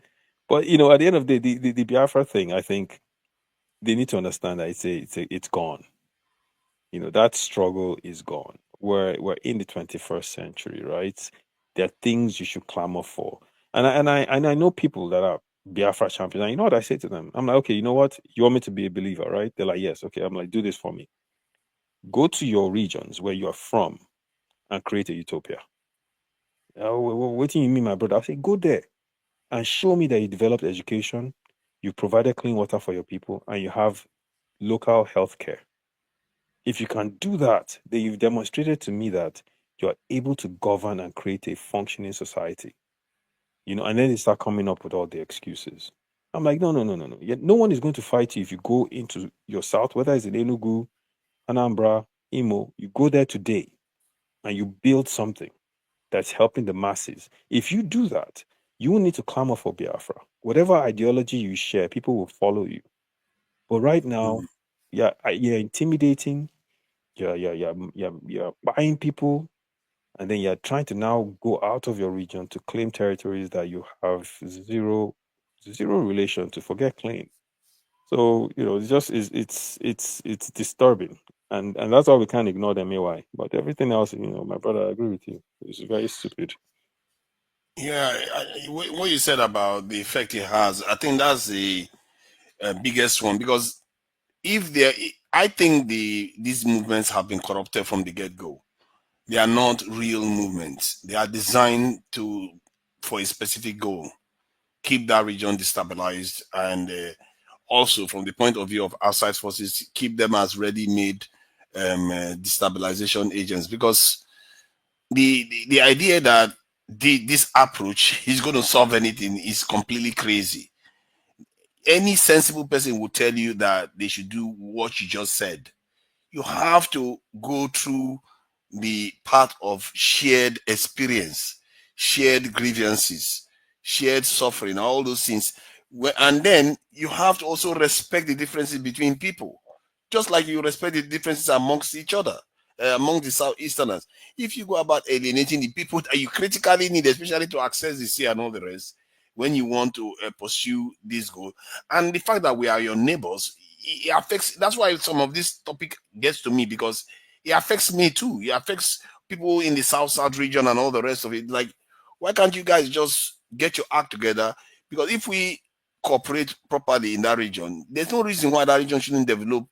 But at the end of the day, the Biafra thing, I think they need to understand that it's gone. That struggle is gone. We're in the 21st century, right? There are things you should clamor for. And I know people that are Biafra champions. And you know what I say to them? I'm like, okay, you know what? You want me to be a believer, right? They're like, yes, okay. I'm like, do this for me. Go to your regions where you are from and create a utopia. What do you mean, my brother? I say, go there and show me that you developed education, you provided clean water for your people, and you have local health care. If you can do that, then you've demonstrated to me that you are able to govern and create a functioning society. And then they start coming up with all the excuses. I'm like, no. No one is going to fight you if you go into your south, whether it's in Enugu, Anambra, Imo, you go there today and you build something that's helping the masses. If you do that, you will need to clamor for Biafra. Whatever ideology you share, people will follow you. But right now, you're intimidating, you're buying people, and then you're trying to now go out of your region to claim territories that you have zero relation to. Forget claim. So it's disturbing, and that's why we can't ignore them. AY, but everything else, my brother, I agree with you. It's very stupid. Yeah, what you said about the effect it has, I think that's the biggest one, because I think these movements have been corrupted from the get-go. They are not real movements. They are designed for a specific goal, keep that region destabilized, and also from the point of view of outside forces, keep them as ready-made destabilization agents. Because the idea that this approach is going to solve anything is completely crazy. Any sensible person will tell you that they should do what you just said. You have to go through the path of shared experience, shared grievances, shared suffering, all those things. And then you have to also respect the differences between people, just like you respect the differences amongst each other, among the Southeasterners. If you go about alienating the people that you critically need, especially to access the sea and all the rest, when you want to pursue this goal, and the fact that we are your neighbors, it affects. That's why some of this topic gets to me, because it affects me too. It affects people in the South region and all the rest of it. Like, why can't you guys just get your act together? Because if we cooperate properly in that region, there's no reason why that region shouldn't develop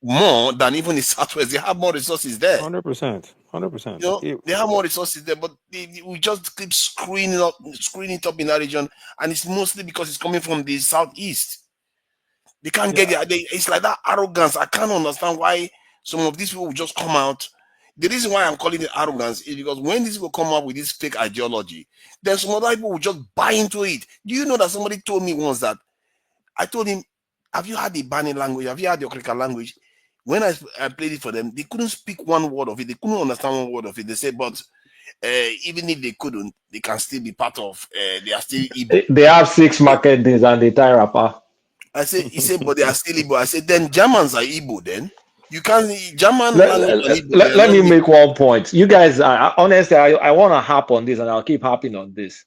more than even the Southwest. They have more resources there. 100%. 100%. They have more resources there, but we just keep screwing it up in that region, and it's mostly because it's coming from the Southeast. They can't get it. It's like that arrogance. I can't understand why some of these people will just come out. The reason why I'm calling it arrogance is because when these people come up with this fake ideology, then some other people will just buy into it. Do you know that somebody told me once that I told him, have you had the Bani language? Have you had the Okrika language? When I played it for them, they couldn't speak one word of it. They couldn't understand one word of it. They said, but even if they couldn't, they can still be part of, they are still Igbo. They have 6 market days and they tie rapper. He said, but they are still Igbo. I said, then Germans are Igbo then. You can't, German language and Igbo. Let me make one point. You guys, honestly, I want to harp on this, and I'll keep harping on this.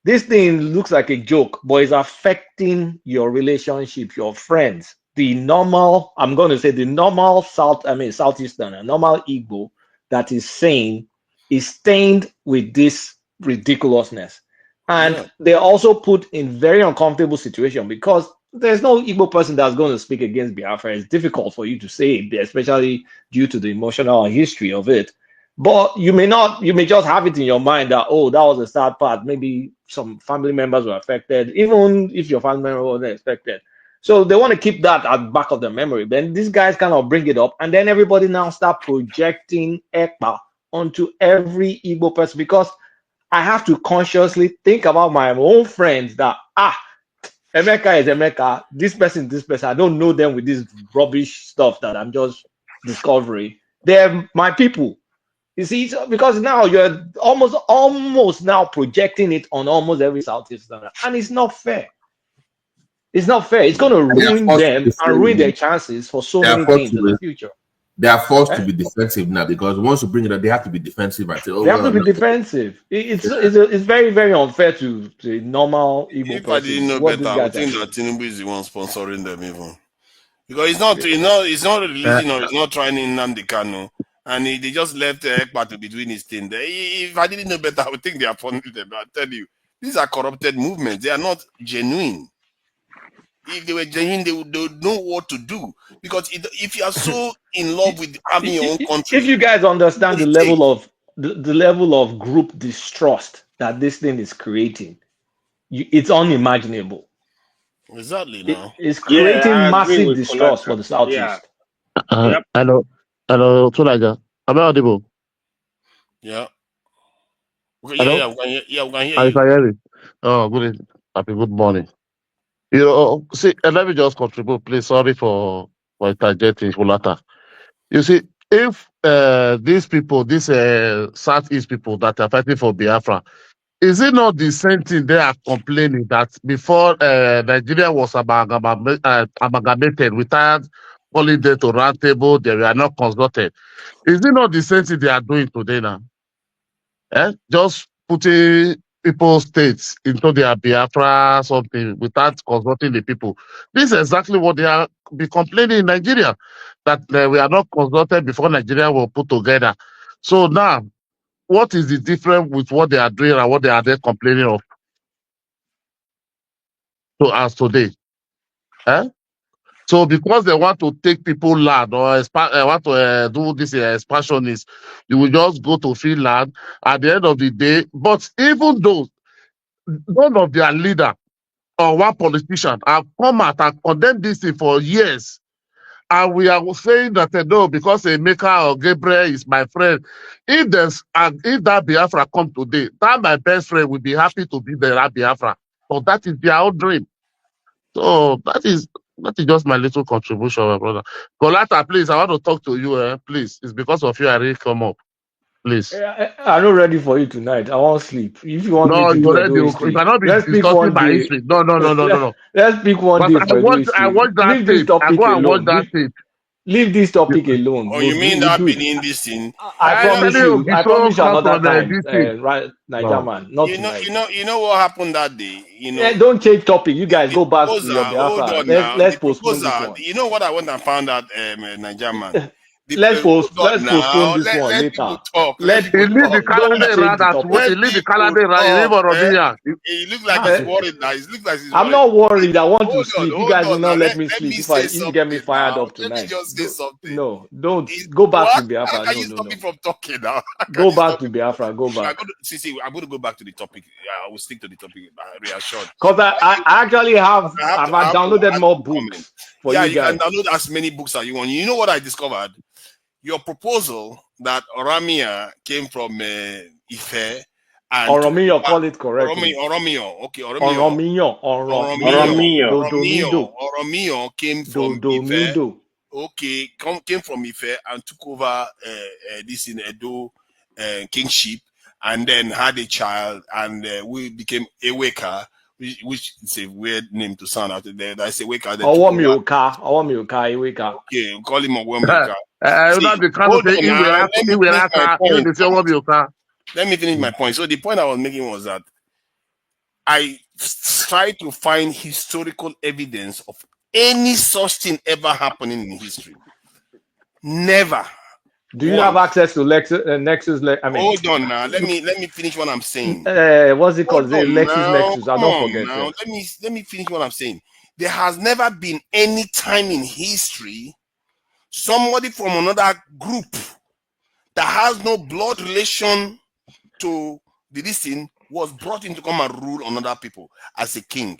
This thing looks like a joke, but it's affecting your relationship, your friends. The normal, I'm going to say the normal Southeastern, normal Igbo that is sane is stained with this ridiculousness. And they're also put in very uncomfortable situation because there's no Igbo person that's going to speak against Biafra. It's difficult for you to say, especially due to the emotional history of it. But you may just have it in your mind that, oh, that was a sad part. Maybe some family members were affected, even if your family member wasn't affected. So they want to keep that at the back of the memory. Then these guys kind of bring it up, and then everybody now start projecting EKPA onto every Igbo person, because I have to consciously think about my own friends that, Emeka is Emeka, this person, I don't know them with this rubbish stuff that I'm just discovering. They're my people. You see, because now you're almost now projecting it on almost every Southeasterner, and it's not fair. It's not fair. It's going to They are ruin forced to them be and ruin their defensive. chances for so They are many forced things to in the be, future. they are forced to be defensive now because once you bring it up, they have to be defensive and say, "Oh They have to well." be No. defensive. It's very, very unfair to a normal Igbo If I didn't person know what better, these I would guys are think that doing. Tinubu is the one sponsoring them even. Because it's not releasing or it's not trying in Nnamdi Kanu. And they just left Ekpa to be doing his thing there. If I didn't know better, I would think they are funding them. I tell you, these are corrupted movements. They are not genuine. If they were genuine, they would know what to do. Because if you are so in love with having your own If country, you guys understand what the it takes. level of the level of group distrust that this thing is creating, it's unimaginable. Exactly now. It's Yeah, creating I agree massive with distrust for Coletta. the Yeah. Southeast. Yep. Hello, Tulaja. Am I audible? Yeah. Okay, Hello? we can hear I you. can hear you. Oh, good evening. Happy good morning. You know, see, let me just contribute, please. Sorry for interjecting, Fulata. You see, if these people, these Southeast people that are fighting for Biafra, is it not the same thing they are complaining that before Nigeria was amalgamated, without calling them to round table, they were not consulted? Is it not the same thing they are doing today now? Just putting people's states into their Biafra something without consulting the people. This is exactly what they are be complaining in Nigeria, that we are not consulted before Nigeria were put together. So now, what is the difference with what they are doing and what they are there complaining of to us today? Eh? So because they want to take people land or want to do this expansionist, you will just go to Finland at the end of the day. But even though none of their leader or one politician have come out and condemned this thing for years. And we are saying that no, because Emeka or Gabriel is my friend. If that Biafra come today, that my best friend will be happy to be there at Biafra. So that is their own dream. So that is just my little contribution, my brother. Colata, please, I want to talk to you. Please, it's because of you I really come up. Please. I'm not ready for you tonight. I won't sleep. If you want me No, to you do Edo already. You history, cannot be let's pick discussing one my day. history. No. Let's pick one But day for Edo I history. watched that Leave this tape. I topic go and watch alone. that tape. Leave this topic alone. Oh, you mean We'll that do it. Benin this thing? I promise you. I promise you come another from time. this thing. Right, Niger No. man. Not tonight. You know what happened that day? Don't change topic. You guys The go back to proposal. your Hold Biafra. on now. Let's The postpone this proposal. one. You know what I went and found out, Niger man. Hold Let's on postpone now. this one Let people later. talk. Let Let people He leave the talk. don't Canada change rad the as well. topic. Let He leave the people Canada rad. He leave talk. Orobinya. He looks like he's worried now. He looks like he's I'm worried. not worried. I want to Hold sleep. You guys will on now. not let me Let sleep me if say you get me something fired now. up Let me tonight. just say something. No, don't go back to What? How Biafra. can you stop me No. from talking now? How can Go you back stop to me from Biafra. Go talking? back. I'm going to go back to the topic. I will stick to the topic. Reassured. Because I actually have I've I have to downloaded add more the comment. books for Yeah, you you can guys. download as many books as you want. You know what I discovered? Your proposal that Oramia came from Ife and took Oromiyo, over call it correctly. Oromio. Okay, Oromiyo. Dodonido. Oromio came from Ife. Dodonido. Okay, came from Ife and took over this in Edo kingship, and then had a child, and we became Eweka, which is a weird name to sound out there. That's Eweka. Then took over. Owamioka, Eweka. Okay, we call him Owamioka. You See, know the kind of hold say on now. Let me finish my you point. the say what you can. Let me finish my point. So the point I was making was that I tried to find historical evidence of any such thing ever happening in history. Never. Do you have Once. access to Nexus? Hold on now. Let me finish what I'm saying. What's it Hold called? on Lexus now. Nexus. Come Don't on forget. now. Let me finish what I'm saying. There has never been any time in history somebody from another group that has no blood relation to the listing was brought in to come and rule on other people as a king.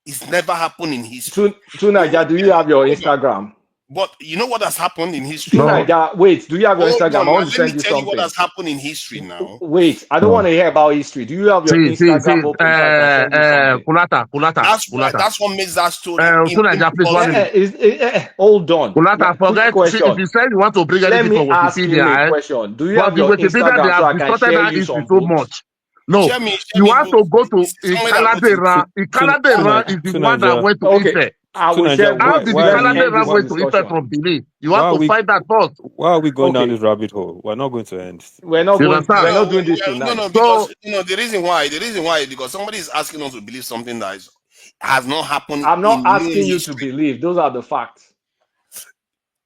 It's never happened in history. Tunaja, do you have your Instagram? But you know what has happened in history? Tonight, wait, do you have your Hold Instagram? on, I now. want to Let me send you tell you what something. has happened in history now. Wait, I don't No. want to hear about history. Do you have your Instagram open so I can send you something? That's what makes that story please, 1 minute. Hold on. Kulata, Quick forget, see, if question. you said you want to bring Let anything me from ask him a Wikipedia, question. Do you but have the your Wikipedia, they Instagram so have I can distorted share that you history some so books? much. No, Share you me have to books. go to Somewhere that wrote it. Kaladera. Kaladera is the one that went to Okay, Ife. I will share How books. did the Let's end Kaladera this went to Ife discussion. from Benin? You why have are to we find that first. why are we going down Okay. this rabbit hole? We're not going to end. We're not You going. understand? We're not doing this No, tonight. because the reason why is because somebody is asking us to believe something that has not happened I'm not in known asking you to history. believe. Those are the facts.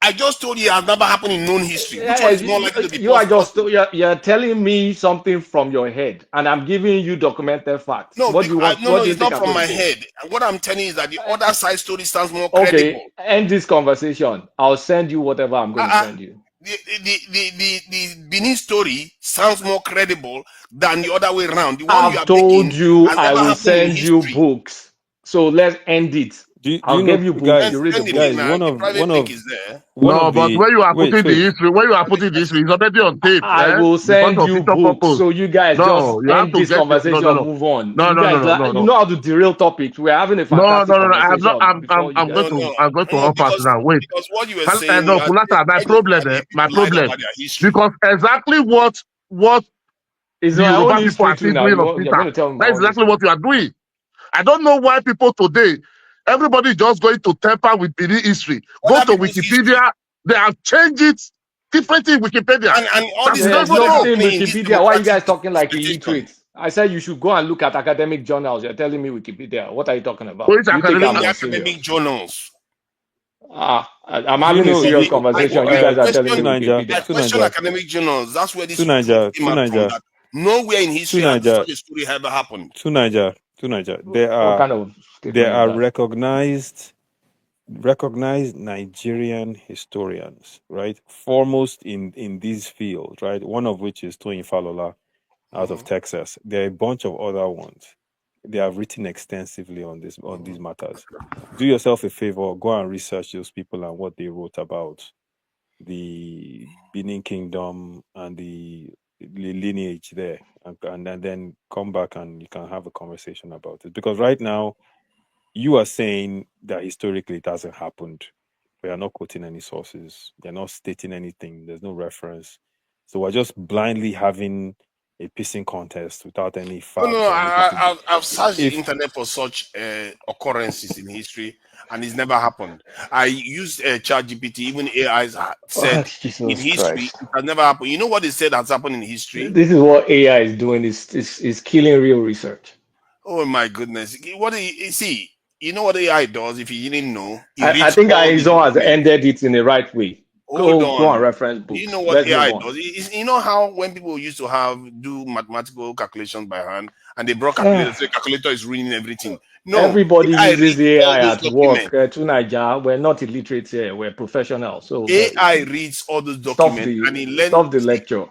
I just told you it has never happened in known history. Which one is more likely to be You are just possible? you're telling me something from your head, and I'm giving you documented facts. No, What do you want? What do you it's think not I'm from going my to say? head. What I'm telling you is that the other side story sounds more credible. Okay, end this conversation. I'll send you whatever I'm going to send you. The Benin story sounds more credible than the other way around. The one you I've are told making you has I never will happened in send you history. books. So let's end it. Do I'll you know, give you books. guys? You read the Send the link books. Guys, now. The private link is there. one No, of but the where you are wait, putting the wait. history, where you are putting the history is already on tape, I will because send of you future books. purpose. So you guys just No, you have end to this get your, conversation, move on. no, You no, no, guys, no, no, you no. know how to derail topics. We're having a No, fantastic no, no, no. I'm not. conversation before you guys. I'm going to hop us Because now. Wait. what you were saying, No, Kulata. My people lied problem, about their history. because exactly what It's the my own Yoruba people history are too still now. doing on You're going Twitter. to tell me my That's own exactly history. what you are doing. I don't know why people today, everybody is just going to temper with Benin history. Go Other to people's history. Wikipedia. They have changed it differently in Wikipedia. And all That these you don't There's even things are know. nothing in happening in this Wikipedia. Why are you democratic guys talking like dispensation. illiterate? I said you should go and look at academic journals. You're telling me Wikipedia. What are you talking about? Which You think academic? I'm In the not serious? academic journals. I'm Do you having a know? serious Do conversation. You guys are telling me I Wikipedia. question academic journals. That's where this truth came out from. Naija, That nowhere in history has such a story ever happened. to Naija. What kind of There statement is are that? recognized Nigerian historians, right? Foremost in these fields, right? One of which is Toyin Falola out of Texas. There are a bunch of other ones. They have written extensively on these matters. Do yourself a favor, go and research those people and what they wrote about the Benin Kingdom and the lineage there, and then come back and you can have a conversation about it. Because right now, you are saying that historically it hasn't happened. We are not quoting any sources. They're not stating anything. There's no reference. So we're just blindly having a pissing contest without any facts or anything to do. I've searched the If internet for such occurrences in history, and it's never happened. I used ChatGPT. Even AI said in Jesus history Christ. it has never happened. You know what they said has happened in history? This is what AI is doing. Is killing real research. Oh my goodness! What do you see? You know what AI does? If you didn't know, it I reads think all the Aizon has documents. ended it in the right way. Hold Go and on. reference Do you books. know what Let's move AI on. does? You know how when people used to do mathematical calculations by hand and they brought calculators, Ah, so the calculator is ruining everything. No, everybody AI uses reads all AI those at work. documents. To Niger, we're not illiterate here. We're professionals. So AI reads all those documents and it learns. stop the lecture.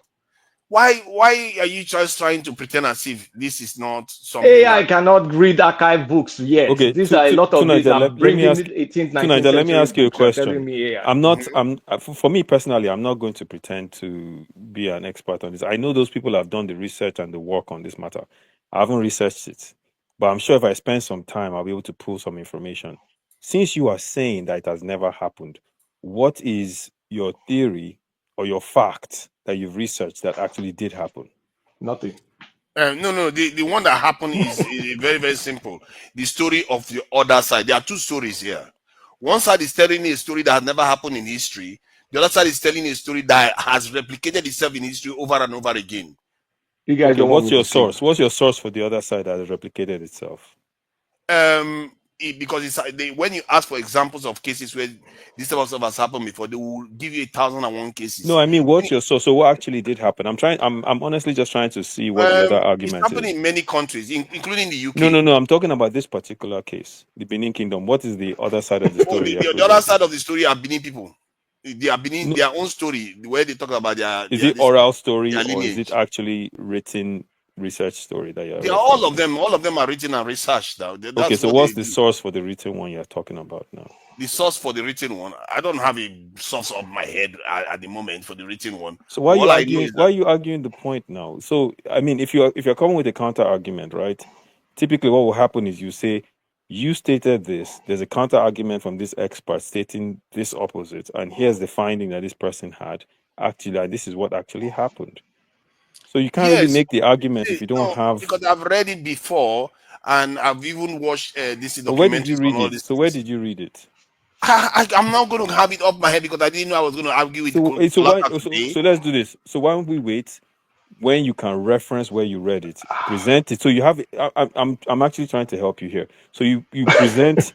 Why are you just trying to pretend as if this is not something AI that? cannot read archive books yet. okay, These are a lot of these. Tunaja, I'm let me bringing ask 18th, 19th Tunaja, let me century ask you a books. You're telling question. me AI. For me personally, I'm not going to pretend to be an expert on this. I know those people have done the research and the work on this matter. I haven't researched it, but I'm sure if I spend some time, I'll be able to pull some information. Since you are saying that it has never happened, what is your theory or your fact that you've researched that actually did happen? Nothing. No. The one that happened is very, very simple. The story of the other side. There are two stories here. One side is telling a story that has never happened in history. The other side is telling a story that has replicated itself in history over and over again. You guys Okay, don't want what's me your to sleep. source? What's your source for the other side that has replicated itself? Because when you ask for examples of cases where this type of stuff has happened before, they will give you 1,001 cases. No, I mean, what's your source? So what actually did happen? I'm honestly just trying to see what the other It's argument happened is. in many countries, including the UK. No. I'm talking about this particular case, the Benin Kingdom. What is the other side of the story you're The other presenting? side of the story are Benin people. They are Benin, their own story, where they talk about Is it oral story their or is lineage. it actually written research story that you're They are all referencing? of them are written and researched. Now. Okay, That's so what what's they the do. source for the written one you're talking about now? the source for the written one. I don't have a source of my head at the moment for the written one. So why are you All I know arguing? is Why are that you arguing the point now? So I mean, if you're coming with a counter argument, right? Typically, what will happen is you say you stated this. There's a counter argument from this expert stating this opposite, and here's the finding that this person had. Actually, and this is what actually happened. So you can't really yes, make the argument if you don't no, have. because I've read it before, and I've even watched this So where did you documentaries on read all it? these So where things. did you read it? I'm not going to have it up my head because I didn't know I was going to argue with So why? Colata So, today. so let's do this. So why don't we wait when you can reference where you read it, present it. So you have. I'm actually trying to help you here. So you present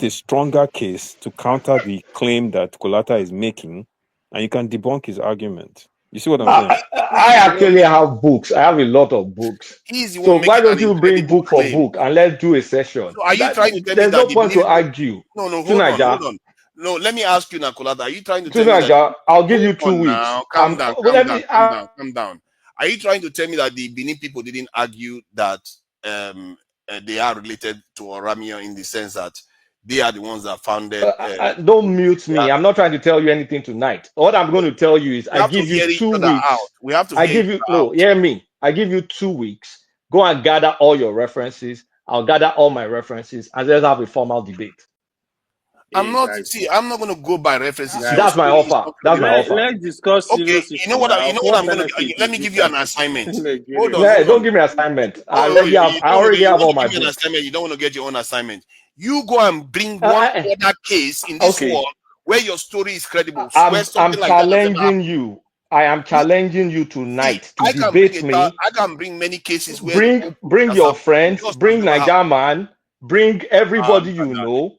a stronger case to counter the claim that Kolata is making, and you can debunk his argument. You see what I'm saying? I actually have books. I have a lot of books. He's the So one why making don't an you bring incredible book for claim. book and let's do a session? So are you trying to tell me There's that no the point to Benin people? argue. No, Tunaja, hold on. No, let me ask you, Nakolada. Are you trying to tell me that? Tunaja, I'll give you Hold 2 on weeks. now. Calm down, Well, calm let down, me. calm down, calm down. Are you trying to tell me that the Benin people didn't argue that they are related to Oramia in the sense that they are the ones that founded? Don't mute me. I'm not trying to tell you anything tonight. What I'm going to tell you is, We I have to give you hear each 2 other out. weeks. We have to I hear give each you other no. out. Hear me. I give you 2 weeks. Go and gather all your references. I'll gather all my references, and let's have a formal debate. I'm Hey not. guys, See, I'm not going to go by references. Your That's my story is offer. not That's my credible. offer. let's discuss Okay, serious issue now. you know what What I'm going to. benefit Let is me give this you an country assignment. to Hold Nigeria? on, Yeah, hold don't on. give me assignment. Oh, I already you have want all to my give me an books. assignment. You don't want to get your own assignment. You go and bring Uh, one uh, other case in this okay, world where your story is credible, where I'm something like that has ever challenging happened. you. I am You challenging you see, tonight to debate me. I can bring many cases where Bring has your happened. friends. Yours has Bring never Niger happened. Man. Bring everybody you Brother. know.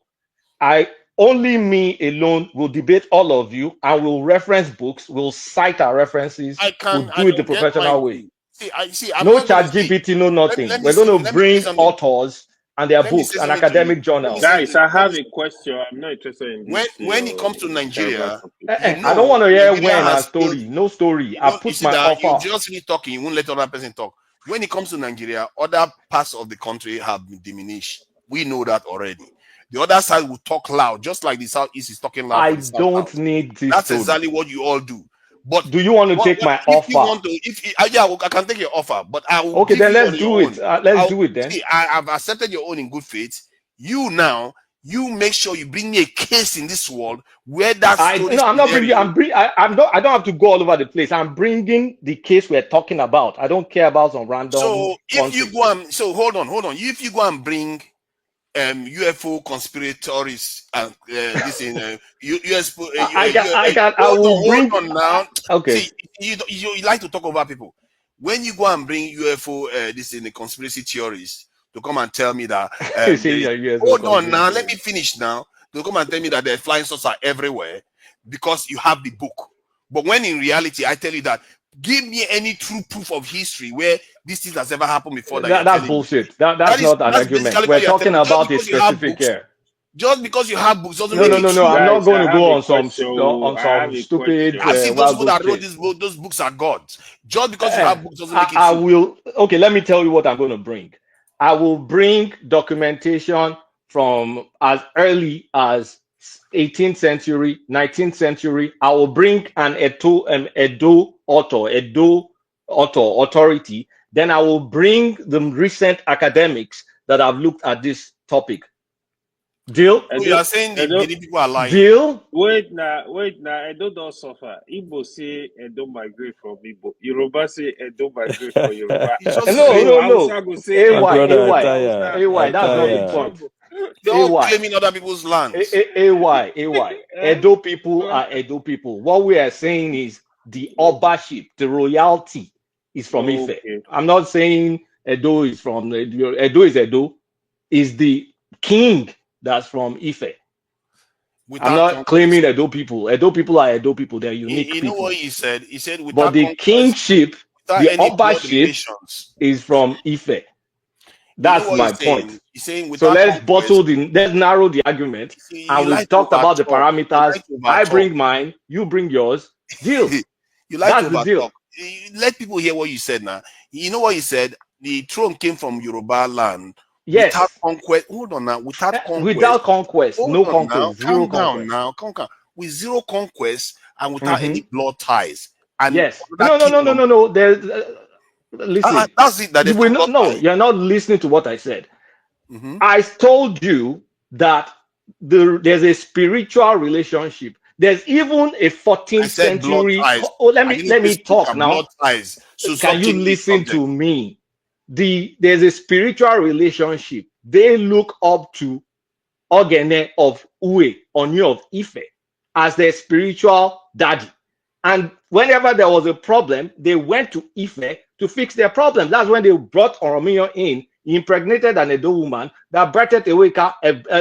I only me alone will debate all of you, and we'll reference books. We'll cite our references. We'll I do it the don't get mine professional way. too. I'm No not gonna chat see. GPT, no nothing. We're going to Let me say bring something. authors and their Let me books say and something to you. academic journals. Guys, I have a question. I'm not interested in this When it your comes to terrible Nigeria, topic. you I don't know want to hear Nigeria when and has failed. story. No story. You I don't you put see my that you offer. just really talking, you won't let other person talk. When it comes to Nigeria, other parts of the country have been diminished. We know that already. The other side will talk loud, just like the Southeast is talking loud I for the South don't South. need this That's story. exactly what you all do. But Do you want to take my if you offer? want to, yeah, I can take your offer, but I will Okay, give then you let's on do your it. own. Let's do it then. See, I've accepted your own in good faith. You now, you make sure you bring me a case in this world where that story is I'm not bringing. prevailing. I'm not. I don't have to go all over the place. I'm bringing the case we're talking about. I don't care about some random So if you country. go and hold on. If you go and bring UFO conspirators and this in US, I will hold bring. on now. Okay. See, you like to talk over people. When you go and bring UFO, this in the conspiracy theories to come and tell me that You there say is, your UFO hold on now, let conspiracy. me finish now. To come and tell me that the flying saucers are everywhere because you have the book. But when in reality, I tell you that give me any true proof of history where this thing has ever happened before that you're That's telling me. bullshit. That's not an That's argument. basically We're what you're talking telling me. Just about a because you have specific books, here. doesn't No, make no, it no, no. true. I'm not Guys, going I to have go a on question. I have some a stupid question. As if those wild people goose that wrote chase. those books are gods. Just because you have books doesn't make it I true. will. Okay, let me tell you what I'm going to bring. I will bring documentation from as early as 18th century, 19th century. I will bring an Edo authority. Then I will bring the recent academics that have looked at this topic. Deal? So you are saying the Benin people are lying. Deal? Wait now, Edo don't suffer. Igbo say Edo migrate from Igbo. Yoruba say Edo migrate from Yoruba. It's just the No, same. no, So no. Hausa go say My Edo brother, from AY. Hausa. That's We not are the in Ataya. point. trouble. They're all AY. claiming other people's lands. AY. Eh? Edo people are Edo people. What we are saying is the Obaship, the royalty is from Ife. Okay. I'm not saying Edo is from Edo is Edo, is the king that's from Ife. I'm Without not conquest. claiming Edo people. Edo people are Edo people. They're unique You know people. what he said? He said But without the conquest, kingship, without the any blood Obaship relations. is from Ife. You know That's what my he's saying? point. He's saying So without let's conquest. narrow the argument. You And we've like to talked about the overtalk. You parameters. like to I overtalk. bring mine, you bring yours. Deal. You like to That's the deal. overtalk. Let people hear what you said now. You know what he said? The throne came from Yoruba land Without Yes. conquest, hold on now. Without conquest, Without conquest, hold no on now. conquest, zero Calm down conquest. now. Calm down. With zero conquest and without Mm-hmm. any blood ties, and Yes. that kingdom. No. There's listen. That's it. That You there's will no not. blood No, ties. you're not listening to what I said. Mm-hmm. I told you that there's a spiritual relationship. There's even a I 14th said blood century. ties. Oh, let I me didn't let say me talk spiritual blood now. ties. So Can stop you changing the listen subject. to me? There's a spiritual relationship. They look up to Ogene of Uwe, Oni of Ife, as their spiritual daddy. And whenever there was a problem, they went to Ife to fix their problem. That's when they brought Oromiyo in. He impregnated an Edo woman that birthed a Weka.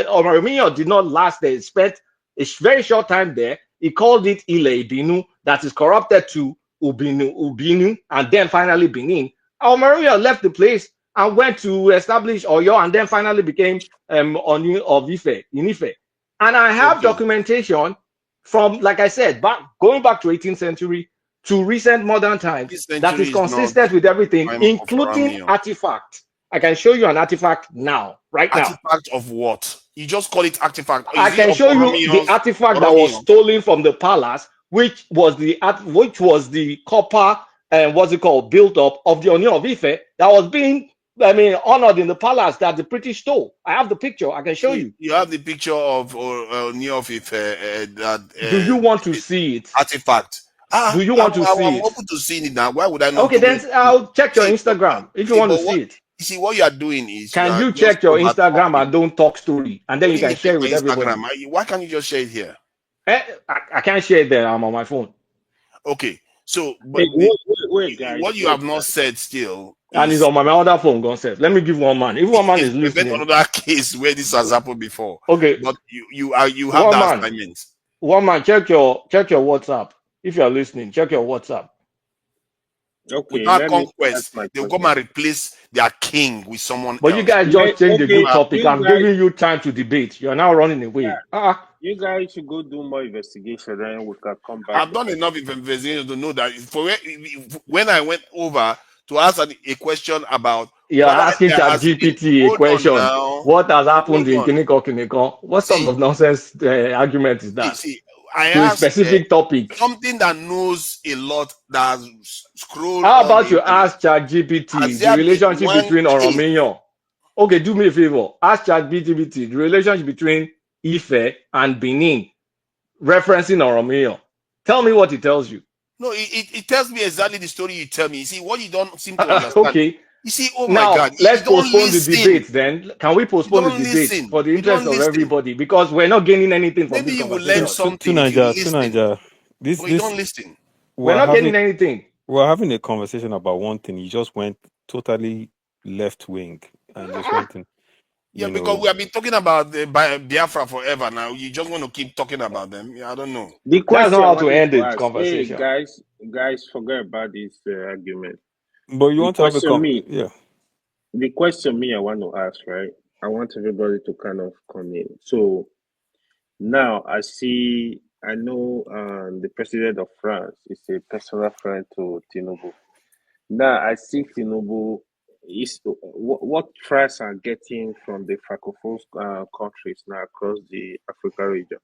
Oromiyo did not last there. He spent a very short time there. He called it Ile Ibinu, that is corrupted to Ubinu, and then finally Benin. Oromiyo left the place and went to establish Oyo, and then finally became Oni of Ife, in Ife. And I have Okay. documentation from, like I said, going back to 18th century to recent modern times This that century is is not consistent with everything, time of including Ramio. artifacts. I can show you an artifact now, right now. Artifact of what? You just call it artifact. I Is it can of show you the Oromio's? artifact that was Oromio? stolen from the palace, which was the copper and what's it called, built up of the Oni of Ife that was being, honored in the palace that the British stole. I have the picture. I can So show you. you have the picture of Neof if Do you want to see it? artifact. Do you want to see I'm it? open to seeing it now. Why would I not Okay, do then it? I'll check your See, Instagram if you see, want to but what see it. you see, what you are doing is you Can are you just check your over Instagram and talking. don't talk story, and then Who you can didn't check share it my with Instagram? everybody? Why can't you just share it here? I can't share it there. I'm on my phone, Okay, so but Hey, wait, guys, what you have not said still and it's is on my other phone. Go said. Let me give one man. If one man is prevent listening, another case where this has happened before. okay, But you have one that man, assignment. check your WhatsApp. If you are listening, check your WhatsApp. okay, Without let me ask conquest, my they'll come question. and replace their king with someone But you else. guys just changed the good Okay, topic. I'm giving you time to debate. You are now running yeah, away. you guys should go do more investigation, then we can come back I've with done our enough investigation to know that when I went over to ask a question about You're whether asking there has been, ChatGPT a hold on question. now, What has happened hold in on. Kiniko Kiniko? What sort See, of nonsense argument is that? see, I To a asked specific topic. something that knows a lot that has scrolled How all about the you internet. ask Has ChatGPT the there been relationship one between case? Oromiyan? Okay, do me a favor. Ask ChatGPT the relationship between Ife and Benin, referencing Oromiyan. Tell me what it tells you. No, it tells me exactly the story you tell me. You see, what you don't seem to understand. Okay. You see, oh my Now, God, you let's don't postpone the listen. debate then. Can we You postpone the don't debate listen. for the You interest don't of listen. everybody? Because we're not gaining anything from Maybe this you will learn conversation. something if you To listen, Niger, but you this don't listen. We're we're not having getting anything. we're having a conversation about one thing. You just went totally left wing and just went in, Yeah, you because know. we have been talking about the Biafra forever now. You just want to keep talking about them. Yeah, I don't know. The That's not question I how to wanted end to the ask, hey conversation. guys, forget about this argument. But you The want to have a question me, yeah. the question me, I want to ask, right? I want everybody to kind of come in. So now I know the president of France is a personal friend to Tinubu. Now I see Tinubu is what France are getting from the francophone countries now across the Africa region.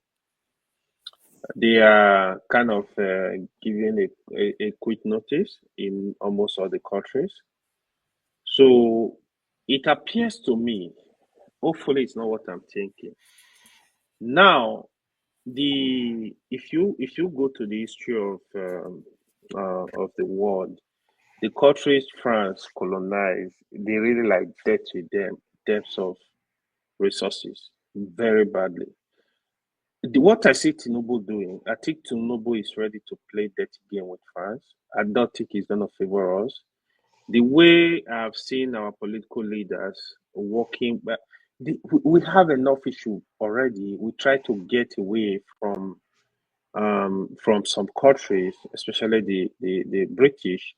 They are kind of giving a quick notice in almost all the countries. So it appears to me, hopefully it's not what I'm thinking. Now, if you go to the history of the world, the countries France colonized, they really like debt with them, debts of resources, very badly. What I see Tinubu doing, I think Tinubu is ready to play dirty game with France. I don't think he's going to favor us. The way I've seen our political leaders working, but we have enough issue already. We try to get away from some countries, especially the British.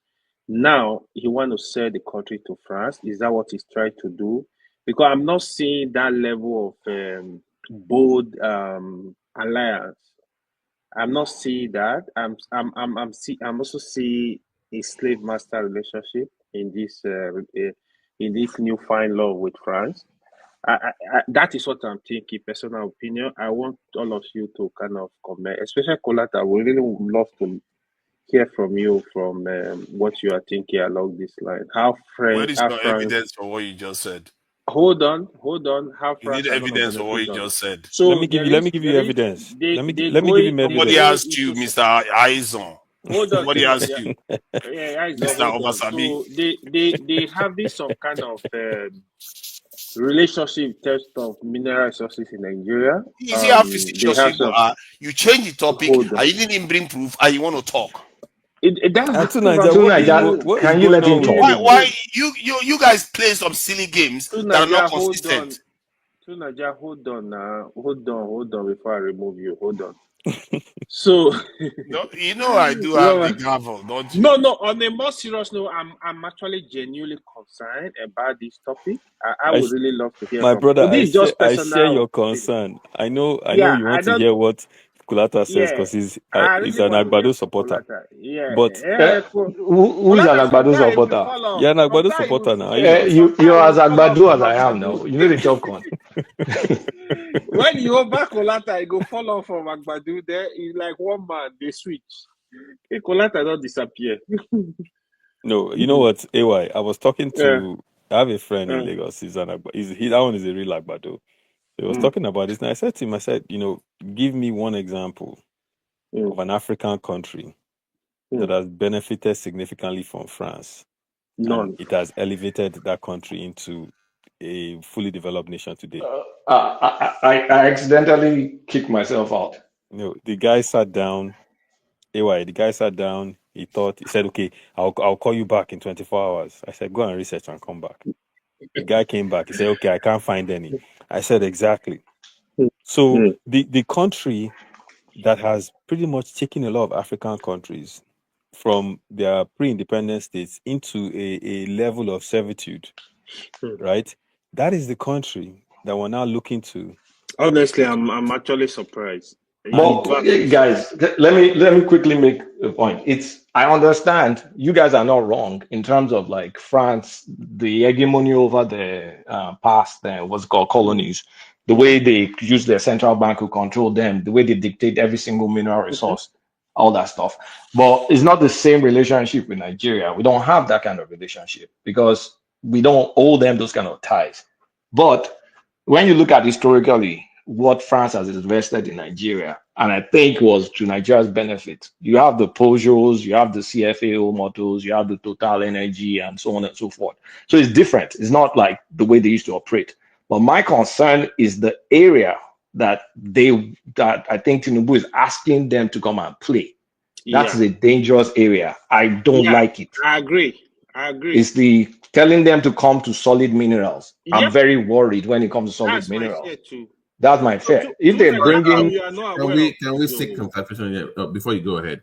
Now he want to sell the country to France. Is that what he's trying to do? Because I'm not seeing that level of bold alliance. I'm not seeing that. I'm also seeing a slave master relationship in this in this new fine law with France. That is what I'm thinking, personal opinion. I want all of you to kind of comment, especially Colata. We really would love to hear from you from what you are thinking along this line. How Where is your France... evidence for what you just said? Hold on. How You need France are going to evidence for what benefit you on it. just said. Let So me give you evidence. they Let me give going him Nobody evidence. asked you, into... Mr. Aizon. Hold on, Nobody asked yeah. you, Yeah, Mr. hold on. Obasami. So they have this some kind of relationship test of mineral resources in Nigeria. You see how They facetious have people some... are. You change the topic, Hold on. and you didn't even bring proof, and you want to talk. That's the To proof Niger, I'm giving you. what is Can you going let him on with talk? you, Why man? you guys play some silly games To that are not Niger, hold on. consistent? To Niger, hold on now. Hold on before I remove you. Hold on. So, No, you know I do have the well, gavel, don't you? no. On a more serious note, I'm actually genuinely concerned about this topic. I would really love to hear My from. brother, But this is just I share personal your opinion. concern. I know Yeah, you I want to don't. hear what Kulata says Yeah, because he's I he's really an want to hear Agbado from supporter. Colata. Yeah, But Who is an Colata Agbado sometimes he will supporter? fall off. you're an Agbado Sometimes he will. supporter now, are you Yeah, not? sometimes You're he as will fall off Agbado from as I am Agbado. now. You know the talk on. When you go back Colata, you go fall off from Agbado. There, he's like one man. They switch. Hey, Colata don't disappear. No, you know what, AY? I was talking Yeah. to I have a friend in Lagos. He's an that one is a real Agbado. He was talking about this, and I said to him, I said, give me one example of an African country that has benefited significantly from France, and None. it has elevated that country into a fully developed nation today. I accidentally kicked myself out. The guy sat down. AY, the guy sat down. He said, okay, I'll call you back in 24 hours. I said, go and research and come back. The guy came back. He said, okay, I can't find any. I said, exactly. So the country that has pretty much taken a lot of African countries from their pre-independent states into a level of servitude, right? That is the country that we're now looking to. Honestly, I'm actually surprised. But You actually guys, let me quickly make a point. I understand you guys are not wrong in terms of like France, the hegemony over the past what's called colonies, the way they use their central bank to control them, the way they dictate every single mineral resource, all that stuff. But it's not the same relationship with Nigeria. We don't have that kind of relationship because we don't owe them those kind of ties. But when you look at historically what France has invested in Nigeria, and I think was to Nigeria's benefit. You have the Peugeots, you have the CFAO motors, you have the Total Energy, and so on and so forth. So it's different. It's not like the way they used to operate. But my concern is the area that I think Tinubu is asking them to come and play. That's a dangerous area. I don't like it. I agree. It's the telling them to come to solid minerals. I'm very worried when it comes to solid That's my minerals. fear too. That's my fear. If they bring in, you are not Can aware of we this, seek though. confirmation here before you go ahead?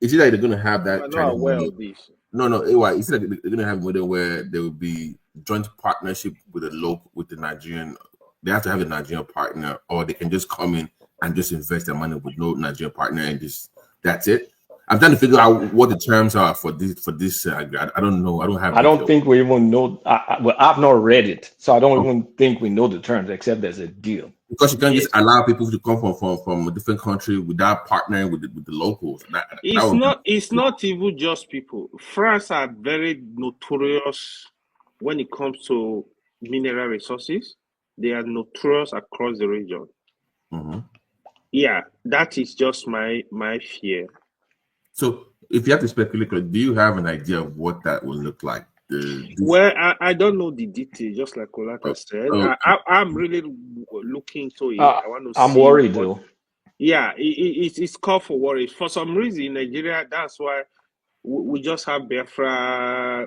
Is it that they're going to have You are that not kind of aware model? of this. No, AY. Is it that they're going to have a model where there will be joint partnership with the Nigerian? They have to have a Nigerian partner, or they can just come in and just invest their money with no Nigerian partner and just that's it. I'm trying to figure out what the terms are for this. I don't know. I don't have. I don't think we even know. I've not read it, so I don't even think we know the terms, except there's a deal. Because you can't just allow people to come from a different country without partnering with the locals. It's not even just people. France are very notorious when it comes to mineral resources. They are notorious across the region. Mm-hmm. Yeah, that is just my fear. So, if you have to speculate, do you have an idea of what that will look like? Well, I don't know the details, just like Kolata said. I'm really looking into it. I want to I'm see worried what. though. Yeah, it's called for worry. For some reason, in Nigeria, that's why we just have Biafra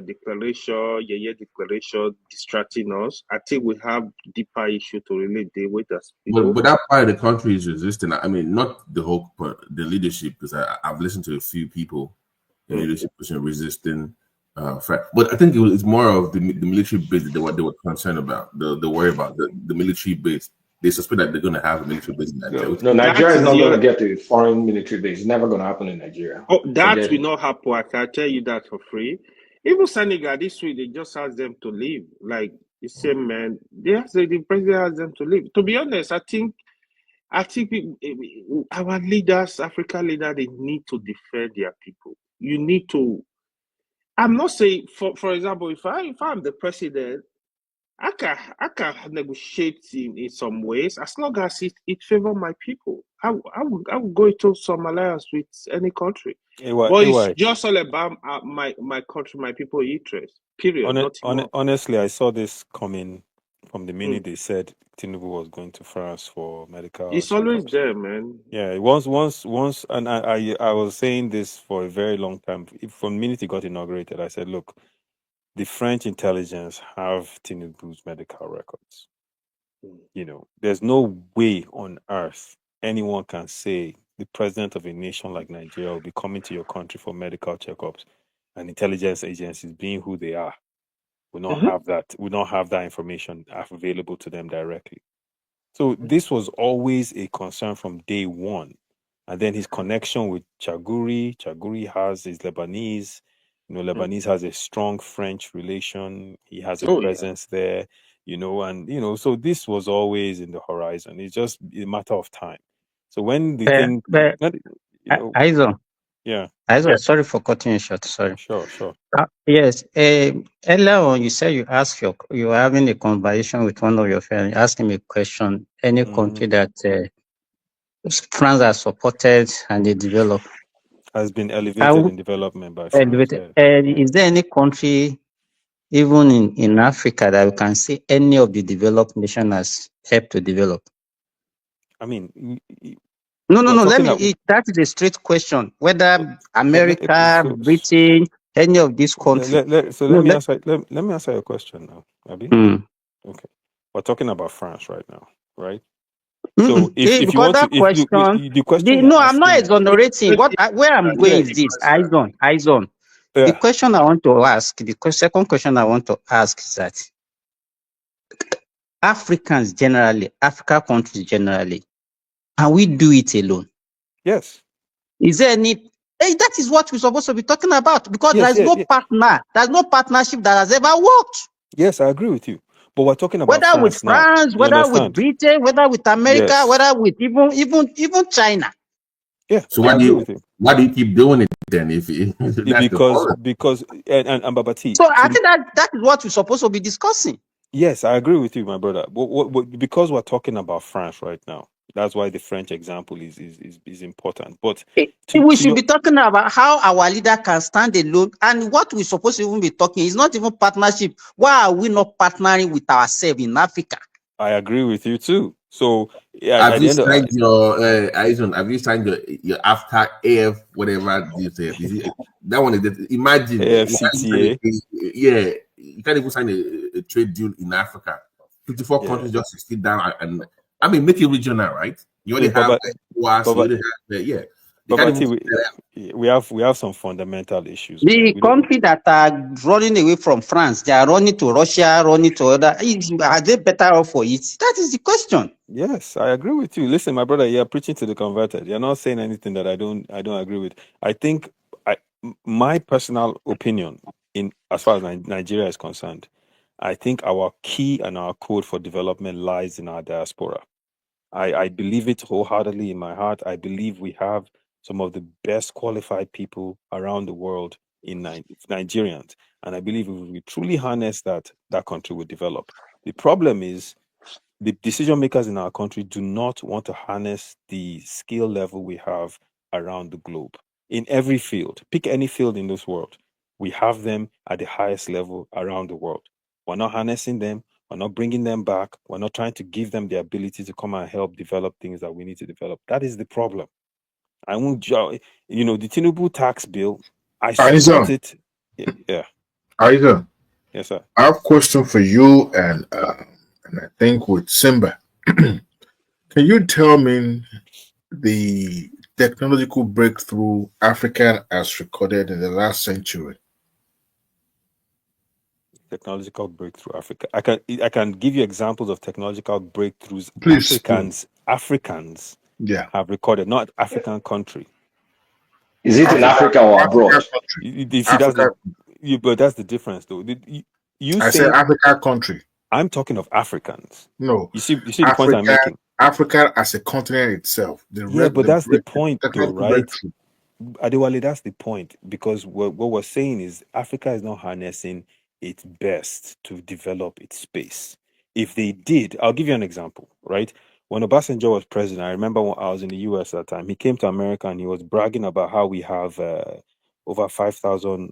declaration, declaration distracting us. I think we have deeper issue to really deal with as people. But that part of the country is resisting. I mean, not the whole, the leadership, because I've listened to a few people in leadership position resisting. But I think it's more of the military base that they were concerned about. The worry about the military base. They suspect that they're going to have a military base in Nigeria. No, Nigeria is not going to get a foreign military base. It's never going to happen in Nigeria. Oh, that will not happen. I can tell you that for free. Even Senegal this week, they just asked them to leave. Like the same man, the president asked them to leave. To be honest, I think our leaders, African leaders, they need to defend their people. You need to. I'm not saying, for example, if I'm the president, I can negotiate in some ways as long as it favor my people. I will go into some alliance with any country. But it's AY. just all about my country, my people interest. Period. Nothing more. Honestly, I saw this coming from the minute they said Tinubu was going to France for medical It's always checkups. there, man. Yeah, once, and I was saying this for a very long time. From the minute he got inaugurated, I said, look, the French intelligence have Tinubu's medical records. You know, there's no way on earth anyone can say the president of a nation like Nigeria will be coming to your country for medical checkups, and intelligence agencies, being who they are, will not have that. We don't have that information available to them directly. So this was always a concern from day one. And then his connection with Chaguri has his Lebanese. You know, Lebanese has a strong French relation. He has a presence there, you know, and, you know, so this was always in the horizon. It's just a matter of time. So when the thing, But you know, Aizo, yeah. sorry for cutting you short. Sorry. Sure. Yes. Earlier on, you said you were having a conversation with one of your friends, asking me a question. Any country that France has supported and they develop has been elevated in development by France. elevated. Is there any country, even in Africa, that we can see any of the developed nation has helped to develop? I mean, No. That is a straight question. Whether America, so Britain, any of these countries. let me answer. Let me answer your question now, Abi. Okay, we're talking about France right now, right? So if you because want that to, if you, question, the question you're no, I'm not asking, exonerating. Where I'm going is this: eyes on. The question I want to ask, second question I want to ask is that Africans generally, Africa countries generally, can we do it alone? Yes. Is there any? That is what we're supposed to be talking about, because there's no partner, there's no partnership that has ever worked. Yes, I agree with you. But we're talking about Whether with France now. France, You whether with understand? Britain, whether with America, Yes. whether with even China. Yeah. So why do you keep doing it then? If that's the problem? Because and Babati. So I think that is what we're supposed to be discussing. Yes, I agree with you, my brother. Because we're talking about France right now, that's why the French example is important. But we should be talking about how our leader can stand alone, and what we're supposed to even be talking is not even partnership. Why are we not partnering with ourselves in Africa? I agree with you too. So have you signed your have you signed your after AF whatever you say? That one is imagine AFCTA. Yeah, you can't even sign a trade deal in Africa. 54 countries just to sit down and I mean make it regional, right? You only have we have some fundamental issues. The countries that are running away from France, they are running to Russia, running to other. Are they better off for it? That is the question. Yes, I agree with you. Listen, my brother, you're preaching to the converted. You're not saying anything that I don't agree with. I think my personal opinion in as far as Nigeria is concerned, I think our key and our code for development lies in our diaspora. I believe it wholeheartedly in my heart. I believe we have some of the best qualified people around the world in Nigerians. And I believe if we truly harness that country will develop. The problem is the decision makers in our country do not want to harness the skill level we have around the globe. In every field, pick any field in this world, we have them at the highest level around the world. We're not harnessing them. We're not bringing them back. We're not trying to give them the ability to come and help develop things that we need to develop. That is the problem. I won't, the Tinubu tax bill, I support it. Yeah. Aiza. Yes, sir. I have a question for you and I think with Simba. Can you tell me the technological breakthrough Africa has recorded in the last century? Technological breakthrough Africa. I can give you examples of technological breakthroughs Please, Africans have recorded, not African country. Is it in Africa or abroad? You see, Africa. But that's the difference, though. You I said say Africa country. I'm talking of Africans. No, You see the point I'm making. Africa as a continent itself. Yeah, but that's the The point, though, technological right? breakthrough. Adewale, that's the point, because what we're saying is Africa is not harnessing its best to develop its space. If they did, I'll give you an example, right? When Obasanjo was president, I remember when I was in the US at that time, he came to America and he was bragging about how we have over 5,000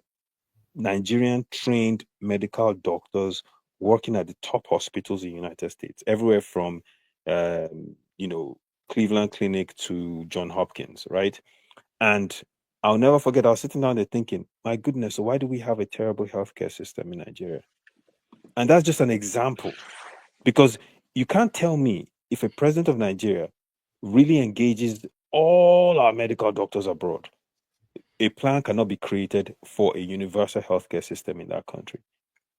Nigerian trained medical doctors working at the top hospitals in the United States, everywhere from, Cleveland Clinic to John Hopkins, right? And I'll never forget, I was sitting down there thinking, my goodness, so why do we have a terrible healthcare system in Nigeria? And that's just an example, because you can't tell me if a president of Nigeria really engages all our medical doctors abroad, a plan cannot be created for a universal healthcare system in that country.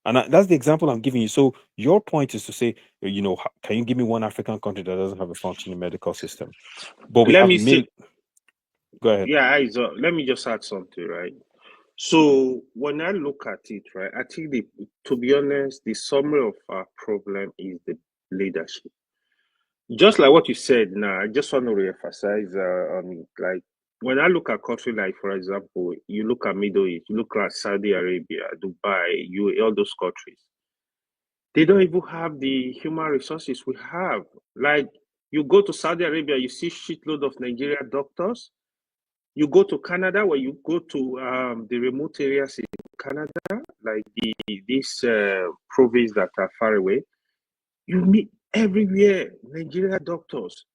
And that's the example I'm giving you. So your point is to say, can you give me one African country that doesn't have a functioning medical system? But we Let have me say, Go ahead. yeah, let me just add something, right? So when I look at it, right, I think to be honest, the summary of our problem is the leadership. Just like what you said now, I just want to reemphasize on it. Like when I look at countries like, for example, you look at Middle East, you look at Saudi Arabia, Dubai, all those countries. They don't even have the human resources we have. Like you go to Saudi Arabia, you see shitload of Nigerian doctors. You go to Canada, where you go to the remote areas in Canada, like these provinces that are far away, you meet everywhere Nigerian doctors.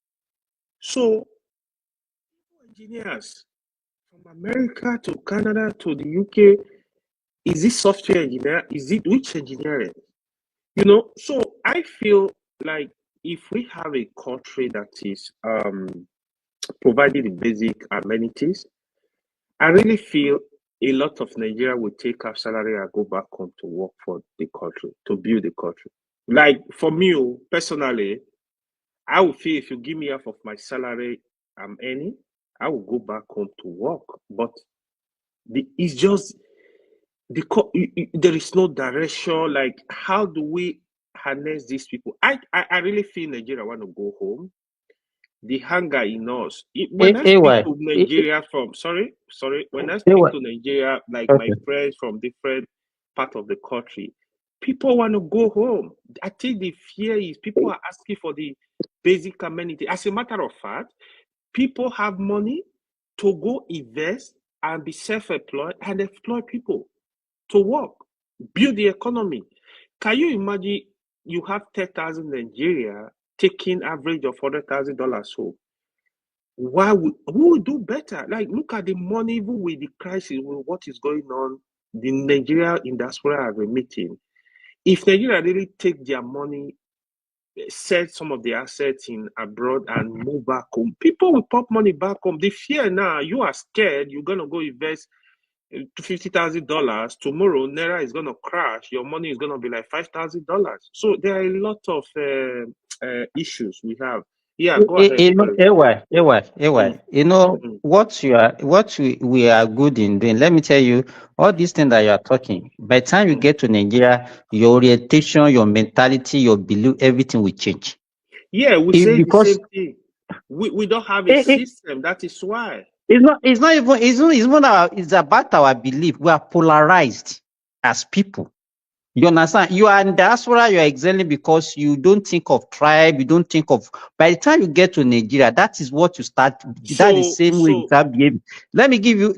So engineers from America to Canada to the UK, is it software engineer? Is it which engineering? So I feel like if we have a country that is providing the basic amenities, I really feel a lot of Nigeria will take our salary and go back home to work for the country, to build the country. Like for me, personally, I would feel if you give me half of my salary I'm earning, I will go back home to work. But it's just there is no direction. Like, how do we harness these people? I really feel Nigeria want to go home. The hunger in us. When I speak AY, to Nigeria when I speak AY, to Nigeria, like my okay. friends from different part of the country, people want to go home. I think the fear is people are asking for the basic amenity. As a matter of fact, people have money to go invest and be self-employed and employ people to work, build the economy. Can you imagine you have 10,000 Nigeria taking average of $100,000 home? Who will do better? Like, look at the money, even with the crisis, with what is going on, the Nigeria in diaspora are remitting. If Nigeria really take their money, sell some of the assets in abroad and move back home, people will pop money back home. The fear now, you are scared, you're going to go invest $50,000 tomorrow. Naira is going to crash. Your money is going to be like $5,000. So there are a lot of issues we have. Yeah, go ahead. Sorry. AY, what we are good in doing. Let me tell you, all these things that you are talking, by the time you get to Nigeria, your orientation, your mentality, your belief, everything will change. Yeah, we say the Because same thing. We don't have a system. That is why. it's about our belief. We are polarized as people. You understand? You are in diaspora, you are excelling because you don't think of tribe, you don't think of. By the time you get to Nigeria, that is what you start. That's the same way you start behaving. Let me give you,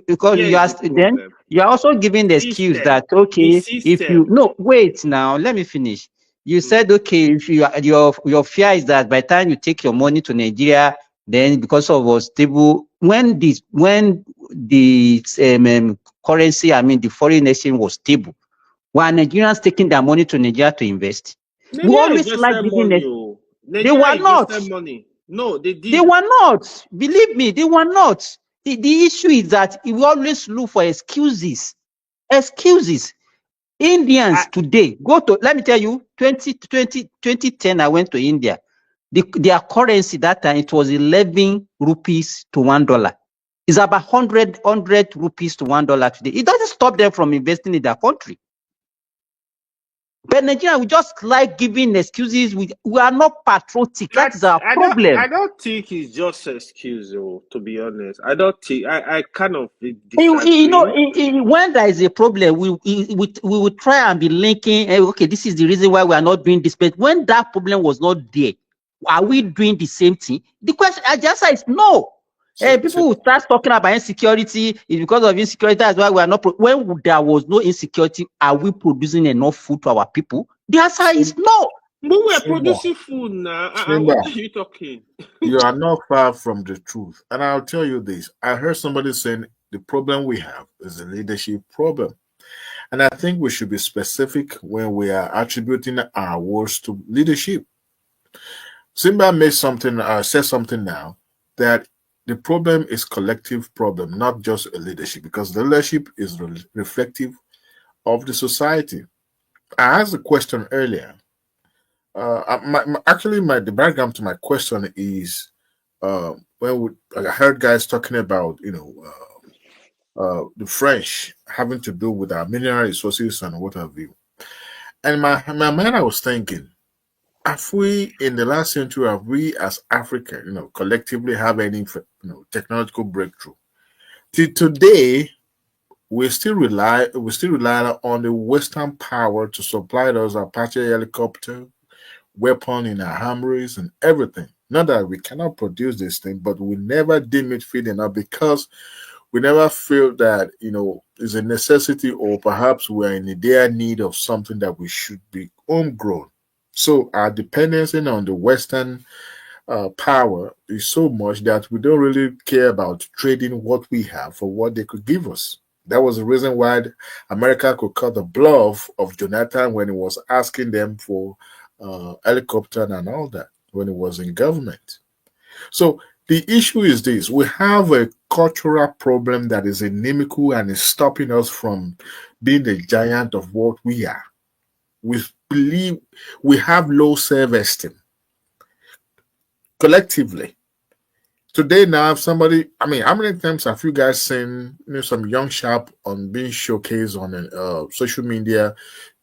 because here you is are the then problem. you are also giving the excuse System. that The okay, if you system. no wait now, let me finish. You said okay, if your fear is that by the time you take your money to Nigeria, then because of a stable when the currency, I mean the foreign exchange was stable. Were Nigerians taking their money to Nigeria to invest? We Nigeria always like invested giving money. it. Oh. They Nigeria were not. invested money. No, they They did. were not. Believe me, they were not. The issue is that we always look for excuses. Excuses. Indians today, let me tell you, 2010, I went to India. Their currency that time, it was 11 rupees to $1. It's about 100 rupees to $1 today. It doesn't stop them from investing in their country. But Nigeria, we just like giving excuses. We are not patriotic. That is our problem. I don't think it's just excuse, though, to be honest. I don't think I kind of You disagree. know, when there is a problem, we will try and be linking. Okay, this is the reason why we are not doing this. But when that problem was not there, are we doing the same thing? The question, the answer is no. People will start talking about insecurity. It's because of insecurity. That's why we are not. When there was no insecurity, are we producing enough food to our people? The answer is no. But we're Simba, producing food now. Simba, What are you talking? you are not far from the truth. And I'll tell you this. I heard somebody saying the problem we have is a leadership problem. And I think we should be specific when we are attributing our words to leadership. Simba said something now that the problem is collective problem, not just a leadership, because the leadership is reflective of the society. I asked a question earlier. The background to my question is I heard guys talking about the French having to do with our mineral resources and what have you. And my mind, I was thinking, have we in the last century, have we as Africa, collectively have any technological breakthrough? Till today, we still rely on the Western power to supply us Apache helicopter, weapon in our armories and everything. Not that we cannot produce this thing, but we never deem it fit enough because we never feel that is a necessity, or perhaps we're in a dire need of something that we should be homegrown. So our dependency on the Western power is so much that we don't really care about trading what we have for what they could give us. That was the reason why America could cut the bluff of Jonathan when he was asking them for helicopter and all that when he was in government. So the issue is this: we have a cultural problem that is inimical and is stopping us from being the giant of what we are. We believe we have low self-esteem collectively. Today now, if somebody, how many times have you guys seen some young sharp on being showcased on social media,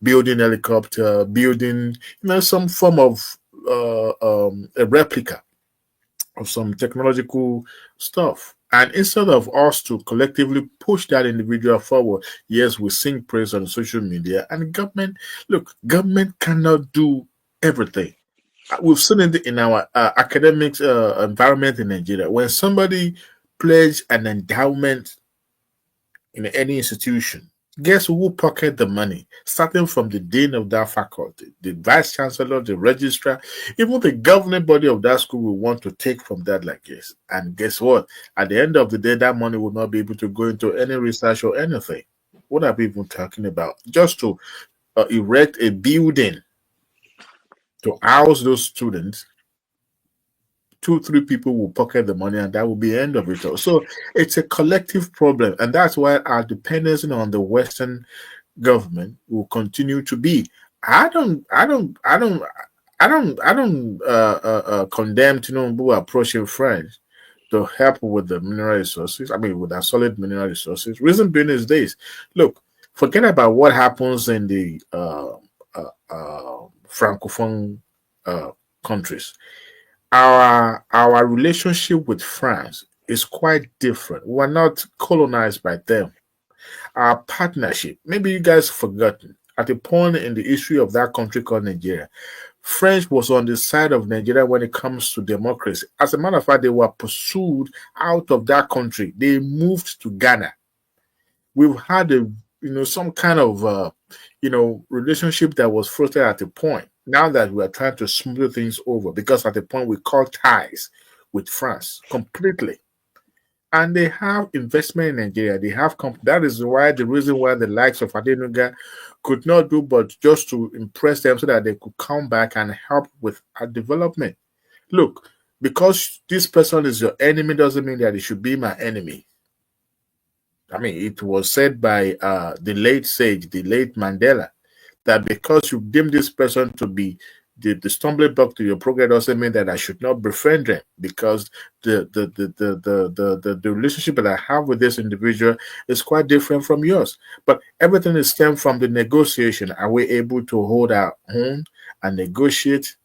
building helicopter, building some form of a replica of some technological stuff? And instead of us to collectively push that individual forward, yes, we sing praise on social media, and government cannot do everything. We've seen it in our academic environment in Nigeria. When somebody pledges an endowment in any institution, guess who will pocket the money? Starting from the dean of that faculty, the vice chancellor, the registrar, even the governing body of that school will want to take from that like this. And guess what? At the end of the day, that money will not be able to go into any research or anything. What are we even talking about? Just to erect a building to house those students, 2-3 people will pocket the money, and that will be the end of it all. So it's a collective problem, and that's why our dependency on the Western government will continue to be. I don't condemn Tinubu approaching French to help with the mineral resources. With our solid mineral resources. Reason being is this: look, forget about what happens in the francophone countries. Our relationship with France is quite different. We're not colonized by them. Our partnership, maybe you guys forgotten, at a point in the history of that country called Nigeria, French was on the side of Nigeria when it comes to democracy. As a matter of fact, they were pursued out of that country. They moved to Ghana. We've had some kind of relationship that was frustrated at a point. Now that we are trying to smooth things over, because at the point we cut ties with France completely. And they have investment in Nigeria. They have that is why the reason why the likes of Adenuga could not do but just to impress them so that they could come back and help with our development. Look, because this person is your enemy doesn't mean that he should be my enemy. It was said by the late sage, the late Mandela, that because you deem this person to be the stumbling block to your program doesn't mean that I should not befriend them, because the relationship that I have with this individual is quite different from yours. But everything is stemmed from the negotiation. Are we able to hold our own and negotiate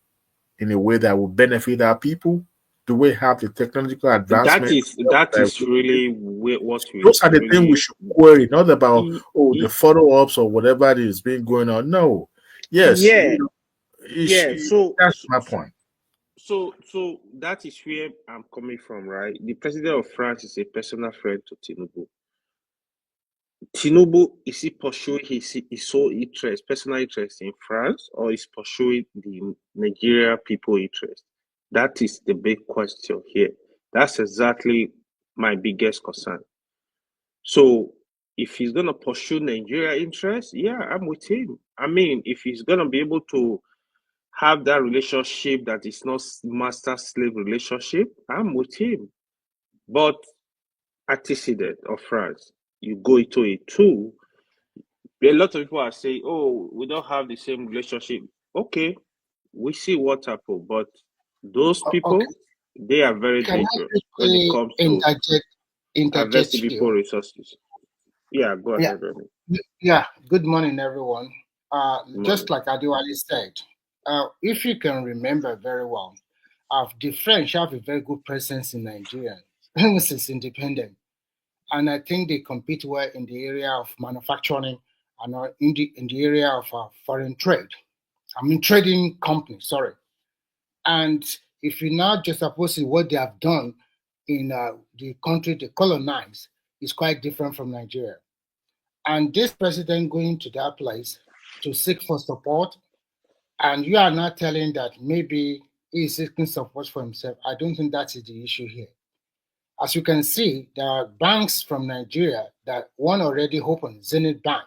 in a way that will benefit our people? Do we have the technological advancement? That is really what we Those are the things we really. should query, not about E- the e- follow ups or whatever it is been going on. No, yes, Yeah, it's, yeah. So, that's my point. so that is where I'm coming from, right? The president of France is a personal friend to Tinubu. Tinubu, is he pursuing his sole interest, personal interest in France, or is pursuing the Nigeria people interest? That is the big question here. That's exactly my biggest concern. So if he's gonna pursue Nigeria interest, yeah, I'm with him. I mean, if he's gonna be able to have that relationship that is not master-slave relationship, I'm with him. But antecedent of France, you go into it too. A lot of people are saying, "Oh, we don't have the same relationship." Okay, we see what happened, but those Okay. people, they are very Can I dangerous when it quickly comes to harvesting interject people you? resources. Yeah, go Yeah. ahead, Remy. Yeah. Good morning, everyone. Just Money. like Adewale said, if you can remember very well, the French have a very good presence in Nigeria since independence, and I think they compete well in the area of manufacturing and in the area of foreign trade. I mean, trading companies. Sorry. And if you now just suppose what they have done in the country they colonized, is quite different from Nigeria. And this president going to that place to seek for support, and you are not telling that maybe he is seeking support for himself. I don't think that is the issue here. As you can see, there are banks from Nigeria that one already opened, Zenith Bank.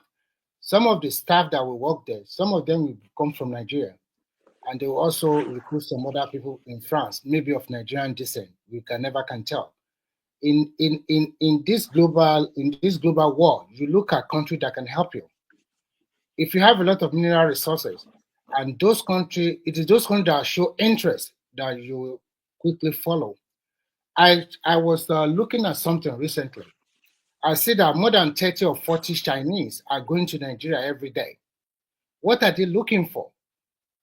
Some of the staff that will work there, some of them will come from Nigeria, and they will also recruit some other people in France, maybe of Nigerian descent. We can never can tell. In this global world, you look at countries that can help you. If you have a lot of mineral resources, and those countries, it is those countries that show interest that you will quickly follow. I was looking at something recently. I see that more than 30 or 40 Chinese are going to Nigeria every day. What are they looking for?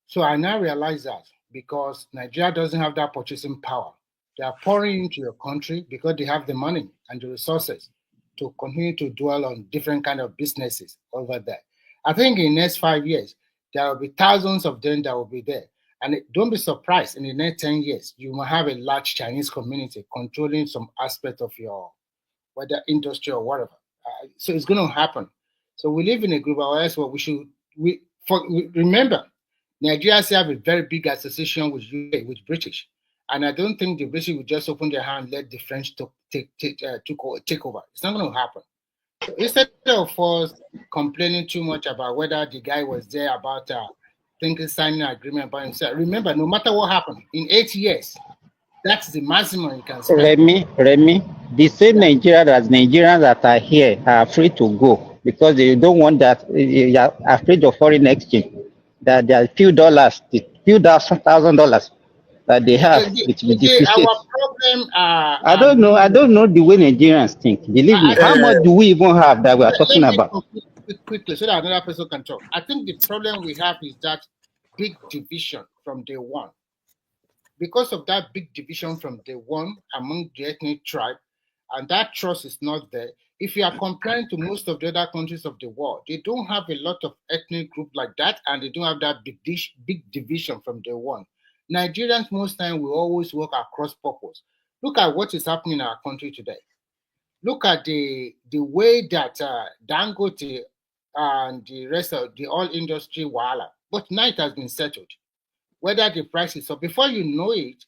So I now realize that because Nigeria doesn't have that purchasing power, they are pouring into your country because they have the money and the resources to continue to dwell on different kind of businesses over there. I think in the next 5 years, there will be thousands of them that will be there. And don't be surprised, in the next 10 years, you will have a large Chinese community controlling some aspect of your, whether industry or whatever. So it's going to happen. So we live in a global world where remember, Nigeria still have a very big association with UK, with British, and I don't think the British will just open their hand and let the French take over. It's not going to happen. So instead of us complaining too much about whether the guy was there about thinking signing an agreement by himself, remember, no matter what happened in 8 years, that's the maximum you can spend. Remy, the same Nigeria as Nigerians that are here are afraid to go because they don't want that. They are afraid of foreign exchange. That there are few dollars, the few thousand dollars that they have, it will depreciate. Our problem, I don't know the way Nigerians think. Believe me, I how think much do we even have that we are talking let me about? conclude quickly so that another person can talk. I think the problem we have is that big division from day one. Because of that big division from day one among the ethnic tribe, and that trust is not there. If you are comparing to most of the other countries of the world, they don't have a lot of ethnic group like that, and they don't have that big division from day one. Nigerians most time will always work across purpose. Look at what is happening in our country today. Look at the way that Dangote and the rest of the oil industry wala, but now it has been settled. Whether the price is up, before you know it,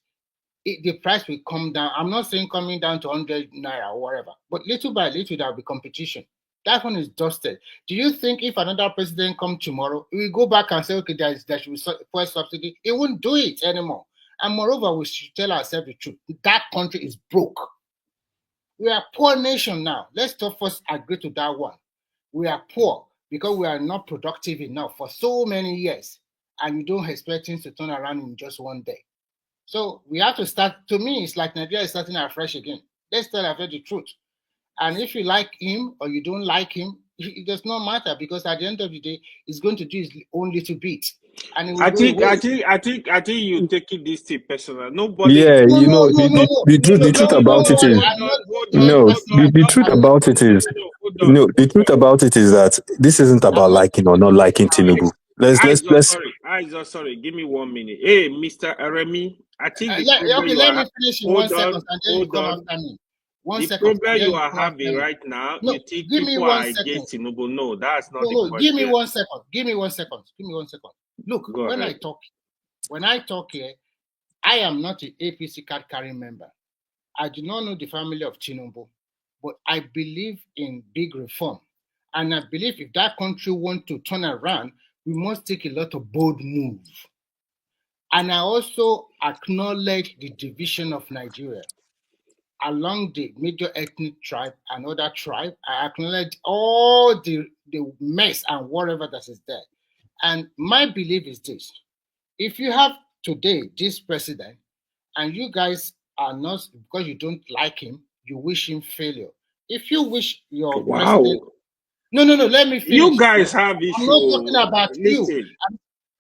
the price will come down. I'm not saying coming down to 100 naira or whatever, but little by little there will be competition. That one is dusted. Do you think if another president come tomorrow, we go back and say, okay, there should be fuel subsidy? It won't do it anymore. And moreover, we should tell ourselves the truth. That country is broke. We are a poor nation now. Let's first agree to that one. We are poor because we are not productive enough for so many years. and you don't expect things to turn around in just one day. So we have to start. To me, it's like Nigeria is starting afresh again. Let's tell ourselves the truth. And if you like him or you don't like him, it does not matter, because at the end of the day, he's going to do his own little bit, and it will I go think away. you taking this thing personal. Nobody is Yeah, No, taking you no, know, no, the, no, the, no, the no, truth no, the no, truth no, about no. it is I'm not taking it no personal. the truth about it is no the truth about it is that this isn't about I'm not liking or taking not it liking personal. Tinubu. Let's I just sorry. Give me 1 minute. Hey, Mr. Remy, I think the problem Okay, you let are me finish in hold 1 second, on, and then you hold come on. after me. 1 The second, and problem then you you are come after having me. right now, No, you think give me people 1 are second. against Tinubu. No, that's not No, the no, give me question. 1 second. Give me 1 second. Give me 1 second. Look, Go when ahead. I talk here, I am not an APC card carrying member. I do not know the family of Tinubu, but I believe in big reform. And I believe if that country wants to turn around, we must take a lot of bold moves. And I also acknowledge the division of Nigeria along the major ethnic tribe and other tribe. I acknowledge all the mess and whatever that is there. And my belief is this: if you have today this president, and you guys are not, because you don't like him, you wish him failure. If you wish your president, Wow. no, let me You finish. guys have I'm not talking issue. about you. Listen.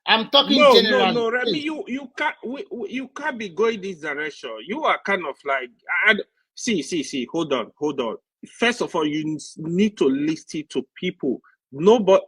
I'm talking No, generally. Remy, Please. you can't you can't be going this direction. You are kind of like see. Hold on. First of all, you need to listen to people. Nobody,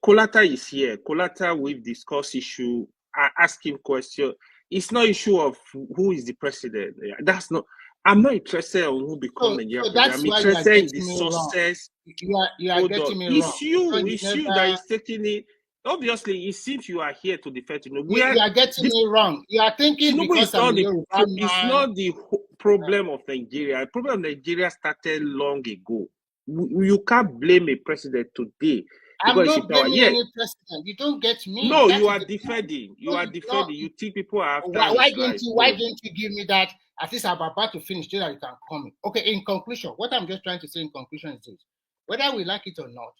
Kolata is here. Kolata, we've discussed issue. I ask him question. It's not issue of who is the president. That's not. I'm not interested on who become Nigeria So president. that's I'm why you are interested in the getting me wrong. success. You are Hold on. getting me wrong. Because you It's you that never, is taking it. Obviously, it seems you are here to defend Tinubu. We are you are getting this me wrong. You are thinking Tinubu because is I'm a not Yoruba it's man. not the problem of Nigeria. The problem of Nigeria started long ago. You can't blame a president today I'm because he's in not power. blaming Yeah, any president. You don't get me. no, That you is are the point. defending. You No, are no. defending. You think people are after Why his didn't life. you? Why No, didn't you give me that? At least I'm about to finish so that you can comment. Okay. In conclusion, what I'm just trying to say in conclusion is this: whether we like it or not,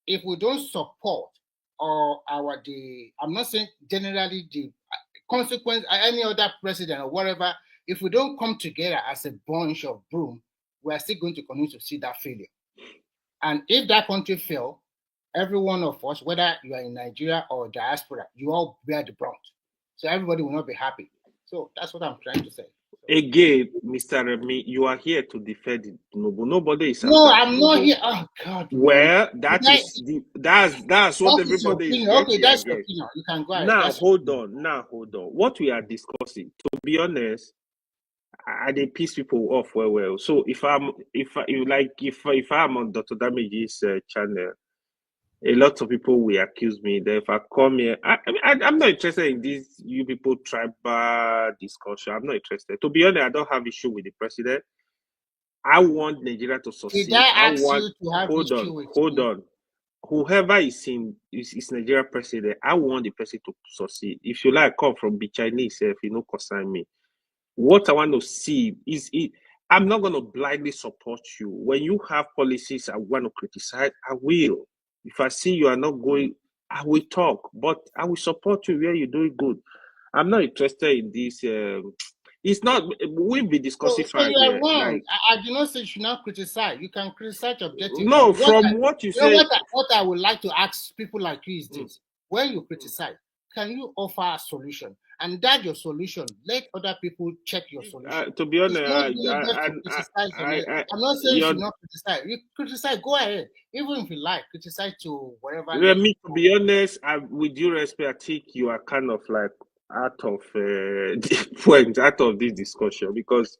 if we don't support or I'm not saying generally the consequence, any other president or whatever, if we don't come together as a bunch of broom, we are still going to continue to see that failure. And if that country fail, every one of us, whether you are in Nigeria or diaspora, you all bear the brunt. So everybody will not be happy. So that's what I'm trying to say. again, Mr. Remy, you are here to defend Tinubu. Nobody is No, after I'm not Tinubu. here. Oh God, man. Well, that's what That is your everybody is opinion. Okay, getting, I that's your guess. opinion. You can go ahead. Now That's hold on. What we are discussing, to be honest, they piss people off well. So if I'm on Dr. Damage's channel, a lot of people will accuse me that if I come here, I'm not interested in this you people tribal discussion. I'm not interested. To be honest, I don't have issue with the president. I want Nigeria to Did succeed. I I ask want you to have issue with hold me? on. Whoever is Nigeria president, I want the person to succeed. If you like, come from the Chinese, if you know, concern me. What I want to see is I'm not going to blindly support you. When you have policies I want to criticize, I will. If I see you are not going, I will talk, but I will support you where you're doing good. I'm not interested in this. It's not, we'll be discussing So fine you are here. wrong. Like, I do not say you should not criticize. You can criticize objectively. no, from what you say, What I would like to ask people like you is this: when you criticize, can you offer a solution? And that your solution, let other people check your solution. to be It's honest, not really just to criticize on it. I'm not saying you you're should not criticize. You criticize, go ahead. Even if you like, criticize to wherever level. Remy, to be honest, with due respect, I think you are kind of like out of the point, out of this discussion because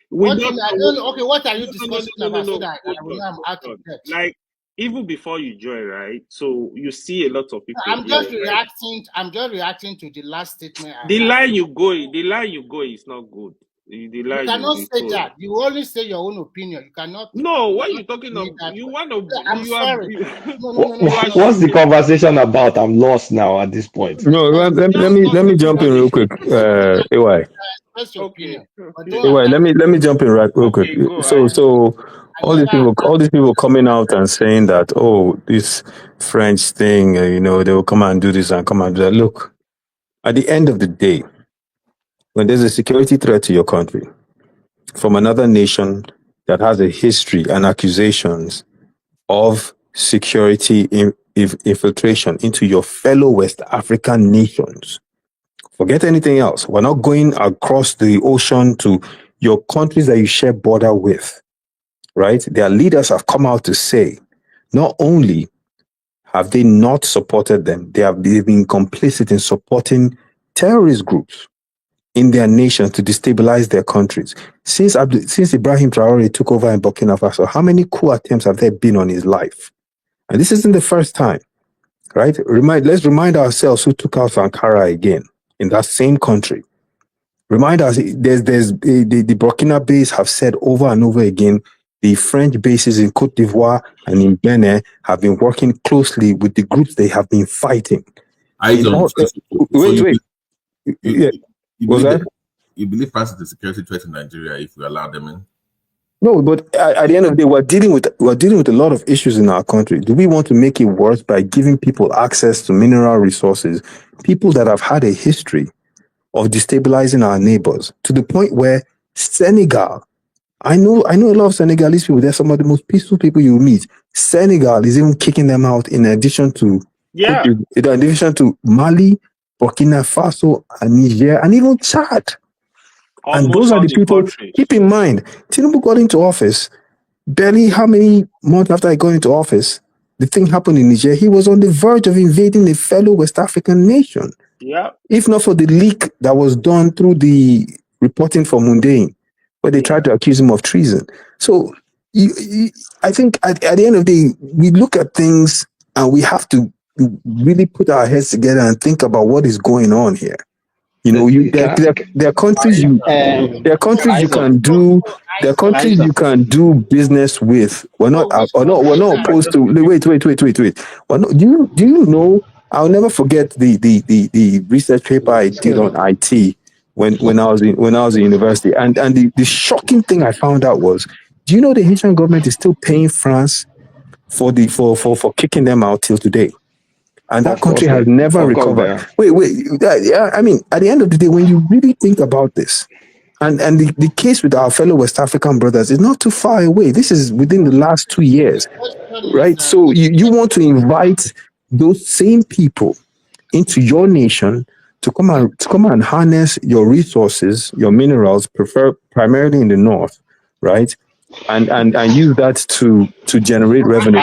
we What not you I know. don't know. Okay, what are you discussing about so No. that I will know I'm out of depth? Like even before you join, right? So you see a lot of people I'm here, just right? reacting. I'm just reacting to the last statement I The had. line you go is not good. The You line cannot you say go. that. You only say your own opinion. You cannot No, what you talk talking to me of? that You way. want to? I'm You are. sorry. You are What's the shooting. conversation about? I'm lost now at this point. no let me jump in real quick. AY. Express your opinion, but don't AY, attack let me jump in real quick. Okay, go So ahead. I never all these attacked people coming out and saying that, oh, this French thing, they will come and do this and come and do that. Look, At the end of the day, when there's a security threat to your country from another nation that has a history and accusations of security infiltration into your fellow West African nations, forget anything else. We're not going across the ocean to your countries that you share border with, right? Their leaders have come out to say, not only have they not supported them, they've been complicit in supporting terrorist groups in their nations to destabilize their countries. Since Ibrahim Traore took over in Burkina Faso, how many coup attempts have there been on his life? And this isn't the first time, right? Let's remind ourselves who took out Sankara again in that same country. Remind us, the Burkina base have said over and over again, the French bases in Cote d'Ivoire and in Benin have been working closely with the groups they have been fighting. You believe France is a security threat in Nigeria if we allow them in? No, but at the end of the day, we're dealing with a lot of issues in our country. Do we want to make it worse by giving people access to mineral resources, people that have had a history of destabilizing our neighbors, to the point where Senegal, I know a lot of Senegalese people, they're some of the most peaceful people you meet. Senegal is even kicking them out in addition to Mali, Burkina Faso, and Niger, and even Chad. Almost and those are the people, countries. keep in mind, Tinubu got into office, barely how many months after he got into office, the thing happened in Niger. He was on the verge of invading a fellow West African nation. Yeah. If not for the leak that was done through the reporting from Mundane, where they tried to accuse him of treason. So I think at the end of the day, we look at things and we have to really put our heads together and think about what is going on here. You know, there are countries you can do. There are countries you can do business with. We're not opposed to. Wait. Do you know? I'll never forget the research paper I did on IT when I was in university, and the shocking thing I found out was, do you know the Haitian government is still paying France for kicking them out till today? And that country has never recovered. Yeah, I mean, at the end of the day, when you really think about this, and the case with our fellow West African brothers is not too far away. This is within the last 2 years, right? So you want to invite those same people into your nation to come and harness your resources, your minerals, primarily in the north, right? And use that to generate revenue.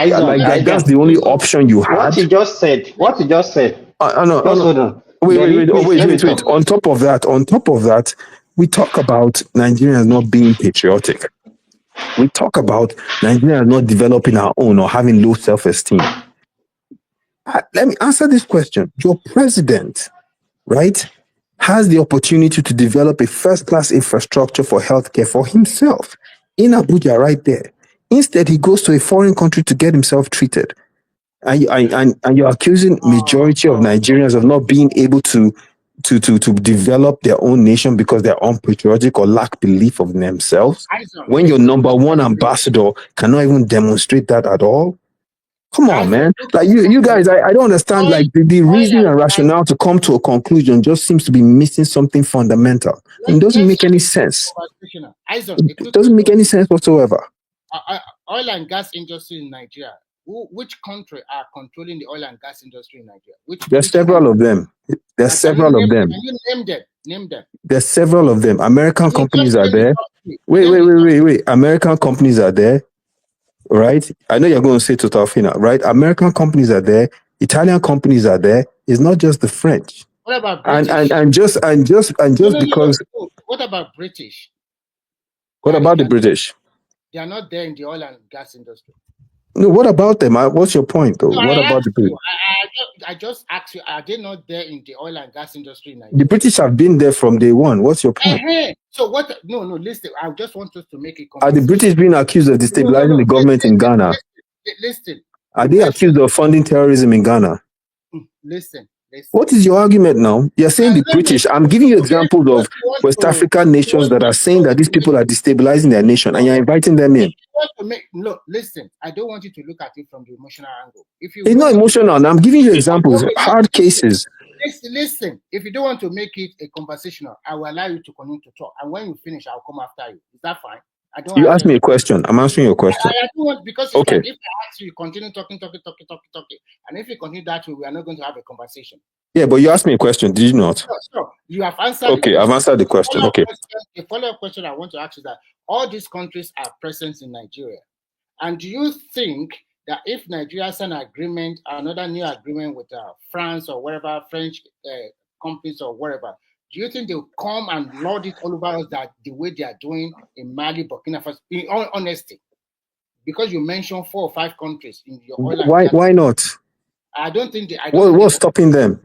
That's the only option you had. What you just said. No. Wait. On top of that, we talk about Nigerians not being patriotic. We talk about Nigerians not developing our own or having low self-esteem. Let me answer this question. Your president, right, has the opportunity to develop a first-class infrastructure for healthcare for himself in Abuja right there. Instead, he goes to a foreign country to get himself treated. And you're accusing majority of Nigerians of not being able to develop their own nation because they're unpatriotic or lack belief of themselves. When your number one ambassador cannot even demonstrate that at all. Come on, man. Like you guys, I don't understand. Like the reasoning and rationale to come to a conclusion just seems to be missing something fundamental. It doesn't make any sense. It doesn't make any sense whatsoever. Oil and gas industry in Nigeria. Which country are controlling the oil and gas industry in Nigeria? There's several of them. There's several of them. Can you name them? There's several of them. American companies are there. Wait. American companies are there. Right? I know you're going to say Totalfina, right? American companies are there. Italian companies are there. It's not just the French. What about British? And just because. What about British? What about the British? They are not there in the oil and gas industry. No, what about them? What's your point, though? What about the British? I just asked you, are they not there in the oil and gas industry in Nigeria? The British have been there from day one. What's your point? So what? No, listen. I just want us to make it. Are the British being accused of destabilizing the government in Ghana? Listen. Are they accused of funding terrorism in Ghana? Listen. What is your argument now? You're saying the British. I'm giving you examples of West African nations that are saying that these people are destabilizing their nation, and you're inviting them in. Look, listen. I don't want you to look at it from the emotional angle. It's not emotional. I'm giving you examples, hard cases. Listen, if you don't want to make it a conversational, I will allow you to continue to talk. And when you finish, I'll come after you. Is that fine? I don't You have asked me a question. I'm answering your question. I don't want, because it's Okay. like if I ask you, you continue talking. And if you continue that way, we are not going to have a conversation. Yeah, but you asked me a question, did you not? Sure. You have answered. Okay, I've answered the question. Okay. The follow-up question I want to ask is that all these countries are present in Nigeria. And do you think that if Nigeria has an agreement, another new agreement with France or wherever, French companies or wherever, do you think they'll come and lord it all over us that the way they are doing in Mali, Burkina Faso, in all honesty? Because you mentioned 4 or 5 countries in your oil and gas. Why not? I don't think what's stopping them?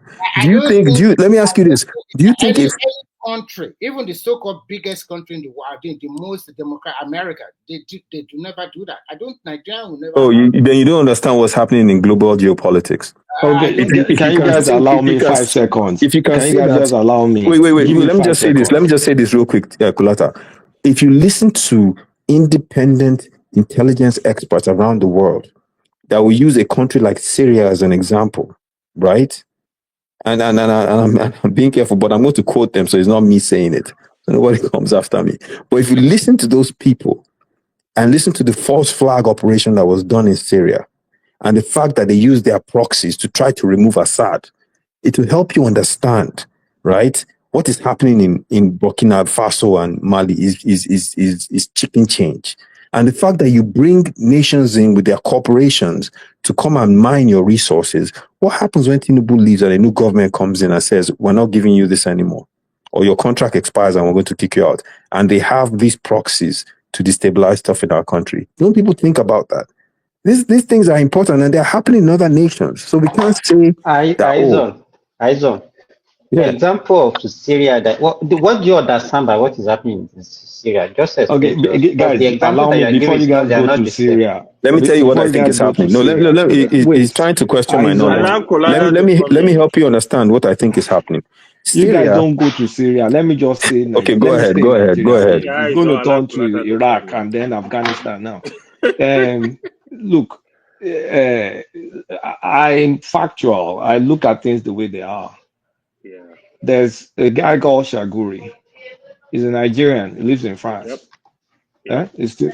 Let me ask you this. Do you think if any country, even the so-called biggest country in the world, the most democratic, America, they do never do that. Nigeria will never. then you don't understand what's happening in global geopolitics. Okay, can you guys allow me 5 seconds? If you can you guys just allow me? Wait. Let me just say this. Let me just say this real quick, Kulata. If you listen to independent intelligence experts around the world that will use a country like Syria as an example, right? And I'm being careful, but I'm going to quote them, so it's not me saying it. So nobody comes after me. But if you listen to those people and listen to the false flag operation that was done in Syria, and the fact that they used their proxies to try to remove Assad, it will help you understand, right? What is happening in Burkina Faso and Mali is chicken change. And the fact that you bring nations in with their corporations to come and mine your resources, what happens when Tinubu leaves and a new government comes in and says, we're not giving you this anymore, or your contract expires and we're going to kick you out? And they have these proxies to destabilize stuff in our country. Don't people think about that? These things are important and they're happening in other nations. So we can't say Aizon. Yeah. Example of Syria. What do you understand by what is happening in Syria? Just explain to us. Guys, the example allow that me before you guys go to Syria. Let me tell you what I think is happening. No, he's trying to question my knowledge. Let me help you understand what I think is happening. You guys don't go to Syria. Let me just say Nigeria. Okay, go ahead. You're going to turn to Iraq and then Afghanistan now. Look, I'm factual. I look at things the way they are. Yeah. There's a guy called Shaguri. He's a Nigerian. He lives in France. Yep. Give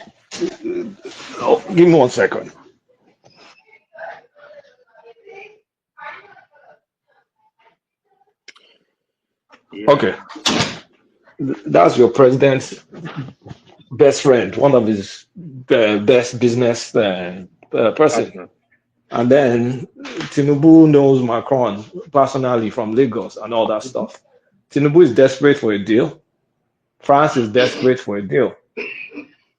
me 1 second. Yeah. Okay. That's your president's best friend, one of his best business person. And then Tinubu knows Macron personally from Lagos and all that stuff. Tinubu is desperate for a deal. France is desperate for a deal.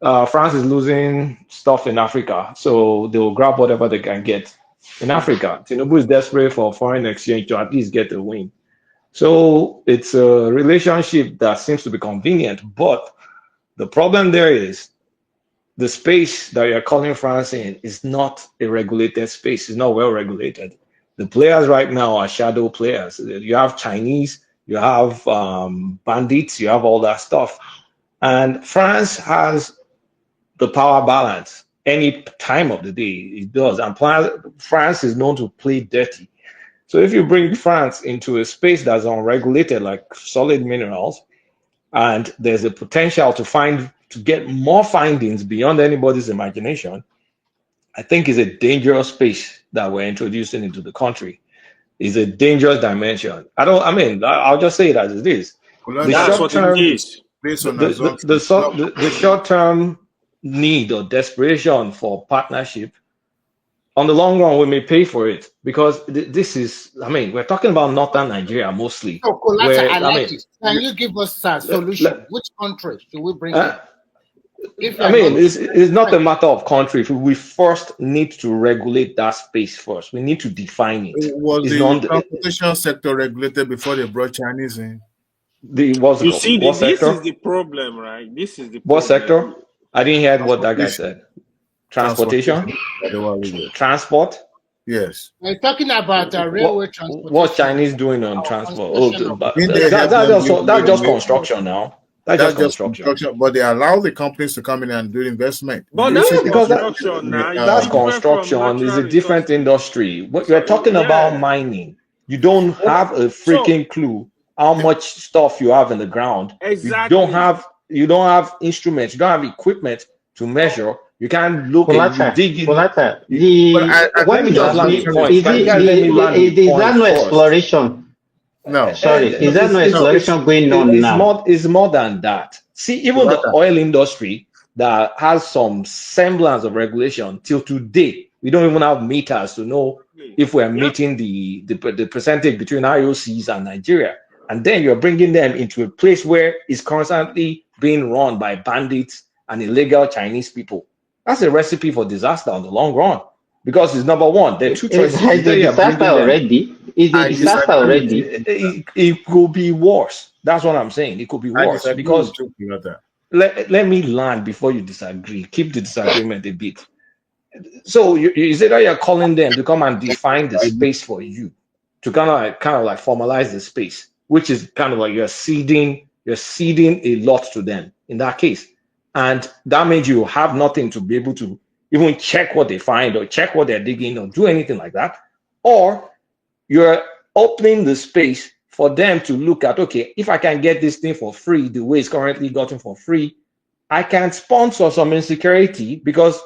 France is losing stuff in Africa, so they will grab whatever they can get in Africa. Tinubu is desperate for foreign exchange to at least get a win. So it's a relationship that seems to be convenient, but the problem there is the space that you're calling France in is not a regulated space. It's not well regulated. The players right now are shadow players. You have Chinese, you have bandits, you have all that stuff. And France has the power balance any time of the day. It does. And France is known to play dirty. So if you bring France into a space that's unregulated, like solid minerals, and there's a potential to get more findings beyond anybody's imagination, I think is a dangerous space that we're introducing into the country. It's a dangerous dimension. I'll just say it as it is. That's what it is. The short-term need or desperation for partnership, on the long run, we may pay for it, because this is, we're talking about northern Nigeria mostly. So, Kolata, can you give us a solution? Which country should we bring in? It's not a matter of country. We first need to regulate that space first. We need to define it. Was the transportation sector regulated before they brought Chinese in? This is the problem, right? This is the problem. What sector? I didn't hear what that guy said. Transportation? Transport? Yes. We're talking about railway transport. What's Chinese doing on transport? That's just construction now. That's just construction. But they allow the companies to come in and do investment. But that's construction now. That's construction. It's a different industry. We're talking about mining. You don't have a freaking clue how much stuff you have in the ground. Exactly. You don't have instruments. You don't have equipment to measure. You can't look at you dig in. Polata, Let me just land the point. Can you guys let me land the is point that no first? exploration? No. Sorry, is that no exploration going on now? It's more than that. See, even the oil industry that has some semblance of regulation till today, we don't even have meters to know if we're meeting the percentage between IOCs and Nigeria. And then you're bringing them into a place where it's constantly being run by bandits and illegal Chinese people. That's a recipe for disaster on the long run. Because it's number one, there are two choices. It's a disaster already. It's a disaster already. It could be worse. That's what I'm saying. It could be worse because let me land before you disagree. Keep the disagreement a bit. So you say that you're calling them to come and define the space for you, to kind of like formalize the space, which is kind of like you're ceding a lot to them in that case, and that means you have nothing to be able to even check what they find or check what they're digging or do anything like that, or you're opening the space for them to look at, okay, if I can get this thing for free the way it's currently gotten for free, I can sponsor some insecurity because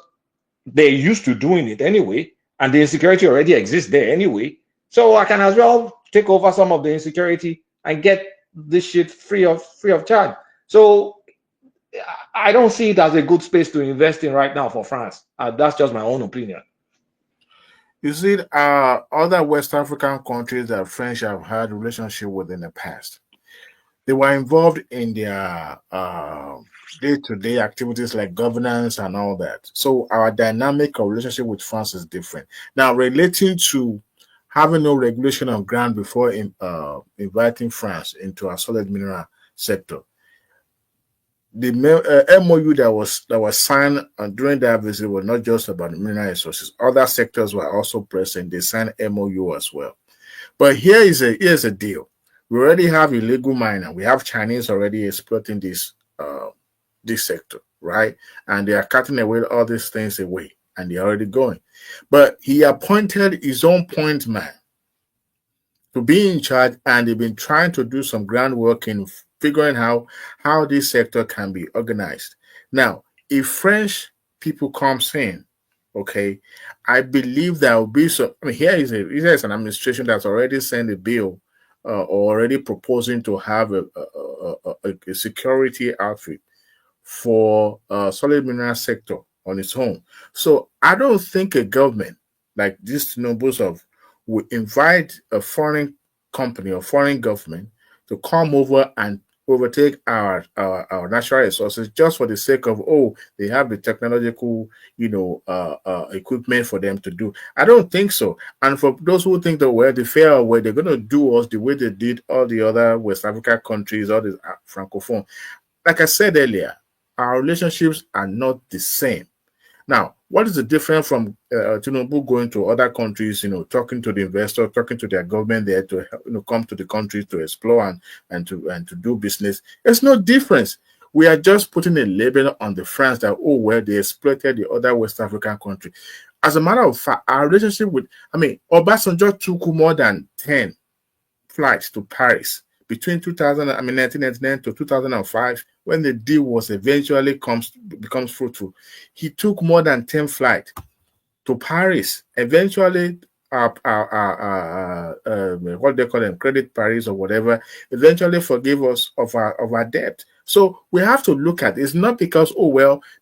they're used to doing it anyway, and the insecurity already exists there anyway. So I can as well take over some of the insecurity and get this shit free of charge. So I don't see it as a good space to invest in right now for France. That's just my own opinion. You see, other West African countries that French have had relationship with in the past, they were involved in their day-to-day activities like governance and all that. So our dynamic of relationship with France is different. Now, relating to having no regulation on ground before inviting France into a solid mineral sector, the MOU that was signed during that visit was not just about mineral resources. Other sectors were also present. They signed MOU as well. But here's a deal. We already have illegal mining. We have Chinese already exploiting this sector, right? And they are cutting away all these things away, and they're already going. But he appointed his own point man to be in charge, and they've been trying to do some groundwork in figuring out how this sector can be organized. Now, if French people comes in, okay, I believe there will be some. I mean, here is an administration that's already sent a bill or already proposing to have a security outfit for solid mineral sector on its own. So I don't think a government like this nobles of would invite a foreign company or foreign government to come over and overtake our natural resources just for the sake of, they have the technological equipment for them to do. I don't think so. And for those who think that the fair way they're going to do us the way they did all the other West Africa countries, all the francophone, like I said earlier, our relationships are not the same. Now, what is the difference from Tinubu going to other countries, talking to the investor, talking to their government there to come to the country to explore and to do business? There's no difference. We are just putting a label on the France that, they exploited the other West African country. As a matter of fact, our relationship Obasanjo took more than 10 flights to Paris between 1999 to 2005, when the deal was eventually becomes fruitful. He took more than 10 flights to Paris. Eventually, what they call them, Credit Paris or whatever, eventually forgave us of our debt. So we have to look at it. It's not because,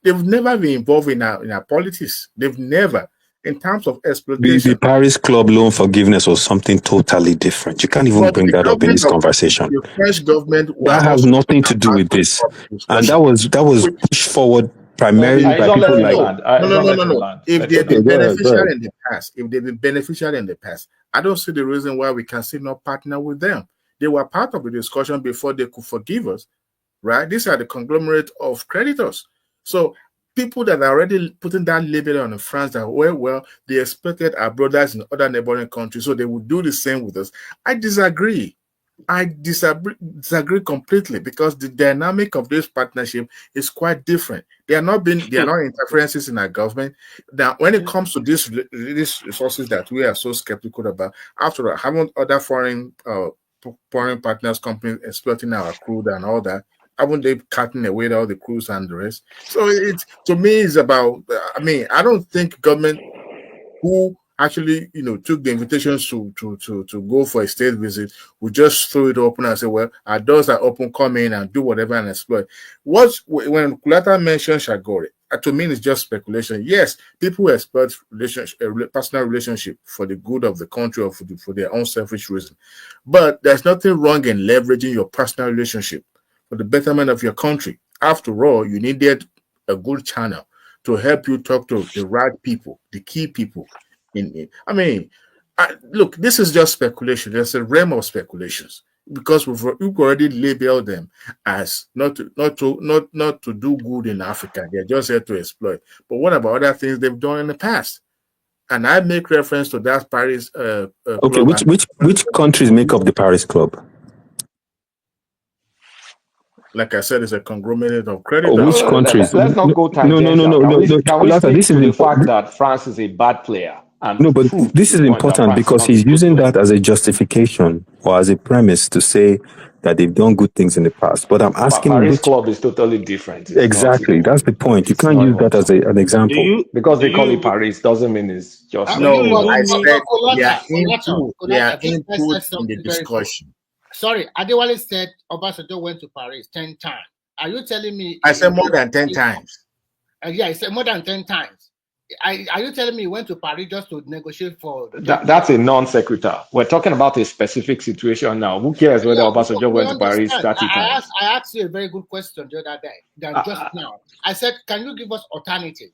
they've never been involved in our politics. They've never. In terms of exploitation. The Paris Club loan forgiveness was something totally different. You can't even bring that up in this conversation. The French government that has nothing to do with this, and that was pushed forward primarily by people like. No. If they've been beneficial in the past, I don't see the reason why we can still not partner with them. They were part of the discussion before they could forgive us, right? These are the conglomerate of creditors. So people that are already putting that label on France that, they expected our brothers in other neighboring countries, so they would do the same with us. I disagree. I disagree completely because the dynamic of this partnership is quite different. There are not interferences in our government. Now, when it comes to these resources that we are so skeptical about, after all, haven't other foreign partners companies exploiting our crude and all that? Haven't they cutting away all the crews and the rest? So it's, to me, it's about. I mean, I don't think government who actually, took the invitations to go for a state visit, we just throw it open and say, well, our doors are open, come in and do whatever and exploit. When Kulata mentioned Shagori, to me, it's just speculation. Yes, people exploit personal relationship for the good of the country or for their own selfish reason. But there's nothing wrong in leveraging your personal relationship for the betterment of your country. After all, you needed a good channel to help you talk to the right people, the key people. Look, this is just speculation. There's a realm of speculations because we've already labeled them as not to do good in Africa. They're just here to exploit. But what about other things they've done in the past? And I make reference to that Paris okay, club. Which countries make up the Paris Club? Like I said, it's a conglomerate of creditors. Which countries? Let's not go tangential. No. Can we speak to the fact that France is a bad player? No, but this is important because he's using that as a justification or as a premise to say that they've done good things in the past. But I'm asking, Paris Club is totally different. Exactly, that's the point. You can't use that as an example. Because they call it Paris doesn't mean it's just. No, I said their input in the discussion. Sorry, Adewale said Obasanjo went to Paris 10 times. Are you telling me? I said more than 10 times. Yeah, I said more than 10 times. Are you telling me he went to Paris just to negotiate for? That's a non sequitur. We're talking about a specific situation now. Who cares whether Obasanjo went to Paris 30 times? I asked you a very good question the other day. Just now, I said, can you give us alternative?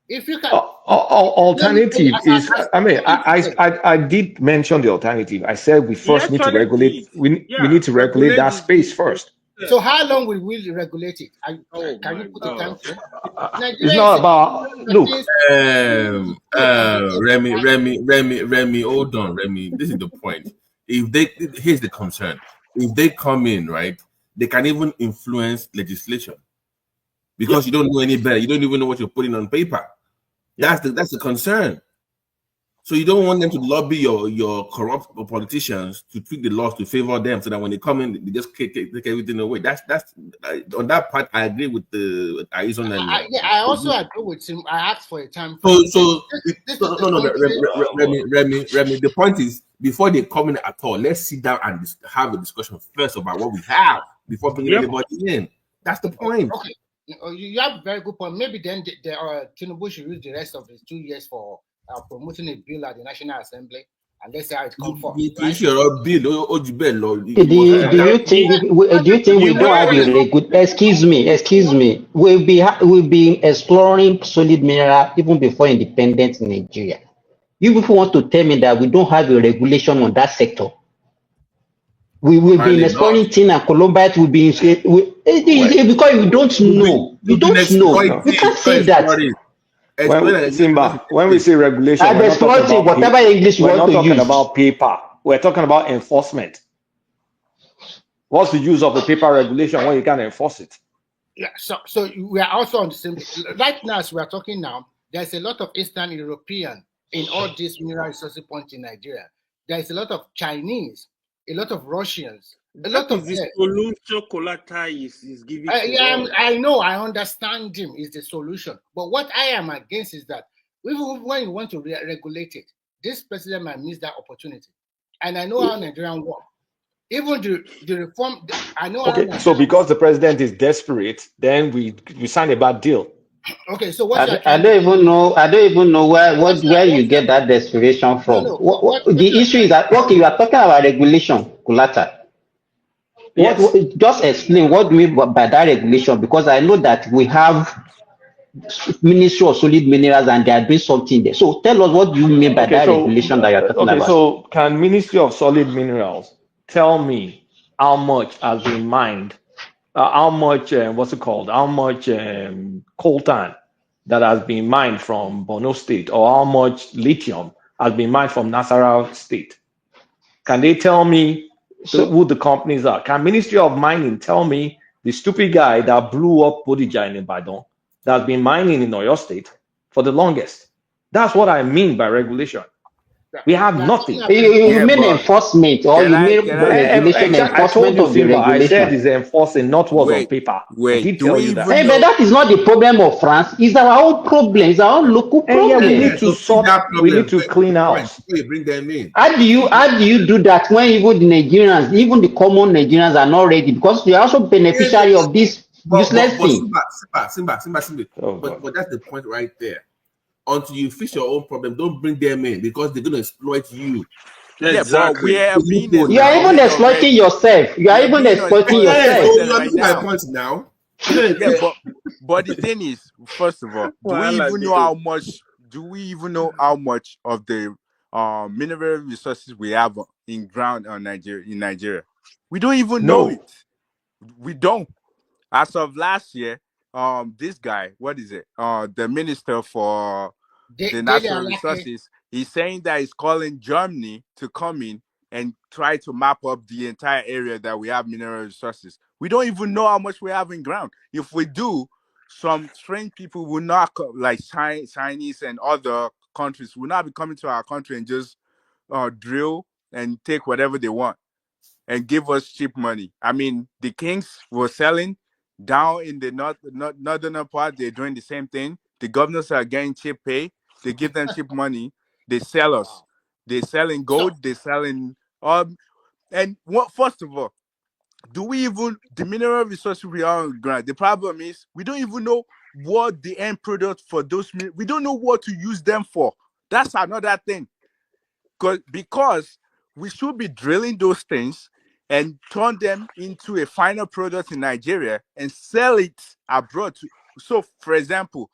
If you can, alternative is. I mean, I did mention the alternative. I said we first need to regulate. We need to regulate that space first. So how long will we regulate it? Can you put a time frame? It's not about look. Remy, hold on, Remy. This is the point. Here's the concern. If they come in, right, they can even influence legislation because you don't know any better. You don't even know what you're putting on paper. That's the concern. So you don't want them to lobby your corrupt politicians to tweak the laws to favor them, so that when they come in, they just take everything away. That's on that part. I agree with the Aizon and I also agree with him. I asked for a time. No, Remy. The point is, before they come in at all, let's sit down and have a discussion first about what we have before bringing anybody in. That's the point. Okay, you have a very good point. Maybe then Tinubu should use the rest of his 2 years for promoting a bill at the National Assembly, and let's see how it comes forth. Do you think we don't have a good? Excuse me. We'll be exploring solid mineral even before independence in Nigeria. You people want to tell me that we don't have a regulation on that sector? We will be exploring tin and columbite. Will be because you don't know. You don't know. You can't say that. When we say regulation, we're not talking about whatever English you want to use. We're not talking about paper. We're talking about enforcement. What's the use of a paper regulation when you can't enforce it? Yeah, so we are also on the same. Right now, as we are talking now, there's a lot of Eastern European in all these mineral resources points in Nigeria. There's a lot of Chinese, a lot of Russians, a lot of the solution Colata is giving. I know, I understand him is the solution. But what I am against is that even when you want to regulate it, this president might miss that opportunity. And I know how Nigerian work. Even the reform, I know. Okay, so because the president is desperate, then we sign a bad deal. Okay, so what I don't even know where you get that desperation from. The issue is that you are talking about regulation, Kulata. Yes. Just explain what do you mean by that regulation, because I know that we have Ministry of Solid Minerals and they are doing something there. So tell us what do you mean by that regulation that you're talking about. So can Ministry of Solid Minerals tell me how much has been mined, how much how much coltan that has been mined from Borno State, or how much lithium has been mined from Nasarawa State? Can they tell me who the companies are. Can Ministry of Mining tell me the stupid guy that blew up Bodija in Ibadan that's been mining in Oyo State for the longest? That's what I mean by regulation. We have nothing. You Yeah, mean but enforcement, or you mean can I regulation, Exactly. I told enforcement you, of the Simba. I said regulation? it's enforcing, not what's on paper. I wait, did do tell we you that. even Hey, but know? that is not the problem of France. It's our own problem. It's our own local And yeah, we problem. need to So see sort. that We need problem. to Get to clean the point house. before you bring them in. How do you do that when even the Nigerians, even the common Nigerians are not ready, because they are also Yeah, beneficiary of this useless but thing? Simba. Oh God. But that's the point right there. Until you fix your own problem, don't bring them in because they're gonna exploit you. Yeah, but The we are being loophole You are now. even exploited exploiting already. yourself. You We are are even being exploiting Yes, so yourself. you exploited are right missing my now. point now. Yeah, but the thing is, first of all, do we Wahala even know dey. how much? Do we even know how much of the mineral resources we have in ground on Nigeria in Nigeria? We don't even know No. it. We don't. As of last year, this guy, what is it? The minister for the Daily natural Alake. resources, he's saying that he's calling Germany to come in and try to map up the entire area that we have mineral resources. We don't even know how much we have in ground. If we do, some strange people will not like Chinese and other countries will not be coming to our country and just drill and take whatever they want and give us cheap money. I mean, the kings were selling down in the northern part. They're doing the same thing. The governors are getting cheap pay. They give them cheap money. They sell us. They're selling So, gold. They're selling and what? First of all, do we even the mineral resources we are on the ground? The problem is we don't even know what the end product for those. We don't know what to use them for. That's another thing. Because we should be drilling those things and turn them into a final product in Nigeria and sell it abroad. So, for example,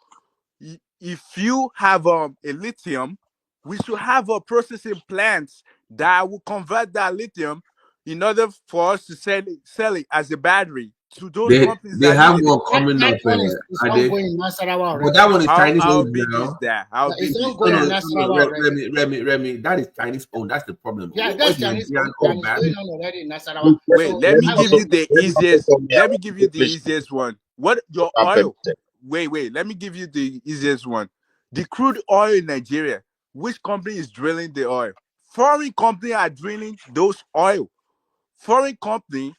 if you have a lithium, we should have a processing plants that will convert that lithium in order for us to sell it as a battery to those companies They that have needed it. one coming that up. one is Are they? ongoing in Nasarawa But that already. one is Chinese How owned big is now. that? How It's big is No, ongoing that? in Nasarawa already. Remy, that is Chinese owned. That's the problem. Yeah, What that's is Chinese Nigerian owned and owned, it's man? going on already in Nasarawa. Please, Wait, So let you me have give also you the the let me also easiest. come here. Let me give you the Please, easiest one. What your I'm oil? permitted. Wait. Let me give you the easiest one. The crude oil in Nigeria. Which company is drilling the oil? Foreign company are drilling those oil. Foreign companies,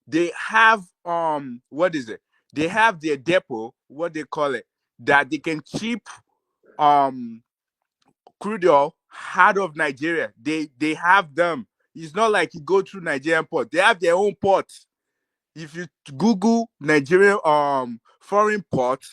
they have what is it? They have their depot, what they call it, that they can ship um crude oil out of Nigeria. They have them. It's not like you go through Nigerian port. They have their own ports. If you Google Nigerian foreign ports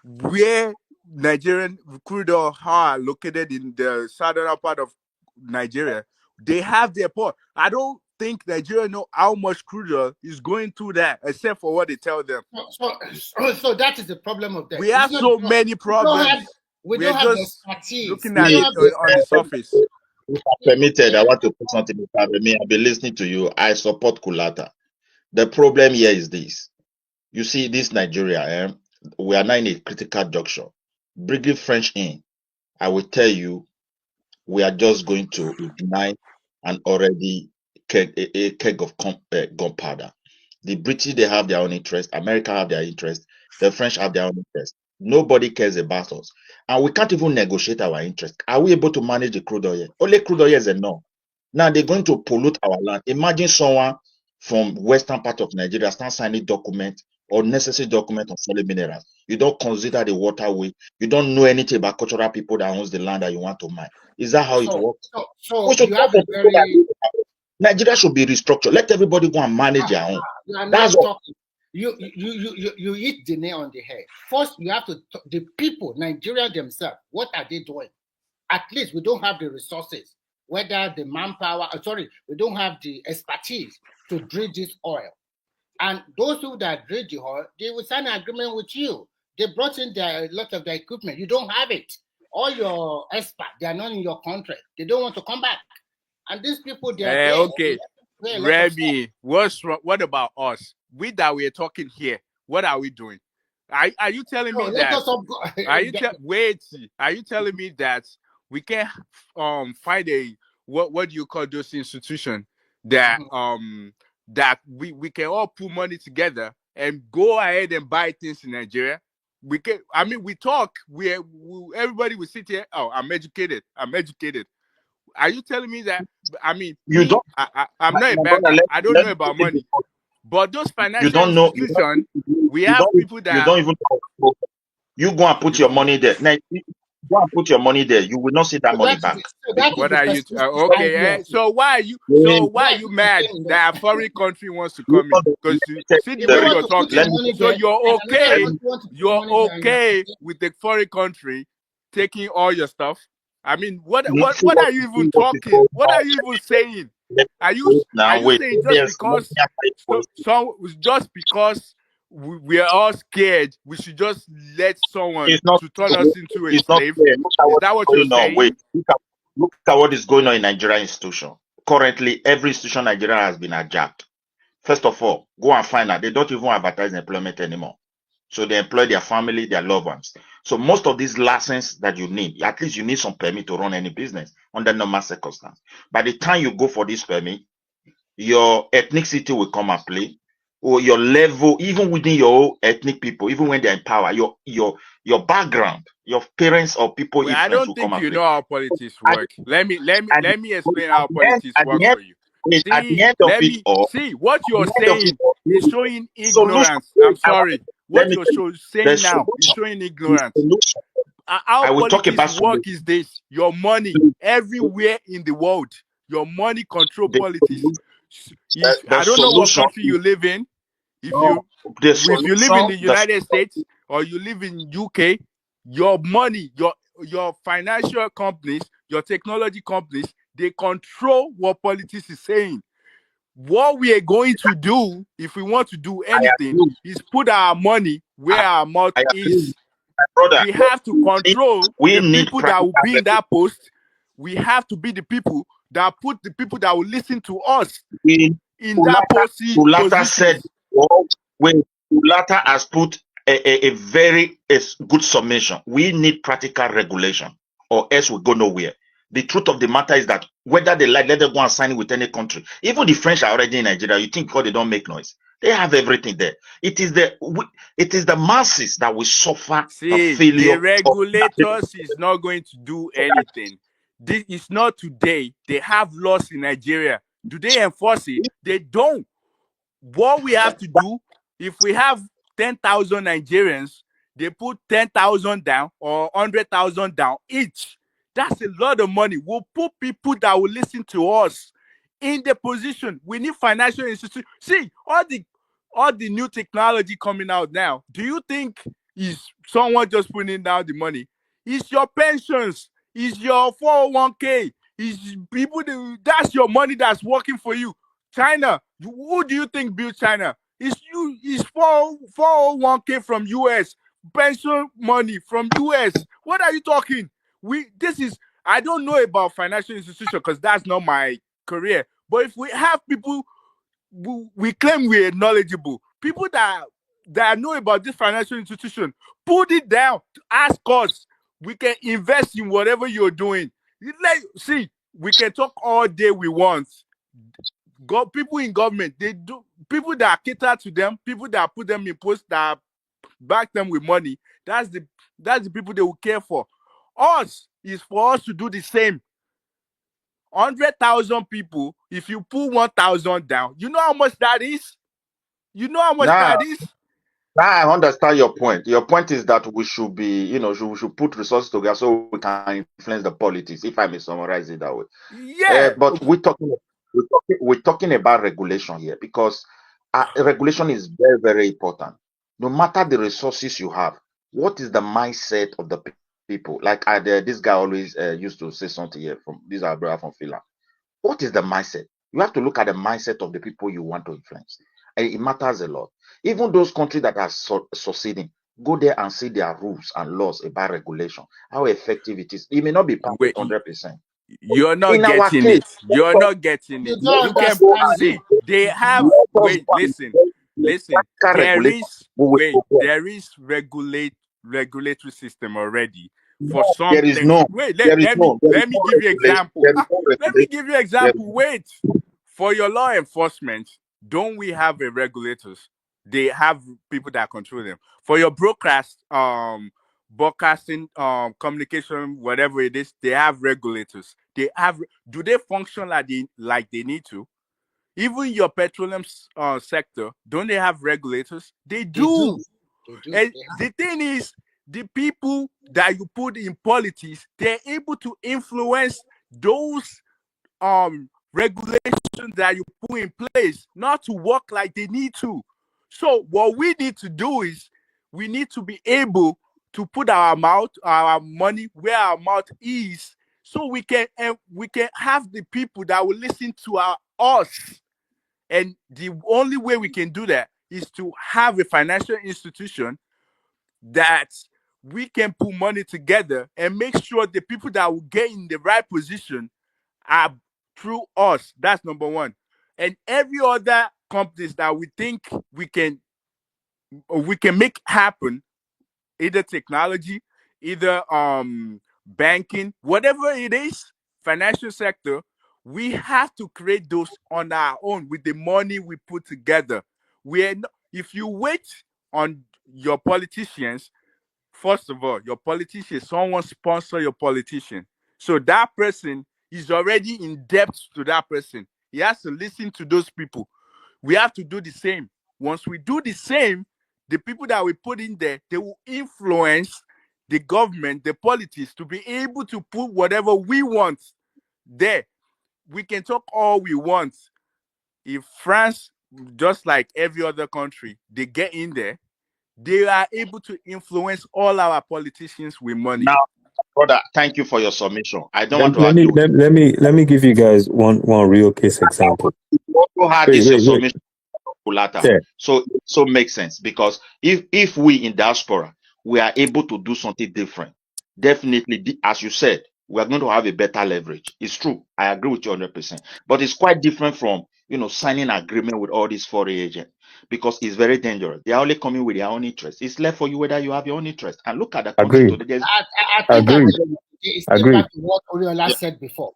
where Nigerian crude oil are located in the southern part of Nigeria, they have their port. I don't think Nigeria know how much crude oil is going through that, except for what they tell them. so that is the problem of that. We It's have not so many problems. we We are don't have the just expertise. looking We at don't it have the on the surface. If I'm permitted, I want to put something in front of me. I've been listening to you. I support Kulata. The problem here is this. You see, this Nigeria, we are now in a critical junction. Bringing French in, I will tell you, we are just going to ignite an already a keg of gunpowder. The British, they have their own interest. America have their interest. The French have their own interest. Nobody cares about us. And we can't even negotiate our interest. Are we able to manage the crude oil? Only crude oil is enough. Now they're going to pollute our land. Imagine someone from western part of Nigeria start signing document or necessary document on solid minerals. You don't consider the waterway. You don't know anything about cultural people that owns the land that you want to mine. Is that how it works? We So should you talk have to a people that very do it. Nigeria should be restructured. Let everybody go and manage their own. you are That's not all. talking. You hit the nail on the head. First, you have to the people, Nigeria themselves. What are they doing? At least we don't have the resources, whether the manpower. We don't have the expertise to drill this oil. And those who that drill the oil, they will sign an agreement with you. They brought in a lot of the equipment. You don't have it. All your experts, they are not in your country. They don't want to come back. And these people, they are there. Okay, They a lot of stuff. Remy, what's wrong? What about us? We that we're talking here. What are we doing? Are you telling So me let that? us up go. Wait. Are you telling me that we can't find a what do you call those institutions that that we can all put money together and go ahead and buy things in Nigeria. We can. I mean, we talk. Everybody will sit here. Oh, I'm educated. I'm educated. Are you telling me that? I mean, You don't, I'm not a my brother. banker. I don't Let know me about say this. money. But those You financial don't know. institutions, we You have don't. people You that don't even know. You go and put your money there. Now, if you go and put your money there. You will not see that So money that back is so that is because what the are you? pessimistic Okay, idea. so when why are Yes, you it's the mad same that a investment. foreign country wants to you come know in? the Because you United see the If you way the want you're to put your let talking. me money So there, and another let you're me want to put you're money there, and okay with the foreign country taking all your stuff. I mean, see what what are you even what is talking? going What on. are you even saying? Let Are me you wait are now. you Wait. saying Let me just answer let me because answer your question. just because we are all scared, we should just let someone It's not. to turn us into a It's not slave? fair. Look at Is what that is what you're going on. Wait. saying? Look at what is going on in Nigerian institution. Currently, every institution in Nigeria has been adjourned. First of all, go and find out. They don't even advertise employment anymore. So they employ their family, their loved ones. So most of these licenses that you need, at least you need some permit to run any business under normal circumstances. By the time you go for this permit, your ethnicity will come and play, or your level, even within your own ethnic people, even when they're in power, your background, your parents or people Well, I influence don't will come think and you play. know how politics At, work. at, Let me explain at how the end, politics at work the end, for you. wait, at the See, end of it all, what at you're the end of it saying all, is showing solution. ignorance. I'm Wait, sorry. let What me you're tell you, the saying now is solution, showing the ignorance. solution. How I will talk politics about work solution. is this: your money everywhere in the world, your money control The politics. solution, If the I don't know what solution country is you live in, if no, you the if you live in solution, the the United States or you live in UK, your money, your financial companies, your technology companies, they control what politics is saying. What we are going to do, if we want to do I anything, agree. is put our money where our mouth I agree, is. my brother. We have to control We the need people that will practical be in regulation. that post. We have to be the people that put the people that will listen to us We in that Sulata, Sulata said, positions. well, when Sulata has put a very good summation, we need practical regulation or else we go nowhere. The truth of the matter is that whether they like, let them go and sign it with any country. Even the French are already in Nigeria. You think because they don't make noise? They have everything there. It is the masses that will suffer the See, the failure of regulators is not going to do anything. This is not today. They have laws in Nigeria. Do they enforce it? They don't. What we have to do, if we have 10,000 Nigerians, they put 10,000 down or 100,000 down each. That's a lot of money. We'll put people that will listen to us in the position. We need financial institutions. See, all the new technology coming out now. Do you think is someone just putting down the money? It's your pensions. It's your 401k. It's people that's your money that's working for you. China, who do you think built China? It's you. It's 401k from US, pension money from US. What are you talking? This is I don't know about financial institution because that's not my career. But if we have people, we claim we're knowledgeable. People that know about this financial institution, put it down. Ask us. We can invest in whatever you're doing. See, we can talk all day we want. People in government, they do people that cater to them, people that put them in posts that back them with money. That's the people they will care for. Us is for us to do the same. 100,000 people. If you put 1,000 down, you know how much that is. You know how much now. that is. Now I understand your point. Your point is that we should be, we should put resources together so we can influence the politics, if I may summarize it that way. Yeah. But we're talking about regulation here because regulation is very, very important. No matter the resources you have, what is the mindset of the people? Like this guy always used to say something here from this our brother from Finland. What is the mindset? You have to look at the mindset of the people you want to influence. And it matters a lot. Even those countries that are succeeding, go there and see their rules and laws about regulation, how effective it is. It may not be Wait, perfect 100%. you're not In our getting case, it. You're not getting You it. don't You can understand it. see they have. let us Wait, go and listen. practical regulation. There is regulatory system already for No, some things. Wait, there is let no me give you regulation. example. There is no Let me regulation. give you There example. Wait. For your law enforcement, don't we have a regulators? They have people that control them. For your broadcasting, communication, whatever it is, they have regulators. They have. Do they function like they need to? Even your petroleum sector, don't they have regulators? They They do. do. They do. And They have. the thing is, the people that you put in politics, they're able to influence those regulations that you put in place not to work like they need to. So what we need to do is we need to be able to put our money where our mouth is, so we can have the people that will listen to us. And the only way we can do that is to have a financial institution that we can put money together and make sure the people that will get in the right position are through us. That's number one. And every other companies that we think we can make happen, either technology, either banking, whatever it is, financial sector, we have to create those on our own with the money we put together. If you wait on your politicians, first of all, your politician, someone sponsor your politician. So that person is already in debt to that person. He has to listen to those people. We have to do the same. Once we do the same, the people that we put in there, they will influence the government, the politics, to be able to put whatever we want there. We can talk all we want. If France, just like every other country, they get in there, they are able to influence all our politicians with money. Now, brother, thank you for your submission. I don't want Let, to let me argue with let me give you guys one real case example. you. You also had Wait, this your wait, wait. submission later. Yeah, So makes sense, because if we in diaspora we are able to do something different, definitely, as you said, we are going to have a better leverage. It's true. I agree with you 100%. But it's quite different from signing agreement with all these foreign agents, because it's very dangerous. They are only coming with their own interest. It's left for you whether you have your own interest. And look at the country agreed, today. There's I think at agreed, the end of the day, it's still agreed. back to what Oriola yeah, said before.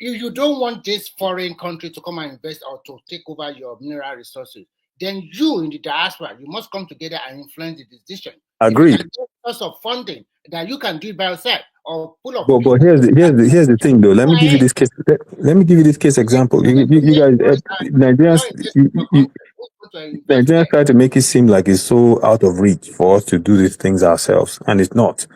You don't want this foreign country to come and invest or to take over your mineral resources, then you in the diaspora, you must come together and influence the decision. If you Agreed. can get a source of funding that you can do it by yourself or pull up But people, here's the thing though. Let go me give you ahead. this case. Let me give you this case example. You guys, Nigerians, Invest in your company. Who's going to invest Nigerians there? try to make it seem like it's so out of reach for us to do these things ourselves, and it's not.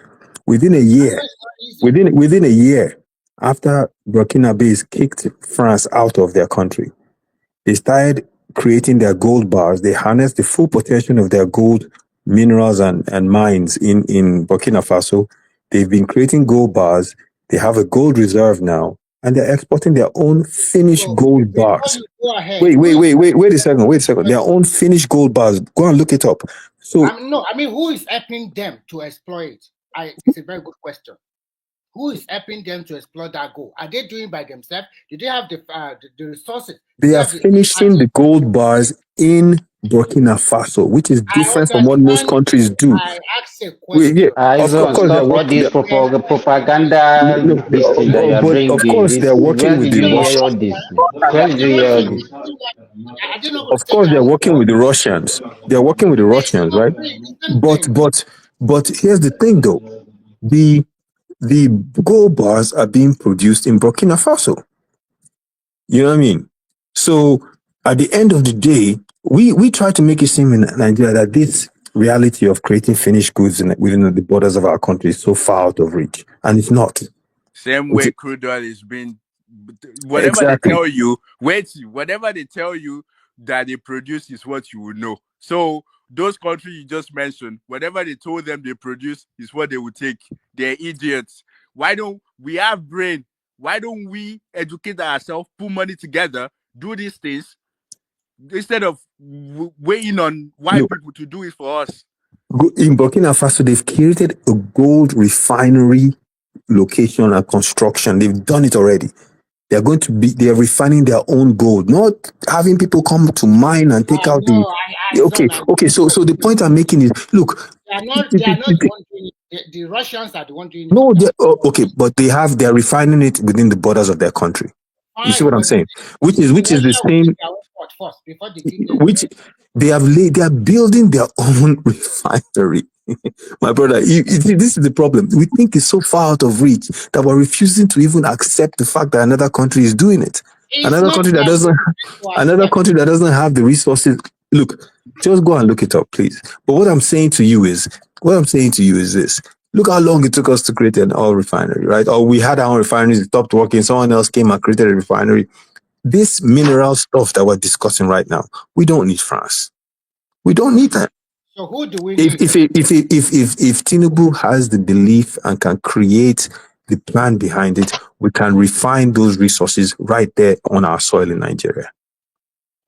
Within a year, It's not easy. within a year after Burkina Faso kicked France out of their country, they started creating their gold bars. They harnessed the full potential of their gold minerals and mines in Burkina Faso. They've been creating gold bars. They have a gold reserve now, and they're exporting their own finished So gold before bars. you go ahead, Wait, who wait, is wait, wait, wait a second, wait a second. Their own finished gold bars. Go and look it up. So I mean, who is helping them to exploit? It's a very good question. Who is helping them to explore that gold? Are they doing it by themselves? Do they have the resources? Do they they are have the finishing the gold bars in Burkina Faso, which is I different from what most understand countries you. do. I asked a Yeah, question. of Aizo, course they're stop all working. this No, propaganda, this thing that you are but of bringing. course they're working Where with did the you No, hear Russians. all this? are Where did the you hear all Russians this? are they not going to Of take course their they're own working with the Russians. They're working with the It's Russians, not right? the same But thing. but but here's the thing though. The gold bars are being produced in Burkina Faso. You know what I mean? So at the end of the day, we try to make it seem in Nigeria that this reality of creating finished goods within the borders of our country is so far out of reach, and it's not. Same way crude oil is being, whatever they Exactly. tell you, whatever they tell you that they produce is what you will know. So those countries you just mentioned, whatever they told them they produce is what they will take. They're idiots. Why don't we have brain? Why don't we educate ourselves, put money together, do these things instead of waiting on white Look, people to do it for us? in Burkina Faso, they've created a gold refinery location and construction. They've done it already. They are refining their own gold, not having people come to mine and take out the. No, I Okay, don't. okay. So the point I'm making is, look, They are not the one doing it. The Russians are the one doing it no, now. okay, but they're refining it within the borders of their country. You see Fine, what I'm but saying? Which is Russia the will same. take their own port first before they give you Which anything. they are building their own refinery. My brother, you see, this is the problem. We think it's so far out of reach that we're refusing to even accept the fact that another country is doing it. It's Another not country that that doesn't, to another accept. country that doesn't have the resources. Look, just go and look it up, please. But what I'm saying to you is this. Look how long it took us to create an oil refinery, right? Or we had our own refineries, it stopped working. Someone else came and created a refinery. This mineral stuff that we're discussing right now, we don't need France. We don't need that. So who do we If need? Tinubu has the belief and can create the plan behind it, we can refine those resources right there on our soil in Nigeria.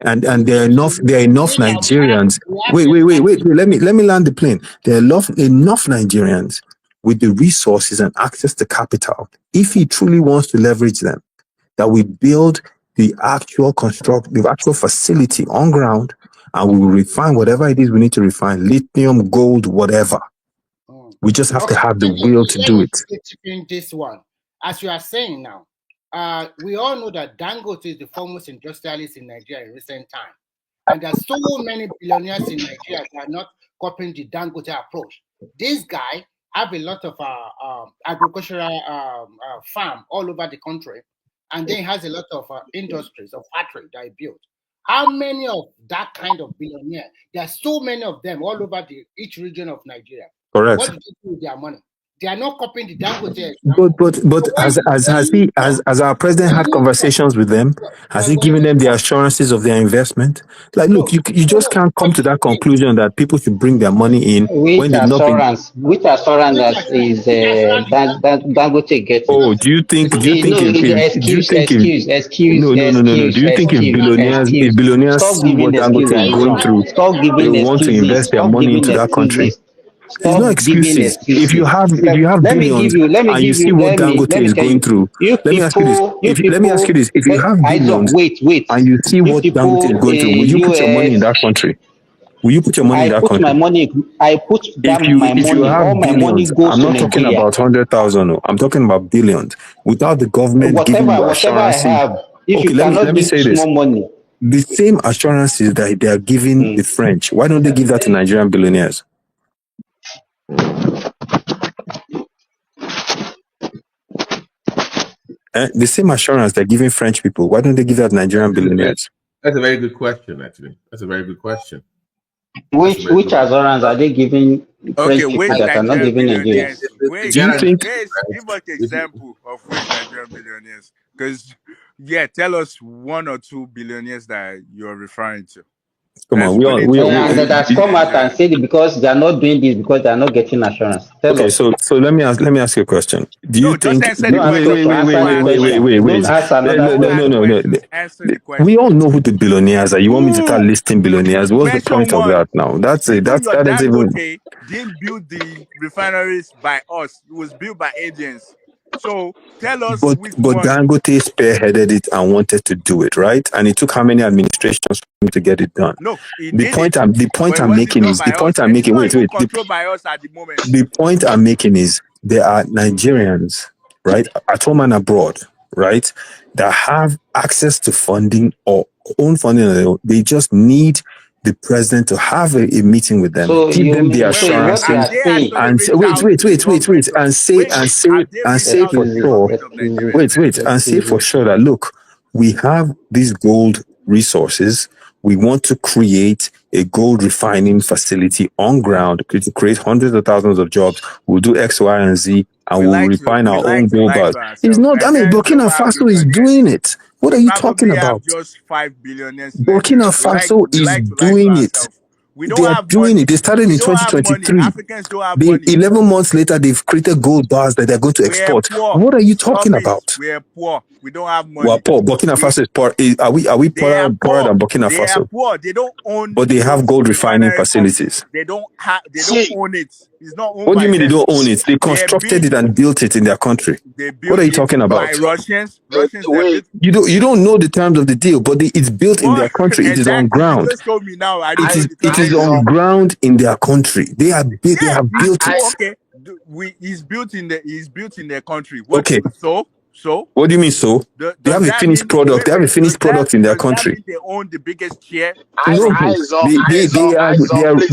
And there are enough Meanwhile, Nigerians. we have Wait. expertise. Let me land the plane. There are enough Nigerians with the resources and access to capital, if he truly wants to leverage them, that we build the actual facility on ground, and we will refine whatever it is we need to refine, lithium, gold, whatever. We just have to Okay, have the will to let do me it. chip in this one. As you are saying now, we all know that Dangote is the foremost industrialist in Nigeria in recent time. And there's so many billionaires in Nigeria that are not copying the Dangote approach. This guy have a lot of agricultural farm all over the country, and then has a lot of industries of factory that he built. How many of that kind of billionaire? There are so many of them all over each region of Nigeria. Correct. What do they do with their money? They are not copying the Dangote example. But has our president had conversations with them? Has he given them the assurances of their investment? Like, look, you just can't come to that conclusion that people should bring their money in when they've not been. Which assurance that is Dangote getting? Oh, do you think No, no. Do you think if billionaires Stop see giving what Dangote is excuses. going through, Stop they giving want to excuses. invest their Stop money giving into that country? excuses. There's no Stop giving excuses. If you excuses. have Let me billions give you. Let me and you give see you. what Let me Dangote is tell going you. through, You let me ask you this. people. You Let me ask you people. this. If you have I don't billions wait. and you see You what Dangote is people going through, will in you put your money in US. that country? Will you put your money in I that put my country? money. I put that my If you money. All have my money billions, goes I'm to not talking Nigeria. about 100,000. No, I'm talking about billions. Without the government giving you Whatever I assurances, have. If okay, you let cannot me give say this. small money. The same assurances that they are giving the French, why don't they give that to Nigerian billionaires? The same assurance they're giving French people, why don't they give that to Nigerian billionaires? That's a very good question, actually. That's a very good question. Which assurance are they giving Okay, French people which that are not Nigerian giving Nigeria? billionaires? Do you think? Give us example of which Nigerian billionaires? Because tell us one or two billionaires that you're referring to. Come on, Let's put it And that has come out and said it because they are not doing this because they are not getting assurance. Tell okay, us. so let me ask you a question. Do you just think? answer the Don't ask question. us to answer the question. Don't ask another question. No. Answer the We question. all know who the billionaires are. You want me to start listing billionaires? What's the Mention point of one. that now? That's it. Even your That is even. Dangote didn't build the refineries by us. It was built by Indians. So tell us But which one. Dangote spearheaded it and wanted to do it, right? And it took how many administrations for him to get it done? No, he The did it, point but it I'm wasn't making done is by us. And it's not wait. even controlled by us at the moment. The point I'm making is there are Nigerians, right, at home and abroad, right, that have access to funding or own funding. They just need the president to have a meeting with them, So give them the what you assurances, are saying? and say, wait, and say for sure, and say for sure that look, we have these gold resources. We want to create a gold refining facility on ground to create hundreds of thousands of jobs. We'll do X, Y, and Z, and We we'll like to refine we our like own to gold lie bars. to It's ourselves. not, Nigerians Burkina don't have Faso is billionaires. doing it. What We are you talking probably have about? just 5 billionaires in Nigeria. Burkina Faso We is like to lie to doing it. ourselves. We They don't are have doing it. money. They started We in don't have money. 2023. Africans don't have money. 11 months later, they've created gold bars that they're going to We're export. poor. What are you Stop talking it. about? We're poor. We don't have Well, money. poor. Burkina Faso is poor. Are we They are poorer poor. than Burkina They are Faso? poor. They don't own But they have those gold refining refinery companies. facilities. They don't own it. It's not owned What do you by mean they them. don't own it? They They're constructed being it and built it in their country. they What built are you it talking by about? Russians. Russians that Wait, built You don't know the terms of the deal, but it's built in what their country. It is on exactly. You ground. just told me now. I don't know the It terms of is the on deal. ground in their country. They have Yeah, built it. okay. He's built in their country. What Okay. so? So What do you mean? So they does have a that finished mean product. They have a finished product in their does that country. mean they own the biggest share No, from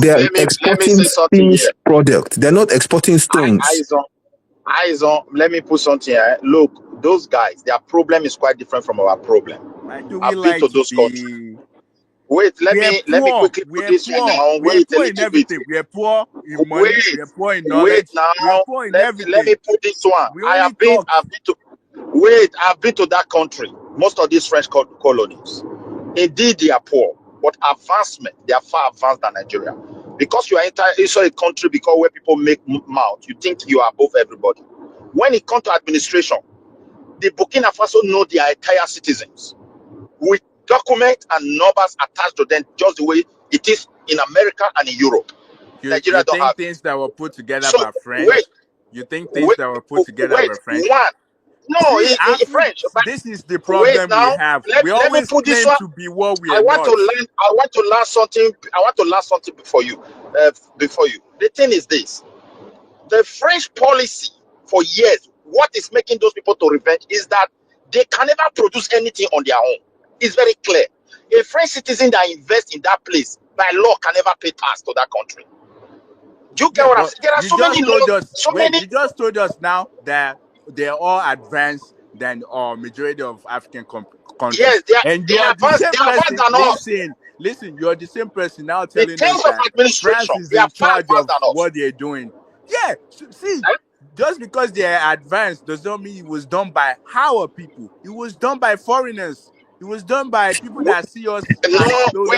they are Let me exporting say something here. finished product. They're not exporting stones. Eyes on. Let me put something here. Look, those guys, their problem is quite different from our problem. Why do we I've been like to to those countries. be Wait, let me quickly put we're this one poor, now. we're Wait a poor in little bit. everything. We're poor in money, Wait, we're poor in wait knowledge, now. we're poor in Let me everything. put this one. We only I've talk. been to wait, I've been to that country. Most of these French colonies. Indeed, they are poor, but advancement, they are far advanced than Nigeria. Because you are inside a country because where people make mouth, you think you are above everybody. When it comes to administration, the Burkina Faso know their entire citizens with documents and numbers attached to them, just the way it is in America and in Europe. You Nigeria don't think have it. things that were put together So by wait, French? You think things wait, that were put together by wait. French? One, no, See, in Africa, French. But this is the wait problem we now. have. We Let me always put this claim one. to be what we I are want to not. learn. I want to learn something. I want to learn something before you. Before you. The thing is this: the French policy for years. What is making those people to revenge is that they can never produce anything on their own. It's very clear. A French citizen that invests in that place by law can never pay tax to that country. Do you get Yeah, what I'm but saying? There are you so many just told laws. us, So wait, many. you just told us now that they're all advanced than majority of African countries. Yes, they are. And They you are are the advanced. same They are advanced person. than us. Listen, you're the same person now In telling us terms of that France administration, is they are in far charge advanced of than us. what they're doing. Yeah, see, Eh? just because they're advanced does not mean it was done by our people. It was done by foreigners. It was done by people that see us as No, those.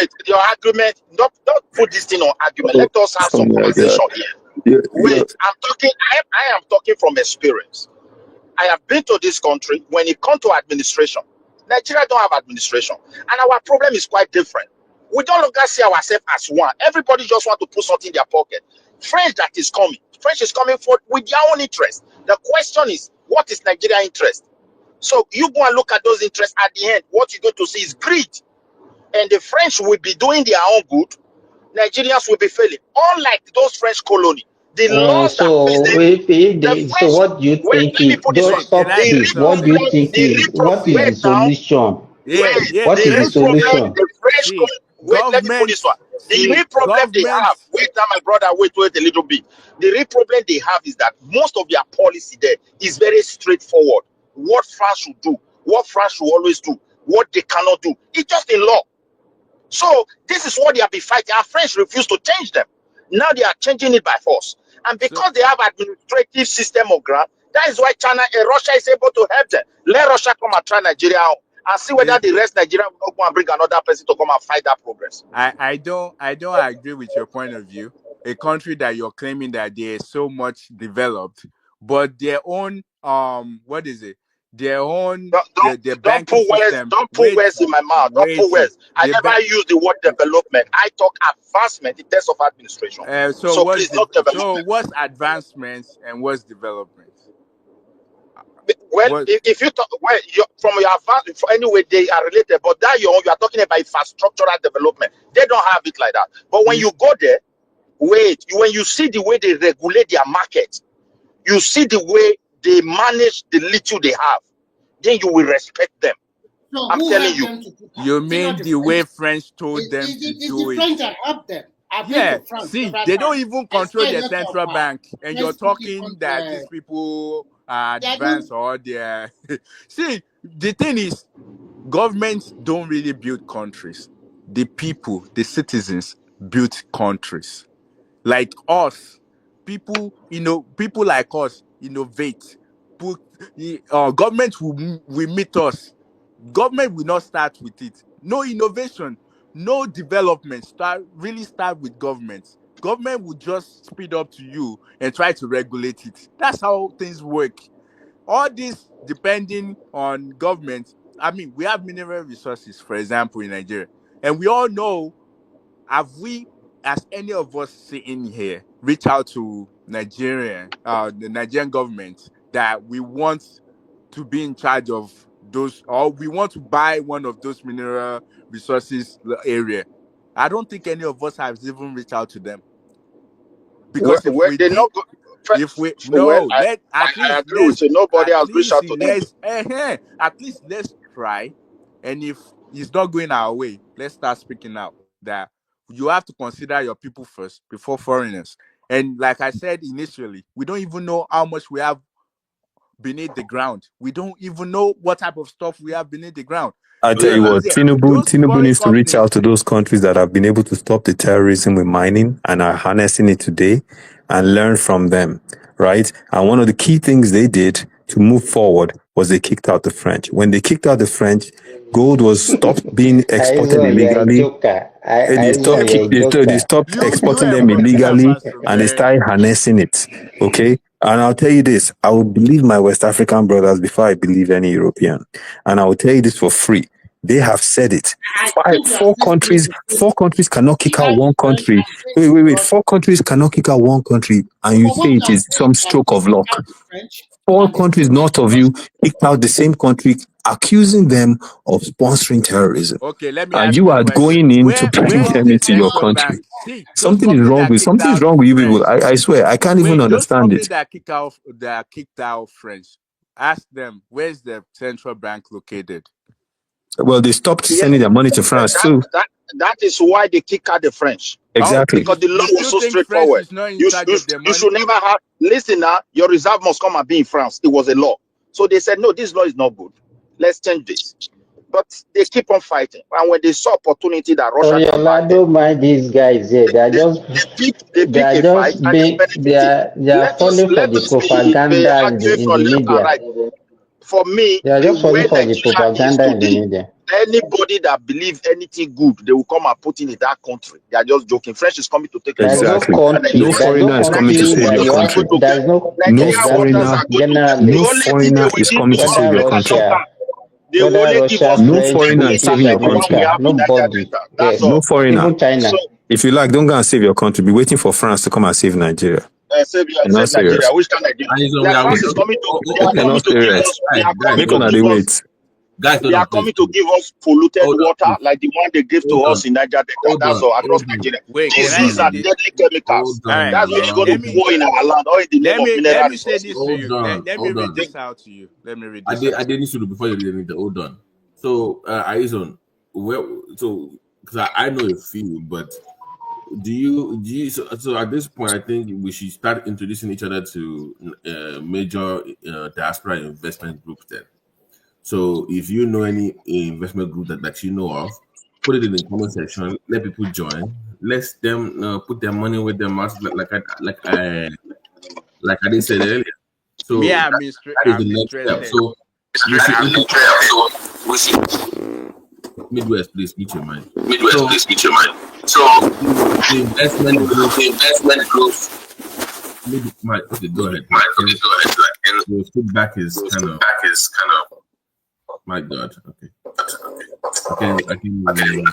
wait. Your argument. Don't put this thing on argument. Oh, Let us have oh some my God. conversation here. Yeah. Wait, I'm talking. I am talking from experience. I have been to this country. When it comes to administration, Nigeria don't have administration, and our problem is quite different. We don't longer see ourselves as one. Everybody just want to put something in their pocket. French is coming forward with their own interest. The question is, what is Nigeria interest? So you go and look at those interests at the end. What you're going to see is greed, and the French will be doing their own good. Nigerians will be failing. Unlike those French colony, the laws that So preceded if the they, so French. what do you Wait, think let me is, put this don't one. Wait, can stop I The say this. What do something? you repro, think is, what is wait the now. solution? Yeah, yeah. What The is the real problem, solution? the French. See, Wait, let me put this one. The real problem they have. governments. Wait, now, my brother. Wait a little bit. The real problem they have is that most of their policy there is very straightforward. What France should do, what France should always do, what they cannot do. It's just in law. So this is what they have been fighting. Our French refuse to change them. Now they are changing it by force. And So because they have administrative system of grant, that is why China and Russia is able to help them. Let Russia come and try Nigeria out and see whether the the rest Nigeria will not go and bring another person to come and fight that progress. I don't agree with your point of view. A country that you're claiming that they're so much developed, but their own what is it? Their own Don't, the don't, don't banking put words, system. don't put Wait, words in my mouth. Don't put wait. words. I The never use the word development. I talk advancement in terms of administration. so So please, not development. what's advancements and what's development? Well, What if you talk, well, from your advance, anyway, they are related, but that you are talking about infrastructural development. They don't have it like that. But when is you go there, when you see the way they regulate their market, you see the way they manage the little they have, then you will respect them. So I'm who telling helped you. them to do that? you Is it not mean the the way French? French told them to It's do the it? French that helped them. I've been Yeah, to France see, several they don't times. even I control saw a their lot of central bank, and you're French speaking talking that these people are they are advanced doing or they're. See, the thing is, governments don't really build countries. The people, the citizens, build countries. Like us, people like us innovate. Put government will meet us. Government will not start with it. No innovation, no development. Start with government. Government will just speed up to you and try to regulate it. That's how things work. All this depending on government. I mean, we have mineral resources, for example, in Nigeria, and we all know, have we, as any of us sitting here, reach out to the Nigerian government that we want to be in charge of those, or we want to buy one of those mineral resources area? I don't think any of us have even reached out to them, because if we They're did, not. If we Well, no, let at I least agree with you. Nobody has reached out to them. at least let's try. And if it's not going our way, let's start speaking out that you have to consider your people first before foreigners. And like I said initially, we don't even know how much we have beneath the ground. We don't even know what type of stuff we have beneath the ground. I tell Those you Yeah, what, those, those Tinubu foreign needs to reach out companies. to those countries that have been able to stop the terrorism with mining and are harnessing it today and learn from them, right? And one of the key things they did to move forward was they kicked out the French. When they kicked out the French, gold was stopped being exported Aizo, you're a illegally. joker. They Aizo, stopped you're a they joker. stopped You exporting them and illegally Biafra, and they man. started harnessing it. Okay. And I'll tell you this, I will believe my West African brothers before I believe any European. And I will tell you this for free. They have said it. Four countries cannot kick out one country. Wait. 4 countries cannot kick out one country, and you For say what it can is some stroke of kick luck. out the French 4 countries north of you kicked out the same country, accusing them of sponsoring terrorism. Okay, let me And ask you you a are question. going in to bring Where's them the into your central country. bank? See, those Something is wrong with you people. French. I swear, I can't even Wait, those understand companies it. that kicked out French. Ask them where's the central bank located. Well, they stopped Yeah, sending their money to France that too. that that is why they kick out the French. Oh, Exactly. Because the law you was still so think France straightforward. is not in charge of their You money? should never have. Listen now, your reserve must come and be in France. It was a law. So they said, no, this law is not good. Let's change this. But they keep on fighting. And when they saw opportunity that Russia can buy Oyala, them, don't mind these guys here. they pick a fight and they're benefiting. They are falling for Let the us be propaganda arguing in for the left and media. right. For me, They are just falling where for the Nigeria is propaganda in the today, media. anybody that believes anything good, they will come and put in that country. They are just joking. French is coming to take There is no resources. Exactly. And No country. There is no foreigner is coming to Nigeria country save that your you waters have. are going country. to There get. is no No Nigeria waters example foreigner, are going to get. The generally. no only thing they foreigner will is give coming to us save Whether your is country. Russia, water. They will whether only give Russia, us No French, 10 foreigner is British, saving your like the one we country. America, have in Niger nobody. Delta. That's No Yes, all. foreigner. even China. So, If you like, don't go and save your country. Be waiting for France to come and save Nigeria. You're not save Nigeria. serious. Which can Nigeria? And so They we are are France is waiting. coming to. They are You're coming not to give serious. us. They Guys, are guys, coming Make hold to on. on the give us. wait. Guys, hold They on, are please. coming to give us polluted Hold on, water please. like the one they gave to Hold on. us in Niger Delta. Hold That's on. all across Hold on. Nigeria. Wait, can Hold I Disease say and on. this? deadly Hold chemicals. All right, That's which is going to let on. me pour in our land, all in the name of let mineral me say this resources. to you. Hold on. Let me Hold read on. this out to you. Let me read I this did. out I to did need to before you read anything. Hold on. So, Aizon, well, so because I know a few, but so at this point, I think we should start introducing each other to major diaspora investment groups. Then, so if you know any investment group that you know of, put it in the comment section. Let people join. Let them put their money with their mouth, like I did said earlier. me. So that is the I'm next step. interested. So we should Midwest, please meet your mind. Midwest, So please meet your mind. So the investment group, the investment group. okay, go ahead. Okay, go ahead. Your feedback is The kind of, feedback is kind my God. Okay, of I can.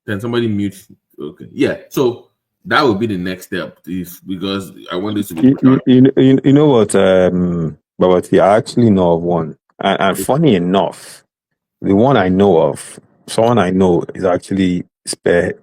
Can somebody mute? Okay, yeah. So that would be the next step, if because I want this to be productive. You know what, Babati, I actually know of one. And funny enough, the one I know of, someone I know is actually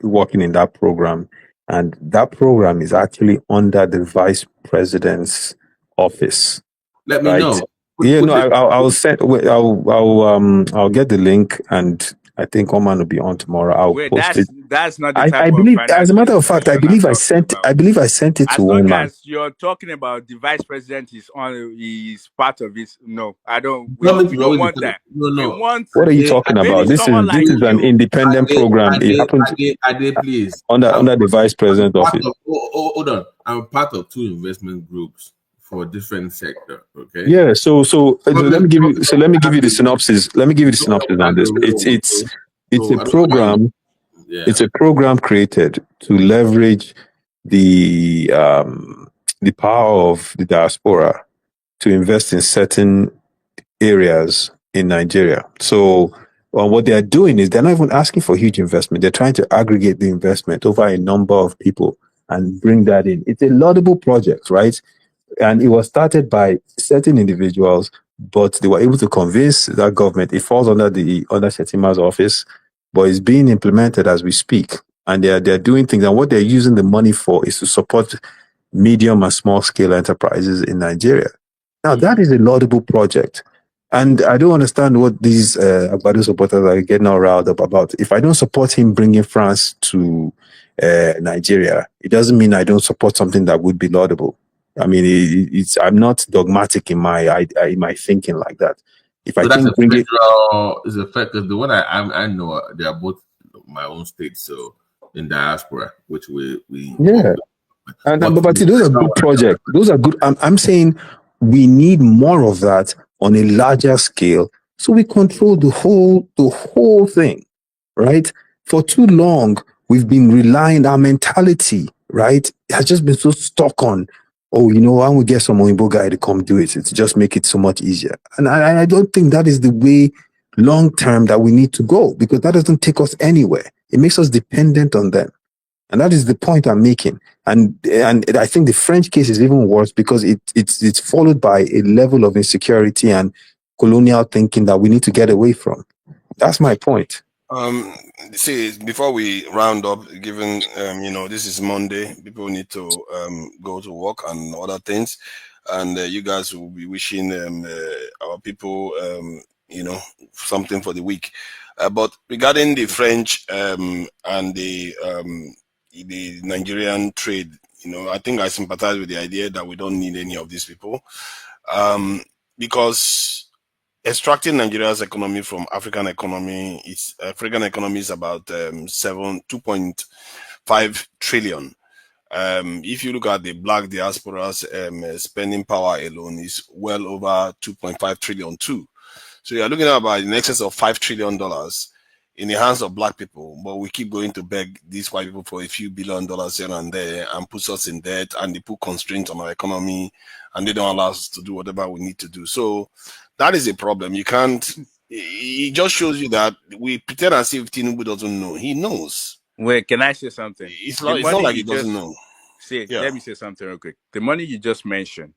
working in that program. And that program is actually under the vice president's office, Let me right? know. Yeah, Put no, the I'll send, I'll get the link, and I think Oman will be on tomorrow. I'll Wait, post it. that's not the I type of believe, as a financial matter of fact, institution I'm talking about. I believe I sent it to As long one man. as you're talking about the vice president is part of it, no, I don't. government We is don't always want that. no, We no. want What are you talking Ade, maybe about? someone like This is an you. independent program. It happened Ade, please. under the vice president Part office. of, hold on. I'm part of 2 investment groups for different sector. Okay. Yeah. So let me give you. So let me give you the synopsis. Let me give you the Government synopsis on has this. a role. Okay. It's So a I don't know why you. program. Yeah. It's a program created to leverage the power of the diaspora to invest in certain areas in Nigeria. So what they are doing is they're not even asking for huge investment. They're trying to aggregate the investment over a number of people and bring that in. It's a laudable project, right? And it was started by certain individuals, but they were able to convince that government. It falls under Shetima's office, but it's being implemented as we speak. And they're doing things. And what they're using the money for is to support medium and small scale enterprises in Nigeria. Now, that is a laudable project. And I don't understand what these Agbado supporters are getting all riled up about. If I don't support him bringing France to Nigeria, it doesn't mean I don't support something that would be laudable. I mean, I'm not dogmatic in my thinking like that. If I So that's a think bringing, federal is a fact because the one I know they are both my own states, so in diaspora, which we work yeah, with. but The see, those are federal good one, projects. Those are good. I'm saying we need more of that on a larger scale, so we control the whole thing, right? For too long, we've been relying our mentality, right? Has just been so stuck on, oh, why don't we get some Oimbo guy to come do it? It's just make it so much easier. And I don't think that is the way long term that we need to go because that doesn't take us anywhere. It makes us dependent on them. And that is the point I'm making. And I think the French case is even worse because it's followed by a level of insecurity and colonial thinking that we need to get away from. That's my point. See, before we round up, given this is Monday, people need to go to work and other things, and you guys will be wishing our people something for the week. But regarding the French and the Nigerian trade, I think I sympathize with the idea that we don't need any of these people, because extracting Nigeria's economy from African economy is about 2.5 trillion. If you look at the black diaspora's spending power alone is well over 2.5 trillion too. So you're looking at about in excess of $5 trillion in the hands of black people, but we keep going to beg these white people for a few $billion here and there and puts us in debt, and they put constraints on our economy, and they don't allow us to do whatever we need to do. So that is a problem. You can't. It just shows you that we pretend as if Tinubu doesn't know. He knows. Wait, can I say something? It's The not money like you he doesn't just know. say, Yeah. let me say something real quick. The money you just mentioned,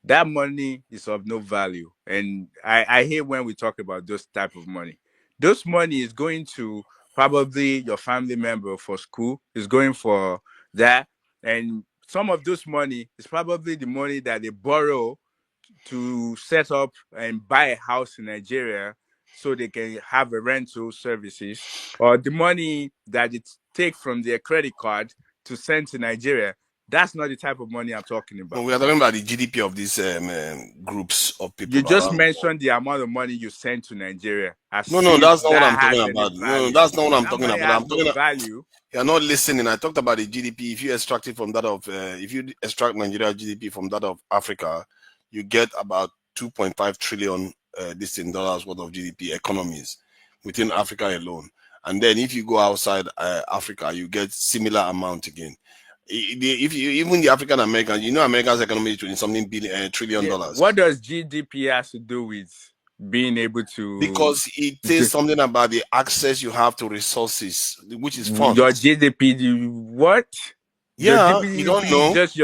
that money is of no value. And I hate when we talk about those type of money. Those money is going to probably your family member for school, is going for that. And some of those money is probably the money that they borrow to set up and buy a house in Nigeria so they can have a rental services, or the money that it take from their credit card to send to Nigeria. That's not the type of money I'm talking No, about. we are talking about the GDP of these groups of You people just around the world. mentioned the amount of money you send to Nigeria as No, if that's not what I'm that talking has any about. No, value. that's not what I'm That talking money about. has I'm no talking. value. You're not listening. I talked about the GDP. If you extract it from that of, if you extract Nigeria GDP from that of Africa, you get about 2.5 trillion this in dollars worth of GDP economies within Africa alone. And then if you go outside Africa, you get similar amount again. If you even the African Americans, America's economy is 20 something trillion Yeah. dollars. What does GDP has to do with being able to Because it says something about the access you have to resources, which is your funds. GDP? What? Your Yeah, you GDP don't is know. just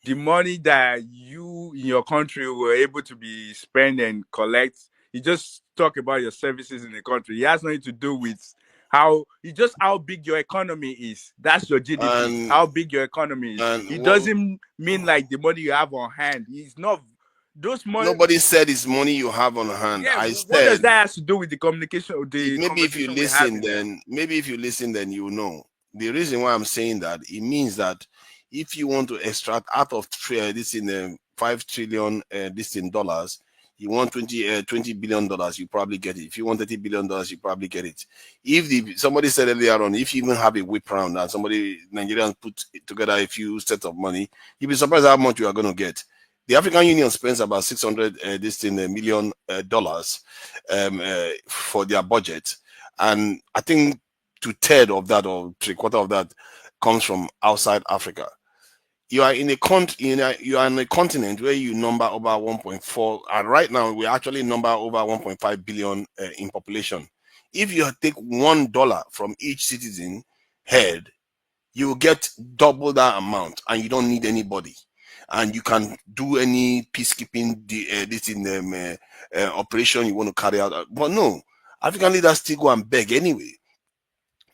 the money that you in your country were able to be spend and collect. You just talk about your services in the country. It has nothing to do with how big your economy is. That's your GDP. And How big your economy is. It well, doesn't mean like the money you have on hand. It's not those money. nobody said it's money you have on hand. Yeah, I what does said that have to do with the communication, the maybe if you conversation we're listen, having there? then you know. The reason why I'm saying that, it means that if you want to extract out of this in 5 trillion this in dollars, you want 20 billion dollars, you probably get it. If you want 30 billion dollars, you probably get it. If somebody said earlier on, if you even have a whip round and Nigerians put together a few sets of money, you'll be surprised how much you are going to get. The African Union spends about 600 million dollars for their budget, and I think 2/3 of that or 3/4 of that comes from outside Africa. You are in a you are in a continent where you number over 1.4, and right now we actually number over 1.5 billion in population. If you take $1 from each citizen head, you will get double that amount, and you don't need anybody, and you can do any peacekeeping this in operation you want to carry out. But no, African leaders still go and beg anyway.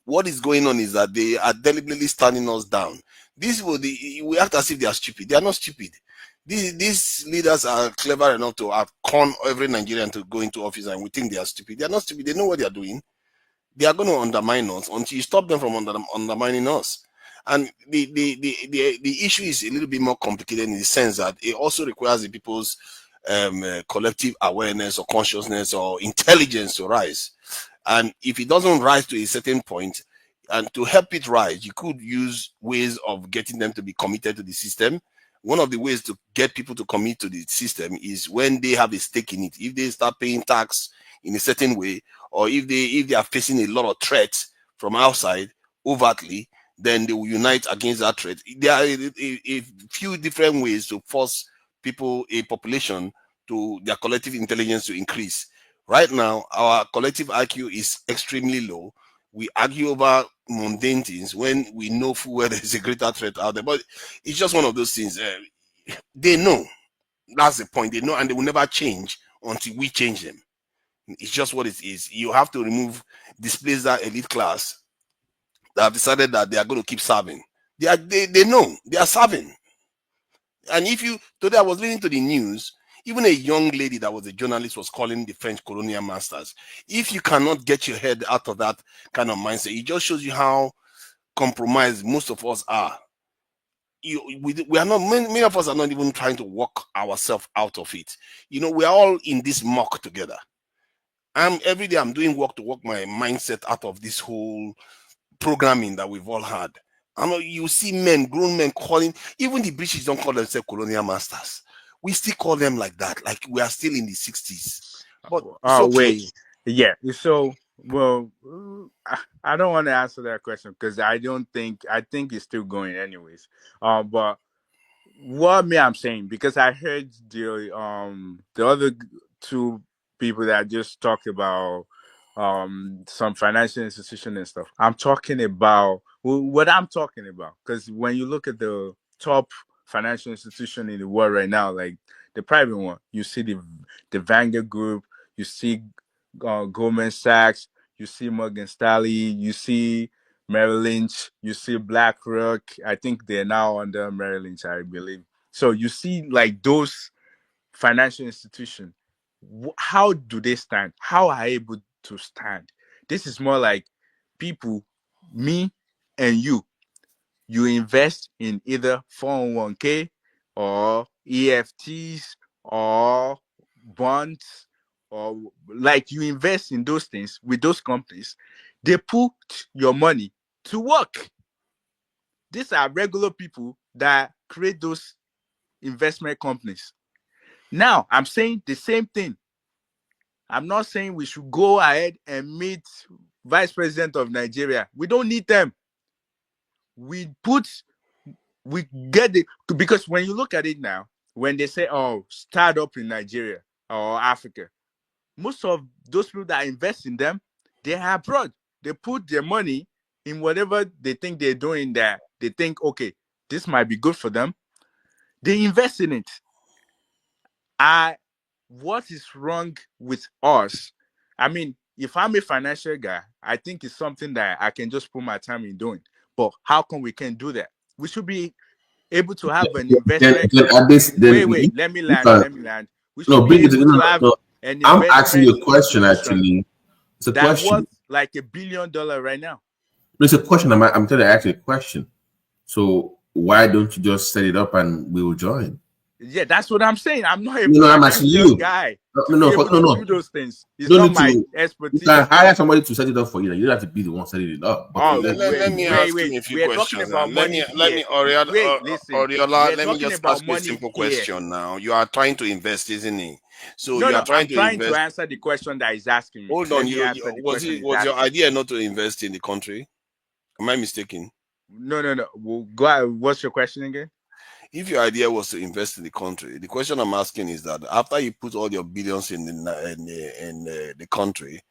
What is going on is that they are deliberately standing us down. we act as if they are stupid. They are not stupid. These leaders are clever enough to have con every Nigerian to go into office, and we think they are stupid. They are not stupid. They know what they are doing. They are going to undermine us until you stop them from undermining us. And the issue is a little bit more complicated in the sense that it also requires the people's collective awareness or consciousness or intelligence to rise. And if it doesn't rise to a certain point, and to help it rise, you could use ways of getting them to be committed to the system. One of the ways to get people to commit to the system is when they have a stake in it. If they start paying tax in a certain way, or if they are facing a lot of threats from outside overtly, then they will unite against that threat. There are a few different ways to force people, a population, to their collective intelligence to increase. Right now, our collective IQ is extremely low. We argue over mundane things when we know full well there is a greater threat out there. But it's just one of those things. They know. That's the point. They know, and they will never change until we change them. It's just what it is. You have to displace that elite class that have decided that they are going to keep serving. They know they are serving. And today I was listening to the news, even a young lady that was a journalist was calling the French colonial masters. If you cannot get your head out of that kind of mindset, it just shows you how compromised most of us are. We are not, many of us are not even trying to walk ourselves out of it. We are all in this muck together. Every day I'm doing work to work my mindset out of this whole programming that we've all had. I know you see grown men calling, even the British don't call themselves colonial masters. We still call them like that, like we are still in the 60s. But it's Oh okay. wait, yeah. So well, I don't want to answer that question because I think it's still going anyways. But what I'm saying, because I heard the other two people that just talked about some financial institution and stuff. I'm talking about what I'm talking about, because when you look at the top financial institution in the world right now, like the private one, you see the Vanguard Group, you see Goldman Sachs, you see Morgan Stanley, you see Merrill Lynch, you see BlackRock. I think they're now under Merrill Lynch, I believe. So you see, like, those financial institutions, how do they stand? How are they able to stand? This is more like people, me and you. You invest in either 401k or EFTs or bonds, or like you invest in those things with those companies. They put your money to work. These are regular people that create those investment companies. Now, I'm saying the same thing. I'm not saying we should go ahead and meet Vice President of Nigeria. We don't need them. We get because when you look at it now, when they say, oh, start up in Nigeria or Africa, most of those people that invest in them, they are abroad. They put their money in whatever they think they're doing there. They think, okay, this might be good for them. They invest in it. What is wrong with us? I mean, if I'm a financial guy, I think it's something that I can just put my time in doing. But how come we can't do that? We should be able to have an investment. Wait, let me land. We should No, be bring it. able to have No. an I'm asking investment you a question. institution Actually, it's a that worth question. like $1 billion right now. It's a question. I'm trying to ask you a question. So why don't you just set it up and we will join? Yeah, that's what I'm saying. I'm not a I'm asking financial you. guy to be able to No. do those things. It's You don't not need my to. You can expertise. hire somebody to set it up for you. You don't have to be the one setting it up. But Oh, Let me ask him a few we are talking questions now. about money Let here. me Oriola, We are let me talking just about ask you a money simple here. question now. You are trying to invest, isn't it? So you are No, trying I'm to trying to invest. answer the question that he's asking me. Hold Let on, me answer the question he's was your asking me. idea not to invest in the country? Am I mistaken? No. Well, go ahead. What's your question again? If your idea was to invest in the country, the question I'm asking is that after you put all your billions in the country,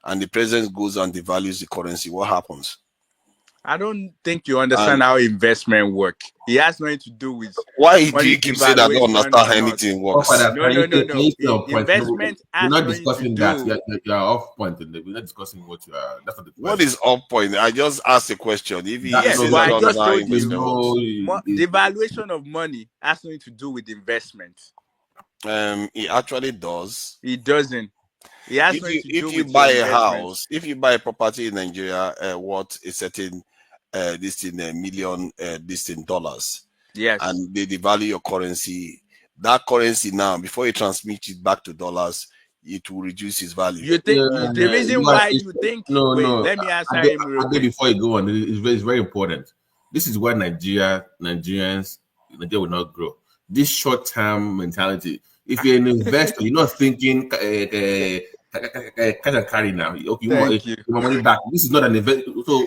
and the president goes and devalues the currency, what happens? I don't think you understand how investment work. It has nothing to do with Why do money you keep saying I don't devaluation understand or how not. anything Oh, works? Father, No, no, no, can no. you stay on point? No, Investment we're has not nothing to discussing that. do. You are off point. We're not discussing what you are. That's not the What question. is up point? I just asked a question. If he Yes, No, says but I I don't just understand how told you investment works, the valuation of money has nothing to do with investment. it actually does. It doesn't. It has nothing to do If you with your buy a investment. house, if you buy a property in Nigeria, worth a certain this in a million this in dollars, Yes. and they devalue your currency, that currency now before you transmit it back to dollars, it will reduce its value. You think the reason why you think? Wait, let me answer him real quick. Before you go on, it's very important. This is why Nigeria will not grow. This short-term mentality. If you're an investor, you're not thinking kind of carry now. Okay, Thank you. you want money back. This is not an invest. So,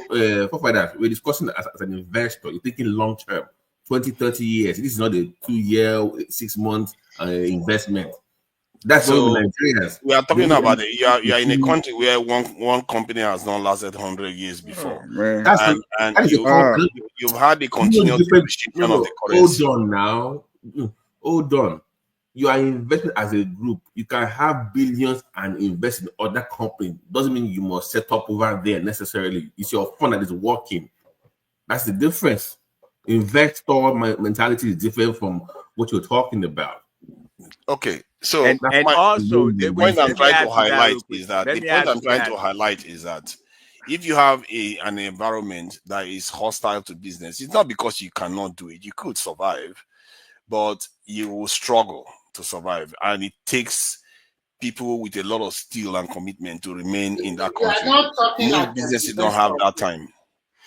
for that, we're discussing as an investor. You're thinking long-term, 20, 30 years. This is not a 2 year, 6 month investment. That's what So Nigerians. we are talking about it. You are in a See, country where one company has not lasted 100 years before, man. and that is a company. you've had the You know, continuous different. depreciation of the Hold currency. on now. Hold on. You are investing as a group. You can have billions and invest in other companies. Doesn't mean you must set up over there necessarily. It's your fund that is working. That's the difference. Investor mentality is different from what you're talking about. Okay, so And also, the wait, point I'm let me trying to add to that highlight real quick. is that Let me add to that. if you have an environment that is hostile to business, it's not because you cannot do it. You could survive, but you will struggle to survive, and it takes people with a lot of skill and commitment to remain in that You are country. not talking Most like an businesses don't have investor. that time.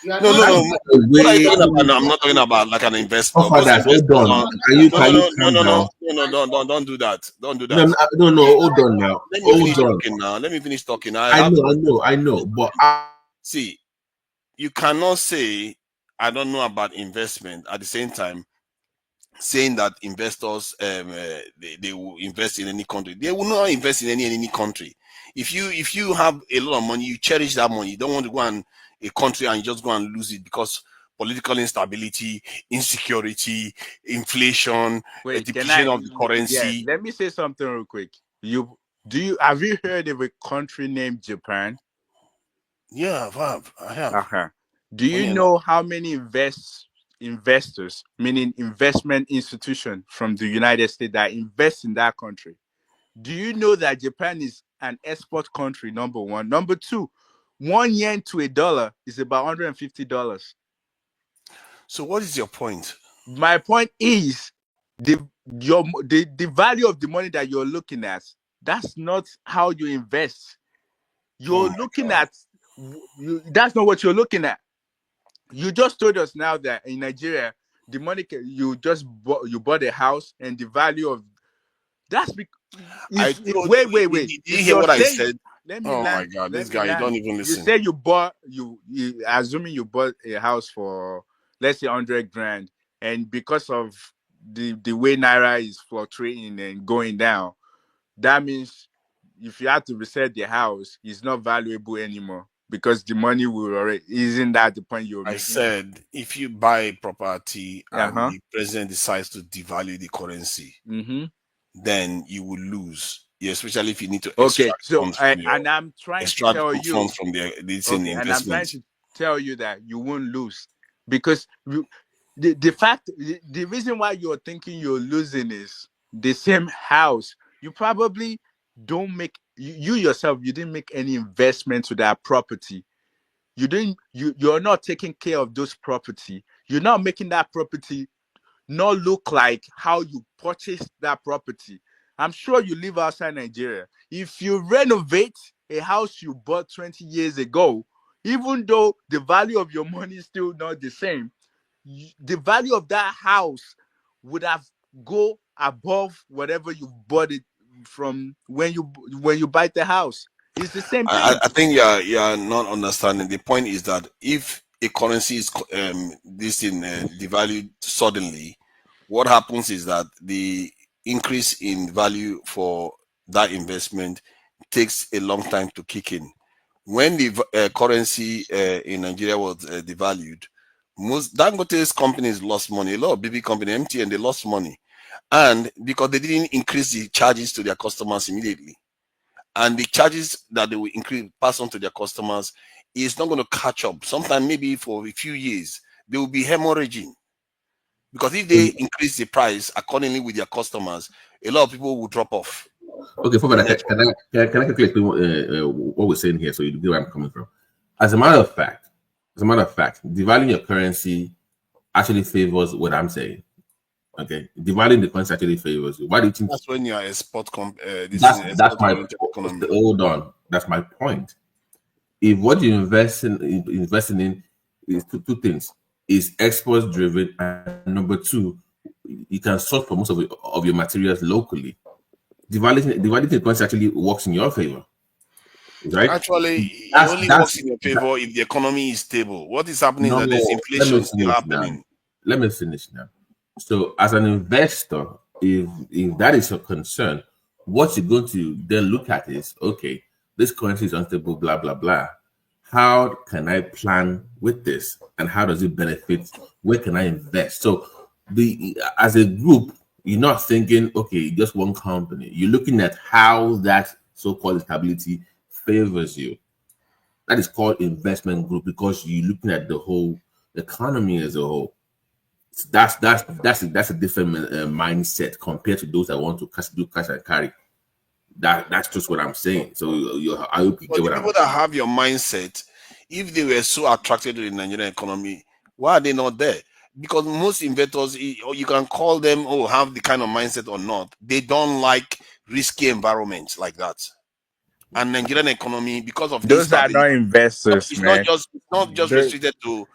You are No, not no, no. talking What are you talking about? like No, I'm not talking about like an investor. Offer Most that. Hold investors on. don't. Can you calm down? Don't do that. Don't do No, that. hold on now. Let me Hold finish on. talking now. Let me finish talking. I know. But See, you cannot say I don't know about investment at the same time saying that investors they will invest in any country. They will not invest in any country. If you have a lot of money, you cherish that money. You don't want to go and a country and you just go and lose it because political instability, insecurity, inflation, Wait, can depreciation I? of the Yeah, currency. let me say something real quick. Have you heard of a country named Japan? Yeah, I have. Uh-huh. Do you Funny enough. know how many investors, meaning investment institution from the United States that invest in that country? Do you know that Japan is an export country, number one? Number two, 1 yen to a dollar is about $150. So what is your point? My point is the value of the money that you're looking at, that's not how you invest. Oh You're my looking God. at that's not what you're looking at. You just told us now that in Nigeria, the money you bought a house and the value of that's I if told wait. did you If hear you're what I saying said? let me Oh my land, God, let this me guy, you land. don't even You listen. say you assuming you bought a house for let's say 100 grand, and because of the way naira is fluctuating and going down, that means if you have to reset the house, it's not valuable anymore because the money will already isn't that the point you're I making? said if you buy a property and Uh-huh. the president decides to devalue the currency, Mm-hmm. then you will lose. Yeah, especially if you need to Okay, so extract funds from this in and I'm trying investment. to tell you that you won't lose because the reason why you're thinking you're losing is the same house. You probably don't make you yourself. You didn't make any investment to that property. You're not taking care of those property. You're not making that property not look like how you purchased that property. I'm sure you live outside Nigeria. If you renovate a house you bought 20 years ago, even though the value of your money is still not the same, the value of that house would have go above whatever you bought it from when you buy the house. It's the same thing. I think you are not understanding. The point is that if a currency is devalued suddenly, what happens is that the increase in value for that investment takes a long time to kick in. when the currency in Nigeria was devalued, most Dangote's companies lost money. A lot of BB company, MTN, they lost money, and because they didn't increase the charges to their customers immediately, and the charges that they will increase pass on to their customers is not going to catch up. Sometime maybe for a few years they will be hemorrhaging, because if they increase the price accordingly with their customers, a lot of people will drop off. Okay, for that, can I quickly explain what we're saying here so you get where I'm coming from? As a matter of fact, devaluing your currency actually favors what I'm saying. Okay, devaluing the currency actually favors you. Why do you think? That's when you are export That's my economy. hold on. That's my point. If what you investing in is two things, is exports driven, and number two, you can source for most of your materials locally. Devaluing the currency actually works in your favor, right? Actually, it only works in your favor if the economy is stable. What is happening is No, that there's let me inflation still finish now. happening. Let me finish now. So, as an investor, if that is your concern, what you're going to then look at is, okay, this currency is unstable, blah blah blah. How can I plan with this, and how does it benefit? Where can I invest? So, as a group, you're not thinking, okay, just one company. You're looking at how that so-called stability favors you. That is called investment group, because you're looking at the whole economy as a whole. So that's a different mindset compared to those that want to do cash and carry. That's just what I'm saying. So I hope you But get the what I'm people that have your mindset, if they were so attracted to the Nigerian economy, why are they not there? Because most investors, or you can call them, oh, have the kind of mindset or not, they don't like risky environments like that. And Nigerian economy, because of Those are instability, not investors, man. it's not just Those, restricted to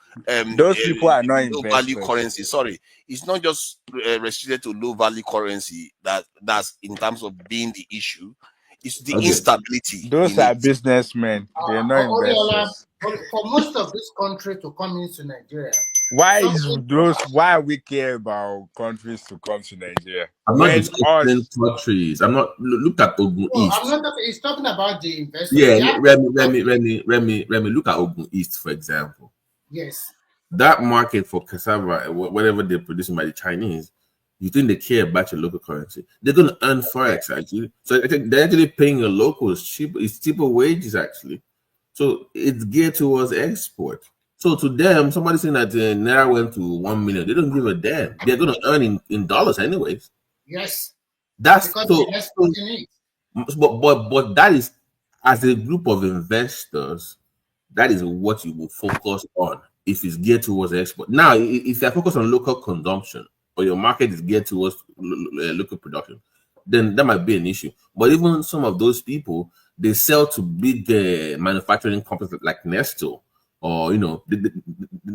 those people are not low value investors. currency. Sorry, it's not just restricted to low value currency that's in terms of being the issue. It's the okay. instability Those in are it. businessmen. They're not Odiola, investors. for most of this country to come into Nigeria, Why we care about countries to come to Nigeria? I'm not When discussing us countries. I'm not look at Ogun no, I'm East. not talking, he's talking about the investors. Yeah, The average Remy, look at Ogun East, for example. yes. That market for cassava, whatever they're producing by the Chinese, you think they care about your local currency? They're going to earn forex actually. So I think they're actually paying your locals cheap. It's cheaper wages actually. So it's geared towards export. So to them, somebody saying that Naira went to 1 million, they don't give a damn. They're going to earn in dollars anyways. Yes. That's Because so. they're exporting it. But that is, as a group of investors, that is what you will focus on if it's geared towards export. Now, if you're focused on local consumption or your market is geared towards local production, then that might be an issue. But even some of those people, they sell to big manufacturing companies like Nestle, or they're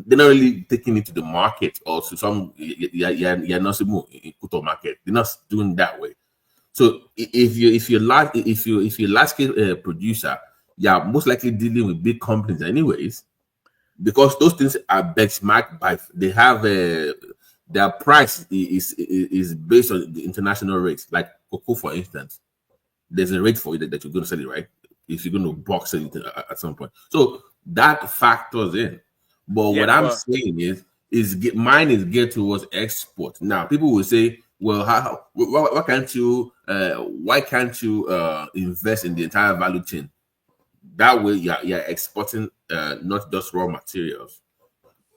not really taking it to the market or to some in Kuto market. They're not doing that way. So if you're large scale producer, you're most likely dealing with big companies anyways, because those things are benchmarked by they have their price is based on the international rates. Like cocoa, for instance, there's a rate for it that you're going to sell it, right? If you're going to box it at some point, so that factors in. But Yeah, what I'm but saying mine is geared towards export. Now, people will say, well, why can't you invest in the entire value chain? That way, you're exporting not just raw materials,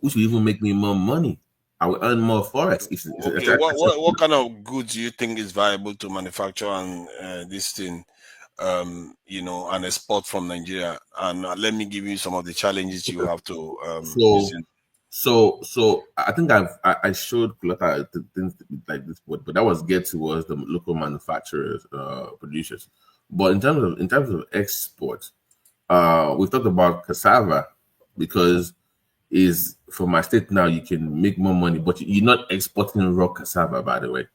which will even make me more money. I will earn more forex. okay, what kind of goods do you think is viable to manufacture and this thing, and export from Nigeria? And let me give you some of the challenges you have to this So, thing. so I think I showed a lot of things like this, but that was geared towards the local manufacturers, producers. But in terms of export, we've talked about cassava, because is for my state now you can make more money, but you're not exporting raw cassava, by the way.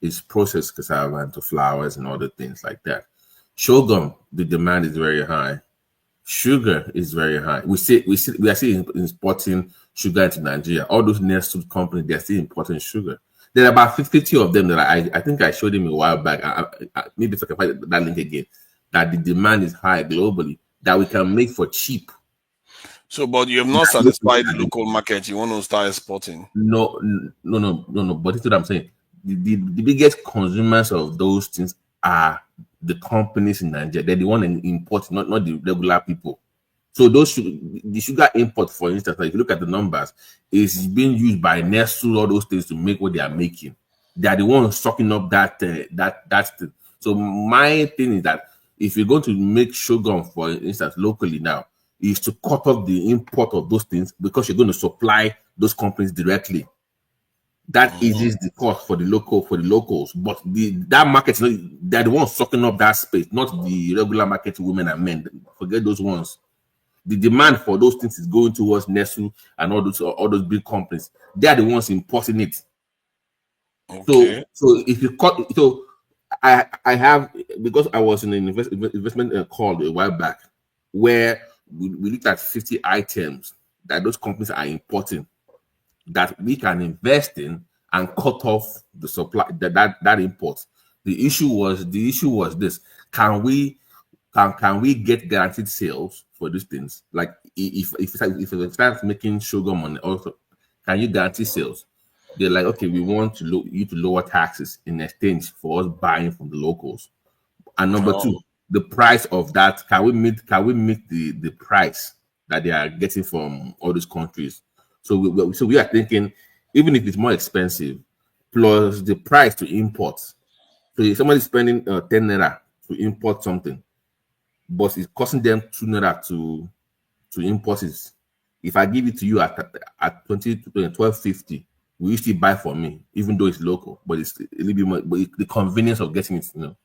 It's processed cassava into flours and other things like that. Sorghum, the demand is very high. Sugar is very high. We are still importing sugar into Nigeria. All those nested companies, they're still importing sugar. There are about 50 of them that I think I showed him a while back. Maybe if I can find that link again, that the demand is high globally. that we can make for cheap. So, but you have not satisfied the local market. You want to start exporting. No. But this is what I'm saying. The biggest consumers of those things are the companies in Nigeria. They're the one that import, not the regular people. So the sugar import, for instance, like if you look at the numbers, is being used by Nestle, all those things to make what they are making. They are the ones sucking up that thing. So my thing is that if you're going to make sugar, for instance, locally now, is to cut off the import of those things because you're going to supply those companies directly. That eases the cost for the locals, but that market, they're the ones sucking up that space, not the regular market women and men. Forget those ones. The demand for those things is going towards Nestle and all those big companies. They are the ones importing it. Okay. So if you cut, so I have, because I was in an investment call a while back where we looked at 50 items that those companies are importing that we can invest in and cut off the supply that import. The issue was this: can we get guaranteed sales for these things? Like if it starts making sugar money, also can you guarantee sales? They're like, okay, we want you to lower taxes in exchange for us buying from the locals. And number two, the price of that, can we meet the price that they are getting from all these countries? So we are thinking, even if it's more expensive, plus the price to import. So if somebody's spending 10 naira to import something, but it's costing them 2 naira to import it. If I give it to you at 12.50, will you still buy from me, even though it's local, but it's a little bit more, but the convenience of getting it. So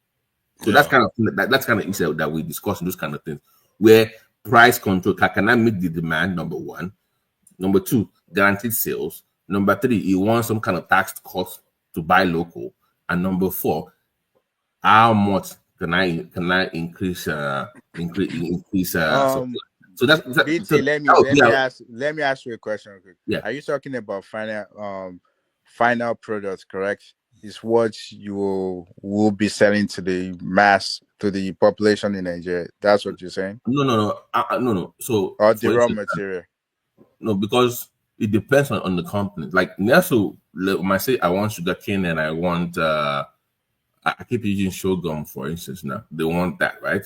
that's kind of that's kind of issue that we discuss in those kind of things, where price control can I meet the demand? Number one, number two, guaranteed sales. Number three, you want some kind of tax cut to buy local, and number four, how much can I increase supply? So BT, let that would be let me ask you a question. Okay. yeah. Are you talking about final products, correct? Is what you will be selling to the population in Nigeria. That's what you're saying? No. So Or the for raw instance, material. no, because it depends on the company. Like Nestle might say I want sugar cane and I want I keep using sorghum, for instance. Now they want that, right?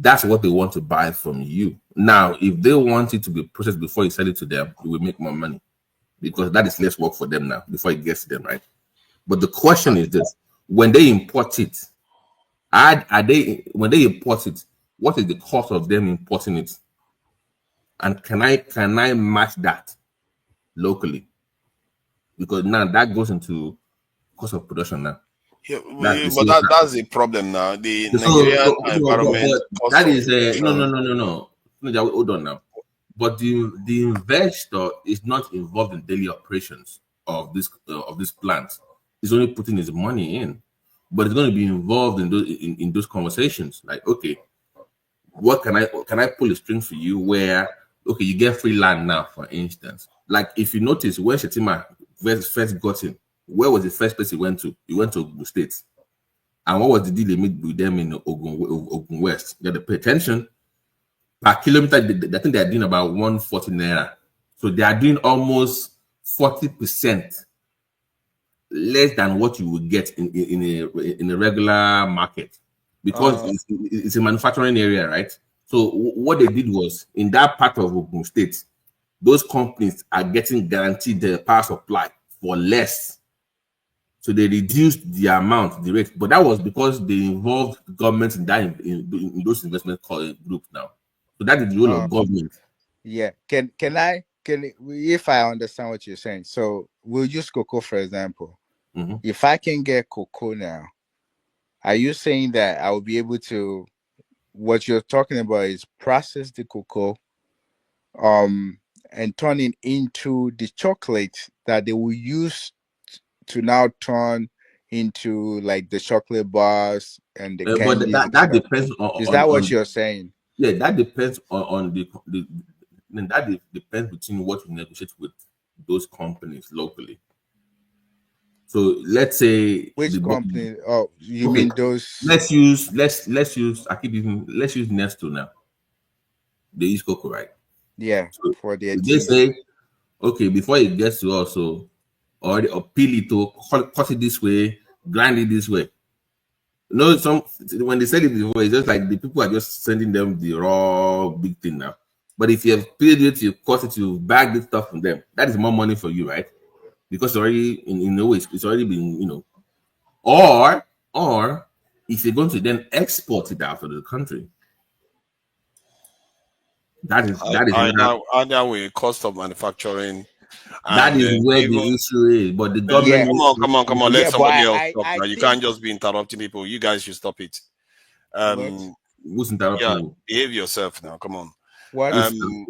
That's what they want to buy from you. Now, if they want it to be processed before you sell it to them, you will make more money because that is less work for them now before it gets to them, right? But the question is this: when they import it, when they import it, what is the cost of them importing it? And can I match that locally? Because now that goes into cost of production now. Yeah, That's the but sales tax. that's the problem now. The Nigerian environment But cost that of is production. no. Hold on now. But the investor is not involved in daily operations of this plant. He's only putting his money in, but he's going to be involved in those conversations. Like, okay, what can I pull a string for you where okay you get free land now, for instance. Like if you notice when Shetima first got in, where was the first place he went to? He went to Ogun State. And what was the deal they made with them in Ogun West? You got to pay attention. Per kilometer, I think they are doing about 140 naira. So they are doing almost 40% less than what you would get in a regular market because it's a manufacturing area, right? So what they did was in that part of Ogun State, those companies are getting guaranteed the power supply for less. So they reduced the amount, the rate, but that was because they involved government in those investment groups now. So that is the role of government. Yeah. If I understand what you're saying, so we'll use cocoa for example. Mm-hmm. If I can get cocoa now, are you saying that I will be able to? What you're talking about is process the cocoa, and turn it into the chocolate that they will use to now turn into like the chocolate bars and the But candies and that stuff. depends Is that what on you're saying? yeah, that depends on then depends between what you negotiate with those companies locally. So let's say Which company? Oh, you okay, mean those? let's use I keep using let's use Nesto now. they use cocoa, right? Yeah, So for their if they tea. say, okay, before it gets to us, so or peel it to cut it this way, grind it this way. No, some when they said it before, it's just like the people are just sending them the raw big thing now. But if you have peeled it, you cut it, you bag this stuff from them. That is more money for you, right? Because already in a way it's already been, or if you're going to then export it out of the country, that is another Either way, cost of manufacturing that and is where even the issue is. But the Yeah, government come on. Let yeah, but somebody else I, talk I now. You think can't just be interrupting people. You guys should stop it. what, who's Yeah, interrupting you? behave yourself now. Come on. what? Who's Um,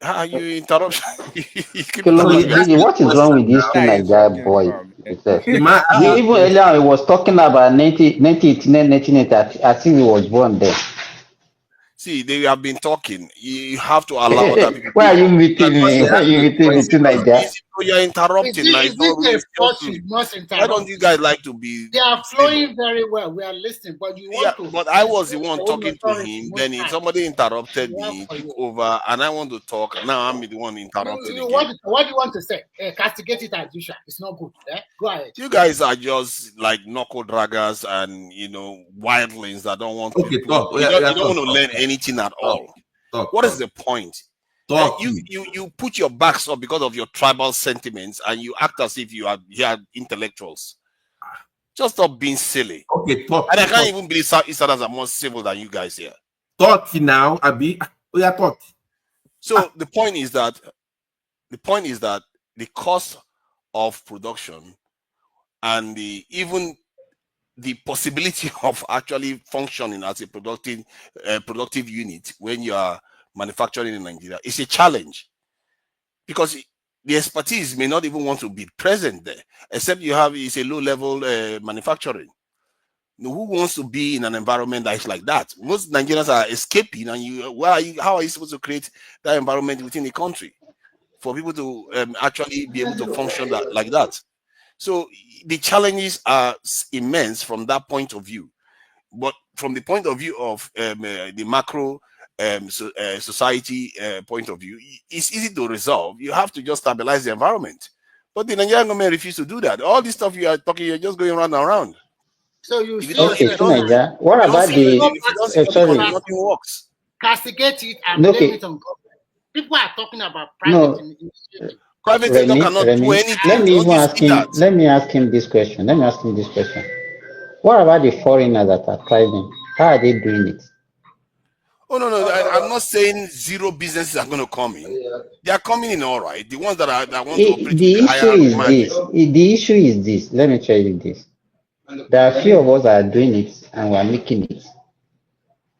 how you interrupt? You keep Okay, look, no, interrupting you guys. asked me what a is wrong question with this now. two What are you Niger talking boy about, itself? The man The, asked even me a earlier I was talking about 1989, I think he was born there. See, they have been talking. You have to allow other people. Why are you You meeting cannot me? he Why are asked you me a meeting me Is to it, question. Niger? you're Is interrupting now? it It's is not this rude. a It's fault just rude. you must Why don't you interrupt? guys like to be They are civil? flowing very well. We are listening, but you Yeah, want to but I was the insert one your own talking to authority him. most Then if times. somebody interrupted Well me, for took you. over, and I want to talk. Now I'm the one interrupting again. What do you want to say? Castigate it as usual. It's not good. Go ahead. You guys are just like knuckle draggers and wildlings that don't want Okay, people. talk. Oh, yeah, You yeah, don't talk, want to talk, learn anything at talk, all. talk, What is talk, the point? talk. You put your backs up because of your tribal sentiments, and you act as if you are intellectuals. Just stop being silly. Okay, talk, And I can't talk, even believe Southeasterners are more civil than you guys here. talk now, Abi. Oh yeah, talk. So the point is that the cost of production and even the possibility of actually functioning as a productive unit when you are manufacturing in Nigeria is a challenge, because the expertise may not even want to be present there, except you have is a low level manufacturing. Who wants to be in an environment that is like that? Most Nigerians are escaping, and how are you supposed to create that environment within the country for people to actually be able to function like that? So the challenges are immense from that point of view. But from the point of view of the macro society point of view, it's easy to resolve. You have to just stabilize the environment. But the Nigerian government refuse to do that. All this stuff you are talking, you're just going round and round. So you If you see don't, if Okay, you to yourself don't, that Niger. What if you don't you about see, can the? go if you back don't to see the Sorry. money, class, nothing works. castigate it and blame it Okay, on government. People are talking about private no, initiative. Private sector Remy, cannot do Remy. Let anything. me Don't even you ask see that? him. Let me ask him this question. Let me ask him this question. What about the foreigners that are thriving? How are they doing it? Oh no, no, I'm not saying zero businesses are going to come in. They are coming in all right. The ones that want to operate with The the issue higher is margin. this. The issue is this. Let me tell you this. There are few of us that are doing it and we are making it.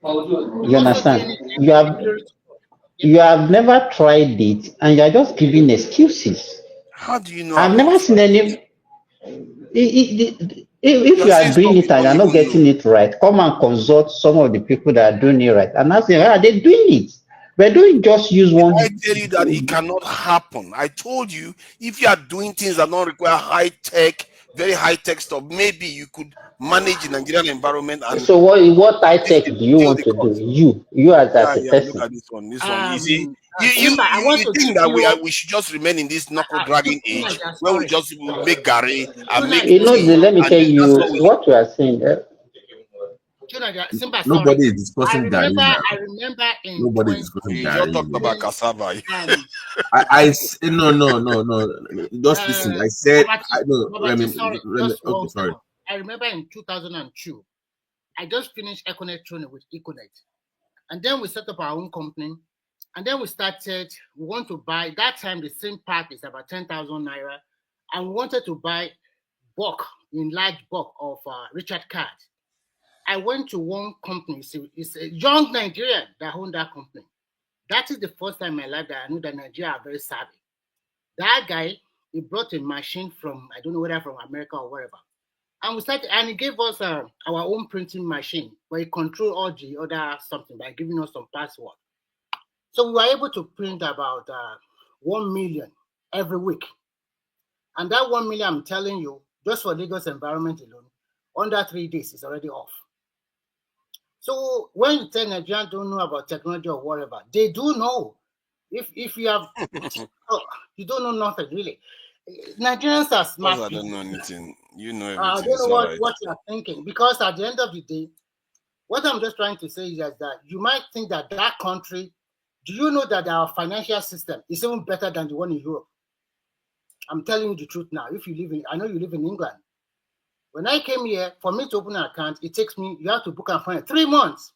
I'm You also doing understand? it You have security. you have never tried it and you are just giving excuses. How do you know I've I've never not seen tried? any. If You are you saying are doing stuff you it and don't you're not even know. getting it right, come and consult some of the people that are doing it right and ask them, are they doing it? We're doing just use Did I one. tell you that it cannot happen? I told you if you are doing things that don't require high tech, very high tech stuff, maybe you could manage the Nigerian environment and So what high this tech thing do you kill want the to do? cost. You Yeah, as a yeah. Look person. at this one. This one. You see, Simba, I want you to think give that you we should just remain in this knuckle two dragging age Niger, where we sorry. just make gari Two and make Niger, tea, Let me and tell then that's you all we know. what you are saying. two Niger, Simba, sorry. Nobody is discussing Gary now. I remember in Nobody is discussing We just Gary talked about here. cassava. No. Just listen. I said I no. Babati, sorry, Remy. just Okay, one sorry. second. I remember in 2002, I just finished Econet training with Econet. And then we set up our own company. And then we want to buy, that time the same pack is about 10,000 naira. And we wanted to buy bulk, in large bulk of Richard Card. I went to one company, it's a young Nigerian that owned that company. That is the first time in my life that I knew that Nigeria are very savvy. That guy, he brought a machine from, I don't know whether from America or wherever. And we started, and he gave us our own printing machine where he controlled all the other something by giving us some password. So we were able to print about 1 million every week. And that 1 million, I'm telling you, just for Lagos environment alone, under 3 days is already off. So when you tell Nigerians don't know about technology or whatever, they do know. If you have, you don't know nothing really. Nigerians are Because smart I people. don't know anything. You know I everything. don't know It's all right. what you are thinking, because at the end of the day, what I'm just trying to say is that you might think that that country, do you know that our financial system is even better than the one in Europe? I'm telling you the truth now. If you live in, I know you live in England. When I came here, for me to open an account, it takes me, you have to book an appointment 3 months.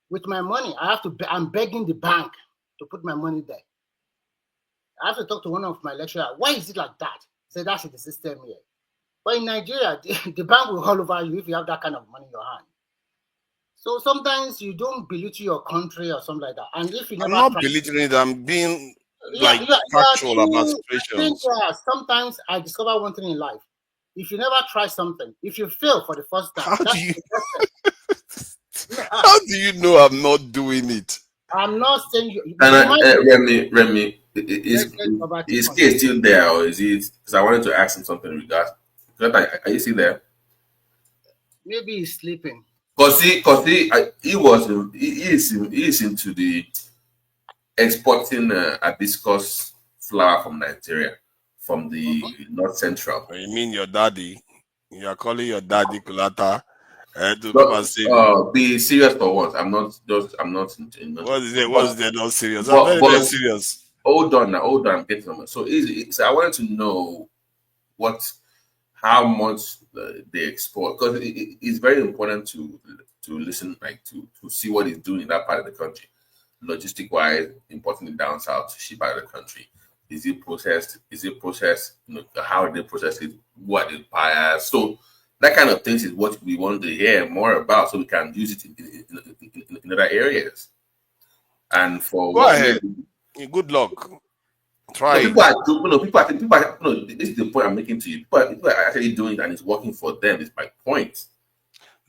With my money, I'm begging the bank to put my money there. I have to talk to one of my lecturers. Why is it like that? Say that's the system here. But in Nigeria, the bank will all over you if you have that kind of money in your hand. So sometimes you don't belittle your country or something like that. And if you I'm never not try, belittling it. I'm being yeah, like you are factual about too. I think situations. sometimes I discover one thing in life. If you never try something, if you fail for the first time, How do that's you the best thing. No, how do you know I'm not doing it? I'm not saying you. And You might. Remy, Let Babati is K continue. still there, or is it? Because I wanted to ask him something regarding. Are you still there? Maybe he's sleeping. He is into the exporting hibiscus flower from Nigeria, from the North Central. You mean your daddy? You are calling your daddy Kulata to come and But save you. be serious for once. I'm not What is it? What is but that not serious? I'm but very, very but serious. hold on now, hold on. I'm getting somewhere. So so I wanted to know how much they export, because it's very important to listen, like to see what he's doing in that part of the country, logistic wise, importing it down south to ship out of the country. Is it processed? Is it processed? How they process it? What the buyers? So that kind of things is what we want to hear more about, so we can use it in other areas. And for Go what we are ahead. doing, Good luck. Try no, it. this is the point I'm making to you. People are actually doing it, and it's working for them. Is my point.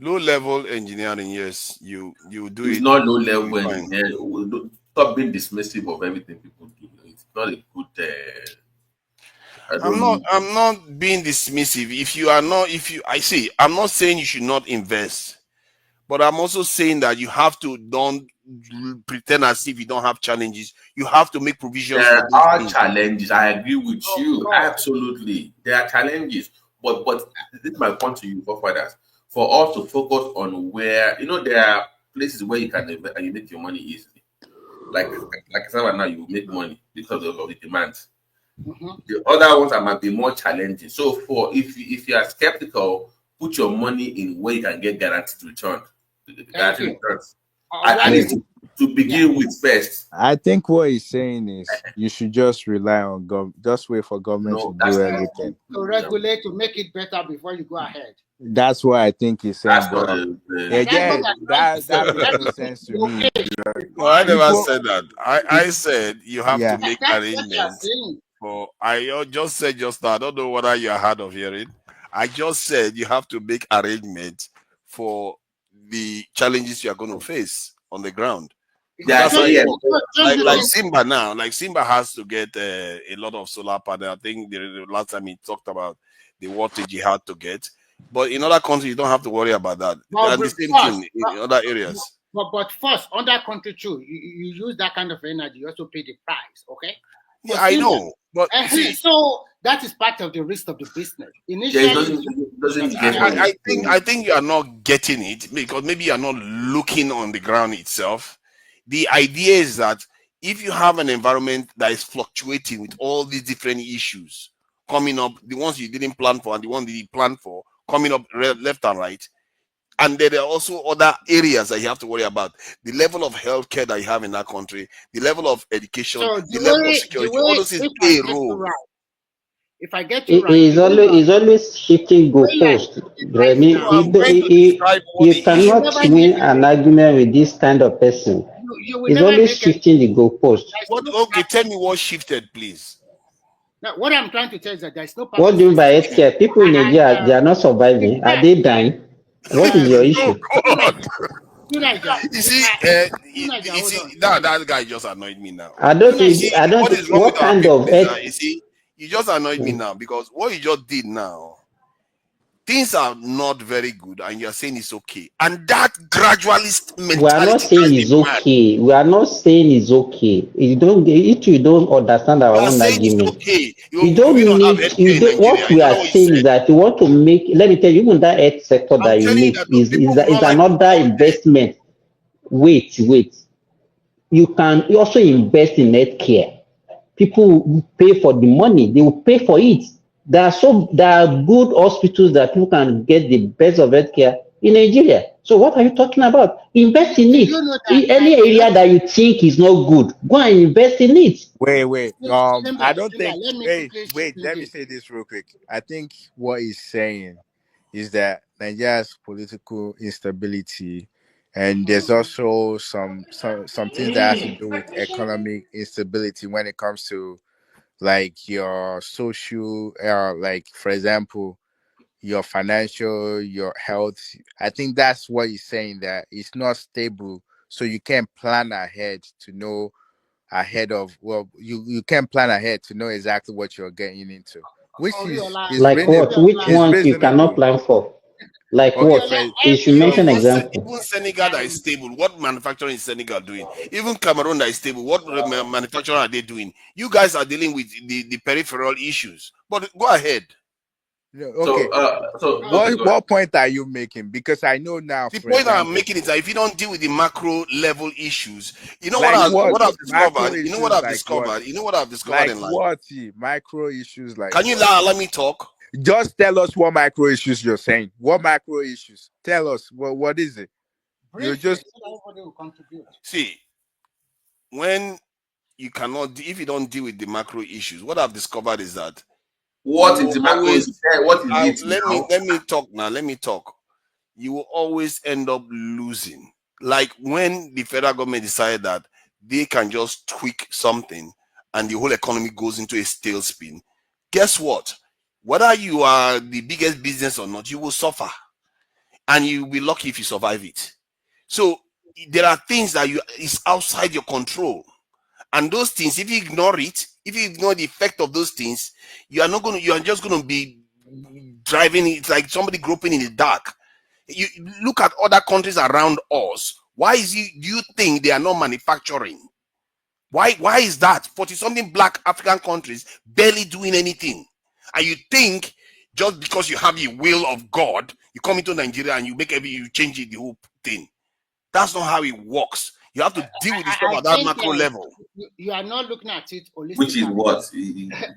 Low level engineering, yes, you do It's it, not low you'll be level fine. engineering. Stop being dismissive of everything people do. It's not a good. I don't know. I'm not being dismissive. If you are not, if you I see, I'm not saying you should not invest, but I'm also saying that you have to don't pretend as if you don't have challenges. You have to make provisions for There those are things. challenges. I agree with Of you. course. Absolutely, there are challenges. But this is my point to you, forefathers. For us to focus on where there are places where you can invest and you make your money easily. Like someone now, you make money because of the demand. Mm-hmm. The other ones that might be more challenging. So if you are skeptical, put your money in where you can get guaranteed return. Thank Guaranteed you. returns. At Why least you? to Yeah. begin with first. I think what he's saying is you should just rely on government. Just wait for government to No, do that's everything. To regulate, to make it better before you go ahead. That's what I think he's saying. that's not But And that's what again, I'm trying to say. that makes Let no me sense to be me. okay No, I before you never go People, said ahead. that. it, I said you have to yeah. make That's what you are arrangements saying. for. I just said just now. I don't know whether you are hard of hearing. I just said you have to make arrangements for the challenges you are going to face on the ground. It's Because Yeah, that's how just, it yeah, works. just the Like no, same. Simba now, like Simba has to get a lot of solar panel. I think the last time he talked about the wattage he had to get. But in other countries, you don't have to worry about that. But And the same first, thing in other areas. but first, on that country too, you use that kind of energy, you also pay the price, okay? Yeah, I Consider. know. But see, So that is part of the risk of the business. yeah, Initially, it doesn't get what initially, you're I saying. think you are not getting it because maybe you are not looking on the ground itself. The idea is that if you have an environment that is fluctuating with all these different issues coming up, the ones you didn't plan for and the ones that you planned for coming up left and right, and there are also other areas that you have to worry about: the level of healthcare that you have in that country, the level of education, so the level of security. All those things play a role. if I get you He right, he the is way always he's always shifting you are goalposts. putting right Remy, No, now, I'm trying to describe what you the you will issue cannot never is. make win an argument with this kind of person. you will He's never always make any. shifting the goalpost. There's What? no Okay, tell perfect. me what shifted, please. Now, what I'm trying to tell you is that there's no What perfect do you mean by system, healthcare? People in and Nigeria, they are not in surviving. Are fact, they dying? What is your Oh issue? God! you Niger, You if see, I you hold see on, that guy just annoyed me now. I you don't You Niger, see, think, I don't what think, is wrong what with our kind people of is that health? you see, you just annoyed me now because what you just did now things are not very good, and you're saying it's okay. And that gradualist We are not mentality saying drives it's a man. okay. We are not saying it's okay. If you don't understand our You are own saying it's argument, okay. you Do we don't not have need. You healthcare in don't. Nigeria? What Is we that are not what you saying is said? that you want to make. Let me tell you, even that health sector I'm that you telling you make that those people is will not like to another come there. investment. Wait. You can also invest in healthcare. People will pay for the money. They will pay for it. There are good hospitals that people can get the best of healthcare in Nigeria. So what are you talking about? Invest in Do it. you know that In any a lot area that you think is not good, go and invest in it. Wait. I don't Simba, think. let me Wait, quickly chip wait. in Let me this. say this real quick. I think what he's saying is that Nigeria's political instability, and there's also some things that has to do with economic instability when it comes to like your social, like for example, your financial, your health. I think that's what he's saying, that it's not stable, so you can't plan ahead to know ahead of, well, you can plan ahead to know exactly what you're getting into, which Oriola, is Like what? reasonable. Which Oriola, Is ones you cannot reasonable. plan for? Like Okay, what? Oriola, for You should every But mention every example. even Senegal that is stable, what manufacturing is Senegal doing? Even Cameroon that is stable, what manufacturing are they doing? You guys are dealing with the peripheral issues. But go ahead. no, So, okay. okay, go ahead. What point are you making? Because I know now, The for point I'm example, making is that if you don't deal with the macro level issues, you know like what what I've macro discovered. You know what issues, I've like what, discovered. You know what I've discovered in life. micro issues, like Can you what? allow me talk? Just tell us what micro issues you're saying. What micro issues? Tell us what is it? You're briefly just so that everybody will contribute. See, when you cannot, if you don't deal with the macro issues, what I've discovered is that you What is will the macro issue? always. What is it now? Let me talk now. Let me talk. You will always end up losing. Like when the federal government decided that they can just tweak something and the whole economy goes into a tailspin. Guess what? Whether you are the biggest business or not, you will suffer, and you'll be lucky if you survive it. So there are things that is outside your control, and those things, if you ignore it, if you ignore the effect of those things, you are just gonna be driving it like somebody groping in the dark. You look at other countries around us. Why do you think they are not manufacturing? Why is that 40 something black African countries barely doing anything? And you think just because you have the will of God, you come into Nigeria and you change it, the whole thing. That's not how it works. You have to deal with the stuff I at that think macro level. you are not looking at it Which is holistically. what?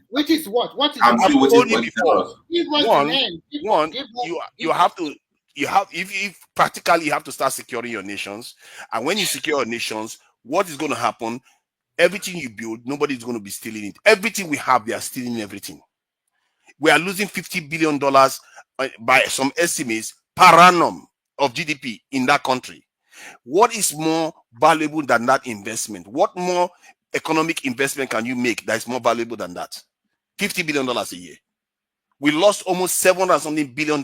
Which is what? What is the I'm I've still macro? waiting told you for you to tell before. us. Give us the One, name. one, you Give us. have to if practically you have to start securing your nations. And when you secure your nations, what is going to happen? Everything you build, nobody's going to be stealing it. Everything we have, they are stealing everything. We are losing $50 billion by some estimates per annum of GDP in that country. What is more valuable than that investment? What more economic investment can you make that is more valuable than that? $50 billion a year. We lost almost $700 something billion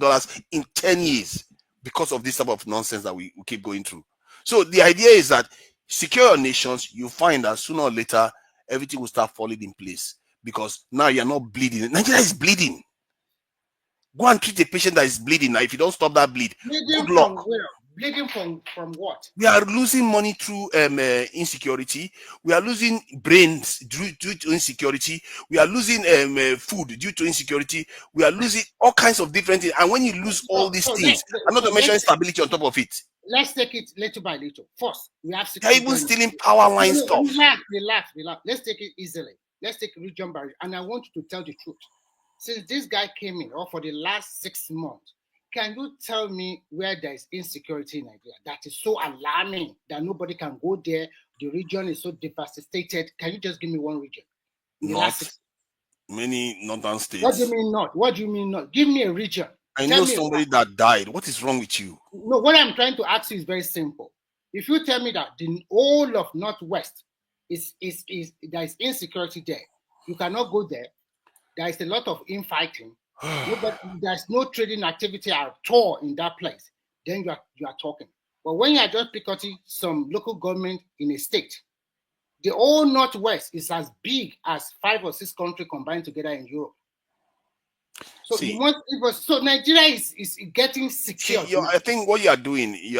in 10 years because of this type of nonsense that we keep going through. So the idea is that secure your nations, you find that sooner or later everything will start falling in place because now you're not bleeding. Nigeria is bleeding. Go and treat a patient that is bleeding. Now, if you don't stop that bleed, Bleeding good luck. from where? Bleeding from what? We are losing money through insecurity. We are losing brains due to insecurity. We are losing food due to insecurity. We are losing all kinds of different things. And when you lose all these things, I'm not to mention stability on top of it, let's take it little by little. First, we have they're 60 even billion. stealing power line No, stuff. relax. Let's take it easily. Let's take region by region. And I want you to tell the truth. Since this guy came in, or for the last 6 months, can you tell me where there is insecurity in Nigeria that is so alarming that nobody can go there? The region is so devastated. Can you just give me one region in the last Not 6 many northern What do you states. mean not? What do you mean not? Give me a region. I Tell know me somebody that died. What is wrong with you? no, what I'm trying to ask you is very simple. If you tell me that the whole of Northwest is there is insecurity there, you cannot go there. There is a lot of infighting. Nobody, there's no trading activity at all in that place. Then you are talking. But when you are just picking some local government in a state, the whole Northwest is as big as 5 or 6 countries combined together in Europe. So you See, must give us. So Nigeria is getting secured now. I think what you are doing, you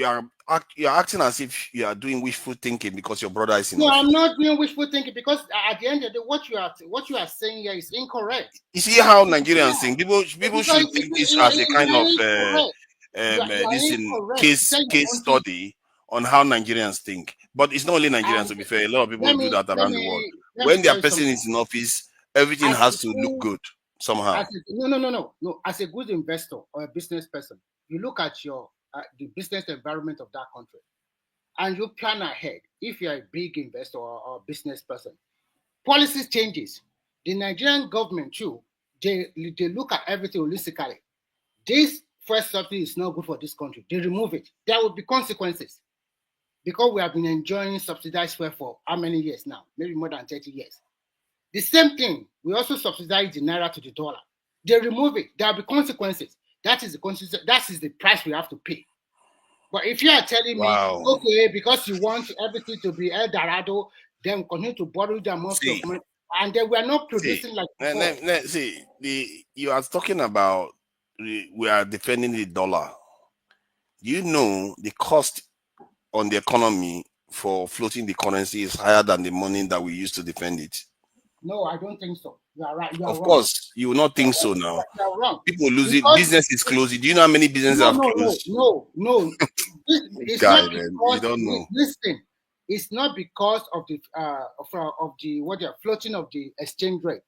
are acting as if you are doing wishful thinking because your brother is in No, I'm office. not doing wishful thinking because at the end of the day, what you are saying here is incorrect. You see how Yeah, Nigerians think. People because should take this as a kind you are of incorrect. You are this in incorrect. You say your case country. study on how Nigerians think. But it's not only Nigerians, And to be fair. A lot of people do that let around the world. me When tell their you person something. is in office, everything As has a to look good, good somehow. no. As a good investor or a business person, you look at your the business environment of that country, and you plan ahead. If you're a big investor or business person, policy changes. The Nigerian government too, they look at everything holistically. This first subsidy is not good for this country. They remove it. There will be consequences because we have been enjoying subsidized fuel for how many years now? Maybe more than 30 years. The same thing, we also subsidize the naira to the dollar. They remove it. There will be consequences. That is the consequence. That is the price we have to pay. But if you are telling me, Wow. okay, because you want everything to be El Dorado, then continue to borrow the amount of See, money, and then we are not see, producing like before. see, you are talking about we are defending the dollar. You know the cost on the economy for floating the currency is higher than the money that we use to defend it. No, I don't think so. You are right. You are Of wrong. course, you will not think so now. You are wrong. People lose it. Because Business is closing. Do you know how many businesses have closed? no. This It's guy, not man, you because don't know. listen. It's not because of the what the floating of the exchange rate.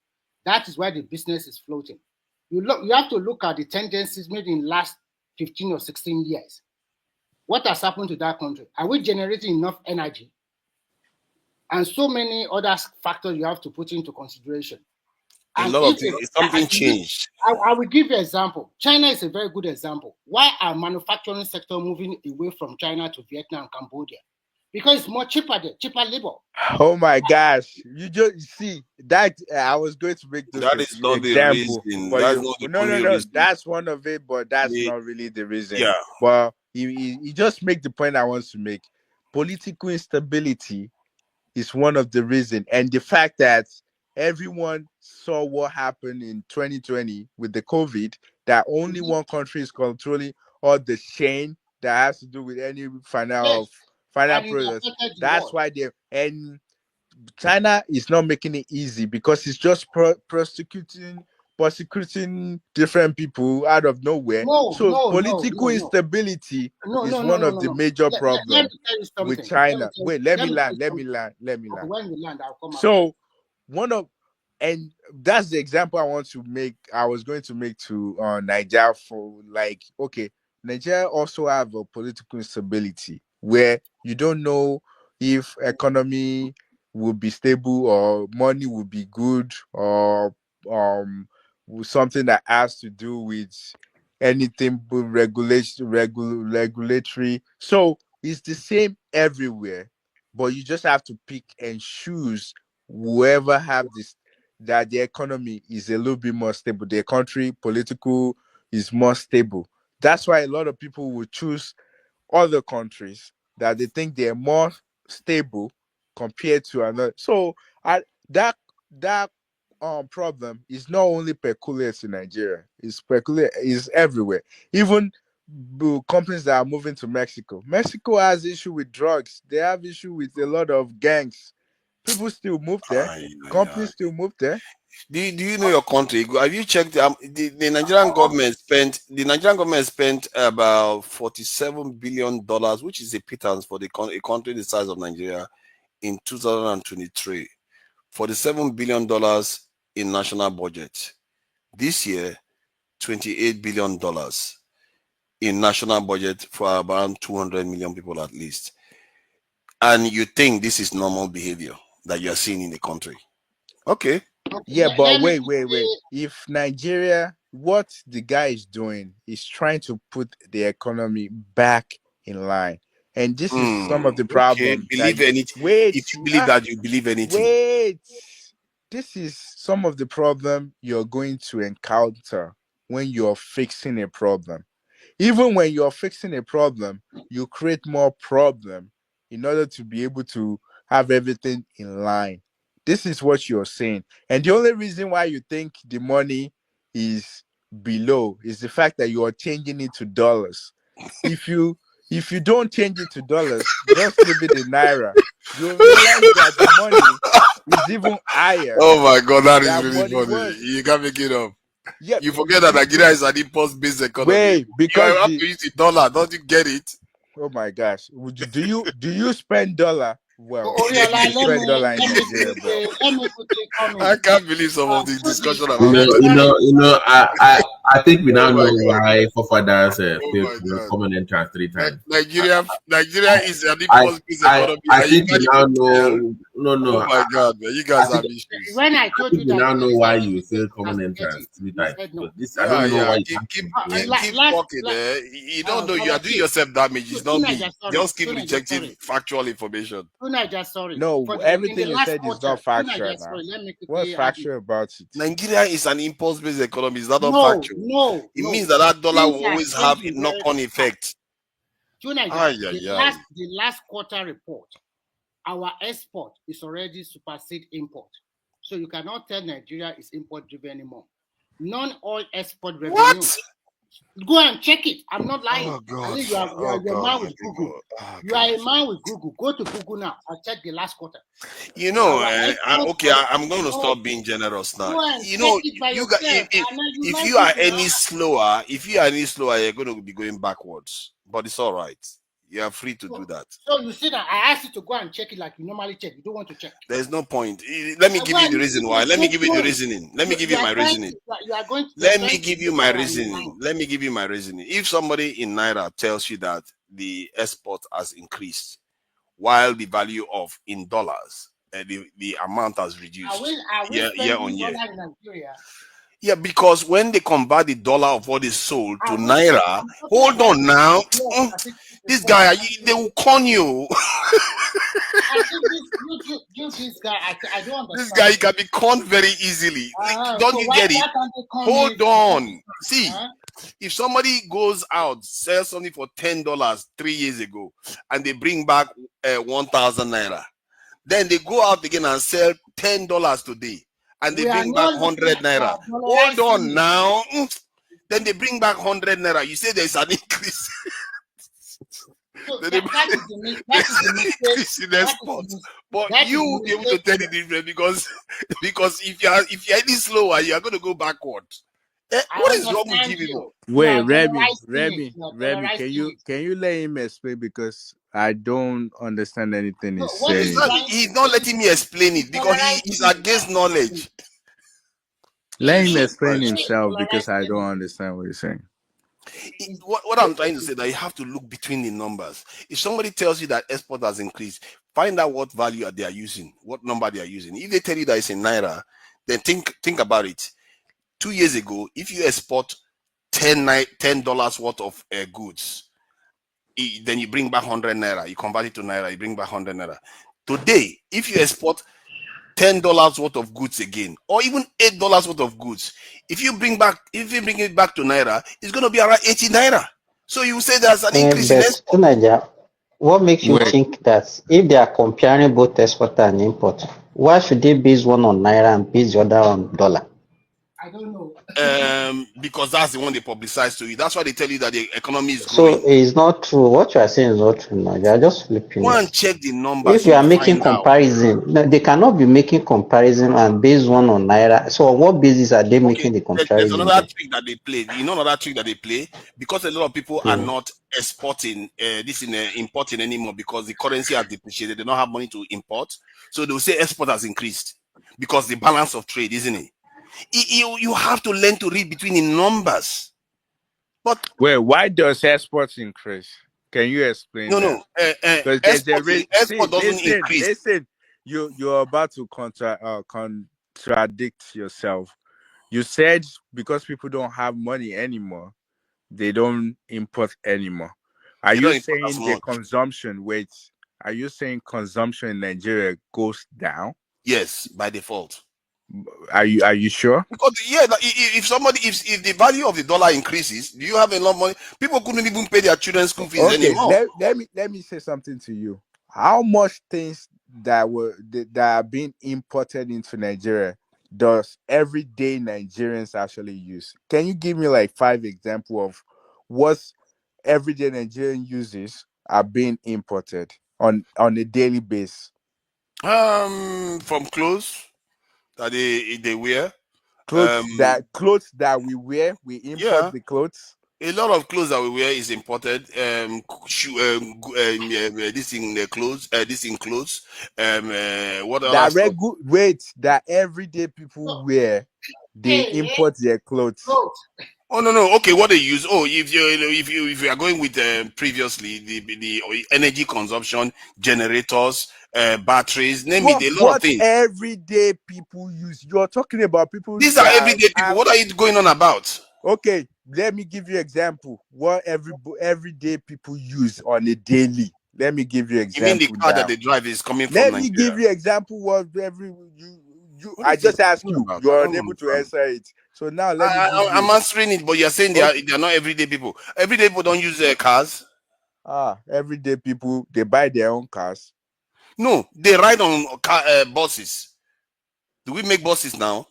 That is why the business is floating. You have to look at the tendencies maybe in last 15 or 16 years. What has happened to that country? Are we generating enough energy? And so many other factors you have to put into consideration. A And lot of if things. Something changed. I will give you an example. China is a very good example. Why are manufacturing sector moving away from China to Vietnam and Cambodia? Because it's more cheaper there, cheaper labor. Oh my gosh! You just see that I was going to make this That is not the example, reason. Oh, but That's you not the only no. reason. That's one of it, but that's The, not really the reason. yeah. But you just make the point I want to make. Political instability is one of the reason, and the fact that everyone saw what happened in 2020 with the COVID, that only one country is controlling all the chain that has to do with any yes, final and it products. affected the That's world. why they and China is not making it easy because it's just prosecuting different people out of nowhere. So political instability is one of the No. major Let problem me tell you with something. China. Wait, let Let me me tell land. you Let me something. land. Let me Okay, land. when you land, I'll come after you. So one of and that's the example I want to make. I was going to make to Nigeria for like okay, Nigeria also have a political instability where you don't know if economy will be stable or money will be good or something that has to do with anything but regulatory. So it's the same everywhere, but you just have to pick and choose whoever have this that the economy is a little bit more stable. The country political is more stable. That's why a lot of people will choose other countries that they think they're more stable compared to another. So I that that problem is not only peculiar to Nigeria, it's peculiar is everywhere. Even companies that are moving to Mexico. Mexico has issue with drugs. They have issue with a lot of gangs. People still move there. Ay, ay, ay. Companies still move there. Do you know your country? Have you checked the Nigerian government spent about $47 billion, which is a pittance for a country the size of Nigeria in 2023. $47 billion in national budget. This year, $28 billion in national budget for around 200 million people at least. And you think this is normal behavior that you're seeing in the country? Okay. Yeah, but Let me wait. If Nigeria, what the guy is doing is trying to put the economy back in line. And this is some of the Okay. problem that Believe anything. wait, If you believe that, you believe anything. wait. This is some of the problem you're going to encounter when you're fixing a problem. Even when you're fixing a problem, you create more problem in order to be able to have everything in line. This is what you're saying. And the only reason why you think the money is below is the fact that you are changing it to dollars. If you don't change it to dollars, just leave it in naira, you'll realize that the money is even higher Oh my God, that is than really what it funny. was. You can't make it up. Yeah, You forget that Nigeria is an impulse-based economy. wait, You because have the to use the dollar. Don't you get it? oh my gosh, do you spend dollar? Well, maybe you Oriola, spend dollar in let me Nigeria, but let me quickly come I in. can't believe some of the Trudy, discussion You about know, this. you know, sorry. you know. I think we now Oh my know God. why forefathers Oh failed my to do God. common entrance 3 times. Nigeria is an I, impulse-based I, economy, I and you think we can't now even tell. know. No, no. Oh my God, man, you I guys think have issues. When I I told think you we that now the know why external you failed common has to get entrance it, three you times. said But no. this, I Yeah, don't know yeah. why you can't Keep talking there. You don't know. You are Brother doing Chief, yourself damage. It's not Tunaja, me. sorry. Just keep Tunaja, rejecting sorry. factual information. Tunaja, sorry. no, For in the everything you last said is quarter, not factual Tunaja, now. sorry, let me What's quickly add it. factual about it? Nigeria is an impulse-based economy. It's not No, factual. no, It no. means that dollar Things will are always have a changing very knock-on fast. effect. Tunaja, Ay, ay, ay. the last quarter report, our export is already supersede import. So you cannot tell Nigeria is import driven anymore. Non-oil export revenue. What? Go and check it. I'm not lying. Oh I God. think you Oh are your God, man my with Google. people. Oh You are God. a man with Google. Go to Google now and check the last quarter. You know, Our export. I'm going to No, stop being generous now. go and You check know, it by you got yourself. And then you if like you are it now. if you are any slower, you're going to be going backwards. But it's all right. You are free to do that. So you see that I asked you to go and check it like you normally check. You don't want to check. There's no point. Let me And give you well, the reason you why. are Let me so give you the going. reasoning. Let me give you my reasoning. You are going. You are Let me trying to give you say my that I'm lying. reasoning. Let me give you my reasoning. If somebody in Naira tells you that the export has increased while the value of in dollars, the amount has reduced Are we year spending on year. dollar in Nigeria? Yeah, because when they convert the dollar of what is sold to Are we? Naira, I'm talking hold about on now. yes, statistics This report. guy, they will con you. I think this guy, I don't This guy understand. can be conned very easily. Don't So you get it? why can't they call me? Hold on. See, Uh, if somebody goes out, sells something for $10 3 years ago, and they bring back 1,000 naira, then they go out again and sell $10 today, and they we are bring back not looking 100 at we naira. are Hold dollarizing on it. now. Then they bring back 100 naira. You say there's an increase. So Then they that is there's the an mistake. increase in export. But That is you the will be able to mistake. tell the difference because if you're any slower, you are going to go backward. I What is wrong with understand you you. people? You Wait, are Remy, dollarizing it. Remy, You are Remy, dollarizing it. can you let him explain because I don't understand anything So he's what It's he's saying. not, trying to he's not say letting me explain is it because he's dollarizing it. against knowledge. Let him Jesus explain Christ. himself because I Dollarizing don't understand what he's saying. What I'm trying to say that you have to look between the numbers. If somebody tells you that export has increased, find out what value they are using, what number they are using. If they tell you that it's in naira, then think about it. 2 years ago, if you export $10 worth of goods, then you bring back 100 naira, you convert it to naira, you bring back 100 naira. Today, if you export $10 worth of goods again, or even $8 worth of goods, if you bring it back to naira, it's going to be around 80 naira. So you say there's an increase in But export. Tunaja, what makes you Wait, think that if they are comparing both export and import, why should they base one on naira and base the other on dollar? I don't know. Because that's the one they publicize to you. That's why they tell you that the economy is So growing. it's not true. What you are saying is not true now. You are just flipping Go it. and check the numbers, If you you are will making find out. comparison, no, they cannot be making comparison and base one on naira. So on what basis are they Okay, making the there's comparison another then? trick that they play. You know another trick that they play because a lot of people are Hmm. not exporting importing anymore because the currency has depreciated. They don't have money to import, so they'll say export has increased because the balance of trade, isn't it? You have to learn to read between the numbers. But wait, why does exports increase? Can you explain that? no, Because there's a see, export doesn't increase. listen. You're about to contradict yourself. You said because people don't have money anymore, they don't import anymore. Are They you don't import as saying the much. consumption? Wait, are you saying consumption in Nigeria goes down? Yes, by default. Are you sure? Because yeah, if the value of the dollar increases, do you have a lot of money? People couldn't even pay their children's school fees Okay, anymore. let me say something to you. How much things that are being imported into Nigeria does everyday Nigerians actually use? Can you give me like 5 examples of what everyday Nigerian uses are being imported on a daily basis? From clothes that they wear. Clothes that we wear, we import Yeah, the clothes. a lot of clothes that we wear is imported. Shoe, this in the clothes. This in clothes. What other stuff? That everyday people wear, they import their clothes. Oh no. Okay, what they use? Oh, if you are going with previously the energy consumption, generators, batteries, name it, a lot of What things. everyday people use? You're talking about people These are that everyday people. have. What are you going on about? Okay, let me give you example. What everyday people use on a daily. Let me give you You mean the example car that now. they drive is coming from Let me Nigeria? give you example what every you. What I is he just asked talking you. about? I You're don't unable to understand. answer it. So now let me give I'm you. answering it, but you're saying Okay. they are not everyday people. Everyday people don't use cars. Everyday people, they buy their own cars. No, they ride on buses. Do we make buses now?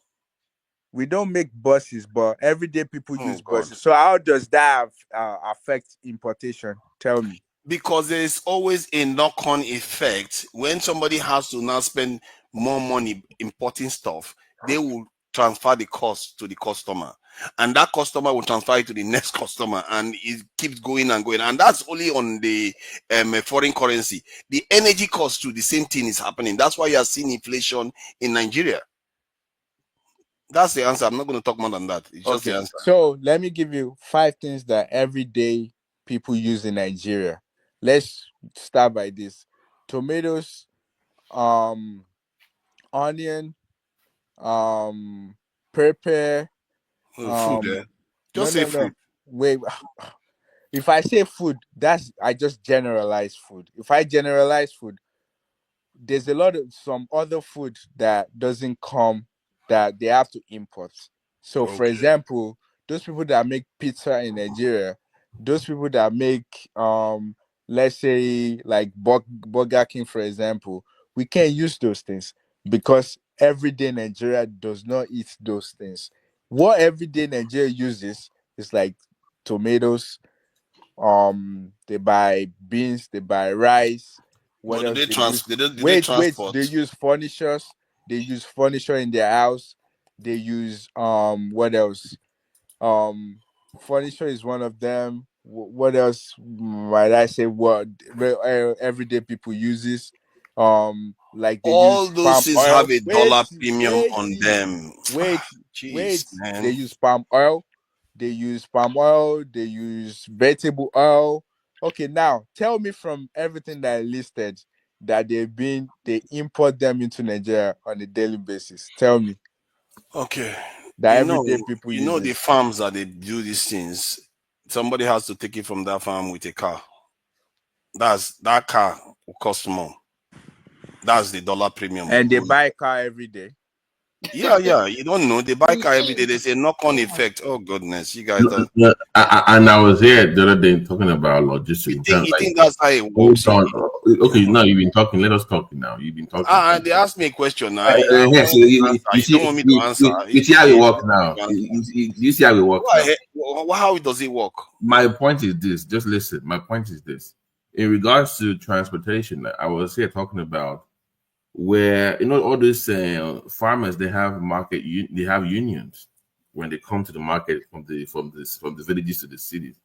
We don't make buses, but everyday people Oh use God. buses. So how does that affect importation? Tell me. Because there is always a knock-on effect when somebody has to now spend more money importing stuff. They will transfer the cost to the customer, and that customer will transfer it to the next customer, and it keeps going and going. And that's only on the foreign currency. The energy cost to the same thing is happening. That's why you are seeing inflation in Nigeria. That's the answer. I'm not going to talk more than that. It's just the Okay, answer. so let me give you 5 things that everyday people use in Nigeria. Let's start by this: tomatoes, um, onion, pepper. Food, No, just say no, food. no. Wait. If I say food, I just generalize food. If I generalize food, there's a lot of some other food that doesn't come that they have to import. So, for Okay. example, those people that make pizza in Nigeria, those people that make let's say like Burger King, for example, we can't use those things because everyday Nigeria does not eat those things. What everyday Nigeria uses is like tomatoes, they buy beans, they buy rice. What But do else they they use? do they Wait, they transport? use furnitures. They use furniture in their house. They use what else? um Furniture is one of them. What else might I say? What everyday people uses? Like they All use those palm things oil. have a dollar premium on them. Wait Jeez, wait They man. use palm oil. They use vegetable oil. Okay, now tell me, from everything that I listed, that they import them into Nigeria on a daily basis. Tell me Okay. that everyday people The uses. farms that they do these things, somebody has to take it from that farm with a car. That car will cost more. That's the dollar premium they And they go. buy car every day. Yeah. You don't know. They buy car every day. There's a knock-on effect. Oh goodness, you guys are. Yeah, and I was here the other day talking about logistics. In terms You like, think that's how it hold works? on. Okay, now you've been talking. Let us talk now. You've been talking. They asked me a question. I Yes, want to answer. you You don't see, want me to answer. you see how it works now. Answer. You see how it works Go now. ahead. How does it work? My point is this. Just listen. My point is this. In regards to transportation, I was here talking about where all these farmers, they have they have unions when they come to the market from the villages to the cities,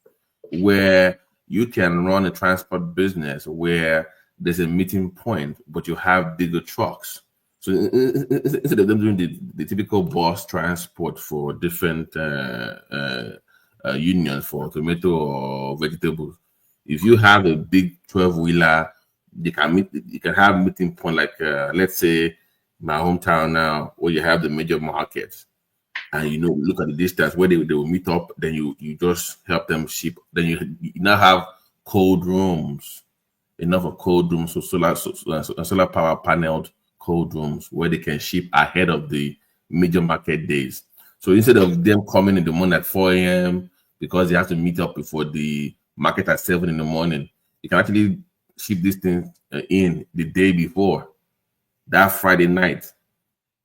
where you can run a transport business where there's a meeting point, but you have bigger trucks. So instead of them doing the typical bus transport for different unions for tomato or vegetables, if you have a big 12-wheeler, you can have meeting point like let's say my hometown now, where you have the major markets, and look at the distance where they will meet up, then you just help them ship, then you now have cold rooms, enough of cold rooms, so solar power paneled cold rooms where they can ship ahead of the major market days. So instead of them coming in the morning at 4 a.m. because they have to meet up before the market at 7 in the morning, you can actually ship these things in the day before, that Friday night.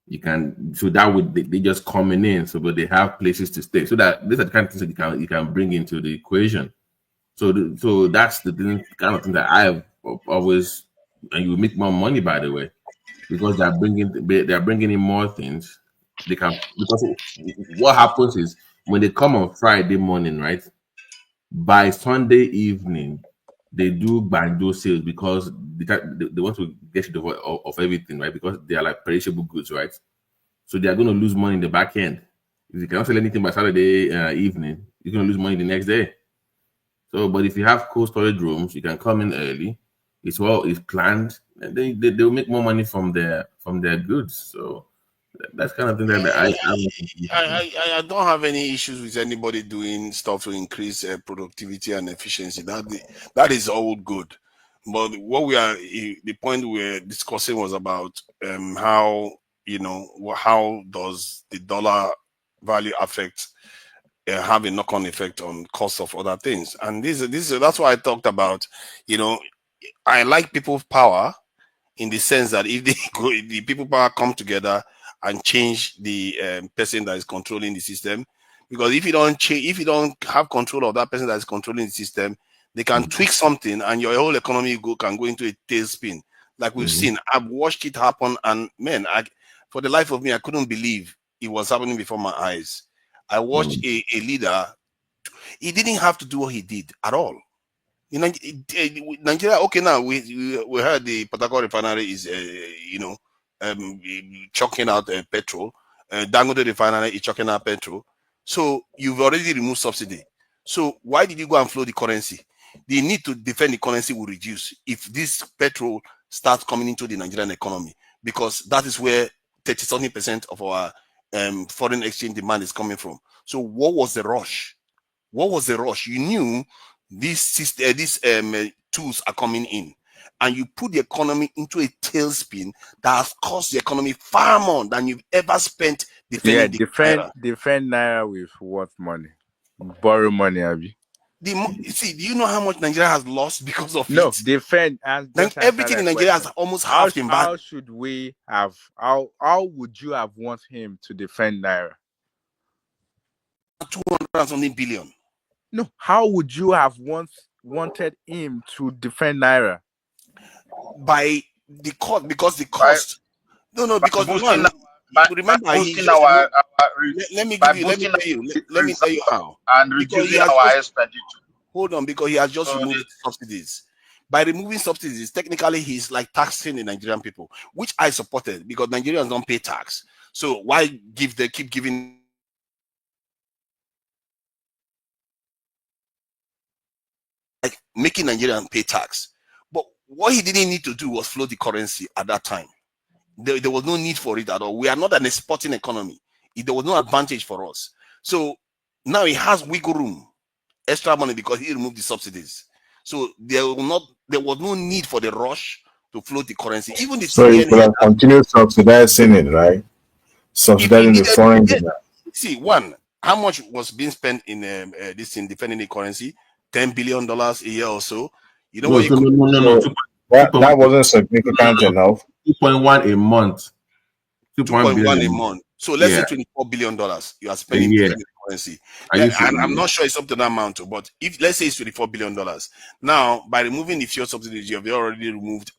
You can, so that would they just coming in, so but they have places to stay. So that these are the kind of things that you can bring into the equation. So so that's the kind of thing that I have always, and you will make more money, by the way, because they're bringing in more things. They can, because what happens is when they come on Friday morning, right? By Sunday evening, they do banjo sales because they want to get rid of everything, right? Because they are like perishable goods, right? So they are going to lose money in the back end. If you cannot sell anything by Saturday evening, you're going to lose money the next day. So, but if you have cold storage rooms, you can come in early. It's planned, and they'll make more money from their goods. So that's kind of thing that I don't have any issues with anybody doing stuff to increase productivity and efficiency. That is all good. But what the point we're discussing was about how, how does the dollar value affect, have a knock-on effect on cost of other things. And that's why I talked about, I like people's power, in the sense that if the people power come together and change the person that is controlling the system, because if you don't change, if you don't have control of that person that is controlling the system, they can tweak something and your whole economy can go into a tailspin, like we've seen. I've watched it happen, and man, for the life of me, I couldn't believe it was happening before my eyes. I watched a leader. He didn't have to do what he did at all. Nigeria, okay, now we heard the Port Harcourt refinery is chucking out petrol. Dangote refinery is chucking out petrol. So you've already removed subsidy. So why did you go and flow the currency? The need to defend the currency will reduce if this petrol starts coming into the Nigerian economy, because that is where 30-something% of our foreign exchange demand is coming from. So what was the rush? What was the rush? You knew these tools are coming in, and you put the economy into a tailspin that has cost the economy far more than you've ever spent defending the naira. Defend naira with what money? Borrow money, Abby. See, do you know how much Nigeria has lost because of No, it? defend. Just answer Everything in that Nigeria has question. almost halved in value. How should we have? How would you have want him to defend naira? 200 something billion. No, how would you have wanted him to defend naira? By the cost, because the cost. No, because one. Remember, he boosting just our let me by give you. Let me boosting tell you. our Let me tell you reserve how. and Because he reducing has our just expenditure. hold on. Because he has just So removed subsidies. By removing subsidies, technically he's like taxing the Nigerian people, which I supported, because Nigerians don't pay tax. So why keep giving? Like making Nigerians pay tax. But what he didn't need to do was float the currency at that time. There was no need for it at all. We are not an exporting economy. There was no advantage for us. So now he has wiggle room, extra money, because he removed the subsidies. So there was no need for the rush to float the currency. Even the So you CBN could held have continued subsidizing it, right? if he Subsidizing the needed. foreign demand. See, one, how much was being spent in this in defending the currency? $10 billion a year or so. You know no, what you so could. no. So that wasn't significant enough. 2.1 a month. 2.1 2.1 a billion. month. So let's say Yeah, $24 billion you are a spending year. defending the currency. I used to. And I'm not sure it's up to that amount, but if let's say it's $24 billion, now by removing the fuel subsidies, you have already removed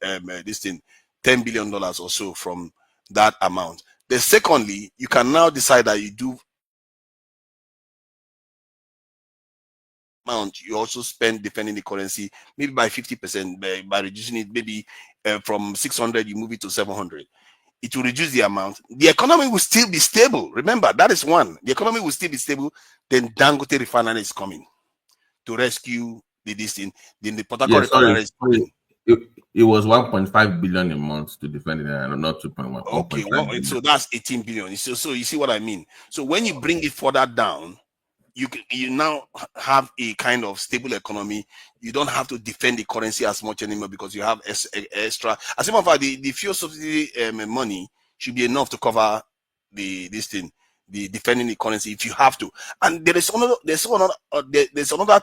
this thing, $10 billion or so from that amount. Then secondly, you can now decide that you do amount you also spend defending the currency, maybe by 50%, by reducing it, maybe from 600 you move it to 700. It will reduce the amount. The economy will still be stable. Remember, that is one. The economy will still be stable. Then Dangote refinery is coming to rescue this thing. Then the Port Harcourt Yeah, refinery sorry. is coming. It was 1.5 billion a month to defend it, and not 2.1. Okay, 1.5 billion. so that's 18 billion. So you see what I mean. So when you bring it further down, you now have a kind of stable economy. You don't have to defend the currency as much anymore because you have extra. As a matter of fact, the fuel subsidy money should be enough to cover the defending the currency if you have to. And there's another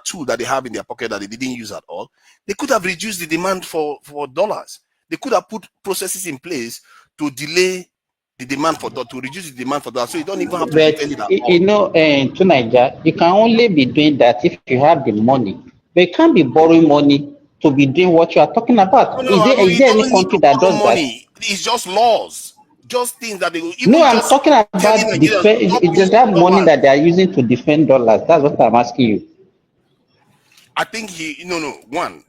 tool that they have in their pocket that they didn't use at all. They could have reduced the demand for dollars. They could have put processes in place to delay the demand for that, to reduce the demand for that, so you don't even have to But defend it at all. to Nigeria, you can only be doing that if you have the money. But you can't be borrowing money to be doing what you are talking No, about. no, no, Is you there any don't need country to that borrow does that? money. It's just laws, just things that they will No, even I'm just talking telling about Nigerians stop using that money dollars. that they are using to defend dollars. That's what I'm asking you. I think one,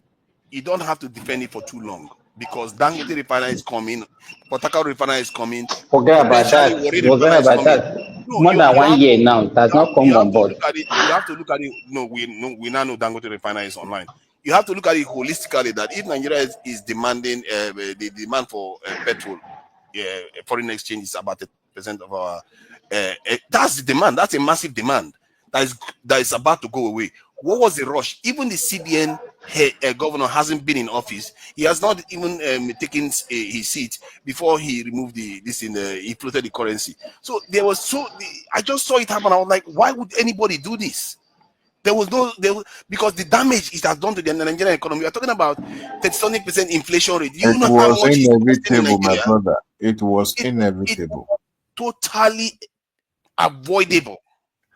you don't have to defend it for too long because Dangote refinery is coming, Port Harcourt refinery is coming, Forget about potentially that. Warri Forget refinery is about coming. that. No, More than you have 1 to year now, it has not you come have on to board. look at it. You have to look at it. No, we now know Dangote refinery is online. You have to look at it holistically. That if Nigeria is demanding the demand for petrol, foreign exchange is about 30% of our. That's the demand. That's a massive demand that is about to go away. What was the rush? Even the CBN governor hasn't been in office. He has not even taken his seat before he removed he floated the currency. So I just saw it happen. I was like, why would anybody do this? Because the damage it has done to the Nigerian economy. We are talking about 30% inflation rate. You It know how was much it's costing in inevitable, my Nigeria? brother. It was It's inevitable. totally avoidable.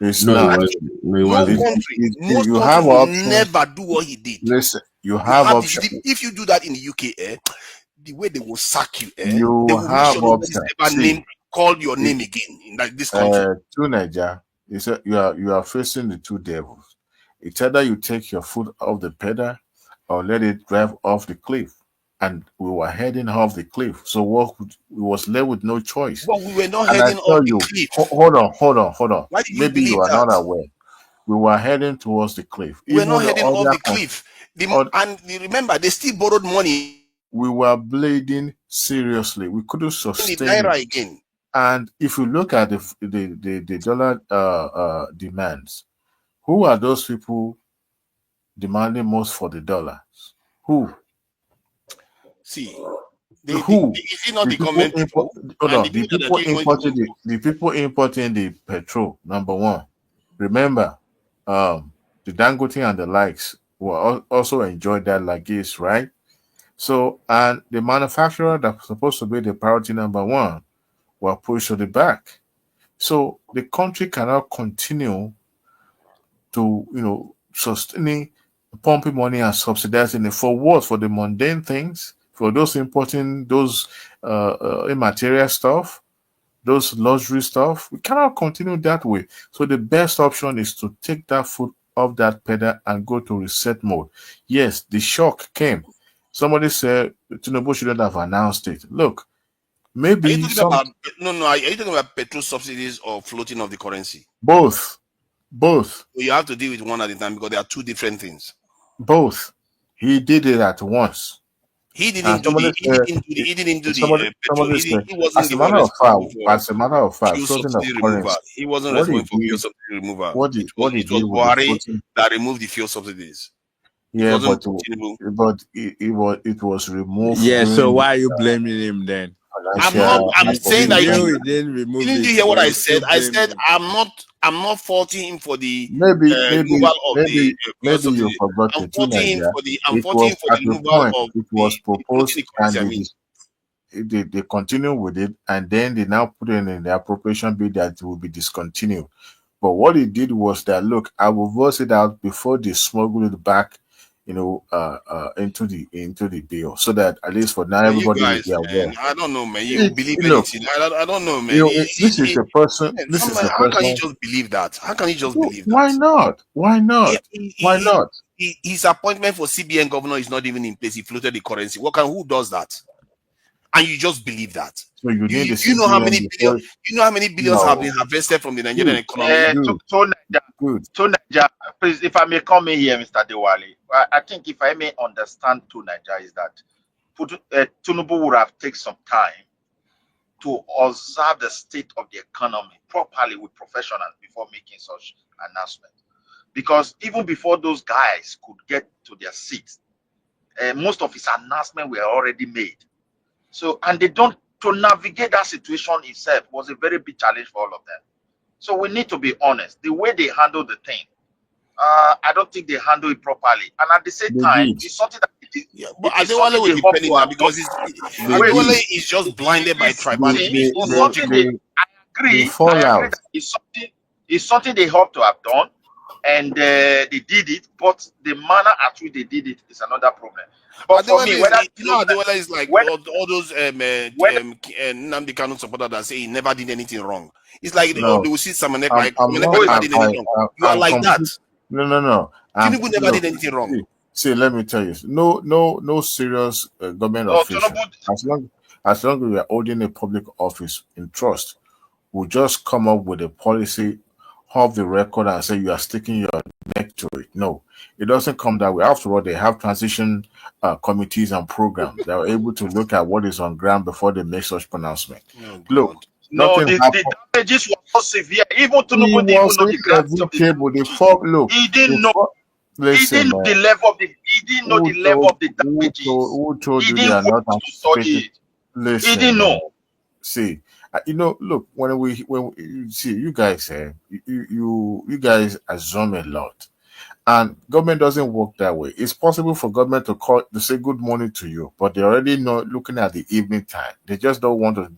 It's No, I not. think most You countries have will options. never do what he did. Listen, you You have have this. options. If you do that in the UK, the way they will sack you, they You will make have sure nobody's options. ever See, called your name again in this country. to Niger, you are facing the two devils. It's either you take your foot off the pedal or let it drive off the cliff. And we were heading off the cliff. So we was left with no choice. But we were not And I heading off tell the you, cliff. hold on. Why did you Maybe you believe are that? not aware. We were heading towards the cliff. We're not Even the heading off other the cliff. And remember, they still borrowed money. we were bleeding seriously. We couldn't The sustain naira it. again. And if you look at the dollar demands, who are those people demanding most for the dollars? Who? See, Who? is it not The the people government people? hold And on. the people that are giving money to people. The people importing the petrol. Number one. Remember, the Dangote and the likes will also enjoy that like this, right? So, and the manufacturer that's supposed to be the priority number one were pushed to the back. So the country cannot continue to, sustaining, pumping money and subsidizing it for what? For the mundane things, for those importing those immaterial stuff, those luxury stuff. We cannot continue that way. So the best option is to take that foot off that pedal and go to reset mode. Yes, the shock came. Somebody said Tinubu shouldn't have announced it. Look, Are you maybe talking some about no? Are you talking about petrol subsidies or floating of the currency? both. You have to deal with one at a time because they are two different things. Both. He did it at once. He And didn't do the. He didn't do the petrol. said, He wasn't the one responsible for as a matter of fact, fuel floating of subsidy removal. currency, He wasn't what he responsible for fuel did, subsidy removal. what he It did was with the Buhari floating, that removed the fuel subsidies. It yeah, wasn't Tinubu. it was removed Yeah, so during the why are you blaming him then? financial I'm saying that You he knew hypophysics. he didn't remove didn't it, you hear what but I you said? still I blame said him. I'm not faulting him for the Maybe, removal of the fuel maybe you subsidy. forgot I'm it too, faulting him Nigeria. for the I'm It faulting was him for at the the removal point of it the was floating proposed, the currency. I and mean, they continue with it, and then they now put in the appropriation bill that it will be discontinued. But what he did was that, look, I will voice it out before they smuggle it back, into the bill, so that at least for now man, you everybody will guys, be aware. man, I don't know, man. You believe Look, anything? I don't know, man. this is a person. Man, This is a how can you person. just believe that? How can you just No, believe why that? not? Why He, not? he, Why he, not? his appointment for CBN governor is not even in place. He floated the currency. Who does that? And you just believe that? So you need the You know how CBN many billion? before? You know how many billions have been No, harvested from the Nigerian good, economy? good, good. To Niger, please, if I may come in here, Mr. Dewali, I think if I may understand to Niger is that Tinubu would have taken some time to observe the state of the economy properly with professionals before making such announcement. Because even before those guys could get to their seats, most of his announcements were already made. So, and they don't, to navigate that situation itself was a very big challenge for all of them. So we need to be honest. The way they handle the thing, I don't think they handle it properly. And at the same They time, did. it's something that the Yeah, but It is something Adewale they will be hope penning to now have done. because Wait, Adewale is just blinded by see, tribalism. He's not it's something logical. they. the I agree fallout. that it's something they hope to have done, and they did it. But the manner at which they did it is another problem. But for Adewale me, is, whether you know, Adewale is like whether all those whether Nnamdi Kanu supporters that say he never did anything wrong. It's like they No, will see Samanek I'm like I'm Samanek not. who is never it? did anything wrong. You are I'm like that. complete. No. I'm Tinubu never look. did anything wrong. See, let me tell you. No serious government Oh, official. As long as we are holding a public office in trust, will just come up with a policy off the record and say you are sticking your neck to it. No, it doesn't come that way. After all, they have transition committees and programs that are able to look at what is on ground before they make such pronouncement. Oh Look, God. No, nothing the happened. damages were so severe. Even He Tinubu didn't even was know the gravity of the inevitable. The damages. fuck, look, He didn't the know. fuck. He Listen, didn't know man. the level of the. He didn't know the level of the damages. Who told He you they didn't are go not to study anticipated? it. He Listen, didn't man. know. See, look, you see, you guys, you guys assume a lot, and government doesn't work that way. It's possible for government to say good morning to you, but they already know looking at the evening time. They just don't want to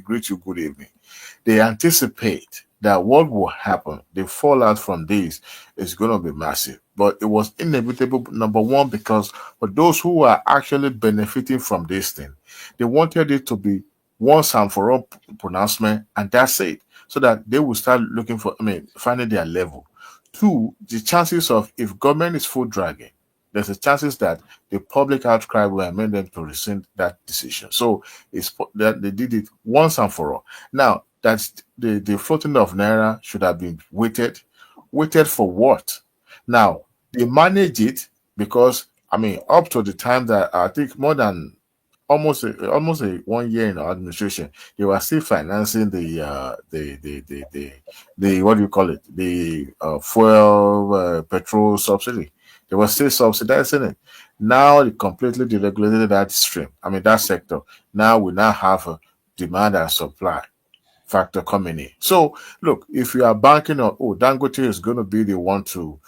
greet you good evening. They anticipate that what will happen, the fallout from this is going to be massive. But it was inevitable, number one, because for those who are actually benefiting from this thing, they wanted it to be once and for all pronouncement, and that's it. So that they will start looking for, finding their level. Two, the chances of if government is full dragging, there's a chances that the public outcry will amend them to rescind that decision. So it's that they did it once and for all. Now, that's the floating of naira should have been waited. Waited for what? Now, they manage it because up to the time that I think more than almost a 1 year in our administration, they were still financing the what do you call it? The fuel petrol subsidy. They were still subsidizing it. Now they completely deregulated that stream. That sector. Now we now have a demand and supply factor coming in. So look, if you are banking on Dangote is going to be the one to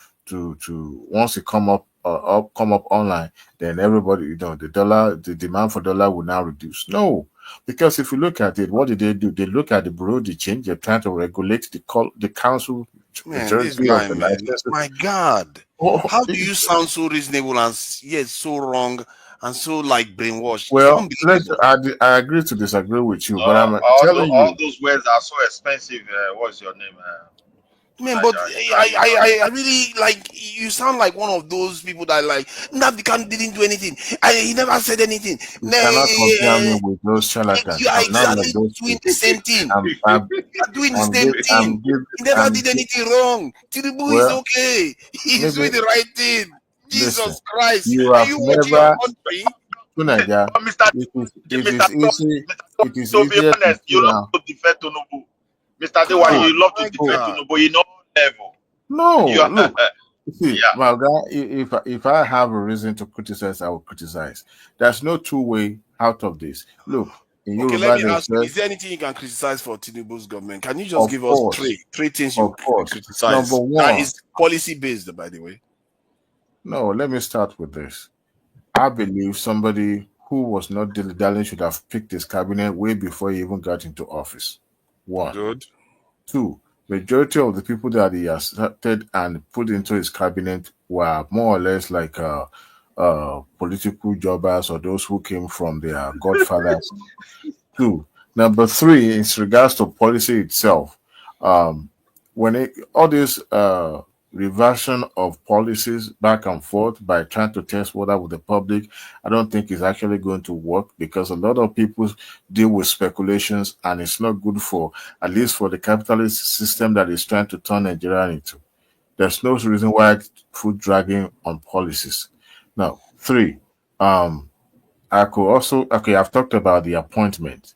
once it come up online, then everybody the demand for dollar will now reduce. No, because if you look at it, what did they do? They look at the bureau de change. They're trying to regulate the council Man, this majority of guy, the man. licenses. My God. Oh, How do you sound so reasonable and yet so wrong and so like brainwashed? It's well, unbelievable. I agree to disagree with you, but I'm telling All you. those words are so expensive. What's your name? Man, but Niger, you can't use that. I really like you sound like one of those people that like Nnamdi Kanu didn't do anything. He never said anything. You cannot compare me with those charlatans. You are I'm not like exactly those doing the people. same thing. I'm I'm You are doing the I'm same give, thing. He never I'm did anything wrong. Tinubu is well, okay. He's maybe doing the right thing. listen. Jesus Christ. You Are have you watching your never country? Tunaja. But Mr. It Mr. is easy. It is To be easier to honest, sit you love down. to defend Tinubu. Mr. Dewa, Oh, God, you love to my defend oh, God. Tinubu in all level. You no, are, look. See, yeah. my guy, if I have a reason to criticize, I will criticize. There's no two-way out of this. Look, in Okay, let Yoruba, me they ask you: say, is there anything you can criticize for Tinubu's government? Can you just of give us course, three things of you course. Number criticize? That one, is policy based, by the way. no, let me start with this. I believe somebody who was not dilly-dallying should have picked his cabinet way before he even got into office. One. Good. Two, majority of the people that he accepted and put into his cabinet were more or less like political jobbers or those who came from their godfathers. Two. Number three, in regards to policy itself, um, all this reversion of policies back and forth by trying to test water with the public, I don't think is actually going to work because a lot of people deal with speculations and it's not good for, at least for the capitalist system that is trying to turn Nigeria into. There's no reason why food dragging on policies. Now, three, I could also, okay, I've talked about the appointment.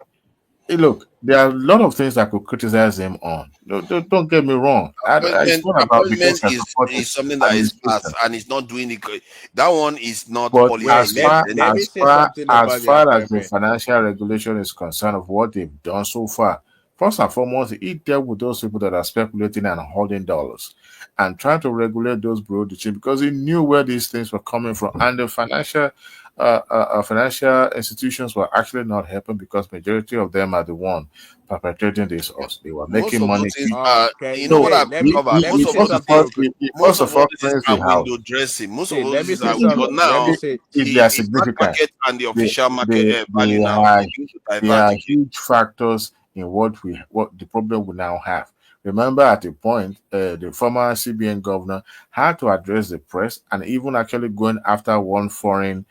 Hey, look, there are a lot of things I could criticize him on. Don't get me wrong. It's not about because Appointment I support is his something that is past administration. and it's not doing it. That one is not But policy Wait, based. let me say something as about the far as the appointment. financial regulation is concerned of what they've done so far, First and foremost, he dealt with those people that are speculating and holding dollars and trying to regulate those bureau de change because he knew where these things were coming from. And the financial institutions were actually not helping because majority of them are the one perpetrating this. They were Most making of money those things quick. are, Okay, you know what So say, I've let me discovered? let me say something real quick. he Most first of of all all these cleansed the are house. window dressing. Most of Say, all let me these say are, something. but Let me now say. If they are his bad significant, market and the they official market they value they now are is beginning to they divert are again. huge factors in what the problem we now have. Remember, at a point, the former CBN governor had to address the press and even actually going after one foreign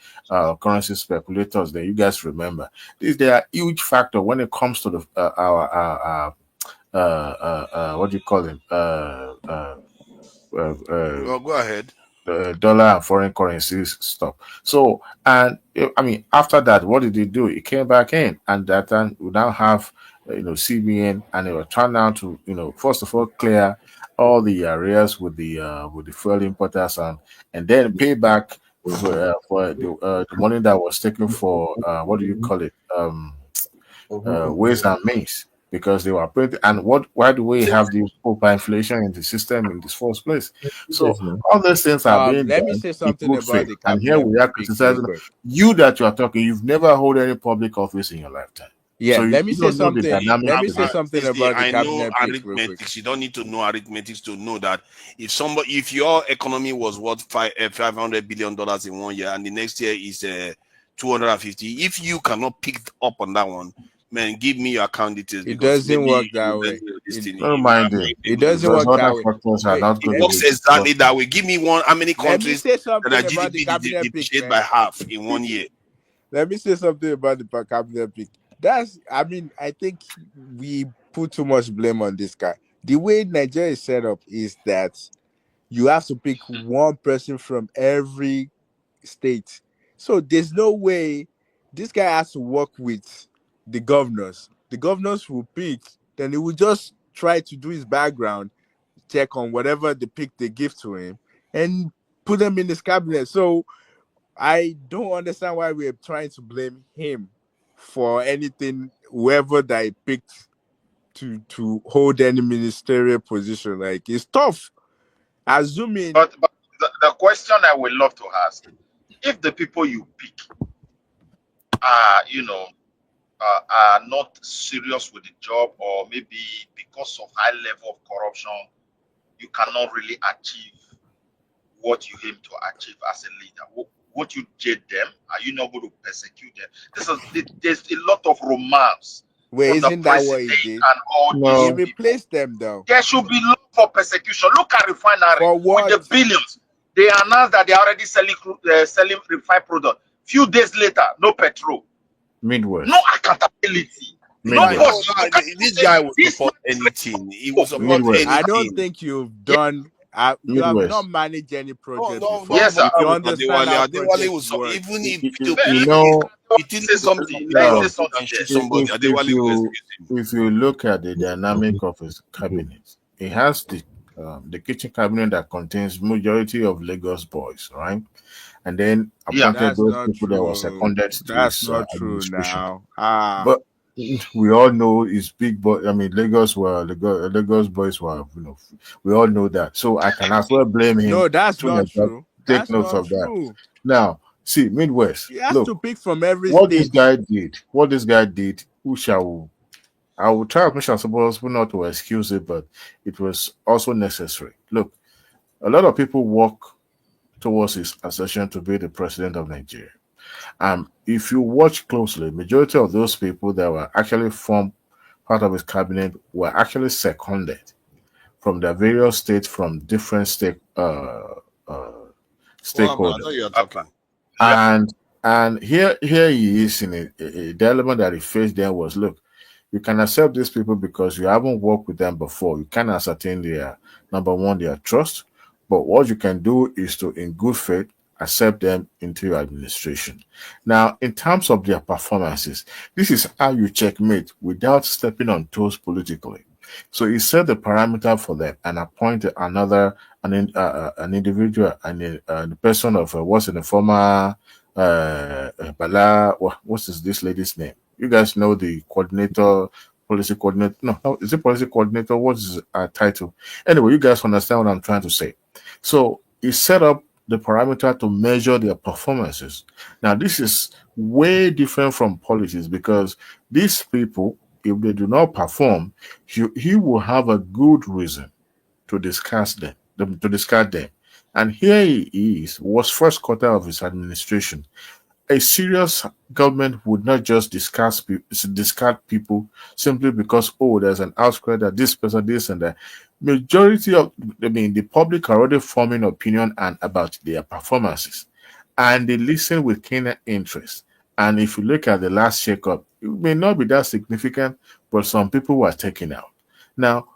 currency speculators. That you guys remember, they are huge factor when it comes to the what do you call it? Well, go ahead. Dollar and foreign currencies stuff. So, and I mean, after that, what did he do? He came back in, and that time we now have, CBN, and they were trying now to, first of all, clear all the areas with the fuel importers and then pay back for the money that was taken for what do you call it? Ways and means because they were pretty. And why do we have the hyperinflation in the system in this first place? So all those things are being Let me done say in something good about faith. the And here cabinet we are pick real criticizing quick. you that you are talking. You've never held any public office in your lifetime, Yeah, so let me you say don't know the something. dynamics Let me of say the. something See, about the I know cabinet pick real quick. arithmetics. You don't need to know arithmetics to know that if your economy was worth $500 billion in 1 year and the next year is 250, if you cannot pick up on that one, man, give me your account details It because doesn't maybe work you that way. invest this It thing. Don't You mind are it it being able to doesn't do because work it. other that way. factors are Wait, not It going let to me works be exactly discussed. that way. Give me how many let me countries say that their something about the GDP cabinet pick, depreciate by man. half in 1 year? Let me say something about the cabinet pick. I mean, I think we put too much blame on this guy. The way Nigeria is set up is that you have to pick one person from every state. So there's no way this guy has to work with the governors. The governors will pick, then he will just try to do his background check on whatever the pick they give to him and put them in his cabinet. So I don't understand why we're trying to blame him for anything, whoever that he picked to hold any ministerial position. Like it's tough. Assuming But the question I would love to ask, if the people you pick are, are not serious with the job, or maybe because of high level of corruption, you cannot really achieve what you aim to achieve as a leader. Would you jade them? Are you not going to persecute them? There's a lot of romance wait, on the isn't that what president he did? and all He these No, people. replaced them though. There should be law for persecution. Look at refinery For with what? the billions. They announced that they are already selling refined product. Few days later, no petrol, no Midwest, accountability, No, nobody. Midwest, You can't even this say guy will this support man is anything. He will faithful. Wait, support I Midwest, don't anything. think you've Yes, done. You have not Midwest. managed any No, project no, before. no yes, sir. You bother with understand how Adewale. Adewale project will works. even if Let, You let, know, let he me say didn't come to something. Let me say Lagos no. and something shoot there. somebody, Adewale will excuse him. If you look at the dynamic of his cabinet, it has the kitchen cabinet that contains majority of Lagos boys, right? And then Yeah. appointed That's those not people that were true. seconded to That's his not true administration. now. But we all know it's big boy. I mean, Lagos boys were, we all know that. So I can as well blame him No, that's to not true. take That's notes not of that. true. Now, see, Midwest. He has to Look, pick from every what this state. guy did. I will try as much as possible not to excuse it, but it was also necessary. Look, a lot of people work towards his accession to be the president of Nigeria. If you watch closely, majority of those people that were actually formed part of his cabinet were actually seconded from the various states from different uh, What happened? I stakeholders. thought you were talking. Yeah. And here he is in the element that he faced there was, look, you can accept these people because you haven't worked with them before. You can ascertain their number one, their trust. But what you can do is to, in good faith, accept them into your administration. Now, in terms of their performances, this is how you checkmate without stepping on toes politically. So he set the parameter for them and appointed an individual and the person of what's in the former Bala. What's this lady's name? You guys know the coordinator policy coordinator. No, is it policy coordinator? What's his title? Anyway, you guys understand what I'm trying to say. So he set up the parameter to measure their performances. Now, this is way different from policies because these people, if they do not perform, he will have a good reason to discard them. And here he is, was first quarter of his administration. A serious government would not just discard people simply because, oh, there's an outcry that this person, this and that. Majority of, the public are already forming opinion and about their performances, and they listen with keen interest. And if you look at the last shakeup, it may not be that significant, but some people were taken out. Now,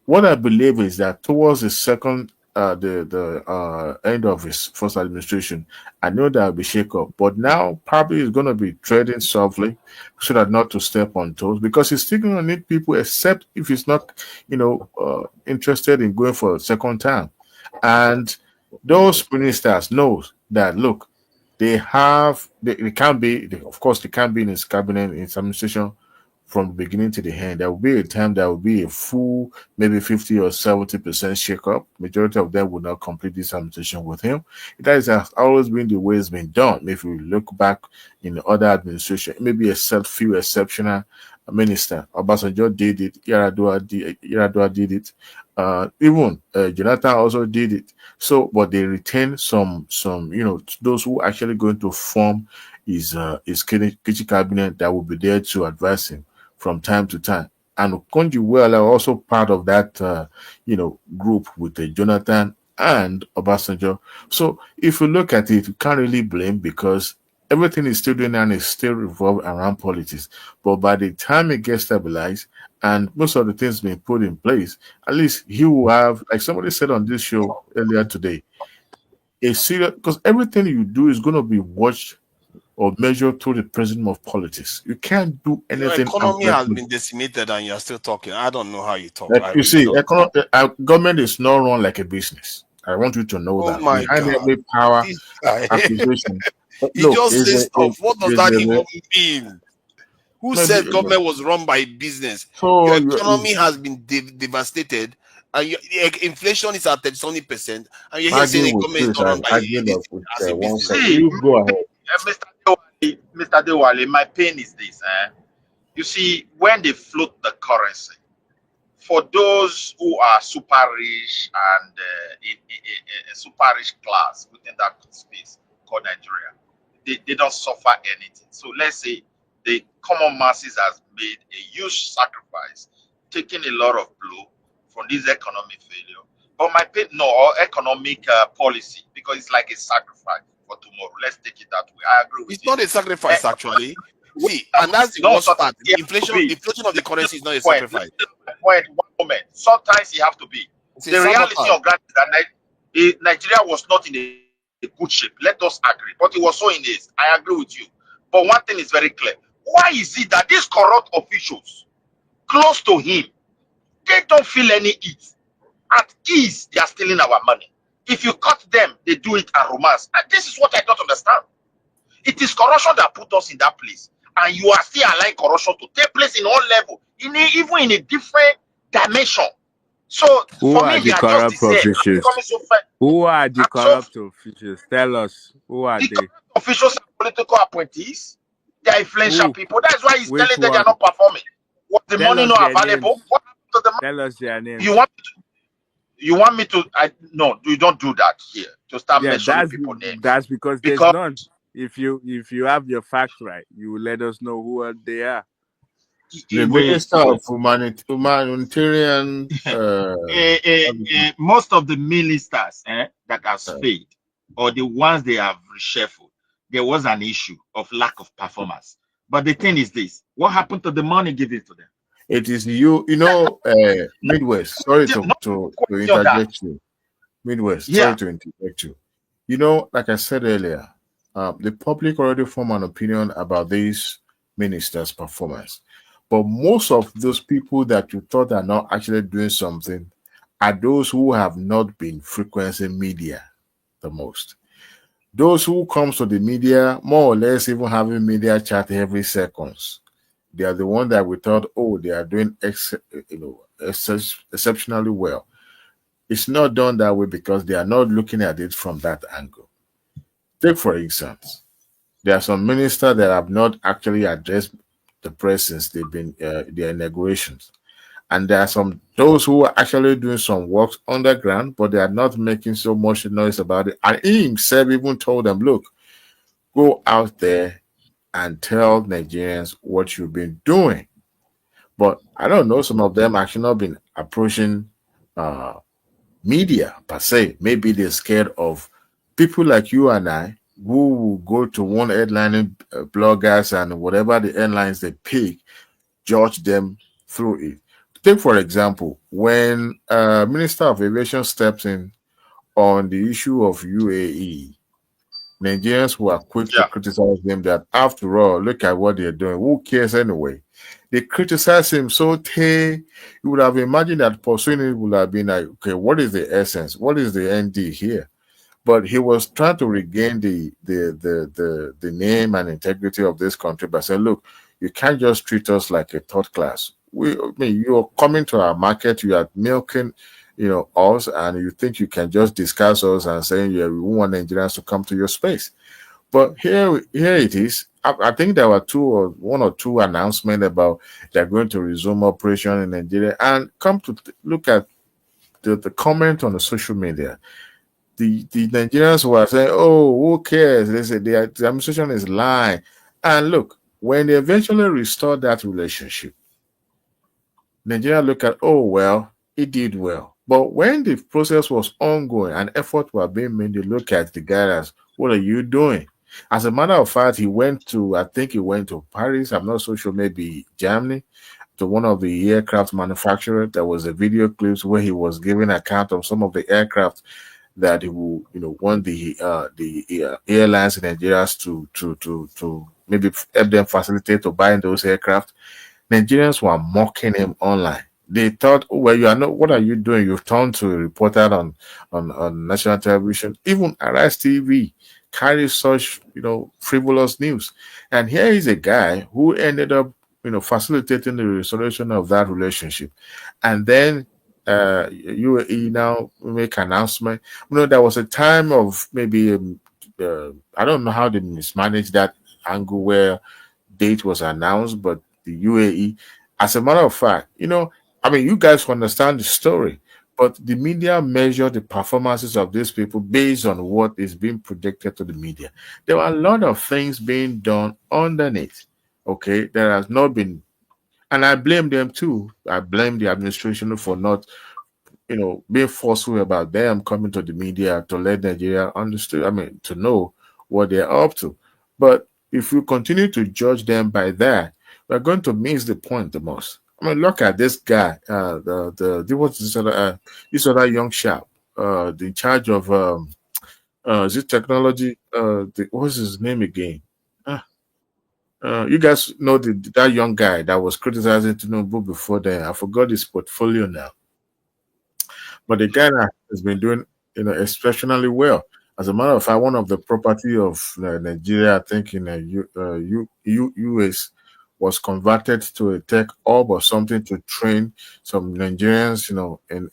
what I believe is that towards the second, the end of his first administration, I know there will be shake-up, but now probably he's going to be treading softly so that not to step on toes because he's still going to need people, except if he's not, interested in going for a second time. And those ministers know that look, they can't be, of course, they can't be in his cabinet, in his administration from the beginning to the end. There will be a time there will be a full, maybe 50 or 70% shake-up. Majority of them will not complete this administration with him. That has always been the way it's been done. If you look back in the other administration, maybe except few exceptional minister. Obasanjo did it. Yaradua did it. Even Jonathan also did it. So, but they retain some, those who actually going to form his kitchen cabinet that will be there to advise him from time to time. And Okonjo-Iweala are also part of that, group with Jonathan and Obasanjo. So if you look at it, you can't really blame because everything is still doing and is still revolved around politics. But by the time it gets stabilized and most of the things being put in place, at least he will have, like somebody said on this show earlier today, a serious, because everything you do is going to be watched or measured through the prism of politics. You can't do Your anything. economy has been decimated and you're still talking. I don't know how you talk. Like you see, government is not run like a business. I want you to know Oh that. my Behind God. every power This guy. accusation, He look, just says stuff. What does that even mean? Who said maybe, government was run by business? so Your economy has been devastated, and inflation is at 30%, and you're here saying arguing the with government is this not run and by arguing this with as a one business. side. See, You go ahead. Mr. Dewale, my pain is this. You see, when they float the currency, for those who are super rich and in a super rich class within that space called Nigeria, they don't suffer anything. So let's say the common masses has made a huge sacrifice, taking a lot of blow from this economic failure. But my pain, no, or economic policy, because it's like a sacrifice for tomorrow. Let's take it that way. I agree with It's you. not a sacrifice, actually. See, and that's the worst part. The inflation of the currency is not a sacrifice. Point, one moment. Sometimes you have to be. It's a The reality sabotage. of that is that Nigeria was not in a good shape. Let us agree. But it was so in haste. I agree with you. But one thing is very clear. Why is it that these corrupt officials close to him, they don't feel any heat? At ease, they are stealing our money. If you cut them, they do it at romance. And this is what I don't understand. It is corruption that put us in that place. And you are still allowing corruption to take place in all level, even in a different dimension. So Who for are me, they the are just corrupt the same. I'm officials? becoming so far. Who are the So corrupt officials? Tell us. Who are the they? corrupt officials are political appointees. They are influential Who? people. That's why he's Which telling them they are one? not performing. Was the Tell money us not their names. available? What happened to the money? Tell us their names. You want me to? No, you don't do that here. To start Yeah, mentioning people names. that's because there's Because none. If you have your facts right, you will let us know who they are. The Minister of Humanitarian most of the ministers that have failed, or the ones they have reshuffled, there was an issue of lack of performance. But the thing is this: what happened to the money given to them? it is Midwest. Sorry to interject you. Midwest, sorry to interject you. Like I said earlier, the public already form an opinion about these ministers' performance. But most of those people that you thought are not actually doing something are those who have not been frequenting media the most. Those who comes to the media, more or less even having media chat every seconds. They are the one that we thought, oh, they are doing exceptionally well. It's not done that way because they are not looking at it from that angle. Take for instance, there are some ministers that have not actually addressed the press since they've been their inaugurations, and there are some those who are actually doing some works underground, but they are not making so much noise about it. And he himself even told them, "Look, go out there and tell Nigerians what you've been doing." But I don't know, some of them actually not been approaching uh, media per se. Maybe they're scared of people like you and I who will go to one headlining bloggers and whatever the headlines they pick, judge them through it. Take, for example, when Minister of Aviation steps in on the issue of UAE, Nigerians were quick to Yeah. criticize them that, after all, look at what they're doing. Who cares anyway? They criticize him so you would have imagined that pursuing it would have been like, okay, what is the essence? What is the ND here? But he was trying to regain the name and integrity of this country by saying, look, you can't just treat us like a third class. I mean, you're coming to our market, you are milking, us, and you think you can just discuss us and saying, yeah, we want Nigerians to come to your space. But here it is. I think there were one or two announcements about they're going to resume operation in Nigeria, and come to look at the comment on the social media. The Nigerians were saying, "Oh, who cares?" They said the administration is lying. And look, when they eventually restored that relationship, Nigeria look at, oh well, it did well. But when the process was ongoing and effort were being made, they look at the guy as, what are you doing? As a matter of fact, I think he went to Paris, I'm not so sure, maybe Germany, to one of the aircraft manufacturers. There was a video clips where he was giving account of some of the aircraft that he will, want the airlines in Nigeria to maybe help them facilitate to buying those aircraft. Nigerians were mocking him online. They thought, oh, well, you are not. What are you doing? You've turned to a reporter on national television. Even Arise TV carries such frivolous news. And here is a guy who ended up facilitating the restoration of that relationship, and then UAE now make announcement. There was a time of maybe I don't know how they mismanaged that angle where date was announced, but the UAE, as a matter of fact, I mean, you guys understand the story, but the media measure the performances of these people based on what is being projected to the media. There are a lot of things being done underneath. Okay, there has not been, and I blame them too. I blame the administration for not being forceful about them coming to the media to let Nigeria understand, I mean, to know what they're up to. But if we continue to judge them by that, we're going to miss the point the most. I mean, look at this guy, what's this other young chap, in charge of is it technology? What's his name again? Ah, you guys know that young guy that was criticizing Tinubu before then. I forgot his portfolio now. But the Ghana has been doing, exceptionally well. As a matter of fact, one of the property of Nigeria, I think in US, was converted to a tech hub or something to train some Nigerians, in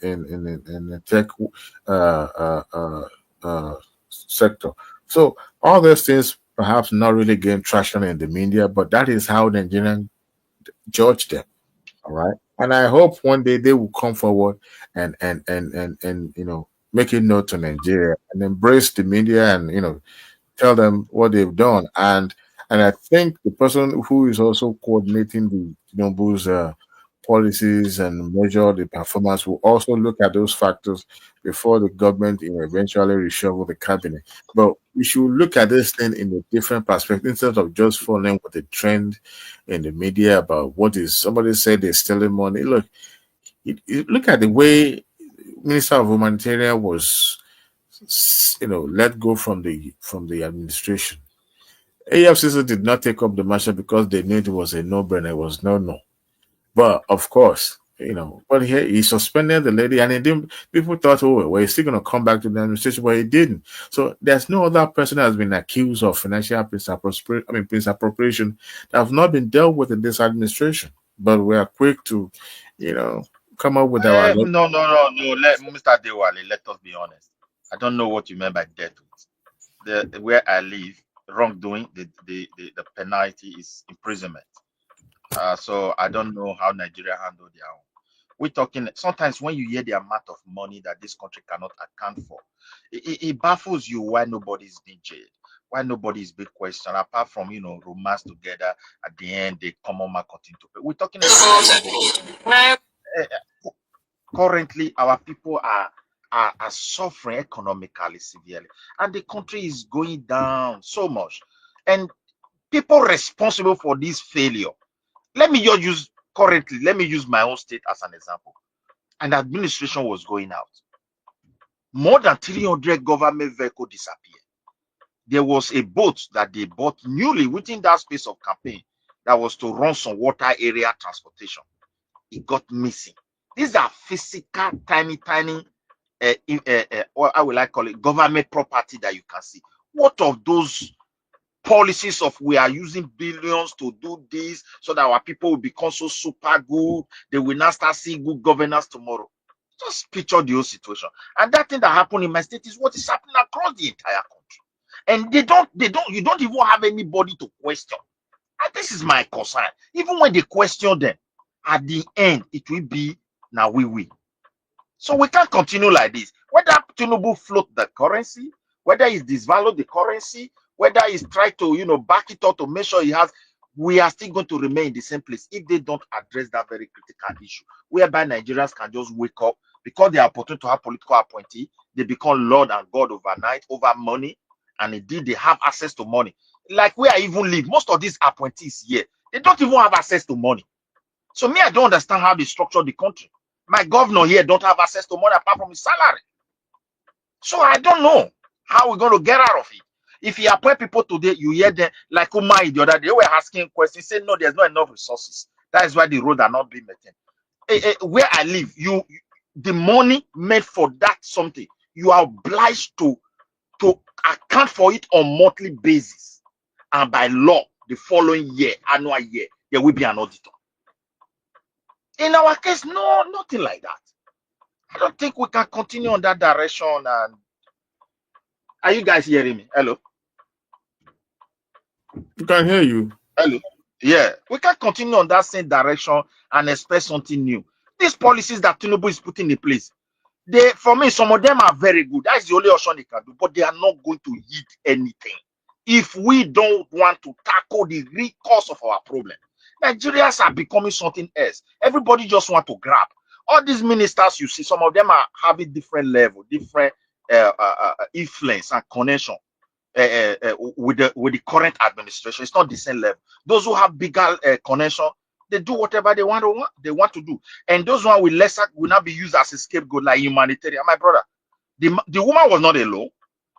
the tech sector. So all those things perhaps not really gain traction in the media, but that is how Nigerians judge them. All right. And I hope one day they will come forward and make it known to Nigeria and embrace the media and tell them what they've done. And I think the person who is also coordinating the Tinubu's policies and measure the performance will also look at those factors before the government eventually reshuffle the cabinet. But we should look at this thing in a different perspective instead of just following with the trend in the media about what is somebody said they're stealing money. Look, look at the way Minister of Humanitarian was let go from the administration. AFCC did not take up the matter because they knew it was a no-brainer. It was no. But of course, But he suspended the lady, and it didn't. People thought, oh, well, he's still going to come back to the administration, but he didn't. So there's no other person that has been accused of financial misappropriation that have not been dealt with in this administration. But we are quick to, come up with our. No. Let Mr. Dewale, let us be honest. I don't know what you meant by death. Where I live, wrongdoing, the penalty is imprisonment. So I don't know how Nigeria handle their own. We're talking sometimes when you hear the amount of money that this country cannot account for, it baffles you why nobody's being jailed, why nobody is being questioned, apart from romance together. At the end, the common man continue to pay. We're talking about currently our people are suffering economically severely, and the country is going down so much, and people responsible for this failure. Let me use my own state as an example. An administration was going out. More than 300 government vehicles disappeared. There was a boat that they bought newly within that space of campaign that was to run some water area transportation. It got missing. These are physical, tiny, what I would like call it, government property that you can see. What of those policies of we are using billions to do this so that our people will become so super good, they will not start seeing good governance tomorrow? Just picture the whole situation. And that thing that happened in my state is what is happening across the entire country. And you don't even have anybody to question. And this is my concern. Even when they question them, at the end, it will be now we. So we can't continue like this. Whether Tinubu float the currency, whether he's disvalue the currency, whether he's try to back it up to make sure he has, we are still going to remain in the same place if they don't address that very critical issue, whereby Nigerians can just wake up because they are opportunity to have political appointee, they become Lord and God overnight over money, and indeed they have access to money. Like where I even live, most of these appointees here, they don't even have access to money. So me, I don't understand how they structure the country. My governor here don't have access to money apart from his salary. So I don't know how we're going to get out of it. If you appoint people today, you hear them like Umai the other day, they were asking questions, saying no, there's not enough resources. That is why the roads are not being maintained. Where I live, the money made for that something, you are obliged to account for it on monthly basis. And by law, the following year, annual year, there will be an auditor. In our case, no, nothing like that. I don't think we can continue on that direction. And are you guys hearing me? Hello? You can hear you. Hello? Yeah, we can't continue on that same direction and expect something new. These policies that Tinubu is putting in place, for me, some of them are very good. That's the only option they can do, but they are not going to yield anything if we don't want to tackle the real cause of our problem. Nigerians are becoming something else. Everybody just want to grab. All these ministers you see, some of them are having different level, different influence and connection with the current administration. It's not the same level. Those who have bigger connection, they do whatever they want to do. And those one with lesser will not be used as a scapegoat like humanitarian. My brother, the woman was not alone.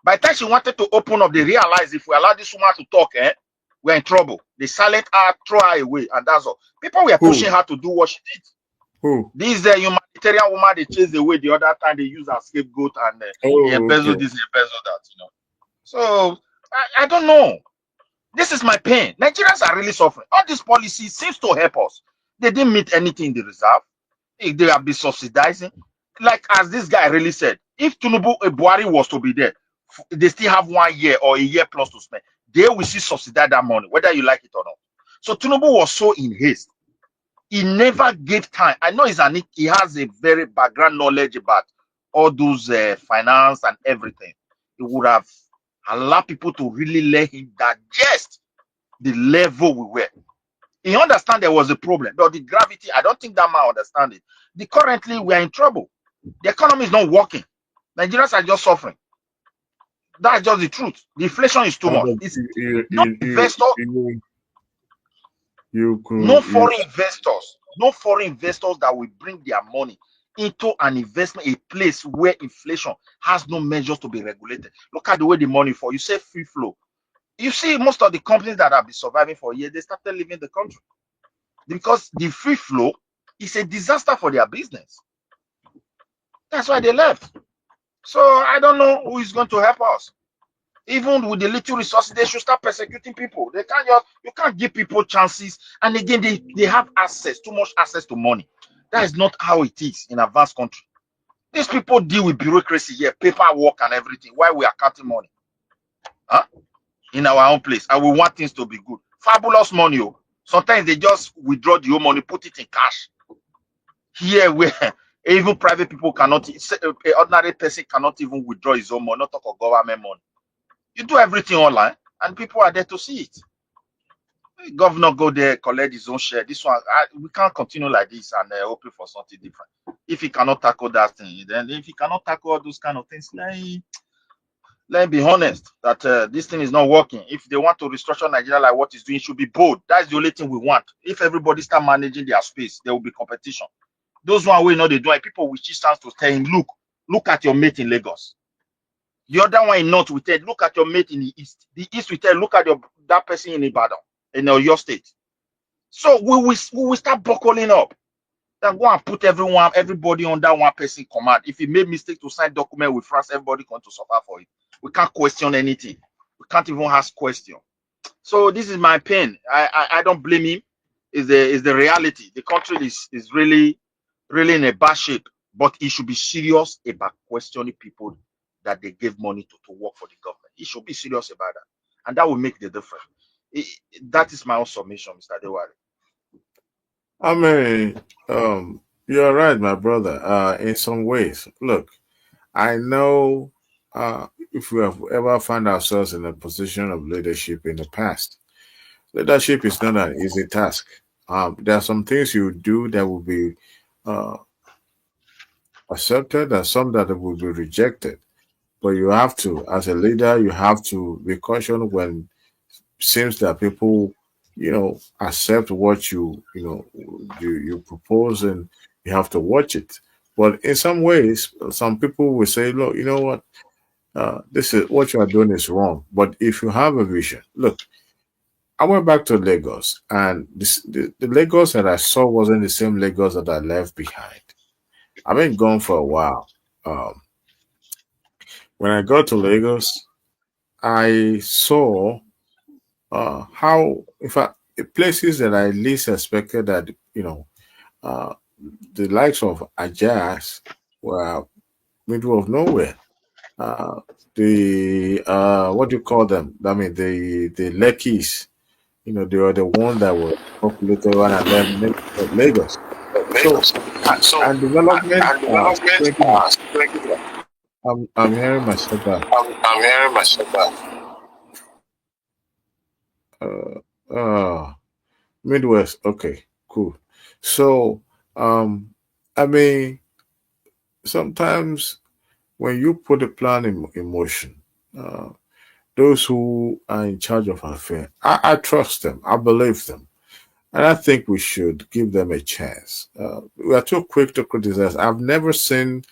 By the time she wanted to open up, they realized if we allow this woman to talk, we're in trouble. They silent her, throw her away, and that's all. People were pushing her to do what she did. Who? This is the humanitarian woman they chased away the other time. They use as scapegoat and embezzle this, embezzle that. So I don't know. This is my pain. Nigerians are really suffering. All these policies seems to help us. They didn't meet anything in the reserve. If they have been subsidizing, like as this guy really said, if Tinubu Buhari was to be there, they still have 1 year or a year plus to spend. They will see subsidize that money, whether you like it or not. So Tinubu was so in haste. He never gave time. I know he has a very background knowledge about all those finance and everything. He would have allowed people to really let him digest the level we were. He understand there was a problem, but the gravity, I don't think that man understand it. Currently, we are in trouble. The economy is not working. Nigerians are just suffering. That's just the truth. The inflation is too much. It's no investor, no foreign investors that will bring their money into an investment, a place where inflation has no measures to be regulated. Look at the way the money for you say free flow. You see, most of the companies that have been surviving for years, they started leaving the country because the free flow It's a disaster for their business. That's why they left. So I don't know who is going to help us. Even with the little resources, they should start persecuting people. They can't just, you can't give people chances. And again, they have access, too much access to money. That is not how it is in advanced country. These people deal with bureaucracy here, paperwork and everything. Why we are counting money? Huh? In our own place. And we want things to be good. Fabulous money. Oh. Sometimes they just withdraw the whole money, put it in cash. Here, where even private people cannot, an ordinary person cannot even withdraw his own money, not talk of government money. You do everything online, and people are there to see it. Governor go there, collect his own share. This one, we can't continue like this and hoping for something different. If he cannot tackle that thing, then if he cannot tackle all those kind of things, let's be honest that this thing is not working. If they want to restructure Nigeria like what it's doing, it should be bold. That's the only thing we want. If everybody start managing their space, there will be competition. Those one we know they do it. People with chance to tell him, look at your mate in Lagos. The other one in North, we tell, look at your mate in the East. The East, we tell, look at that person in Ibadan, in your state. So we will start buckling up. Then go and put everybody under one person command. If he made mistake to sign document with France, everybody going to suffer for it. We can't question anything. We can't even ask question. So this is my pain. I don't blame him. Is the reality. The country is really in a bad shape. But he should be serious about questioning people that they gave money to work for the government. He should be serious about that. And that will make the difference. That is my own submission, Mr. Dewari. I mean, you're right, my brother. In some ways, look, I know if we have ever found ourselves in a position of leadership in the past, leadership is not an easy task. There are some things you do that will be uh, accepted and some that will be rejected. But you have to, as a leader, you have to be cautious when it seems that people, accept what you propose, and you have to watch it. But in some ways, some people will say, look, you know what, this is what you are doing is wrong. But if you have a vision, look, I went back to Lagos, and the Lagos that I saw wasn't the same Lagos that I left behind. I've been gone for a while. Um, when I got to Lagos, I saw how, in fact, places that I least expected that, uh, the likes of Ajas were middle of nowhere. Uh, the what do you call them? I mean, the Lekis, they were the one that were populated when I left Lagos. So, Lagos. So, and development and development sprinting up. spreading up. I'm hearing myself back. I'm hearing myself back. Uh, uh, Midwest. Okay, cool. So, I mean, sometimes when you put a plan in motion, uh, those who are in charge of an affair, I trust them. I believe them. And I think we should give them a chance. We are too quick to criticize. I've never seen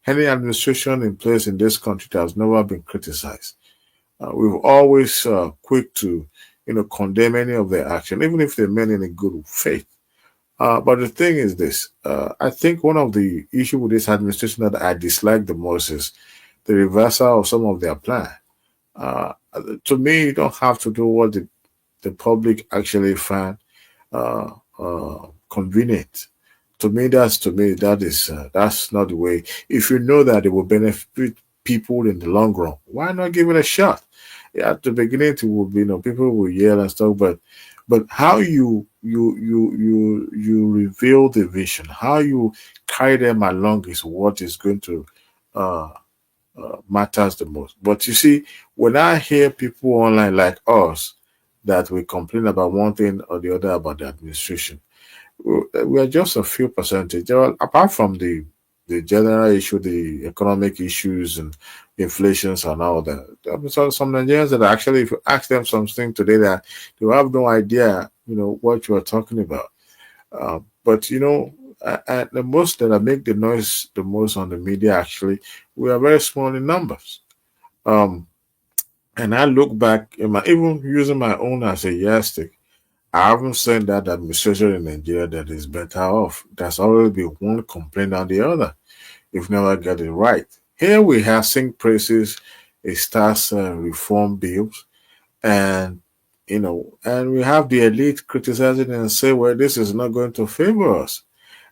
any administration in place in this country that has never been criticized. We've always quick to, condemn any of their action, even if they meant in a good faith. But the thing is this: I think one of the issue with this administration that I dislike the most is the reversal of some of their plan. Uh, to me, you don't have to do what the public actually find convenient. That's not the way. If you know that it will benefit people in the long run, why not give it a shot? Yeah, at the beginning, it will be, people will yell and stuff, but how you reveal the vision, how you carry them along is what is going to uh, matters the most. But you see, when I hear people online like us that we complain about one thing or the other about the administration, we are just a few percentage. Well, apart from the general issue, the economic issues and inflations and all that. There are some Nigerians that actually, if you ask them something today, that they will have no idea, what you are talking about. But the most that I make the noise the most on the media, actually, we are very small in numbers. Um, and I look back, even using my own as a yardstick, I haven't seen that administration in Nigeria that is better off. There's always been one complaint on the other. You've never got it right. Here we have sing praises, it starts reform bills, and and we have the elite criticizing and say, well, this is not going to favor us.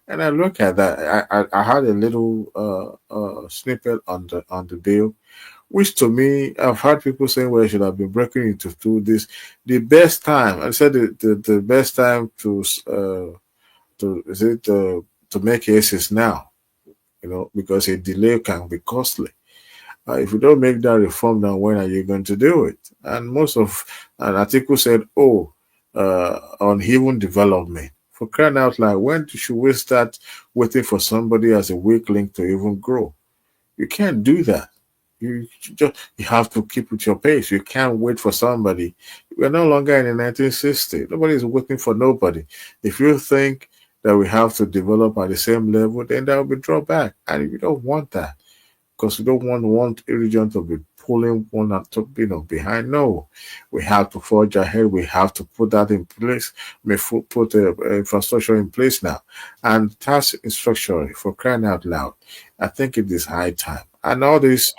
And I look at that. I had a little snippet on the bill, which to me, I've heard people saying, well, should have been breaking into two this. The best time, I said the best time to make cases now, because a delay can be costly. If you don't make that reform now, when are you going to do it? And most of an article said, oh, on human development. For crying out loud, when should we start waiting for somebody as a weak link to even grow? You can't do that. You have to keep with your pace. You can't wait for somebody. We're no longer in the 1960s. Nobody's waiting for nobody. If you think that we have to develop at the same level, then there will be drawback. And we don't want that, because we don't want one region to be pulling one at top, behind. No, we have to forge ahead. We have to put that in place. We put infrastructure in place now, and task structure, for crying out loud. I think it is high time. And all this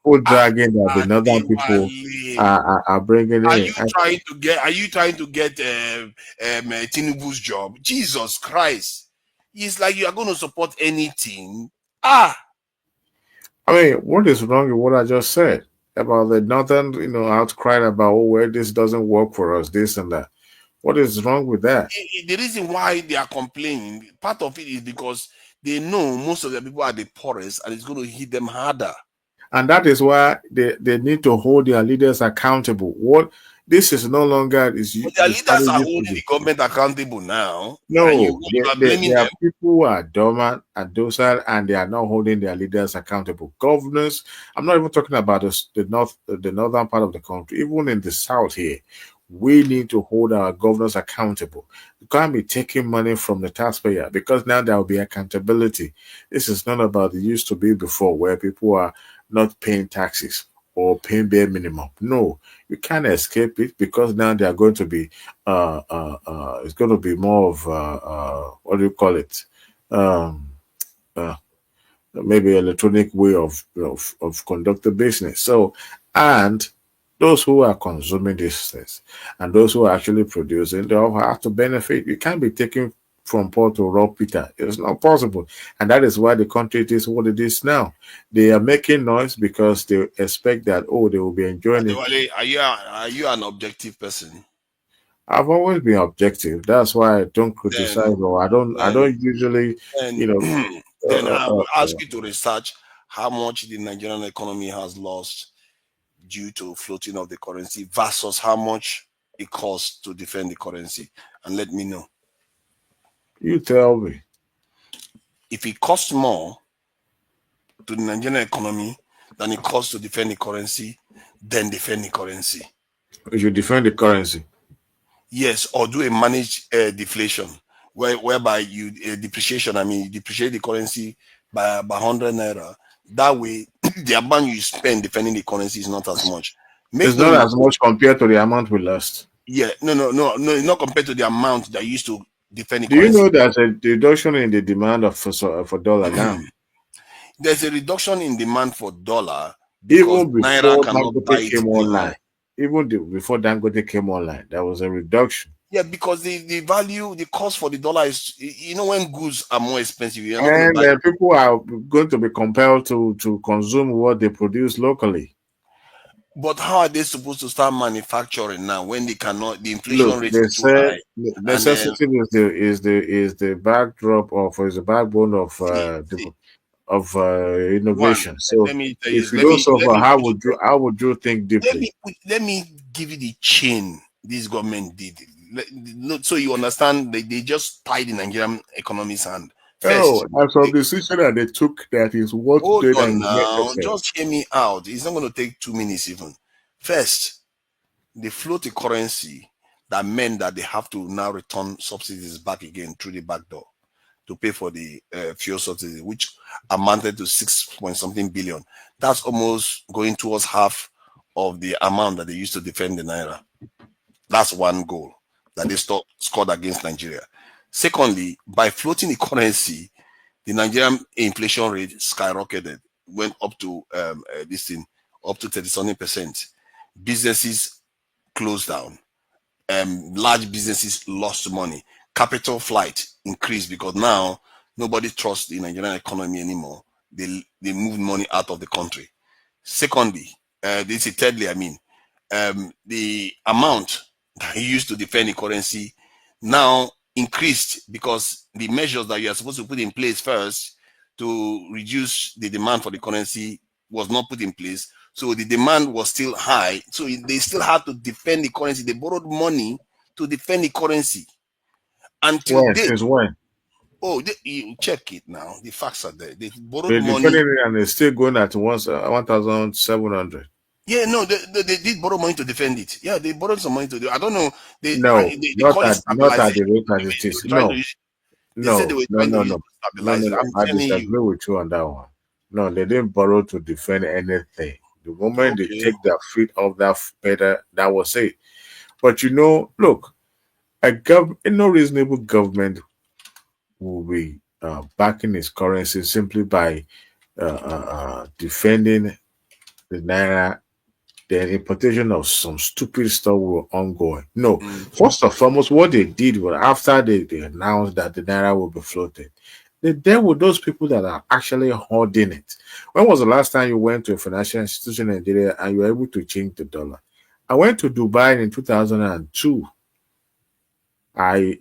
food dragging that the northern people are bringing Are in. you trying to get? Are you trying to get Tinubu's job? Jesus Christ! It's like you are going to support anything. Ah, I mean, what is wrong with what I just said about the northern, outcrying about, oh, well, this doesn't work for us, this and that. What is wrong with that? the reason why they are complaining, part of it is because they know most of the people are the poorest, and it's going to hit them harder. And that is why they need to hold their leaders accountable. What this is no longer is But their the leaders are strategy for holding the the government accountable now, and no, you are blaming there are them. people who are dormant and docile, and they are not holding their leaders accountable. Governors, I'm not even talking about the northern part of the country. Even in the south here, we need to hold our governors accountable. You can't be taking money from the taxpayer, because now there will be accountability. This is not about the used to be before, where people are not paying taxes or paying bare minimum. No, you can't escape it, because now they are going to be it's going to be more of what do you call it? Um, uh, Maybe electronic way of conducting business. So, and those who are consuming these things and those who are actually producing, they all have to benefit. You can't be taking from poor to raw Peter. It's not possible. And that is why the country is what it is now. They are making noise because they expect that, oh, they will be enjoying it. Adewale, are you an objective person? I've always been objective. That's why I don't criticize, Then or I then don't usually, then you know, then I will ask you to research how much the Nigerian economy has lost due to floating of the currency versus how much it costs to defend the currency, and let me know. you tell me. If it costs more to the Nigerian economy than it costs to defend the currency, then defend the currency. You should defend the currency. Yes, or do a managed deflation, whereby you depreciation. I mean, you depreciate the currency by 100 naira. That way, the amount you spend defending the currency is not as much. It's Make no not as mistake. much compared to the amount we lost. Yeah, no, not compared to the amount that used to defend the Do you currency. know there's a reduction in the demand for dollar now? There's a reduction in demand for dollar because Even naira before cannot buy Dangote it came anymore. online, before Dangote came online, there was a reduction. Yeah, because the value, the cost for the dollar is, when goods are more expensive, you're not going to And buy. people are going to be compelled to consume what they produce locally. But how are they supposed to start manufacturing now when they cannot? The inflation Look, rate they is too say high, and then necessity is the backdrop of is the backbone see, of one. innovation. So Let me tell you if this. you Let don't me let suffer, me put it. how would you think Let deeply? me let me give you the chain this government did. So you understand, they just tied the Nigerian economy's hand. Oh, First, and some decision that they took that is what hold they that on is now, necessary. just hear me out. It's not going to take 2 minutes even. First, they float a currency that meant that they have to now return subsidies back again through the back door to pay for the fuel subsidy, which amounted to 6 point something billion. That's almost going towards half of the amount that they used to defend the naira. That's one goal. that they scored against Nigeria. Secondly, by floating the currency, the Nigerian inflation rate skyrocketed, went up to this thing, up to 30-something%. Businesses closed down. Large businesses lost money. Capital flight increased because now nobody trusts the Nigerian economy anymore. They move money out of the country. Secondly, thirdly, I mean, the amount that he used to defend the currency now increased because the measures that you are supposed to put in place first to reduce the demand for the currency was not put in place. So the demand was still high. So they still had to defend the currency. They borrowed money to defend the currency until When? date. Since when? Oh, you check it now. The facts are there. They borrowed They money. defended it and they're still going at once 1,700. Yeah, no, they did borrow money to defend it. Yeah, they borrowed some money to do. I don't know. No, They call it not at stabilization. the rate They as were, it they is. were trying to use. They said they were trying to use it to stabilize it. No. I'm I telling you. disagree with you on that one. No, they didn't borrow to defend anything. The moment they Okay. take their feet off that pedal, that was it. But look, no reasonable government will be backing its currency simply by defending the naira. The importation of some stupid stuff were ongoing. No, first and foremost, what they did was after they announced that the naira will be floated, they dealt with those people that are actually holding it. When was the last time you went to a financial institution in Nigeria and you were able to change the dollar? I went to Dubai in 2002. I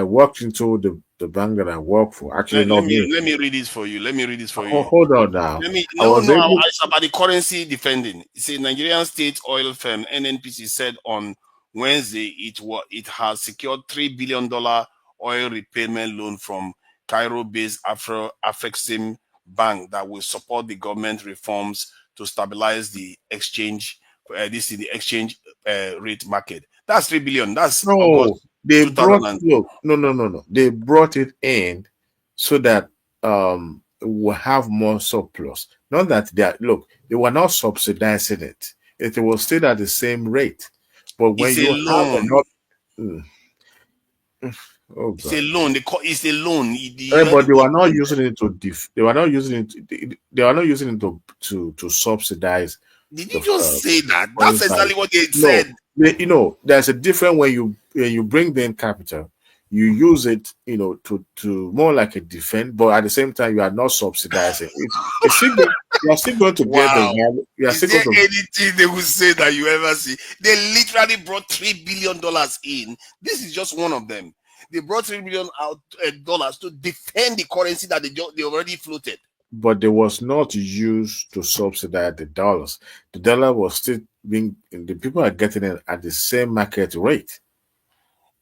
walked into the bank that I work for. Actually, Let, not let me. me let me read this for you. Let me read this for you. Hold on now. I was able. It's about the currency defending. It's a Nigerian state oil firm, NNPC, said on Wednesday it has secured $3 billion oil repayment loan from Cairo-based Afrexim Bank that will support the government reforms to stabilize the exchange. This is the exchange rate market. That's 3 billion. That's No, August they brought 2000. no. They brought it in so that we'll have more surplus. Not that they were not subsidizing it. It was still at the same rate. But when It's a you have loan. enough, mm, oh It's a God. loan. It's a loan. But they were not using it to they were not using it. They were not using it to subsidize Did the you just say that? foreign That's side. exactly what they No, said. there's a difference when you bring in capital, you use it, to more like a defense, but at the same time you are not subsidizing. It's still you are still going to get the Wow. value. You are Is still there going to. anything they would say that you ever see? They literally brought $3 billion in. This is just one of them. They brought $3 billion dollars to defend the currency that they already floated. But they was not used to subsidize the dollars. The dollar was still the people are getting it at the same market rate.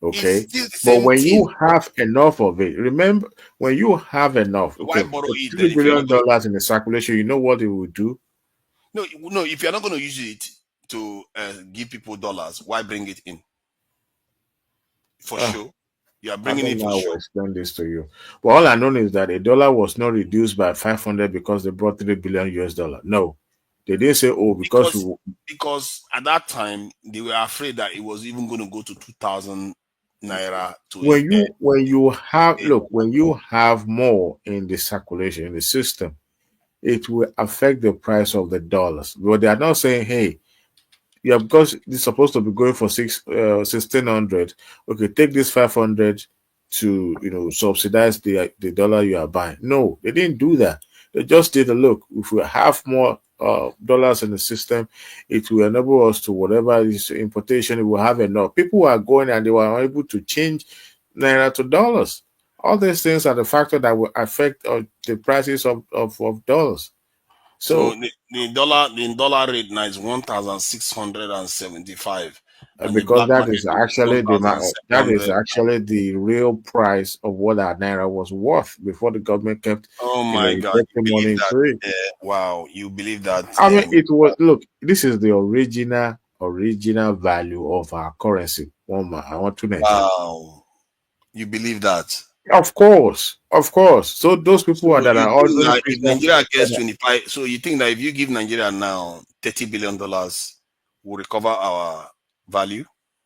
It's Okay. still the But same when thing. you have enough of it, remember, when you have enough, Why okay, borrow for it then $3 if you're not billion going to? in the circulation, you know what it will do? No, if you're not going to use it to give people dollars, why bring it in? For Ah, sure. You are I bringing don't it know for how to sure. explain this to you. But all I know is that a dollar was not reduced by 500 because they brought 3 billion US dollar. No, they didn't say, oh, because because because at that time they were afraid that it was even going to go to 2,000 naira to when you have more in the circulation in the system, it will affect the price of the dollars. But they are not saying, hey, yeah, because it's supposed to be going for 1,600. Okay, take this 500 to subsidize the dollar you are buying. No, they didn't do that. They just did a look. If we have more dollars in the system, it will enable us to whatever is importation. It will have enough. People are going and they were able to change naira to dollars. All these things are the factor that will affect the prices of dollars. so So the dollar rate now is 1,675 and the because black market is that is 1,700. actually the real price of what our naira was worth before the government kept Oh my god, you injecting money believe into that? it. Wow, you believe that? I mean, it was look. This is the original value of our currency. I want to Nigeria. Wow, you believe that? Of course. So those people So that you are think ordinary that if people, Nigeria gets 25, so you think that if you give Nigeria now $30 billion, we'll recover our value?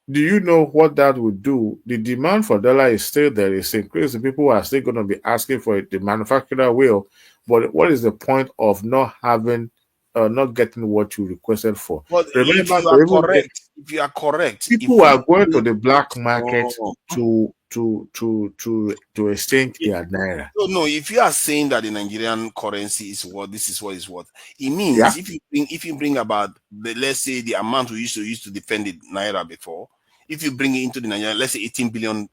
Do you know what that would do? The demand for dollar is still there. It's increased. The people are still going to be asking for it. The manufacturer will. But what is the point of not having, not getting what you requested for? But if Remember, you are correct, people if are you going to bring, the black market oh, to exchange their naira. no, if you are saying that the Nigerian currency is what this is what is what, it Yeah. means if you bring about the, let's say, the amount we used to defend the naira before, if you bring it into the Nigerian, let's say $18 billion,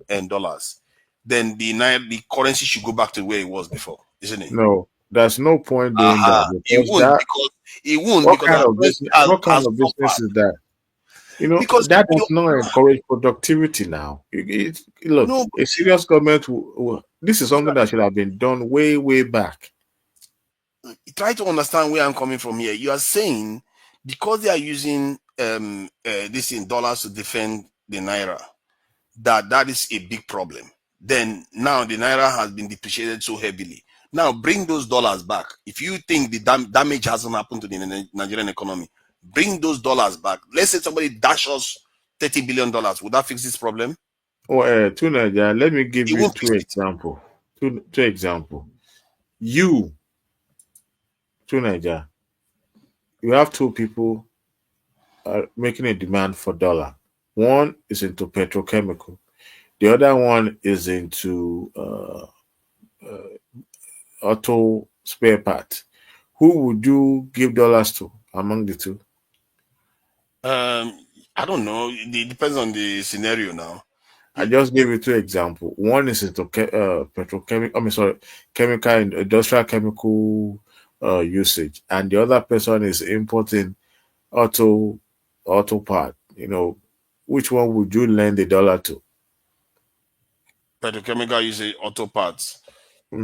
then the currency should go back to where it was before, isn't it? No, there's no point doing that because that It won't because our currency what kind has of business suffered. is that? You know, Because that you does not encourage productivity now. Look, no, a serious government, this is something that should have been done way, way back. try to understand where I'm coming from here. You are saying because they are using this in dollars to defend the naira, that is a big problem. Then now the naira has been depreciated so heavily. Now bring those dollars back. If you think the damage hasn't happened to the Nigerian economy, bring those dollars back. Let's say somebody dash us $30 billion. Would that fix this problem? Well, to Nigeria, let me give It you won't two fix it. examples. Two example. You, to Nigeria, you have two people making a demand for dollar. One is into petrochemical. The other one is into auto spare parts. Who would you give dollars to among the two? I don't know. It depends on the scenario now. I just gave you two examples. One is into petrochemical, chemical and industrial chemical usage, and the other person is importing auto part. Which one would you lend the dollar to? Petrochemical use auto parts.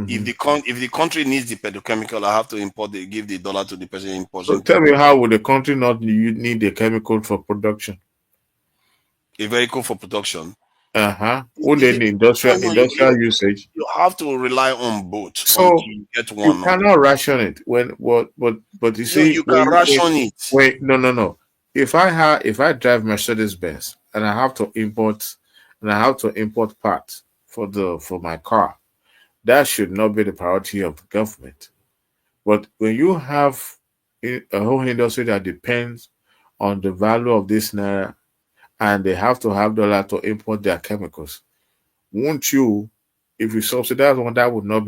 If Hmm. the country needs the petrochemical, I have to give the dollar to the person So importing tell me, how would the country not need the chemical for production? a vehicle for production. Would they need No, industrial usage? you have to rely on both until So you get you one. cannot ration it when but you No, see you can ration it. no. If I drive Mercedes Benz and I have to import parts for my car, that should not be the priority of the government. But when you have a whole industry that depends on the value of this naira and they have to have dollar to import their chemicals, won't you, if you subsidize one, that would not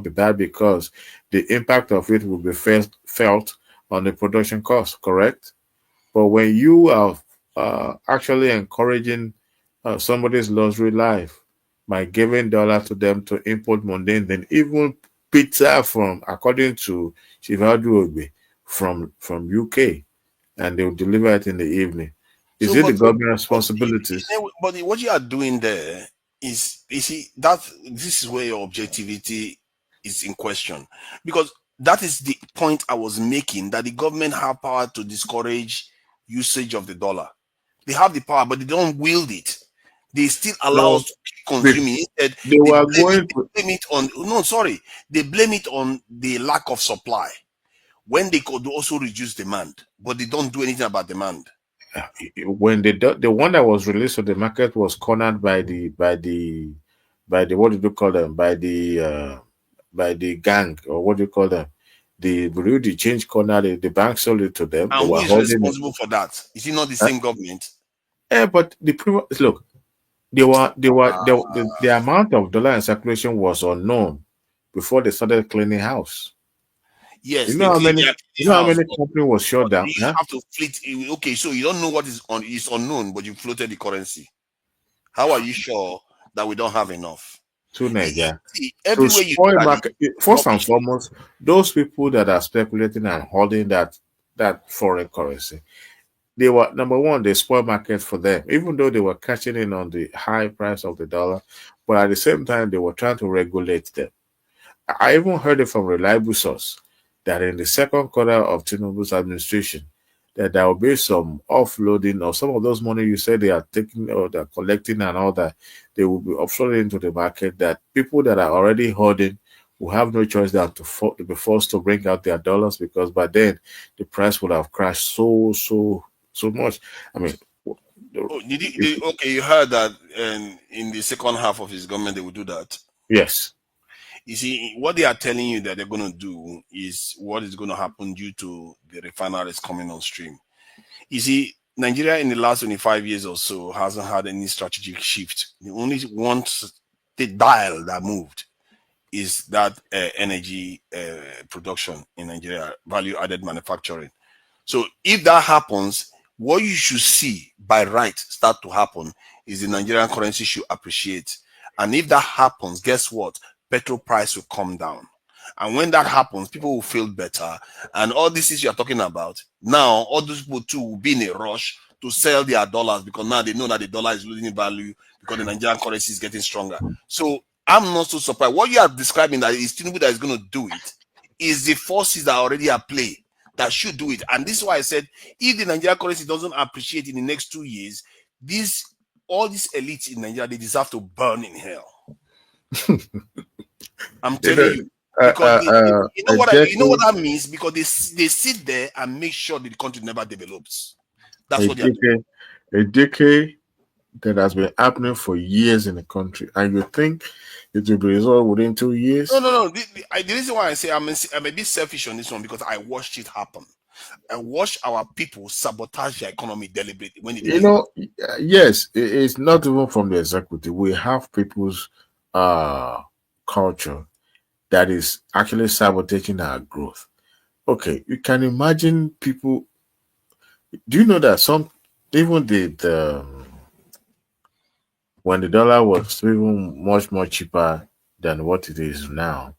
be bad because the impact of it will be felt on the production cost, correct? But when you are actually encouraging somebody's luxury life by giving dollar to them to import mundane, then even pizza from, according to Shivadu Ogbe, from UK, and they will deliver it in the evening. Is So, it the but government but, responsibilities? what you are doing there is, you see, that this is where your objectivity is in question, because that is the point I was making, that the government have power to discourage usage of the dollar. They have the power, but they don't wield it. They still allow us No, to keep they, consuming. Instead, they were going to. they blame it on, no, sorry, they blame it on the lack of supply when they could also reduce demand, but they don't do anything about demand. When the one that was released to the market was cornered by the what do you call them, by the gang, or what do you call them, the Bureau de Change corner, the bank sold it to them. They And who were is holding it. responsible for that? Is it not the Uh, same government? but the previous, look, the amount of dollar in circulation was unknown before they started cleaning house. Yes, You they know how clean many their you know how house, many company was shut but down? you Huh? have to fleet. Okay, so you don't know what is unknown, but you floated the currency. How are you sure that we don't have enough? To Nigeria. See, To everywhere you spoil look at it, market, first and rubbish. foremost, those people that are speculating and holding that foreign currency, they were, number one, they spoil market for them, even though they were catching in on the high price of the dollar, but at the same time they were trying to regulate them. I even heard it from reliable source that in the second quarter of Tinubu's administration, that there will be some offloading of some of those money you said they are taking or they're collecting and all that. They will be offloading into the market, that people that are already holding will have no choice than to be forced to bring out their dollars, because by then the price would have crashed so much. I mean, Oh, okay, you heard that in the second half of his government they will do that. Yes. You see, what they are telling you that they're going to do is what is going to happen due to the refineries coming on stream. You see, Nigeria in the last 25 years or so hasn't had any strategic shift. The only one the dial that moved is that energy production in Nigeria, value added manufacturing. So if that happens, what you should see by right start to happen is the Nigerian currency should appreciate. And if that happens, guess what? Petrol price will come down. And when that happens, people will feel better. And all this is you're talking about, now all those people too will be in a rush to sell their dollars because now they know that the dollar is losing value because the Nigerian currency is getting stronger. So I'm not so surprised. What you are describing that is Tinubu that is going to do it is the forces that are already at play that should do it. And this is why I said if the Nigerian currency doesn't appreciate in the next 2 years, all these elites in Nigeria, they deserve to burn in hell. I'm telling you. Because you know what that means? Because they sit there and make sure that the country never develops. That's what they are doing. A decade that has been happening for years in the country, and you think it will be resolved within 2 years? No. The reason why I say I'm a bit selfish on this one because I watched it happen. I watched our people sabotage their economy deliberately when they didn't. Yes, it's not even from the executive. We have people's culture that is actually sabotaging our growth. Okay, you can imagine people. Do you know that even the when the dollar was even much more cheaper than what it is now,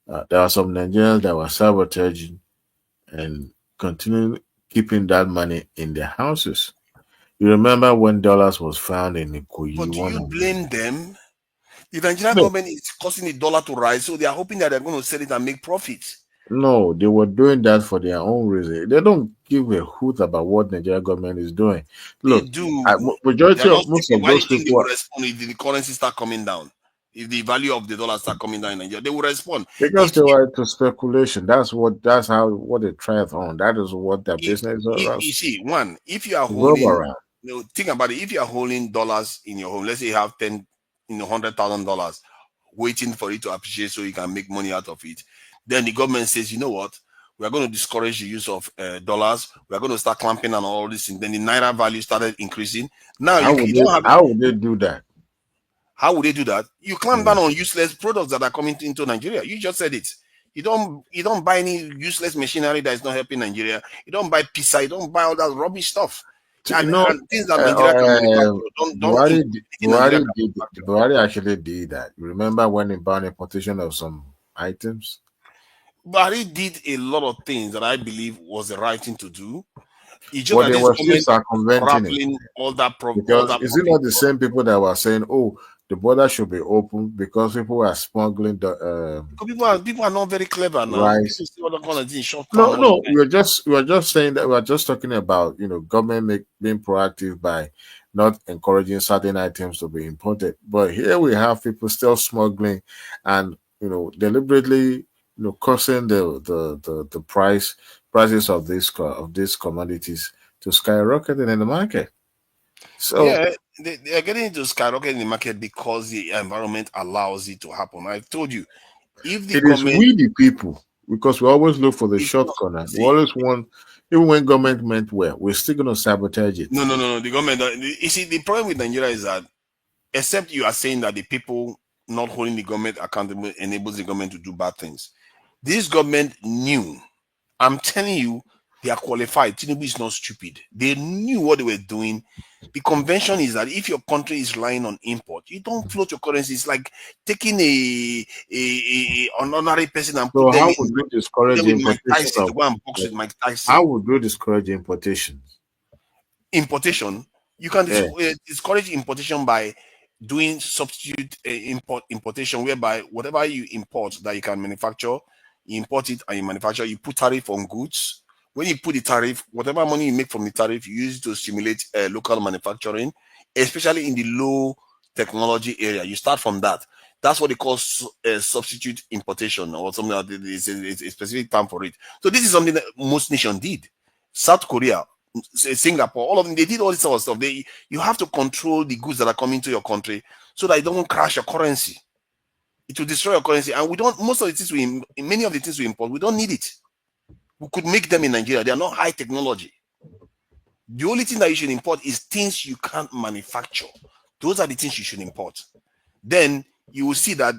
there are some Nigerians that were sabotaging and continuing keeping that money in their houses. You remember when dollars was found in Ikoyi? But do you blame them? The Nigerian No. government is causing the dollar to rise, so they are hoping that they're going to sell it and make profits. No, they were doing that for their own reason. They don't give a hoot about what Nigerian government is doing. Look, they do. Majority of most of why do those you think they people will respond if the currency start coming down? If the value of the dollar start coming down in Nigeria, they will respond. Because they were into speculation. That's what they thrive on. That is what their business is. You see, if you are Rob holding, around. think about it. If you are holding dollars in your home, let's say you have $100,000 waiting for it to appreciate so you can make money out of it. Then the government says, you know what? We are going to discourage the use of dollars. We are going to start clamping on all this. And then the naira value started increasing. Now How would they do that? How would they do that? You clamp down on useless products that are coming into Nigeria. You just said it. You don't buy any useless machinery that is not helping Nigeria. You don't buy pizza. You don't buy all that rubbish stuff. And things that Nigeria can manufacture. Buhari actually did that. You remember when he banned importation of some items? Buhari did a lot of things that I believe was the right thing to do. But they were still circumventing it. All that because is it not the same people that were saying, "Oh, the border should be open because people are smuggling the"? People are not very clever now. Rice. No. We were just saying that we are just talking about government being proactive by not encouraging certain items to be imported. But here we have people still smuggling and deliberately causing the prices of these commodities to skyrocket in the market. So yeah, they are getting into skyrocket in the market because the environment allows it to happen. I told you, if the government, is we the people, because we always look for the short corner. We always want, even when government meant well, we're still going to sabotage it. No. The government. You see, the problem with Nigeria is that, except you are saying that the people not holding the government accountable enables the government to do bad things. This government knew. I'm telling you, they are qualified. Tinubu is not stupid. They knew what they were doing. The convention is that if your country is relying on import, you don't float your currency. It's like taking an ordinary person and put them would you discourage importation to go and box with Mike Tyson. How would you discourage importation? Importation? You can discourage importation by doing substitute importation, whereby whatever you import that you can manufacture, you import it and you manufacture, you put tariff on goods. When you put the tariff, whatever money you make from the tariff, you use it to stimulate local manufacturing, especially in the low technology area. You start from that. That's what they call substitute importation or something like that. It's a specific term for it. So this is something that most nations did. South Korea, Singapore, all of them, they did all this sort of stuff. You have to control the goods that are coming to your country so that it don't crash your currency. It will destroy your currency. And we don't, most of the things many of the things we import, we don't need it. We could make them in Nigeria. They are not high technology. The only thing that you should import is things you can't manufacture. Those are the things you should import. Then you will see that,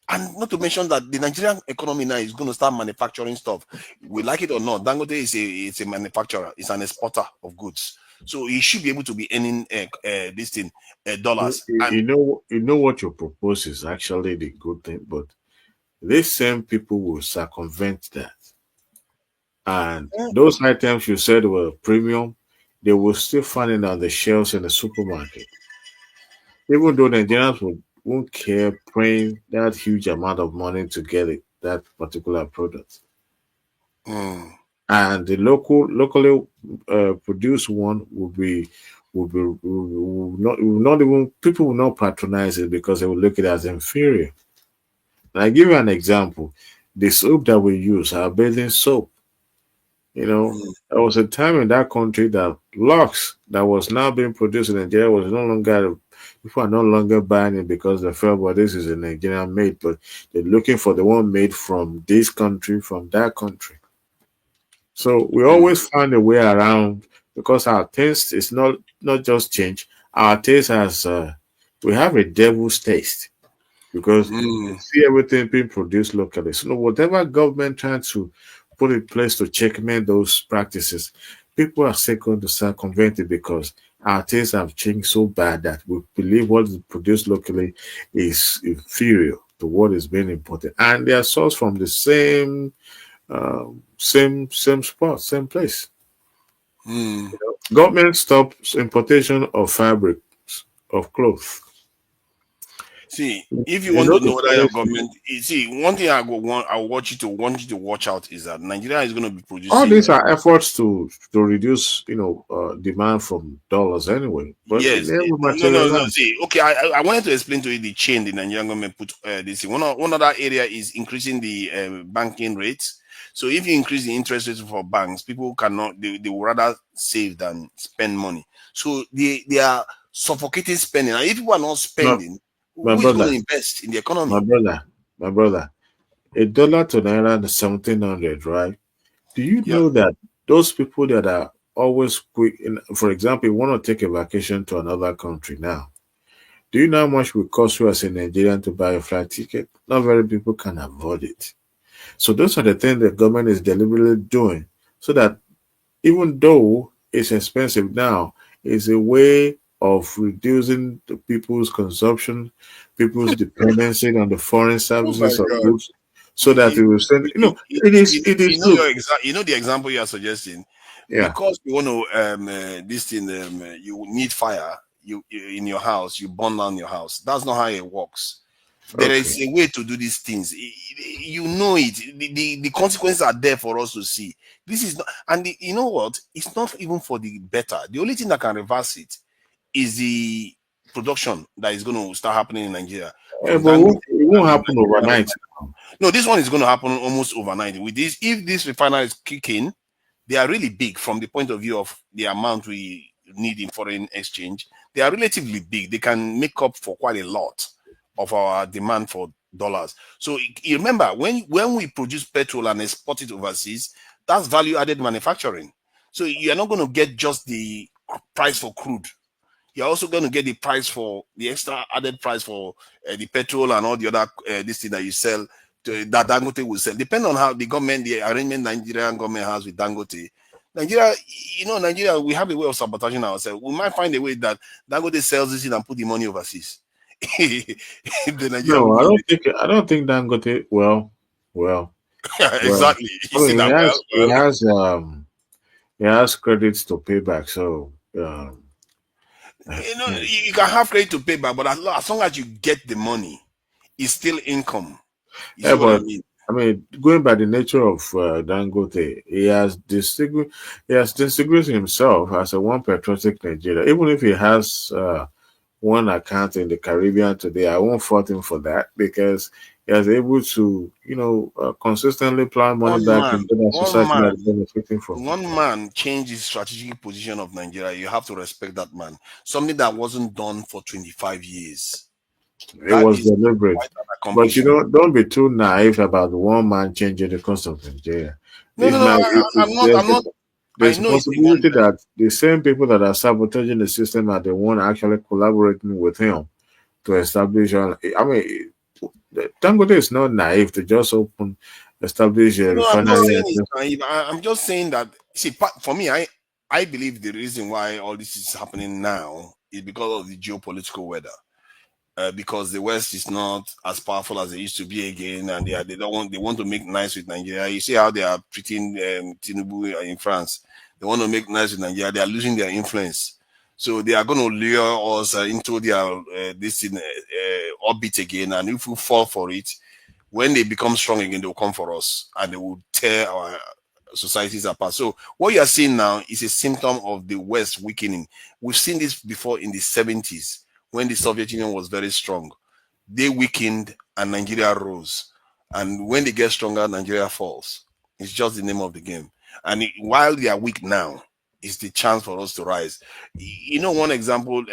and not to mention that the Nigerian economy now is going to start manufacturing stuff. We like it or not, Dangote is a manufacturer, it's an exporter of goods. So he should be able to be earning this thing, dollars. You know what you propose is actually the good thing, but these same people will circumvent that. And those items you said were premium, they will still find it on the shelves in the supermarket. Even though Nigerians won't care paying that huge amount of money to get it, that particular product. And the locally produced one will not even, people will not patronize it because they will look at it as inferior. And I give you an example. The soap that we use, our bathing soap, there was a time in that country that Lux that was now being produced in Nigeria was no longer, people are no longer buying it because they felt, well, this is a Nigerian made, but they're looking for the one made from this country, from that country. So we always find a way around because our taste is not just change. Our taste has, we have a devil's taste because we see everything being produced locally. So whatever government tries to put in place to checkmate those practices, people are still going to circumvent it because our tastes have changed so bad that we believe what is produced locally is inferior to what is being imported, and they are sourced from the same spot, same place. Government stops importation of fabrics of clothes. See, if you want to know whether your government, one thing I want you to watch out is that Nigeria is going to be producing. All these are efforts to reduce, demand from dollars anyway. But yes, no. See, okay, I wanted to explain to you the chain the Nigerian government put this. One other area is increasing the banking rates. So if you increase the interest rates for banks, people cannot. They will rather save than spend money. So they are suffocating spending. And if people are not spending, who is going to invest in the economy? My brother, $1 to Naira is 1,700, right? Do you know that those people that are always quick, for example, you want to take a vacation to another country now, do you know how much it will cost you as a Nigerian to buy a flight ticket? Not very people can afford it. So those are the things the government is deliberately doing so that even though it's expensive now, it's a way of reducing the people's consumption, people's dependency on the foreign services of goods, so that it will send. It is. You know the example you are suggesting. Yeah. Because you want to this thing, you need fire. You in your house, you burn down your house. That's not how it works. There is a way to do these things. You know it. The consequences are there for us to see. This is not, and you know what? It's not even for the better. The only thing that can reverse it is the production that is going to start happening in Nigeria. But it won't happen overnight. No, this one is going to happen almost overnight. With this, if this refineries kick in, they are really big from the point of view of the amount we need in foreign exchange. They are relatively big. They can make up for quite a lot of our demand for dollars. So you remember when we produce petrol and export it overseas, that's value added manufacturing. So you're not going to get just the price for crude. You're also going to get the price for the extra added price for the petrol and all the other this thing that you sell that Dangote will sell. Depending on how the arrangement Nigerian government has with Dangote. Nigeria, we have a way of sabotaging ourselves. We might find a way that Dangote sells this in and put the money overseas. No, I don't think Dangote. Well. Exactly. He has credits to pay back. So you can have credit to pay back, but as long as you get the money, it's still income. Yeah, but I mean, going by the nature of Dangote, he has distinguished himself as a one patriotic Nigeria. Even if he has one account in the Caribbean today, I won't fault him for that because he was able to, consistently plow money back into that society that is benefiting from. One man changed the strategic position of Nigeria. You have to respect that man. Something that wasn't done for 25 years. It That was is deliberate. quite an But accomplishment. don't be too naive about one man changing the course of Nigeria. No, It no, no. might, I'm not. I'm not. I there's a know it's a one possibility person. that the same people that are sabotaging the system are the one actually collaborating with him to establish. I mean, Dangote is not naive to just establish a No, I'm not refinery. saying it's naive. I'm just saying that. See, for me, I believe the reason why all this is happening now is because of the geopolitical weather. Because the West is not as powerful as they used to be again, and they want to make nice with Nigeria. You see how they are treating Tinubu in France. They want to make nice with Nigeria. They are losing their influence, so they are going to lure us into their this in orbit again. And if we fall for it, when they become strong again, they will come for us and they will tear our societies apart. So what you are seeing now is a symptom of the West weakening. We've seen this before in the 70s when the Soviet Union was very strong. They weakened and Nigeria rose. And when they get stronger, Nigeria falls. It's just the name of the game. And while they are weak now, it's the chance for us to rise. One example,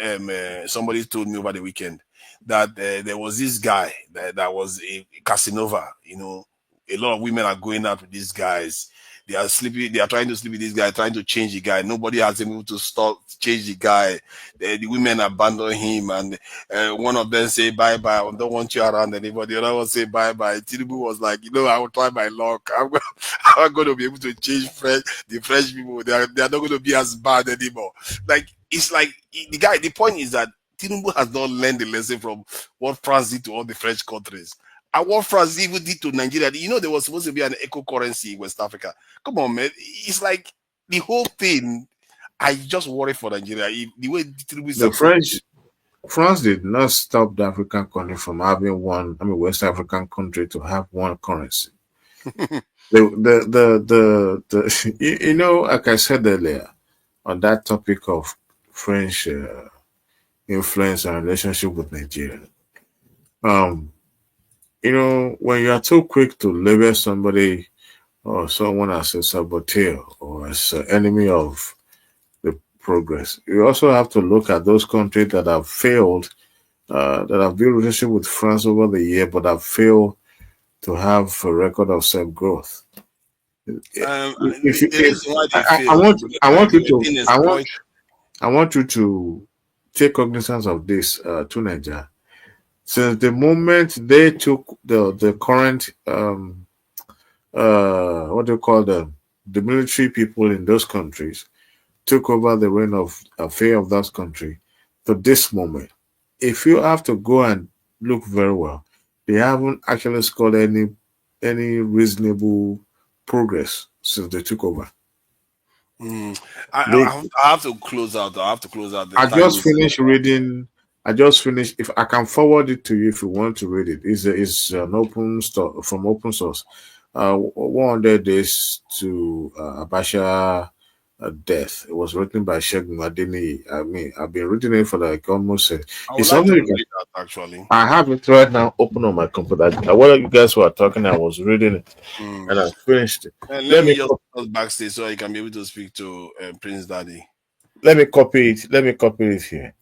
somebody told me over the weekend that there was this guy that was a Casanova. A lot of women are going out with these guys. They are sleeping. They are trying to sleep with this guy, trying to change the guy. Nobody has been able to stop change the guy. The women abandon him, and one of them say bye bye. I don't want you around anybody. The other one say bye bye. Tinubu was like, I will try my luck. I'm going to be able to change the French people. They are not going to be as bad anymore. Like it's like the guy. The point is that Tinubu has not learned the lesson from what France did to all the French countries. And what France even did to Nigeria. There was supposed to be an eco currency in West Africa. Come on, man. It's like the whole thing. I just worry for Nigeria. The way Tinubu is The approaching. France did not stop the African country from having West African country to have one currency. Like I said earlier, on that topic of French influence and relationship with Nigeria, when you are too quick to label somebody or someone as a saboteur or as an enemy of the progress, you also have to look at those countries that have failed, that have built relationship with France over the year, but have failed to have a record of self-growth. The reason why they I fail, want they you were to being exploited. I want you to take cognizance of this, to Nigeria. Since the moment they took the current what do you call them, the military people in those countries took over the reign of affair of that country to this moment, if you have to go and look very well, they haven't actually scored any reasonable progress since they took over. I have to close out. I have to close out. The I time just is. finished reading. I just finished. If I can forward it to you, if you want to read it, it's an open store from open source. 100 Days to Abacha Death. It was written by Shegun Adeni. I mean, I've been reading it for like almost. I would It's like to something you read can. that actually. I have it right now open on my computer. While you guys were talking, I was reading it and I finished it. And let Let me me just pause backstage so I can be able to speak to Prince Daddy. let me copy it. Let me copy it here.